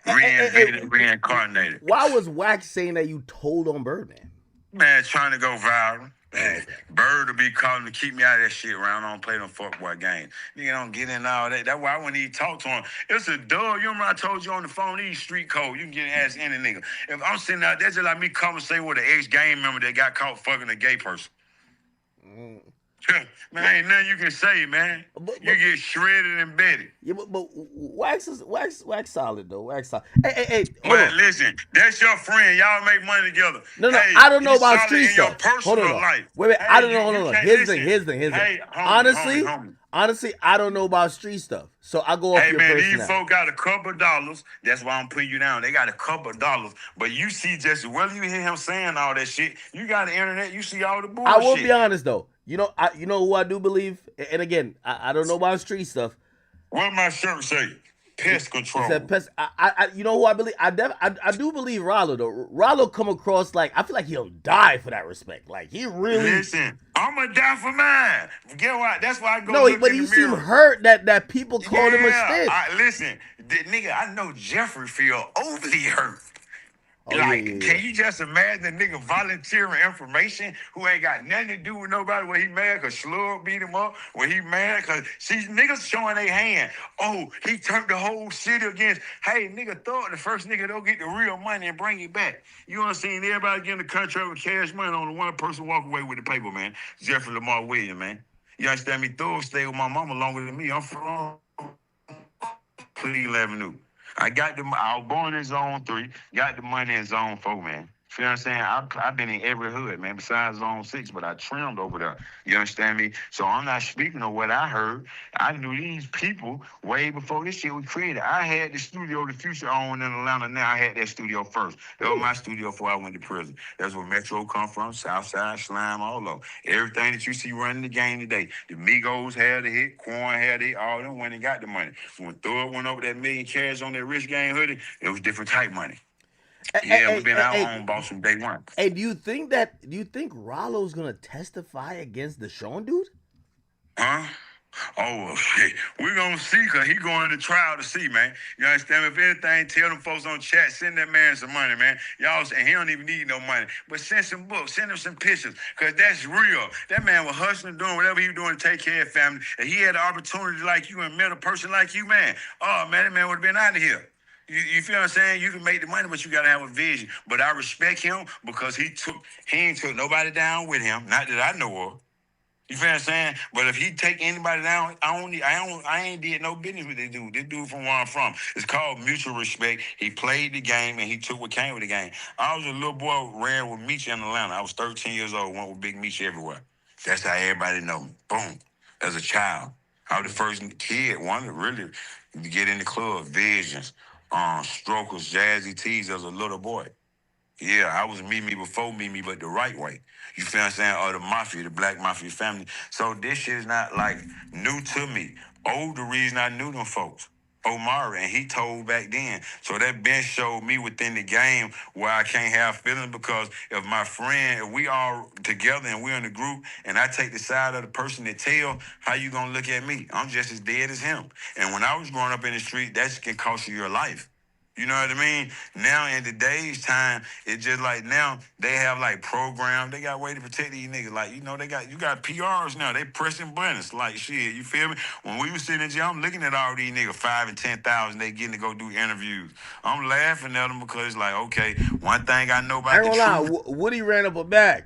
Reincarnated. Why was Wax saying that you told on Birdman? Man, trying to go viral. Man, Bird will be calling to keep me out of that shit around. I don't play no fuckboy game. Nigga don't get in all that. That's why I wouldn't even talk to him. It's a dub. You remember I told you on the phone, these street code. You can get ass any nigga. If I'm sitting out, that's just like me conversating with an ex-gang member that got caught fucking a gay person. Man, ain't nothing you can say, man. You get shredded and bedded. Yeah, but wax solid though. Wax solid. Hey, Man, listen, that's your friend. Y'all make money together. No, hey, I don't know he's about solid street in your stuff. personal life. Wait, hey, I don't know. Hold on. Here's the thing. Hey, Honestly, I don't know about street stuff. So I go off your personality. These folk got a couple of dollars. That's why I'm putting you down. They got a couple of dollars. But you see just, whether you hear him saying all that shit, you got the internet, you see all the bullshit. I will be honest though. You know who I do believe? And again, I don't know about street stuff. What my shirt say? Pest control. It said pest. You know who I believe? I do believe Ralo though. Ralo come across like, I feel like he'll die for that respect. Like he really. Listen, I'ma die for mine. Get what? That's why I go. No, but he seemed hurt that people called him a snitch. Listen, nigga, I know Jeffrey feel overly hurt. Can you just imagine a nigga volunteering information who ain't got nothing to do with nobody when he mad because Slug beat him up, when he mad because niggas showing their hand. Oh, he turned the whole city against. Hey, nigga, thought the first nigga don't get the real money and bring it back. You understand? Everybody get in the contract with cash money, only one person walk away with the paper, man. Jeffrey Lamar Williams, man. You understand me? Thug stayed with my mama longer than me. I'm from Cleveland Avenue. I was born in Zone 3, got the money in Zone 4, man. You know what I'm saying? I've been in every hood, man, besides Zone 6, but I trimmed over there. You understand me? So I'm not speaking of what I heard. I knew these people way before this shit was created. I had the studio The Future owned in Atlanta. Now I had that studio first. That was my studio before I went to prison. That's where Metro come from, Southside, Slime, all over. Everything that you see running the game today. The Migos had the hit, Quan had the hit, all them went and got the money. When Thug went over that million cash on that Rich Gang hoodie, it was different type money. We've been our own boss from day one. Hey, do you think Ralo's gonna testify against the Sean dude? Huh? Oh, shit. We're gonna see, cause he going to trial to see, man. You understand? If anything, tell them folks on chat, send that man some money, man. Y'all saying he don't even need no money. But send some books, send him some pictures, cause that's real. That man was hustling, doing whatever he was doing to take care of family. And he had the opportunity like you and met a person like you, man. Oh man, that man would have been out of here. You feel what I'm saying? You can make the money, but you gotta have a vision. But I respect him because he ain't took nobody down with him. Not that I know of. You feel what I'm saying? But if he take anybody down, I ain't did no business with this dude. This dude from where I'm from. It's called mutual respect. He played the game and he took what came with the game. I was a little boy, ran with Meech in Atlanta. I was 13 years old, went with Big Meech everywhere. That's how everybody know me. Boom. As a child. I was the first kid, one to really get in the club, Visions. Strokers, Jazzy Tees as a little boy. Yeah, I was Mimi before Mimi, but the right way. You feel what I'm saying? Or the mafia, the black mafia family. So this shit is not like new to me. The reason I knew them folks. Omari, and he told back then. So that bench showed me within the game where I can't have feelings because if my friend, if we all together and we're in a group and I take the side of the person that tell, how you gonna look at me? I'm just as dead as him. And when I was growing up in the street, that can cost you your life. You know what I mean? Now in today's time, it's just like now they have like programs. They got way to protect these niggas. Like, you know, you got PRs now. They pressing buttons. Like shit, you feel me? When we was sitting in jail, I'm looking at all these niggas 5 and 10,000. They getting to go do interviews. I'm laughing at them because it's like, okay, one thing I know about the truth. Woody ran up a bag.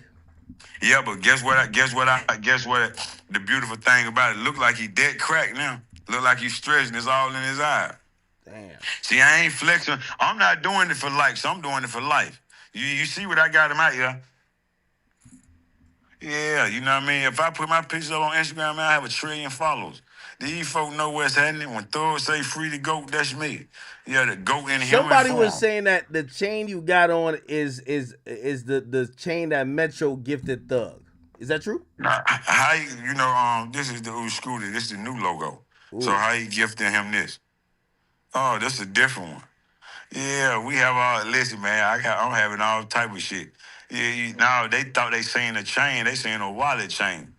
Yeah, but guess what? The beautiful thing about it, look like he dead crack now. Look like he's stretching. It's all in his eye. Damn. See, I ain't flexing. I'm not doing it for likes. I'm doing it for life. You see what I got him out here? Yeah, you know what I mean? If I put my pictures up on Instagram, man, I have 1 trillion followers. These folk know what's happening. When Thug say free the GOAT, that's me. Yeah, the GOAT in human form. Somebody was saying that the chain you got on is the chain that Metro gifted Thug. Is that true? Nah, this is the old scooter. This is the new logo. Ooh. So how you gifting him this? Oh, this is a different one. Yeah, we have all. Listen, man, I'm having all type of shit. Yeah, now they thought they seen a chain. They seen a wallet chain.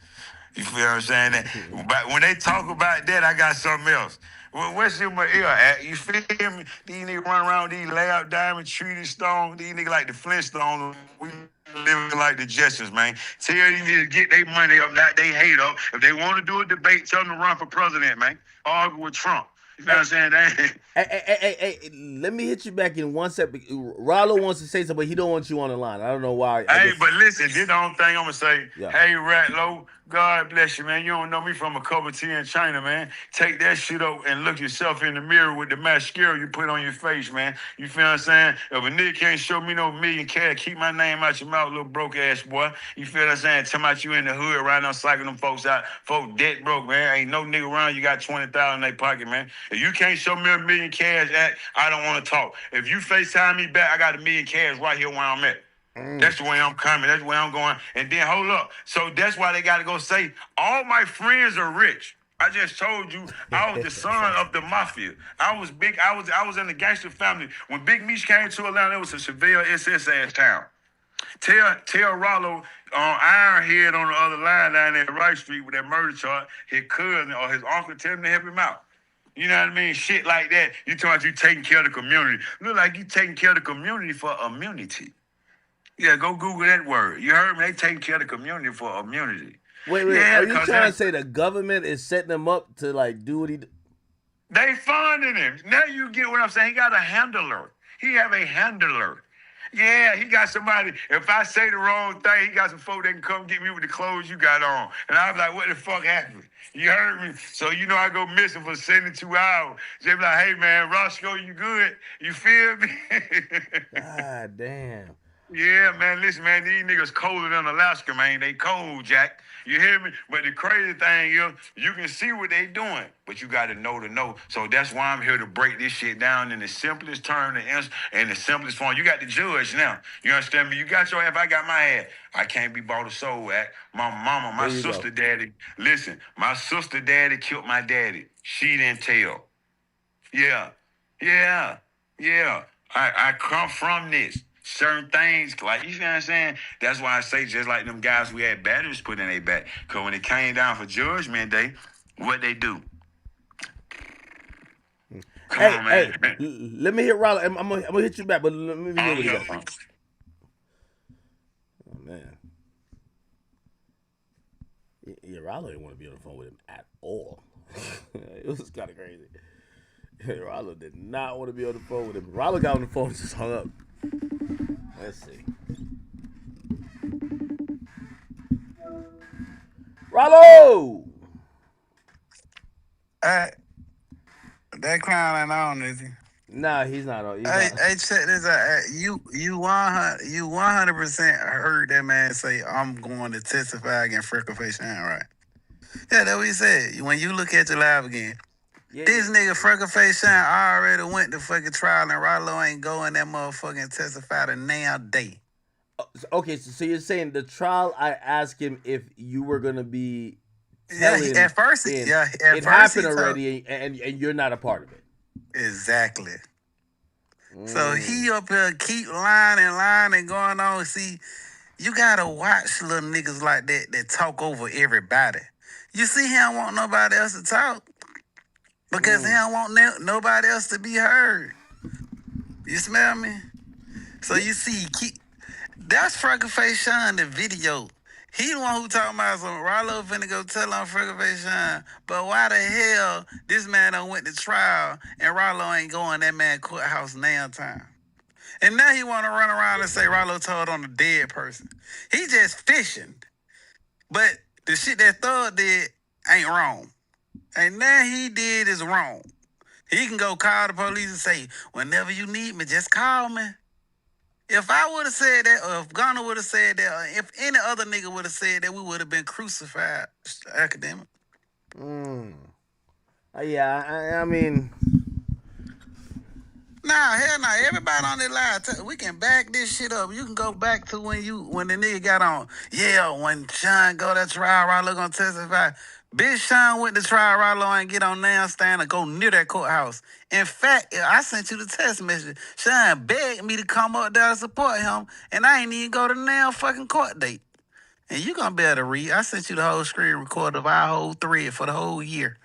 You feel what I'm saying? But when they talk about that, I got something else. Well, what's in my ear at? You feel me? These niggas run around with these layout diamond treated stone. These niggas like the Flintstones. We living like the Jetsons, man. Tell these niggas to get their money up, not they hate up. If they want to do a debate, tell them to run for president, man. Argue with Trump. You know what I'm saying? Hey, let me hit you back in 1 second. Ralo wants to say something, but he don't want you on the line. I don't know why. But listen, this the only thing I'm going to say. Yeah. Hey, Ralo, God bless you, man. You don't know me from a cup of tea in China, man. Take that shit up and look yourself in the mirror with the mascara you put on your face, man. You feel what I'm saying? If a nigga can't show me no million cash, keep my name out your mouth, little broke ass boy. You feel what I'm saying? Tell me you in the hood right now, psyching them folks out. Folks dead broke, man. Ain't no nigga around you got 20,000 in their pocket, man. If you can't show me a million cash, I don't want to talk. If you FaceTime me back, I got a million cash right here where I'm at. That's the way I'm coming. That's the way I'm going. And then hold up. So that's why they got to go say, all my friends are rich. I just told you I was the son of the mafia. I was big. I was in the gangster family. When Big Meech came to Atlanta, it was a Seville SS ass town. Tell Ralo on Ironhead on the other line down there at Wright Street with that murder charge, his cousin or his uncle tell him to help him out. You know what I mean? Shit like that. You talking about you taking care of the community. Look like you taking care of the community for immunity. Yeah, go Google that word. You heard me? They taking care of the community for immunity. Wait. Yeah, are you trying to say the government is setting him up to like do what he do? They funding him. Now you get what I'm saying. He got a handler. He have a handler. Yeah, he got somebody. If I say the wrong thing, he got some folk that can come get me with the clothes you got on. And I was like, what the fuck happened? You heard me? So you know I go missing for 72 hours. They be like, hey man, Rosco, you good? You feel me? God damn. Yeah, man, listen, man, these niggas colder than Alaska, man. They cold, Jack. You hear me? But the crazy thing is, you can see what they doing, but you got to know. So that's why I'm here to break this shit down in the simplest term and the simplest form. You got the judge now. You understand me? You got your ass, I got my ass. I can't be bought a soul act. My mama, my sister daddy. Listen, my sister daddy killed my daddy. She didn't tell. Yeah. I come from this. Certain things, like, you know what I'm saying? That's why I say, just like them guys we had batteries put in their back. Because when it came down for Judgment Day, what they do? Come on, man. Let me hit Ralo. I'm gonna hit you back, but let me hear what you got. Oh, man. Yeah, Ralo didn't want to be on the phone with him at all. It was kind of crazy. Ralo did not want to be on the phone with him. Ralo got on the phone and just hung up. Let's see. Ralo! That clown ain't on, is he? Nah, he's not on. Hey, check this out. You 100% heard that man say, I'm going to testify against Freckleface Shine, right? Yeah, that's what he said. When you look at your live again. This nigga Freckleface Shine already went to fucking trial, and Ralo ain't going that motherfucking testify to now day. Okay, so you're saying the trial, I asked him if you were going to be at first it first happened already, and you're not a part of it. Exactly. So he up here keep lying and going on. See, you gotta watch little niggas like that talk over everybody. You see, he don't want nobody else to talk because he don't want nobody else to be heard. You smell me? So you see, that's Freckleface Shine, the video. He the one who talking about some Ralo finna go tell on Freckleface Shine. But why the hell this man done went to trial and Ralo ain't going that man courthouse now time? And now he want to run around and say Ralo told on a dead person. He just fishing. But the shit that Thug did ain't wrong. And now he did is wrong. He can go call the police and say, whenever you need me, just call me. If I would have said that, or if Gunna would have said that, or if any other nigga would have said that, we would have been crucified, academic. Yeah, I mean... Nah, hell nah. Everybody on this live, we can back this shit up. You can go back to when the nigga got on. Yeah, when Sean go to trial, Ralo gonna testify. Bitch, Sean went to trial, Ralo ain't get on now stand or go near that courthouse. In fact, I sent you the text message. Sean begged me to come up there to support him, and I ain't even go to now fucking court date. And you gonna be able to read. I sent you the whole screen record of our whole thread for the whole year.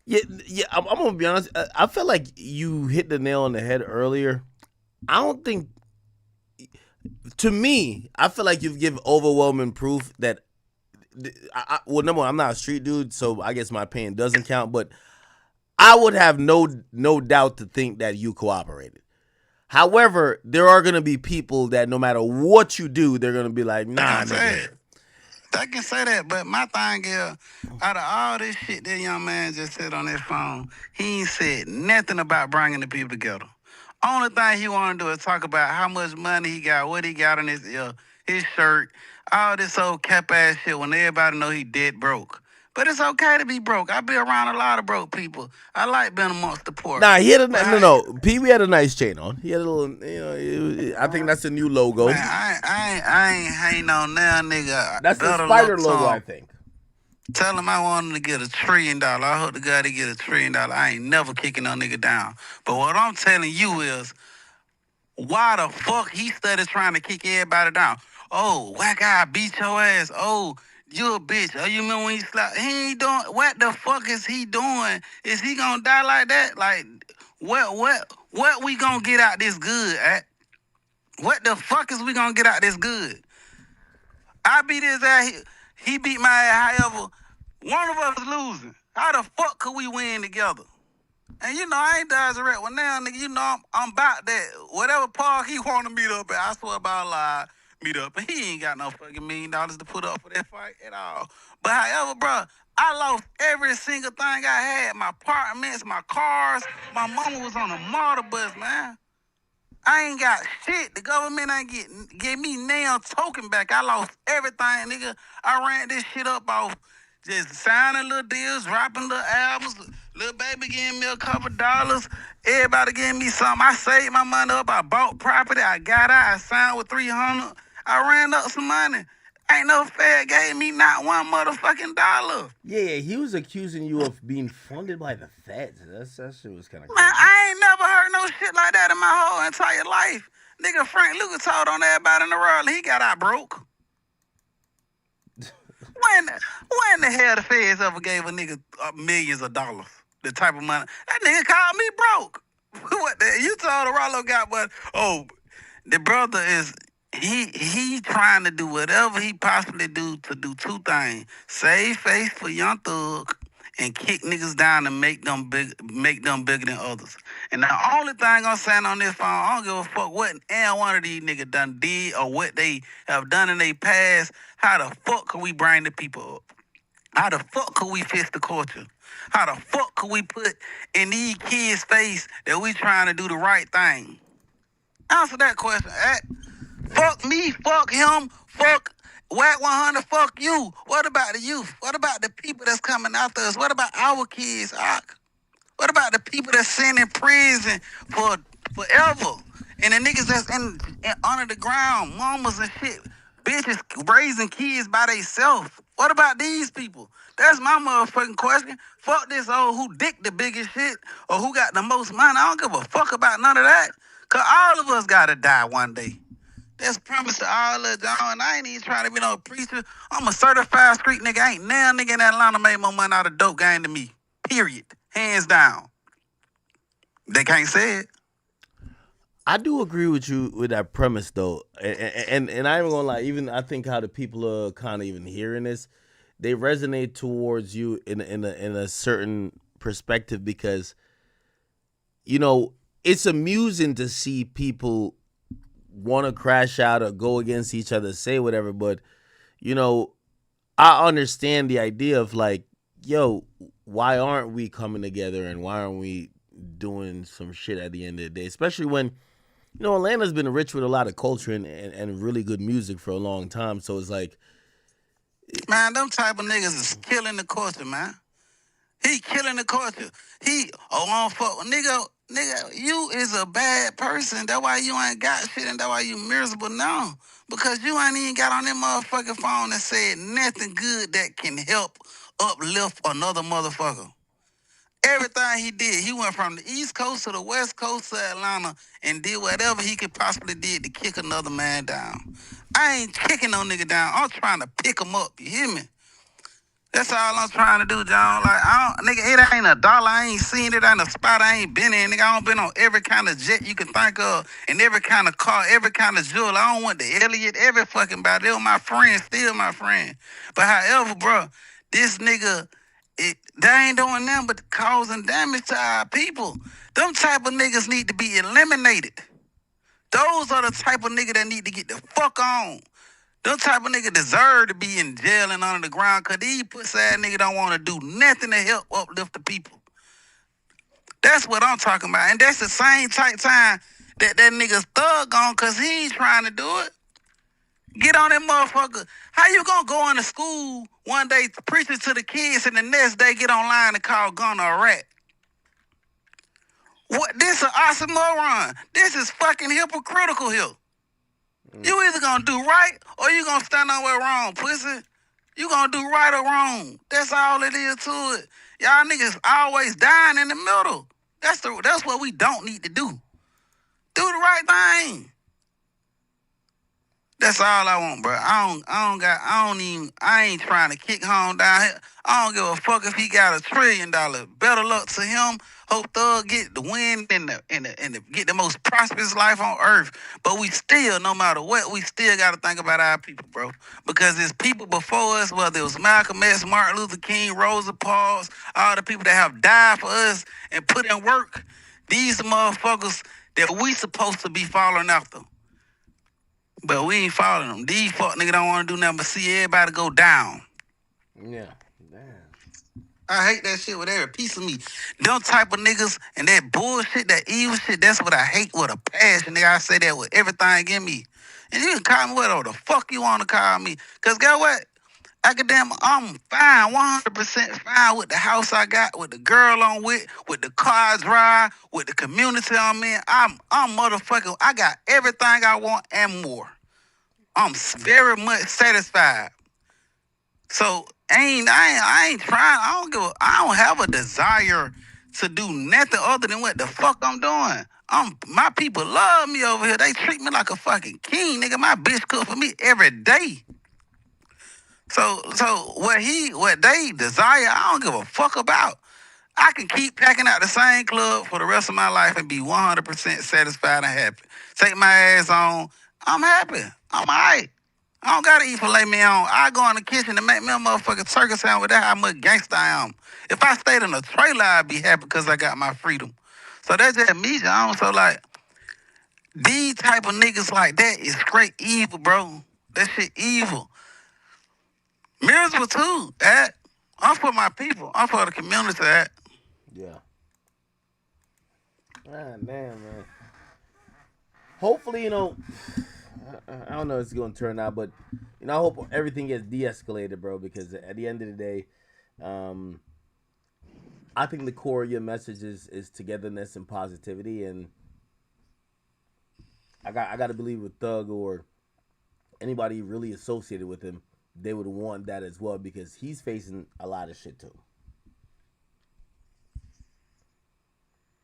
Yeah, I'm gonna be honest. I feel like you hit the nail on the head earlier. I don't think, to me, I feel like you've given overwhelming proof that. Well, number one, I'm not a street dude, so I guess my opinion doesn't count. But I would have no doubt to think that you cooperated. However, there are gonna be people that no matter what you do, they're gonna be like, nah, nigga. I can say that, but my thing is, out of all this shit that young man just said on his phone, he ain't said nothing about bringing the people together. Only thing he want to do is talk about how much money he got, what he got on his shirt, all this old cap ass shit when everybody know he dead broke. But it's okay to be broke. I be around a lot of broke people. I like being amongst the poor. Nah, he had a no. Peewee had a nice chain on. He had a little, I think that's a new logo. Man, I ain't hating on now, nigga. That's the spider logo, I think. Tell him I want him to get $1 trillion. I hope to God he get $1 trillion. I ain't never kicking no nigga down. But what I'm telling you is, why the fuck he started trying to kick everybody down? Oh, white guy beat your ass. Oh, you a bitch. Oh, you remember when he slapped? He ain't doing. What the fuck is he doing? Is he gonna die like that? Like, what we gonna get out this good at? What the fuck is we gonna get out this good? I beat his ass. He beat my ass. However, one of us is losing. How the fuck could we win together? And you know, I ain't dodging rat. Well, now, nigga, you know, I'm about that. Whatever park he want to meet up at, I swear about Allah, meet up. And he ain't got no fucking $1 million to put up for that fight at all. But however, bro, I lost every single thing I had. My apartments, my cars. My mama was on a motor bus, man. I ain't got shit. The government ain't gave me nail token back. I lost everything, nigga. I ran this shit up off just signing little deals, dropping little albums. Little baby giving me a couple dollars. Everybody giving me something. I saved my money up. I bought property. I got out. I signed with 300. I ran up some money. Ain't no Fed gave me not one motherfucking dollar. Yeah, he was accusing you of being funded by the feds. That shit was kind of crazy. Man, I ain't never heard no shit like that in my whole entire life. Nigga, Frank Lucas told on everybody in the world he got out broke. When the hell the feds ever gave a nigga millions of dollars? The type of money. That nigga called me broke. What the, you told the Ralo got, but the brother is he trying to do whatever he possibly do to do two things: save face for Young Thug and kick niggas down and make them bigger than others. And the only thing I'm saying on this phone, I don't give a fuck what any one of these niggas done did or what they have done in their past. How the fuck can we bring the people up? How the fuck could we fix the culture? How the fuck could we put in these kids' face that we trying to do the right thing? Answer that question. Fuck me, fuck him, fuck Whack 100, fuck you. What about the youth? What about the people that's coming after us? What about our kids, Ock? What about the people that's sitting in prison for forever? And the niggas that's in under the ground, mamas and shit, bitches raising kids by themselves. What about these people? That's my motherfucking question. Fuck this old who dick the biggest shit or who got the most money. I don't give a fuck about none of that. Cause all of us gotta die one day. That's promise to all of y'all, and I ain't even trying to be no preacher. I'm a certified street nigga. Ain't now nigga in Atlanta made more money out of dope game than me. Period. Hands down. They can't say it. I do agree with you with that premise though, and I ain't gonna lie. Even I think how the people are kind of even hearing this, they resonate towards you in a certain perspective because, you know, it's amusing to see people want to crash out or go against each other, say whatever, but you know, I understand the idea of like, yo, why aren't we coming together and why aren't we doing some shit at the end of the day, especially when, you know, Atlanta's been rich with a lot of culture and really good music for a long time. So it's like, man, them type of niggas is killing the culture, man. He killing the culture. Nigga, you is a bad person. That's why you ain't got shit and that's why you miserable now. Because you ain't even got on that motherfucking phone and said nothing good that can help uplift another motherfucker. Everything he did, he went from the East Coast to the West Coast to Atlanta and did whatever he could possibly did to kick another man down. I ain't kicking no nigga down. I'm trying to pick him up. You hear me? That's all I'm trying to do, John. Like, nigga, it ain't a dollar. I ain't seen it. Ain't a spot I ain't been in. Nigga, I don't been on every kind of jet you can think of and every kind of car, every kind of jewel. I don't want the Elliott, every fucking body. They were my friend, still my friend. But however, bro, this nigga, they ain't doing nothing but causing damage to our people. Them type of niggas need to be eliminated. Those are the type of nigga that need to get the fuck on. Them type of nigga deserve to be in jail and under the ground because these pussy ass nigga don't want to do nothing to help uplift the people. That's what I'm talking about. And that's the same type time that nigga's thug on because he ain't trying to do it. Get on that motherfucker. How you gonna go into school one day preaching to the kids and the next day get online and call Gunna a rat? What? This is an oxymoron. This is fucking hypocritical here. You either gonna do right or you gonna stand on where wrong, pussy. You gonna do right or wrong. That's all it is to it. Y'all niggas always dying in the middle. That's what we don't need to do. Do the right thing. That's all I want, bro. I ain't trying to kick home down here. I don't give a fuck if he got $1 trillion. Better luck to him. Hope Thug get the win and get the most prosperous life on earth. But we still, no matter what, we still got to think about our people, bro. Because there's people before us, whether it was Malcolm X, Martin Luther King, Rosa Parks, all the people that have died for us and put in work. These motherfuckers that we supposed to be following after. But we ain't following them. These fuck niggas don't want to do nothing but see everybody go down. Yeah. Damn. I hate that shit with every piece of me. Them type of niggas and that bullshit, that evil shit, that's what I hate with a passion, nigga. I say that with everything in me. And you can call me whatever the fuck you want to call me. Because guess what? I'm fine, 100% fine with the house I got, with the girl I'm with the car I drive, with the community I'm in. I'm motherfucking, I got everything I want and more. I'm very much satisfied. So I ain't trying. I don't have a desire to do nothing other than what the fuck I'm doing. My people love me over here. They treat me like a fucking king, nigga. My bitch cook for me every day. So what they desire, I don't give a fuck about. I can keep packing out the same club for the rest of my life and be 100% satisfied and happy. Take my ass on. I'm happy. I'm all right. I don't gotta eat filet mignon. I go in the kitchen and make me a motherfucking turkey sandwich. That's how much gangster I am. If I stayed in a trailer, I'd be happy because I got my freedom. So that's just me, John. So like, these type of niggas like that is straight evil, bro. That shit evil. Miserable too, that. I'm for my people. I'm for the community, that. Yeah. Ah, damn, man. Hopefully, I don't know how it's going to turn out, but, I hope everything gets de-escalated, bro, because at the end of the day, I think the core of your message is togetherness and positivity, and I got to believe with Thug or anybody really associated with him, they would want that as well because he's facing a lot of shit, too.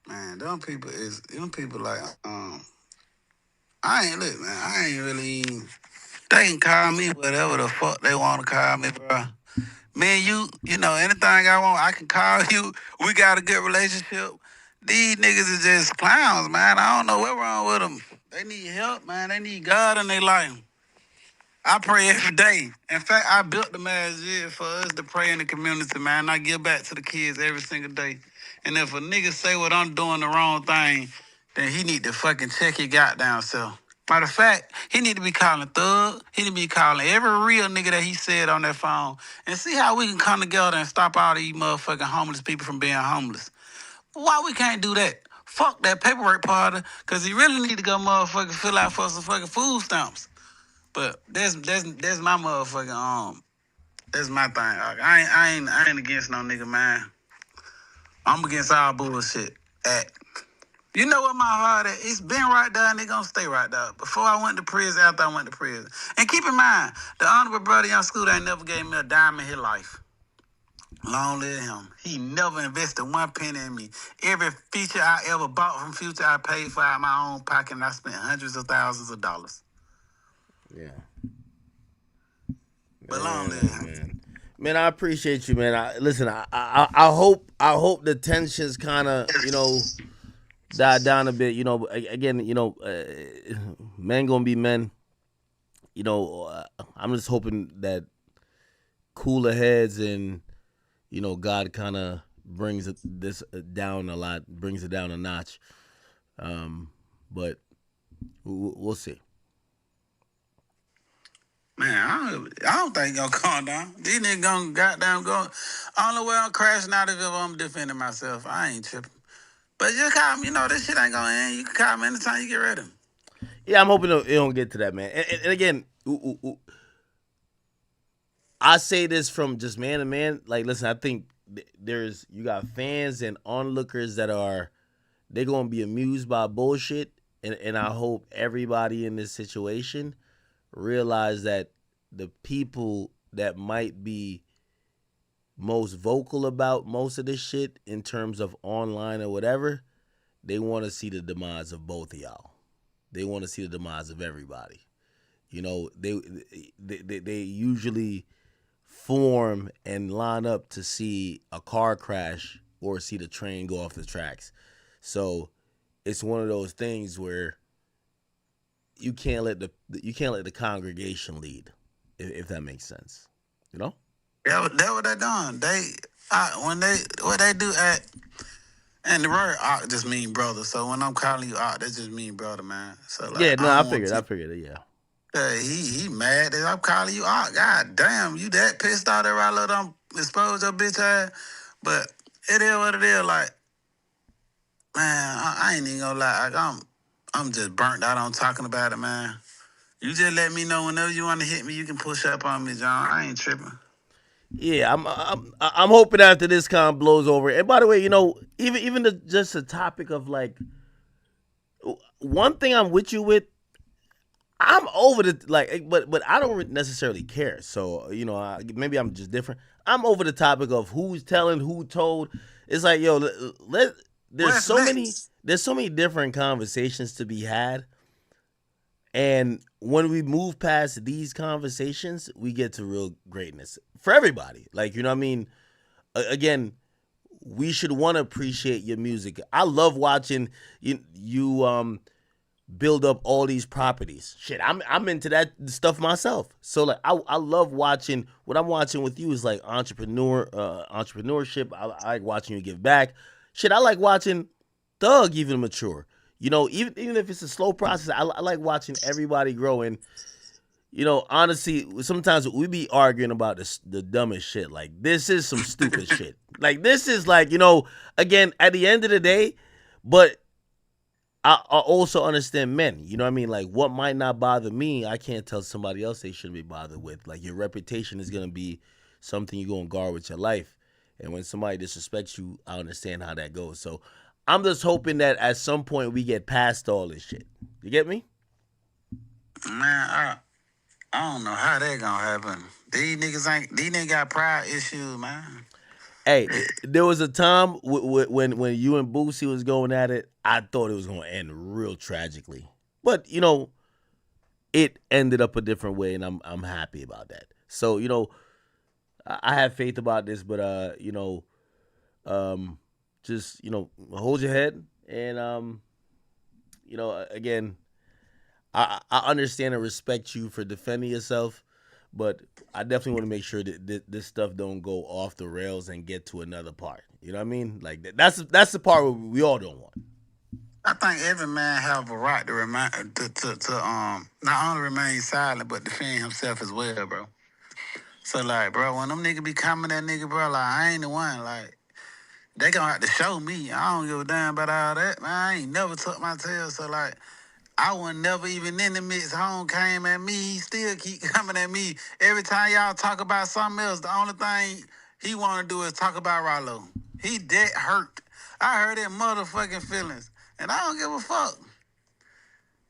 Man, them people like, I ain't really, they can call me whatever the fuck they want to call me, bro. Man, you know, anything I want, I can call you. We got a good relationship. These niggas is just clowns, man. I don't know what's wrong with them. They need help, man. They need God in their life. I pray every day. In fact, I built the masjid for us to pray in the community, man. I give back to the kids every single day. And if a nigga say what I'm doing the wrong thing, then he need to fucking check his goddamn self. Matter of fact, he need to be calling Thug. He need to be calling every real nigga that he said on that phone and see how we can come together and stop all these motherfucking homeless people from being homeless. Why we can't do that? Fuck that paperwork part, because he really need to go motherfucking fill out for some fucking food stamps. But that's my motherfucking that's my thing. I ain't against no nigga, man. I'm against all bullshit. You know what my heart is? It's been right there and it gonna stay right there. Before I went to prison, after I went to prison. And keep in mind, the honorable brother young school ain't never gave me a dime in his life. Long live him. He never invested one penny in me. Every feature I ever bought from Future, I paid for out of my own pocket, and I spent hundreds of thousands of dollars. Yeah. But long live him. Man, I appreciate you, man. I hope the tensions kind of, die down a bit. Again, men gonna be men. I'm just hoping that cooler heads and, God kind of brings this down a lot, brings it down a notch. But we'll see. Man, I don't think he gonna calm down. These niggas gonna goddamn go. Only way I'm crashing out is if I'm defending myself. I ain't tripping. But just call me. You know, this shit ain't gonna end. You can call me anytime you get ready. Yeah, I'm hoping it don't get to that, man. And again, I say this from just man to man. Like, listen, I think you got fans and onlookers that they're gonna be amused by bullshit, and I hope everybody in this situation realize that the people that might be most vocal about most of this shit in terms of online or whatever, they want to see the demise of both of y'all. They want to see the demise of everybody. You know, they usually form and line up to see a car crash or see the train go off the tracks. So it's one of those things where you can't let the congregation lead, if that makes sense. You know? That's what they doing. What they do at, and the word "ock" just mean brother. So when I'm calling you "ock," that just mean brother, man. So like, yeah, no, I figured it. Yeah. He mad that I'm calling you "ock." God damn, you that pissed off that Ralo done expose your bitch ass. But it is what it is. Like, man, I ain't even gonna lie. Like, I'm just burnt out on talking about it, man. You just let me know whenever you want to hit me. You can push up on me, John. I ain't tripping. Yeah, I'm hoping after this con blows over. And by the way, you know, even just the topic of like, one thing I'm with you with, I'm over the like, but I don't necessarily care. So you know, maybe I'm just different. I'm over the topic of who's telling, who told. It's like, yo, there's so many different conversations to be had. And when we move past these conversations, we get to real greatness for everybody. Like, you know what I mean? Again, we should want to appreciate your music. I love watching you build up all these properties. Shit, I'm into that stuff myself. So like, I love watching. What I'm watching with you is like entrepreneurship. I like watching you give back. Shit, I like watching Thug even mature. You know, even if it's a slow process, I like watching everybody grow. And, you know, honestly, sometimes we be arguing about the dumbest shit. Like, this is some stupid shit. Like, this is like, you know, again, at the end of the day, but I also understand men. You know what I mean? Like, what might not bother me, I can't tell somebody else they shouldn't be bothered with. Like, your reputation is going to be something you're going to guard with your life. And when somebody disrespects you, I understand how that goes. So I'm just hoping that at some point we get past all this shit. You get me? Man, I don't know how that gonna happen. These niggas got pride issues, man. Hey, there was a time when you and Boosie was going at it, I thought it was gonna end real tragically. But, you know, it ended up a different way, and I'm happy about that. So, you know, I have faith about this, but you know, just, you know, hold your head, and you know, again, I understand and respect you for defending yourself, but I definitely want to make sure that this stuff don't go off the rails and get to another part. You know what I mean? Like, that's the part where we all don't want. I think every man have a right to not only remain silent but defend himself as well, bro. So like, bro, when them niggas be coming at nigga, bro, like, I ain't the one. Like, they gonna have to show me. I don't give a damn about all that, man. I ain't never tucked my tail. So like, I was never even in the mix. Home came at me. He still keep coming at me. Every time y'all talk about something else, the only thing he want to do is talk about Ralo. He dead hurt. I heard that motherfucking feelings. And I don't give a fuck.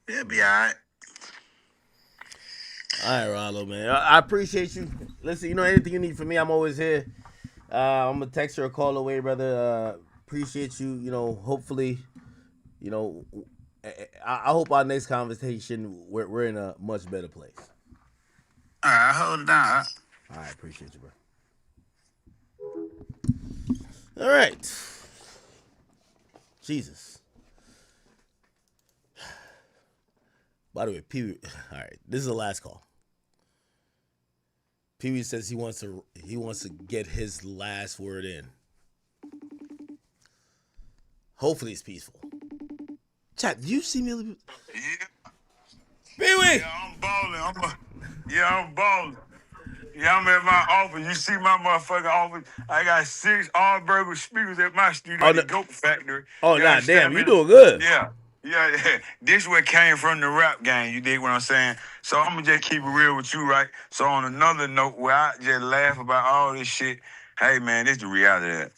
He'll be all right. All right, Ralo, man. I appreciate you. Listen, you know, anything you need from me, I'm always here. I'm a text or a call away, brother. Appreciate you. You know, hopefully, you know, I hope our next conversation we're in a much better place. All right, hold it down. All right, appreciate you, bro. All right. Jesus. By the way, Peewee. All right, this is the last call. Peewee says he wants to get his last word in. Hopefully, it's peaceful. Chat, do you see me? Yeah. Peewee. Yeah, I'm balling. Yeah, I'm balling. Yeah, I'm at my office. You see my motherfucking office? I got 6 Allberger speakers at my studio at the Goat Factory. Oh, You nah, damn, understand you me? doing good. Yeah. This what came from the rap game. You dig what I'm saying? So I'm gonna just keep it real with you, right? So on another note, where I just laugh about all this shit, hey man, this the reality of that.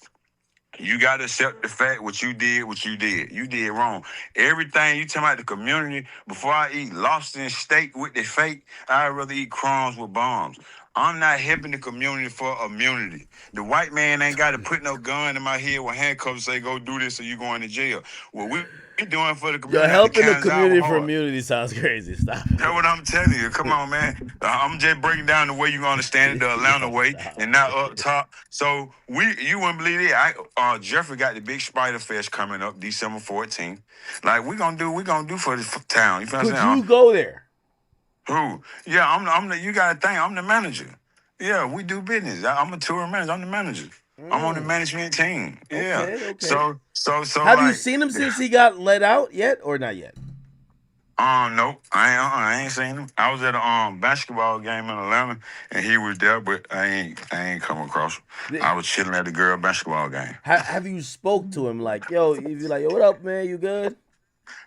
You gotta accept the fact what you did. You did wrong. Everything you talking about the community, before I eat lobster and steak with the fake, I'd rather eat crumbs with bombs. I'm not helping the community for immunity. The white man ain't got to put no gun in my head with handcuffs and say, go do this or you going to jail. What we doing for the community, Yo, the helping the counts our community for heart. immunity sounds crazy. Stop. That's what I'm telling you. Come on, man. I'm just breaking down the way you understand it, the Atlanta way, and not up top. So you wouldn't believe it. Jeffrey got the big Spider Fest coming up December 14th. Like we gonna do for the town. You feel what I'm Could saying? you go there? Who? Yeah, I'm the. You gotta think. I'm the manager. Yeah, we do business. I'm a tour manager. I'm the manager. I'm on the management team. Yeah. Okay. So Have you like, seen him since he got let out yet, or not yet? Nope. I ain't seen him. I was at a basketball game in Atlanta, and he was there, but I ain't come across him. I was chilling at the girl basketball game. Have you spoke to him like, yo, if you like, yo, what up, man? You good?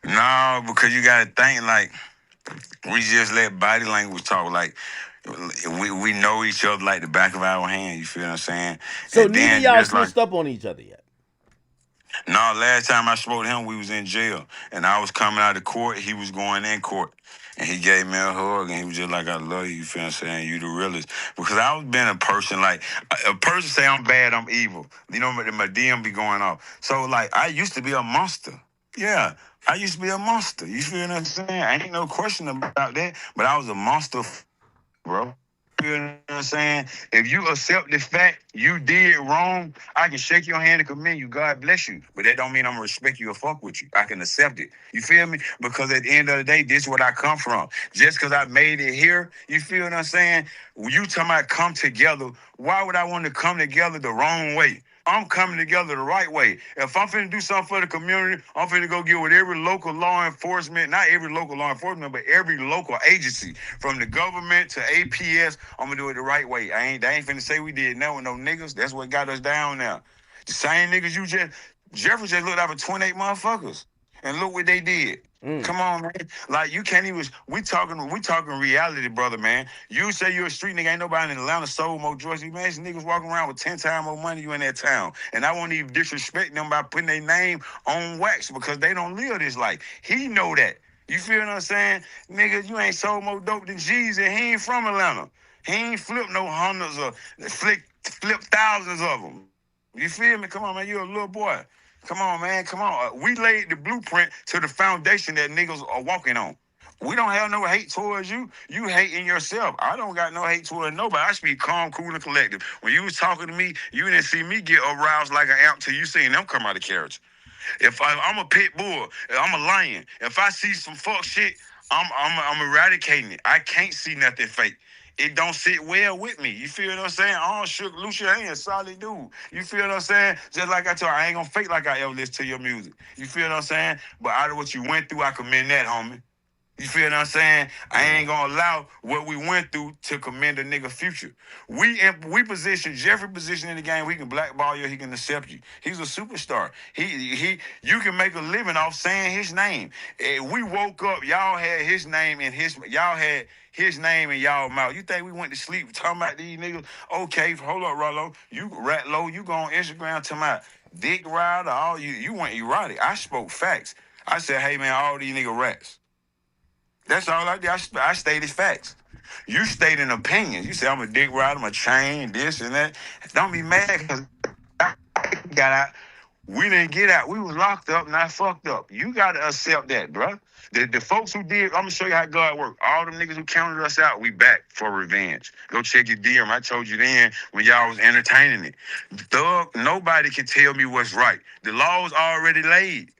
No, because you gotta think like we just let body language talk. Like we know each other like the back of our hand. You feel what I'm saying? So And neither then y'all just like, switched up on each other yet. no, last time I spoke to him, we was in jail, and I was coming out of court. He was going in court, and he gave me a hug, and he was just like, "I love you." You feel what I'm saying? You the realest. Because I was being a person like a person say I'm bad, I'm evil. You know, my DM be going off. So like, I used to be a monster. Yeah, I used to be a monster. You feel what I'm saying? Ain't no question about that. But I was a monster, bro. You know what I'm saying? If you accept the fact you did wrong, I can shake your hand and commend you. God bless you. But that don't mean I'm gonna respect you or fuck with you. I can accept it. You feel me? Because at the end of the day, this is what I come from. Just because I made it here, you feel what I'm saying? You talking about come together. Why would I want to come together the wrong way? I'm coming together the right way. If I'm finna do something for the community, I'm finna go get with every local law enforcement, not every local law enforcement, but every local agency, from the government to APS. I'm gonna do it the right way. They ain't finna say we did nothing with no niggas. That's what got us down now. The same niggas Jeffrey just looked out for 28 motherfuckers. And look what they did. Come on, man. Like you can't even. We talking reality, brother, man. You say you're a street nigga. Ain't nobody in Atlanta sold more drugs. You man, niggas walking around with 10 times more money you in that town. And I won't even disrespect them by putting their name on wax because they don't live this life. He know that. You feel what I'm saying? Nigga, you ain't sold more dope than G's and he ain't from Atlanta. He ain't flipped no hundreds or flip thousands of them. You feel me? Come on, man. You're a little boy. Come on, man. Come on. We laid the blueprint to the foundation that niggas are walking on. We don't have no hate towards you. You hating yourself. I don't got no hate towards nobody. I speak calm, cool, and collective. When you was talking to me, you didn't see me get aroused like an amp till you seen them come out of character. If I'm a pit bull, I'm a lion. If I see some fuck shit, I'm eradicating it. I can't see nothing fake. It don't sit well with me. You feel what I'm saying? I don't shook loose your hands, solid dude. You feel what I'm saying? Just like I told you, I ain't gonna fake like I ever listen to your music. You feel what I'm saying? But out of what you went through, I commend that, homie. You feel what I'm saying? I ain't gonna allow what we went through to commend a nigga future. We position Jeffrey position in the game. We can blackball you. He can accept you. He's a superstar. You can make a living off saying his name. We woke up. Y'all had his name in y'all had his name in y'all mouth. You think we went to sleep talking about these niggas? Okay, hold up, Ralo. You rat low. You go on Instagram talking about dick rider. All you went erotic. I spoke facts. I said, hey man, all these nigga rats. That's all I did. I stated facts. You stated opinions. You say I'm a dick rider, I'm a chain, this and that. Don't be mad because I got out. We didn't get out. We was locked up, not fucked up. You got to accept that, bro. The folks who did, I'm going to show you how God works. All them niggas who counted us out, we back for revenge. Go check your DM. I told you then when y'all was entertaining it. Thug, nobody can tell me what's right. The law's already laid.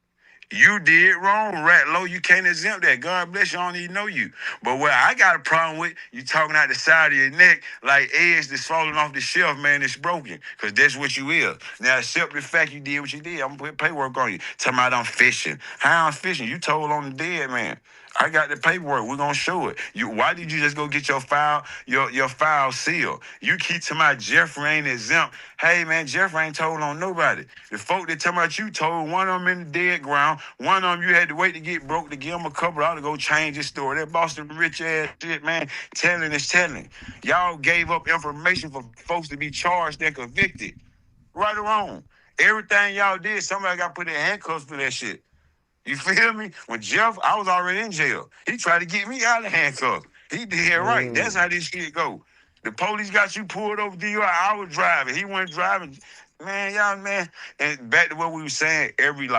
You did wrong, rat low. You can't exempt that. God bless you. I don't even know you. But what I got a problem with, you talking out the side of your neck like eggs that's falling off the shelf, man, it's broken. Because that's what you is. Now, accept the fact you did what you did. I'm going to put paperwork on you. Talking about I'm fishing. How I'm fishing? You told on the dead man. I got the paperwork. We're gonna show it. Why did you just go get your file sealed? You keep telling my Jeffrey ain't exempt. Hey man, Jeffrey ain't told on nobody. The folk that tell about you told, one of them in the dead ground, one of them you had to wait to get broke to give them a couple dollars to go change his story. That Boston rich ass shit, man, telling is telling. Y'all gave up information for folks to be charged and convicted. Right or wrong. Everything y'all did, somebody got put in handcuffs for that shit. You feel me? When Jeff, I was already in jail. He tried to get me out of handcuffs. He did right. That's how this shit go. The police got you pulled over DUI. I was driving. He wasn't driving. Man, y'all, man. And back to what we were saying, every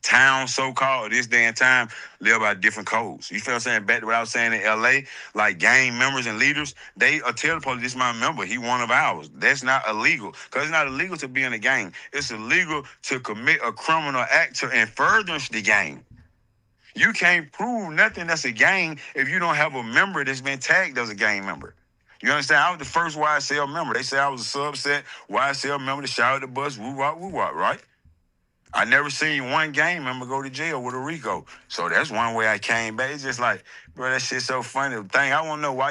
town, so-called, this day and time, live by different codes. You feel what I'm saying? Back to what I was saying in LA, gang members and leaders, they tell the police, this is my member, he one of ours. That's not illegal. Because it's not illegal to be in a gang. It's illegal to commit a criminal act to and furtherance the gang. You can't prove nothing that's a gang if you don't have a member that's been tagged as a gang member. You understand? I was the first YSL member. They say I was a subset YSL member that shot at the bus, woo-wop, right? I never seen one gang member go to jail with a RICO. So that's one way I came back. It's just like, bro, that shit's so funny. The thing I want to know why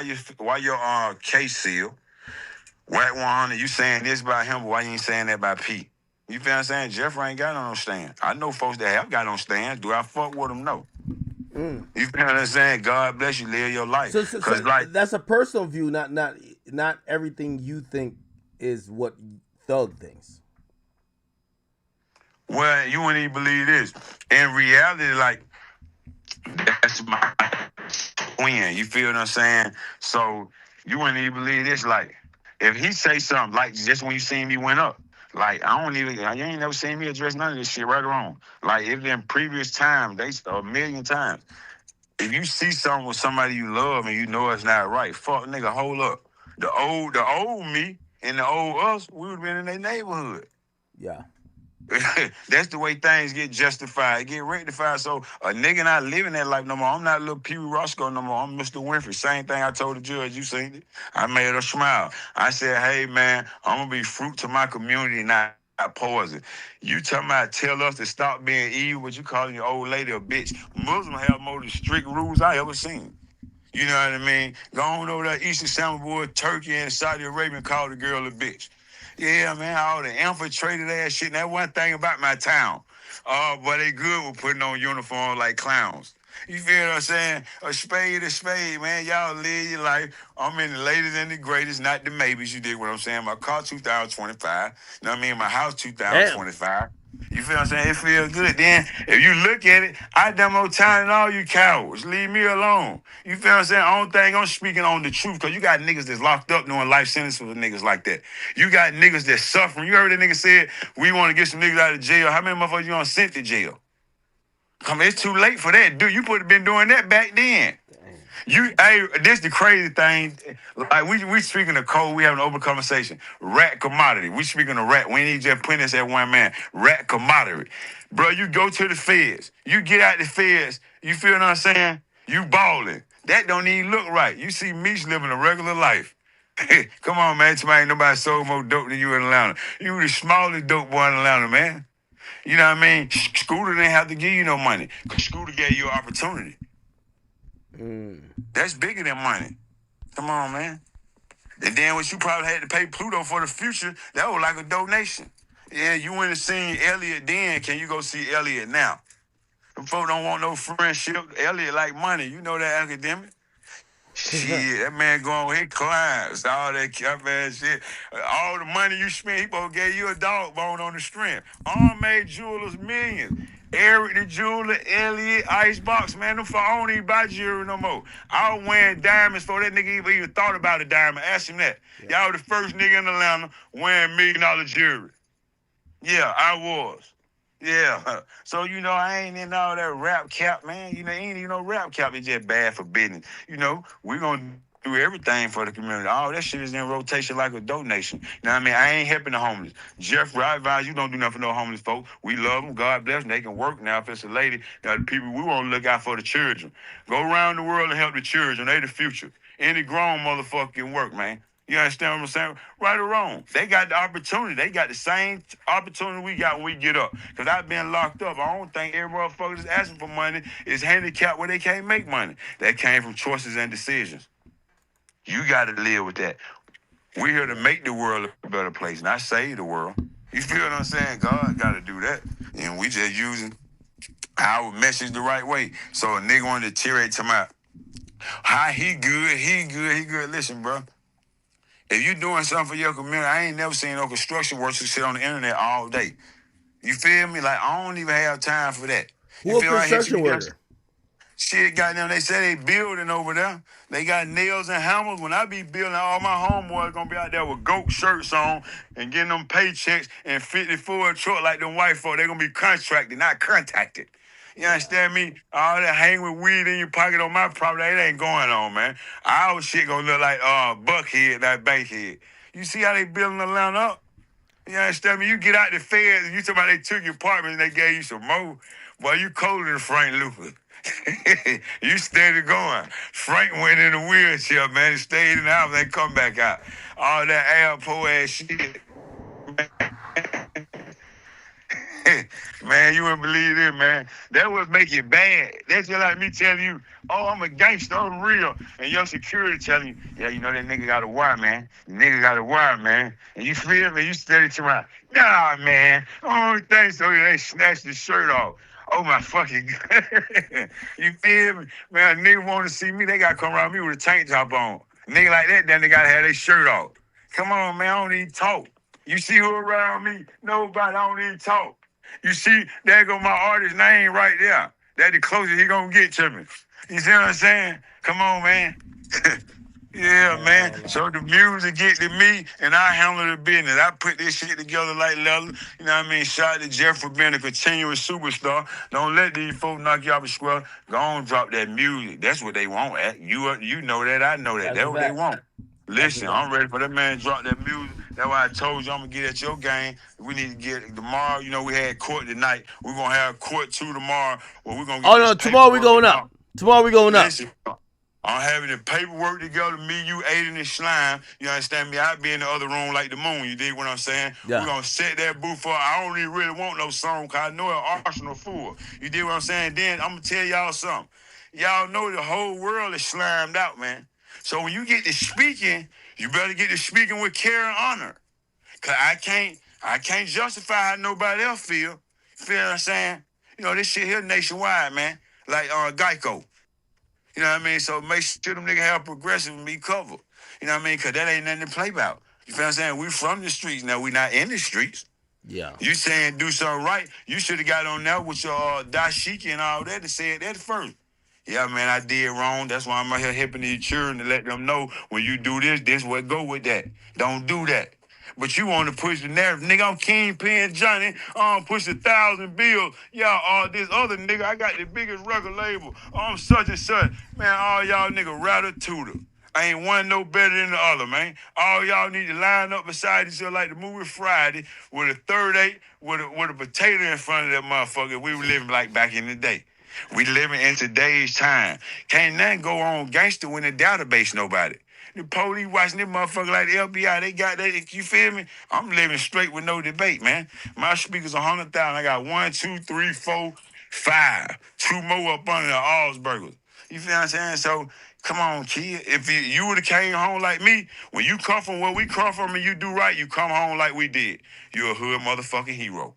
your case sealed. Whack 100, you saying this about him, but why you ain't saying that about P? You feel what I'm saying? Jeffrey ain't got no stand. I know folks that have got on stand. Do I fuck with them? No. You feel what I'm saying? God bless you, live your life. So that's a personal view, not everything you think is what Thug thinks. Well, you wouldn't even believe this. In reality, that's my twin. You feel what I'm saying? So you wouldn't even believe this. If he say something, just when you seen me went up, you ain't never seen me address none of this shit, right or wrong. If in previous times, a million times, if you see something with somebody you love and you know it's not right, fuck nigga, hold up. The old me and the old us, we would have been in their neighborhood. Yeah. That's the way things get justified, get rectified. So a nigga not living that life no more. I'm not little Peewee Rosco no more. I'm Mr. Winfrey. Same thing I told the judge. You seen it? I made her smile. I said, hey, man, I'm going to be fruit to my community, not poison. You talking about tell us to stop being evil, but you calling your old lady a bitch. Muslims have more strict rules I ever seen. You know what I mean? Go on over there, Eastern Samoa, Turkey, and Saudi Arabia, call the girl a bitch. Yeah, man, all the infiltrated ass shit. And that one thing about my town. But they good with putting on uniforms like clowns. You feel what I'm saying? A spade is spade, man. Y'all live your life. I'm in the latest and the greatest, not the maybes. You dig what I'm saying? My car 2025. You know what I mean? My house 2025. You feel what I'm saying? It feels good. Then, if you look at it, I done more time than all you cowards. Leave me alone. You feel what I'm saying? Only thing I'm speaking on the truth, because you got niggas that's locked up doing life sentences for niggas like that. You got niggas that's suffering. You heard that nigga said, we want to get some niggas out of jail. How many motherfuckers you gonna send to jail? Come, it's too late for that, dude. You could have been doing that back then. This the crazy thing. We speaking of code, we having an open conversation. Rat commodity. We speaking of rat. We ain't just putting this at one man. Rat commodity. Bro, you go to the feds. You get out the feds. You feel what I'm saying? You balling. That don't even look right. You see Meech living a regular life. Come on, man. Somebody ain't nobody sold more dope than you in Atlanta. You the smallest dope boy in Atlanta, man. You know what I mean? Scooter didn't have to give you no money. Because Scooter gave you an opportunity. That's bigger than money. Come on, man. And then what you probably had to pay Pluto for the future, that was like a donation. Yeah, you went and seen Elliot then. Can you go see Elliot now? Them folks don't want no friendship. Elliot like money. You know that academic? Shit, that man going his clients, all that cap ass shit. All the money you spent, he supposed to give you a dog bone on the strength. Made jewelers millions. Eric the jeweler, Elliot, Icebox, man, them I don't even buy jewelry no more. I was wearing diamonds before that nigga even thought about a diamond. Ask him that. Yeah. Y'all the first nigga in Atlanta wearing $1 million jewelry. Yeah, I was. Yeah. So, I ain't in all that rap cap, man. Ain't even no rap cap. It's just bad for business. We're going to do everything for the community. All that shit is in rotation like a donation. You know what I mean? I ain't helping the homeless. Jeffrey, I advise you don't do nothing for no homeless folks. We love them. God bless them. They can work now. If it's a lady, now the people, we want to look out for the children. Go around the world and help the children. They the future. Any grown motherfucker can work, man. You understand what I'm saying? Right or wrong. They got the opportunity. They got the same opportunity we got when we get up. Because I've been locked up. I don't think every motherfucker that's asking for money is handicapped where they can't make money. That came from choices and decisions. You got to live with that. We're here to make the world a better place, not save the world. You feel what I'm saying? God got to do that. And we just using our message the right way. So a nigga want to deteriorate to my, how he good. Listen, bro. If you doing something for your community, I ain't never seen no construction workers sit on the internet all day. You feel me? Like, I don't even have time for that. Who a construction worker? Shit, goddamn, they say they building over there. They got nails and hammers. When I be building, all my homeboys gonna be out there with goat shirts on and getting them paychecks and 54 a truck like them white folk. They gonna be contracted, not contacted. You understand me? All that hang with weed in your pocket on my property, it ain't going on, man. Our shit gonna look like Buckhead, that Bankhead. You see how they building Atlanta up? You understand me? You get out the feds and you talk about they took your apartment and they gave you some more. Boy, you colder than Frank Luther. You steady going. Frank went in a wheelchair, man. He stayed in the house and come back out. All that airport ass shit. Man, you wouldn't believe it, man. That would make it bad. That's just like me telling you, oh, I'm a gangster, I'm real. And your security telling you, yeah, you know that nigga got a wire, man. The nigga got a wire, man. And you feel me? You steady to my, nah, man. I don't think so. They snatched the shirt off. Oh, my fucking God. You feel me? Man, a nigga want to see me, they got to come around me with a tank top on. A nigga like that, then they got to have their shirt off. Come on, man, I don't even talk. You see who around me? Nobody, I don't even talk. You see, there go my artist name right there. That's the closest he gonna get to me. You see what I'm saying? Come on, man. Yeah, man. So the music get to me, and I handle the business. I put this shit together like leather. You know what I mean? Shout out to Jeff for being a continuous superstar. Don't let these folks knock you off the square. Go on, drop that music. That's what they want. You know that. I know that. That's what they want. Listen, I'm ready for that man to drop that music. That's why I told you I'm going to get at your game. We need to get tomorrow. You know, we had court tonight. We're going to have court 2 tomorrow. Where we're going to get no, tomorrow we going up. Tomorrow we going up. I'm having the paperwork together, me, you, Aiden, and Slime. You understand me? I'd be in the other room like the moon. You dig what I'm saying? Yeah. We're going to set that booth up. I don't even really want no song because I know an arsenal full. You dig what I'm saying? Then I'm going to tell y'all something. Y'all know the whole world is slimed out, man. So when you get to speaking, you better get to speaking with care and honor. Cause I can't justify how nobody else feel. You feel what I'm saying? You know, this shit here nationwide, man. Like Geico. You know what I mean? So make sure them niggas have progressive and be covered. You know what I mean? Cause that ain't nothing to play about. You feel what I'm saying? We from the streets now. We not in the streets. Yeah. You saying do something right. You should have got on there with your dashiki and all that and said that first. Yeah, man, I did wrong. That's why I'm out here helping these children to let them know when you do this what go with that. Don't do that. But you want to push the narrative. Nigga, I'm Kingpin Johnny. Push 1,000 bills. Y'all, this other nigga, I got the biggest record label. I'm such and such. Man, all y'all nigga rat-a-tutor. I ain't one no better than the other, man. All y'all need to line up beside each other like the movie Friday with a 38 with a potato in front of that motherfucker. We were living like back in the day. We living in today's time. Can't nothing go on gangster when the database nobody. The police watching this motherfucker like the FBI, they got that, you feel me? I'm living straight with no debate, man. My speakers 100,000. I got 1, 2, 3, 4, 5. 2 more up under the Allsburgers. You feel what I'm saying? So, come on, kid. If you would have came home like me, when you come from where we come from and you do right, you come home like we did. You're a hood motherfucking hero.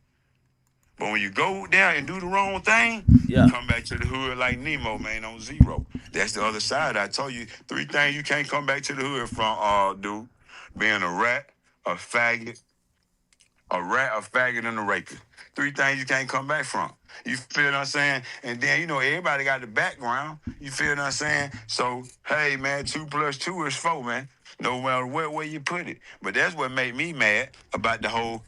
But when you go down and do the wrong thing, come back to the hood like Nemo, man, on zero. That's the other side. I told you 3 things you can't come back to the hood from, dude. Being a rat, a faggot, a faggot, and a rapist. 3 things you can't come back from. You feel what I'm saying? And then, you know, everybody got the background. You feel what I'm saying? So, hey, man, 2 + 2 is 4, man. No matter what way you put it. But that's what made me mad about the whole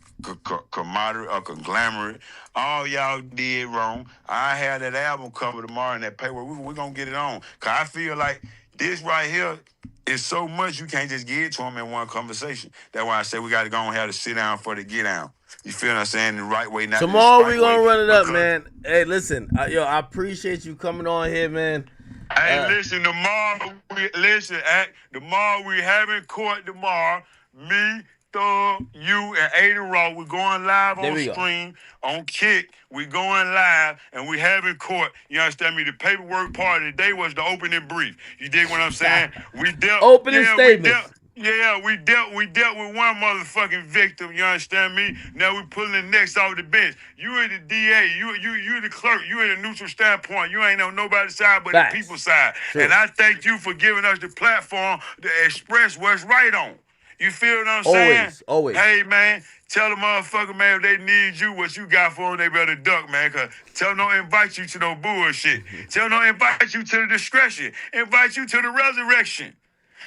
camaraderie or conglomerate. All y'all did wrong. I had that album cover tomorrow in that paper. We're going to get it on. Because I feel like this right here is so much you can't just give it to them in one conversation. That's why I say we got to go and have to sit down for the get down. You feel what I'm saying? The right way, not tomorrow we going to run it up, man. Hey, listen. I appreciate you coming on here, man. Hey, listen, tomorrow we having court tomorrow. Me, Thug, you, and Aiden Raw. We're going live on stream, on Kick. We going live, and we having court. You understand me? The paperwork part of the day was the opening brief. You dig what I'm saying? We dealt opening statements. We dealt with one motherfucking victim. You understand me? Now we pulling the next off the bench. You in the DA. You the clerk. You in a neutral standpoint. You ain't on nobody's side but the people's side. True. And I thank you for giving us the platform to express what's right on. You feel what I'm saying? Always. Hey, man, tell the motherfucker, man, if they need you, what you got for them, they better duck, man, because tell them don't invite you to no bullshit. Tell them don't invite you to the discretion. Invite you to the resurrection.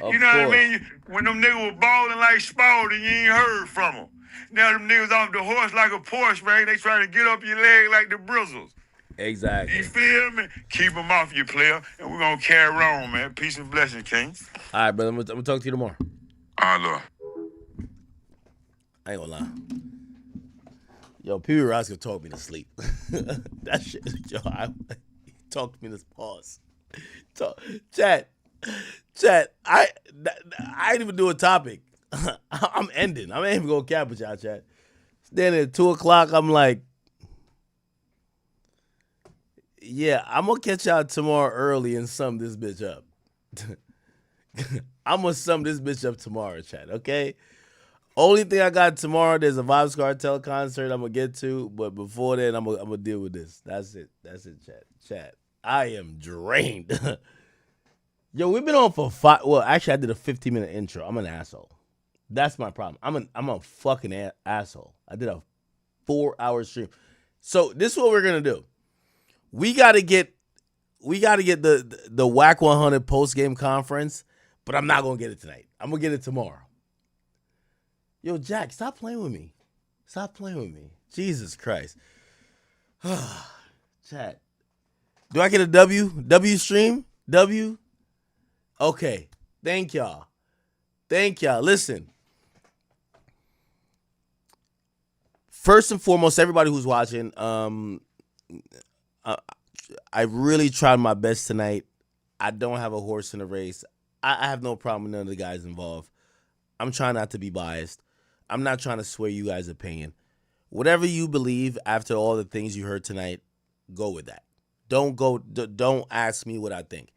You know what I mean? When them niggas were balling like Spalding, you ain't heard from them. Now them niggas off the horse like a Porsche, man. They trying to get up your leg like the Brizzles. Exactly. You feel me? Keep them off you, player. And we're going to carry on, man. Peace and blessings, King. All right, brother. I'm going to talk to you tomorrow. All right, Lord. I ain't going to lie. Yo, Peewee Rosco talked me to sleep. That shit, yo, he talked me to pause. Chat, I ain't even do a topic. I'm ending. I ain't even going to cap with y'all, chat. Then at 2 o'clock, I'm like, yeah, I'm going to catch y'all tomorrow early and sum this bitch up. I'm going to sum this bitch up tomorrow, chat, okay? Only thing I got tomorrow, there's a Vibes Cartel concert I'm going to get to, but before then, I'm going to deal with this. That's it, chat. I am drained. Yo, we've been on for actually, I did a 15-minute intro. I'm an asshole. That's my problem. I'm a fucking asshole. I did a 4-hour stream. So this is what we're going to do. We got to get the WAC 100 post-game conference, but I'm not going to get it tonight. I'm going to get it tomorrow. Yo, Jack, stop playing with me. Jesus Christ. Chat. Do I get a W? W stream? W? Okay. Thank y'all. Listen. First and foremost, everybody who's watching, I really tried my best tonight. I don't have a horse in the race. I have no problem with none of the guys involved. I'm trying not to be biased. I'm not trying to sway you guys' opinion. Whatever you believe after all the things you heard tonight, go with that. Don't ask me what I think.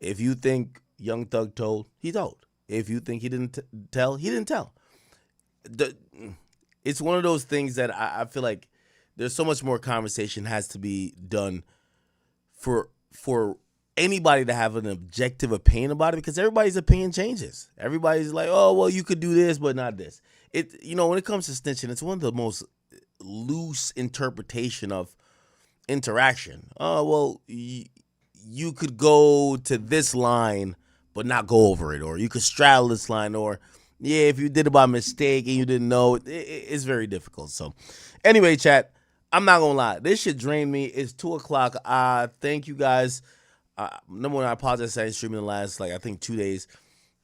If you think Young Thug told, he told. If you think he didn't tell, he didn't tell. It's one of those things that I feel like there's so much more conversation has to be done for anybody to have an objective opinion about it, because everybody's opinion changes. Everybody's like, oh, well, you could do this, but not this. When it comes to snitching, it's one of the most loose interpretation of interaction. Oh, well, you could go to this line, but not go over it. Or you could straddle this line. Or, yeah, if you did it by mistake and you didn't know, it's very difficult. So, anyway, chat, I'm not going to lie. This shit drained me. It's 2 o'clock. Thank you guys. Number one, I apologize I ain't streaming the last, I think 2 days.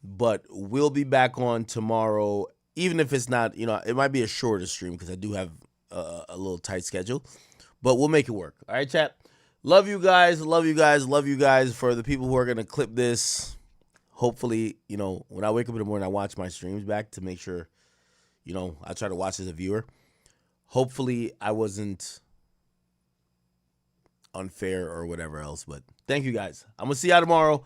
But we'll be back on tomorrow, even if it's not, it might be a shorter stream because I do have a little tight schedule. But we'll make it work. All right, chat? Love you guys. For the people who are going to clip this, hopefully, when I wake up in the morning, I watch my streams back to make sure, I try to watch as a viewer. Hopefully, I wasn't unfair or whatever else, but thank you guys. I'm gonna see y'all tomorrow.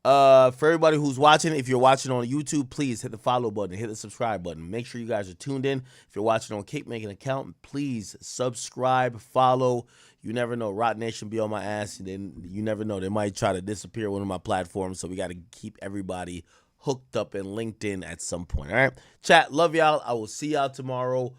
For everybody who's watching, if you're watching on YouTube, please hit the follow button, hit the subscribe button. Make sure you guys are tuned in. If you're watching on Kick, make an account. Please subscribe, follow. You never know. Rot Nation be on my ass, and then you never know. They might try to disappear one of my platforms, so we got to keep everybody hooked up and linked in at some point. All right, chat. Love y'all. I will see y'all tomorrow.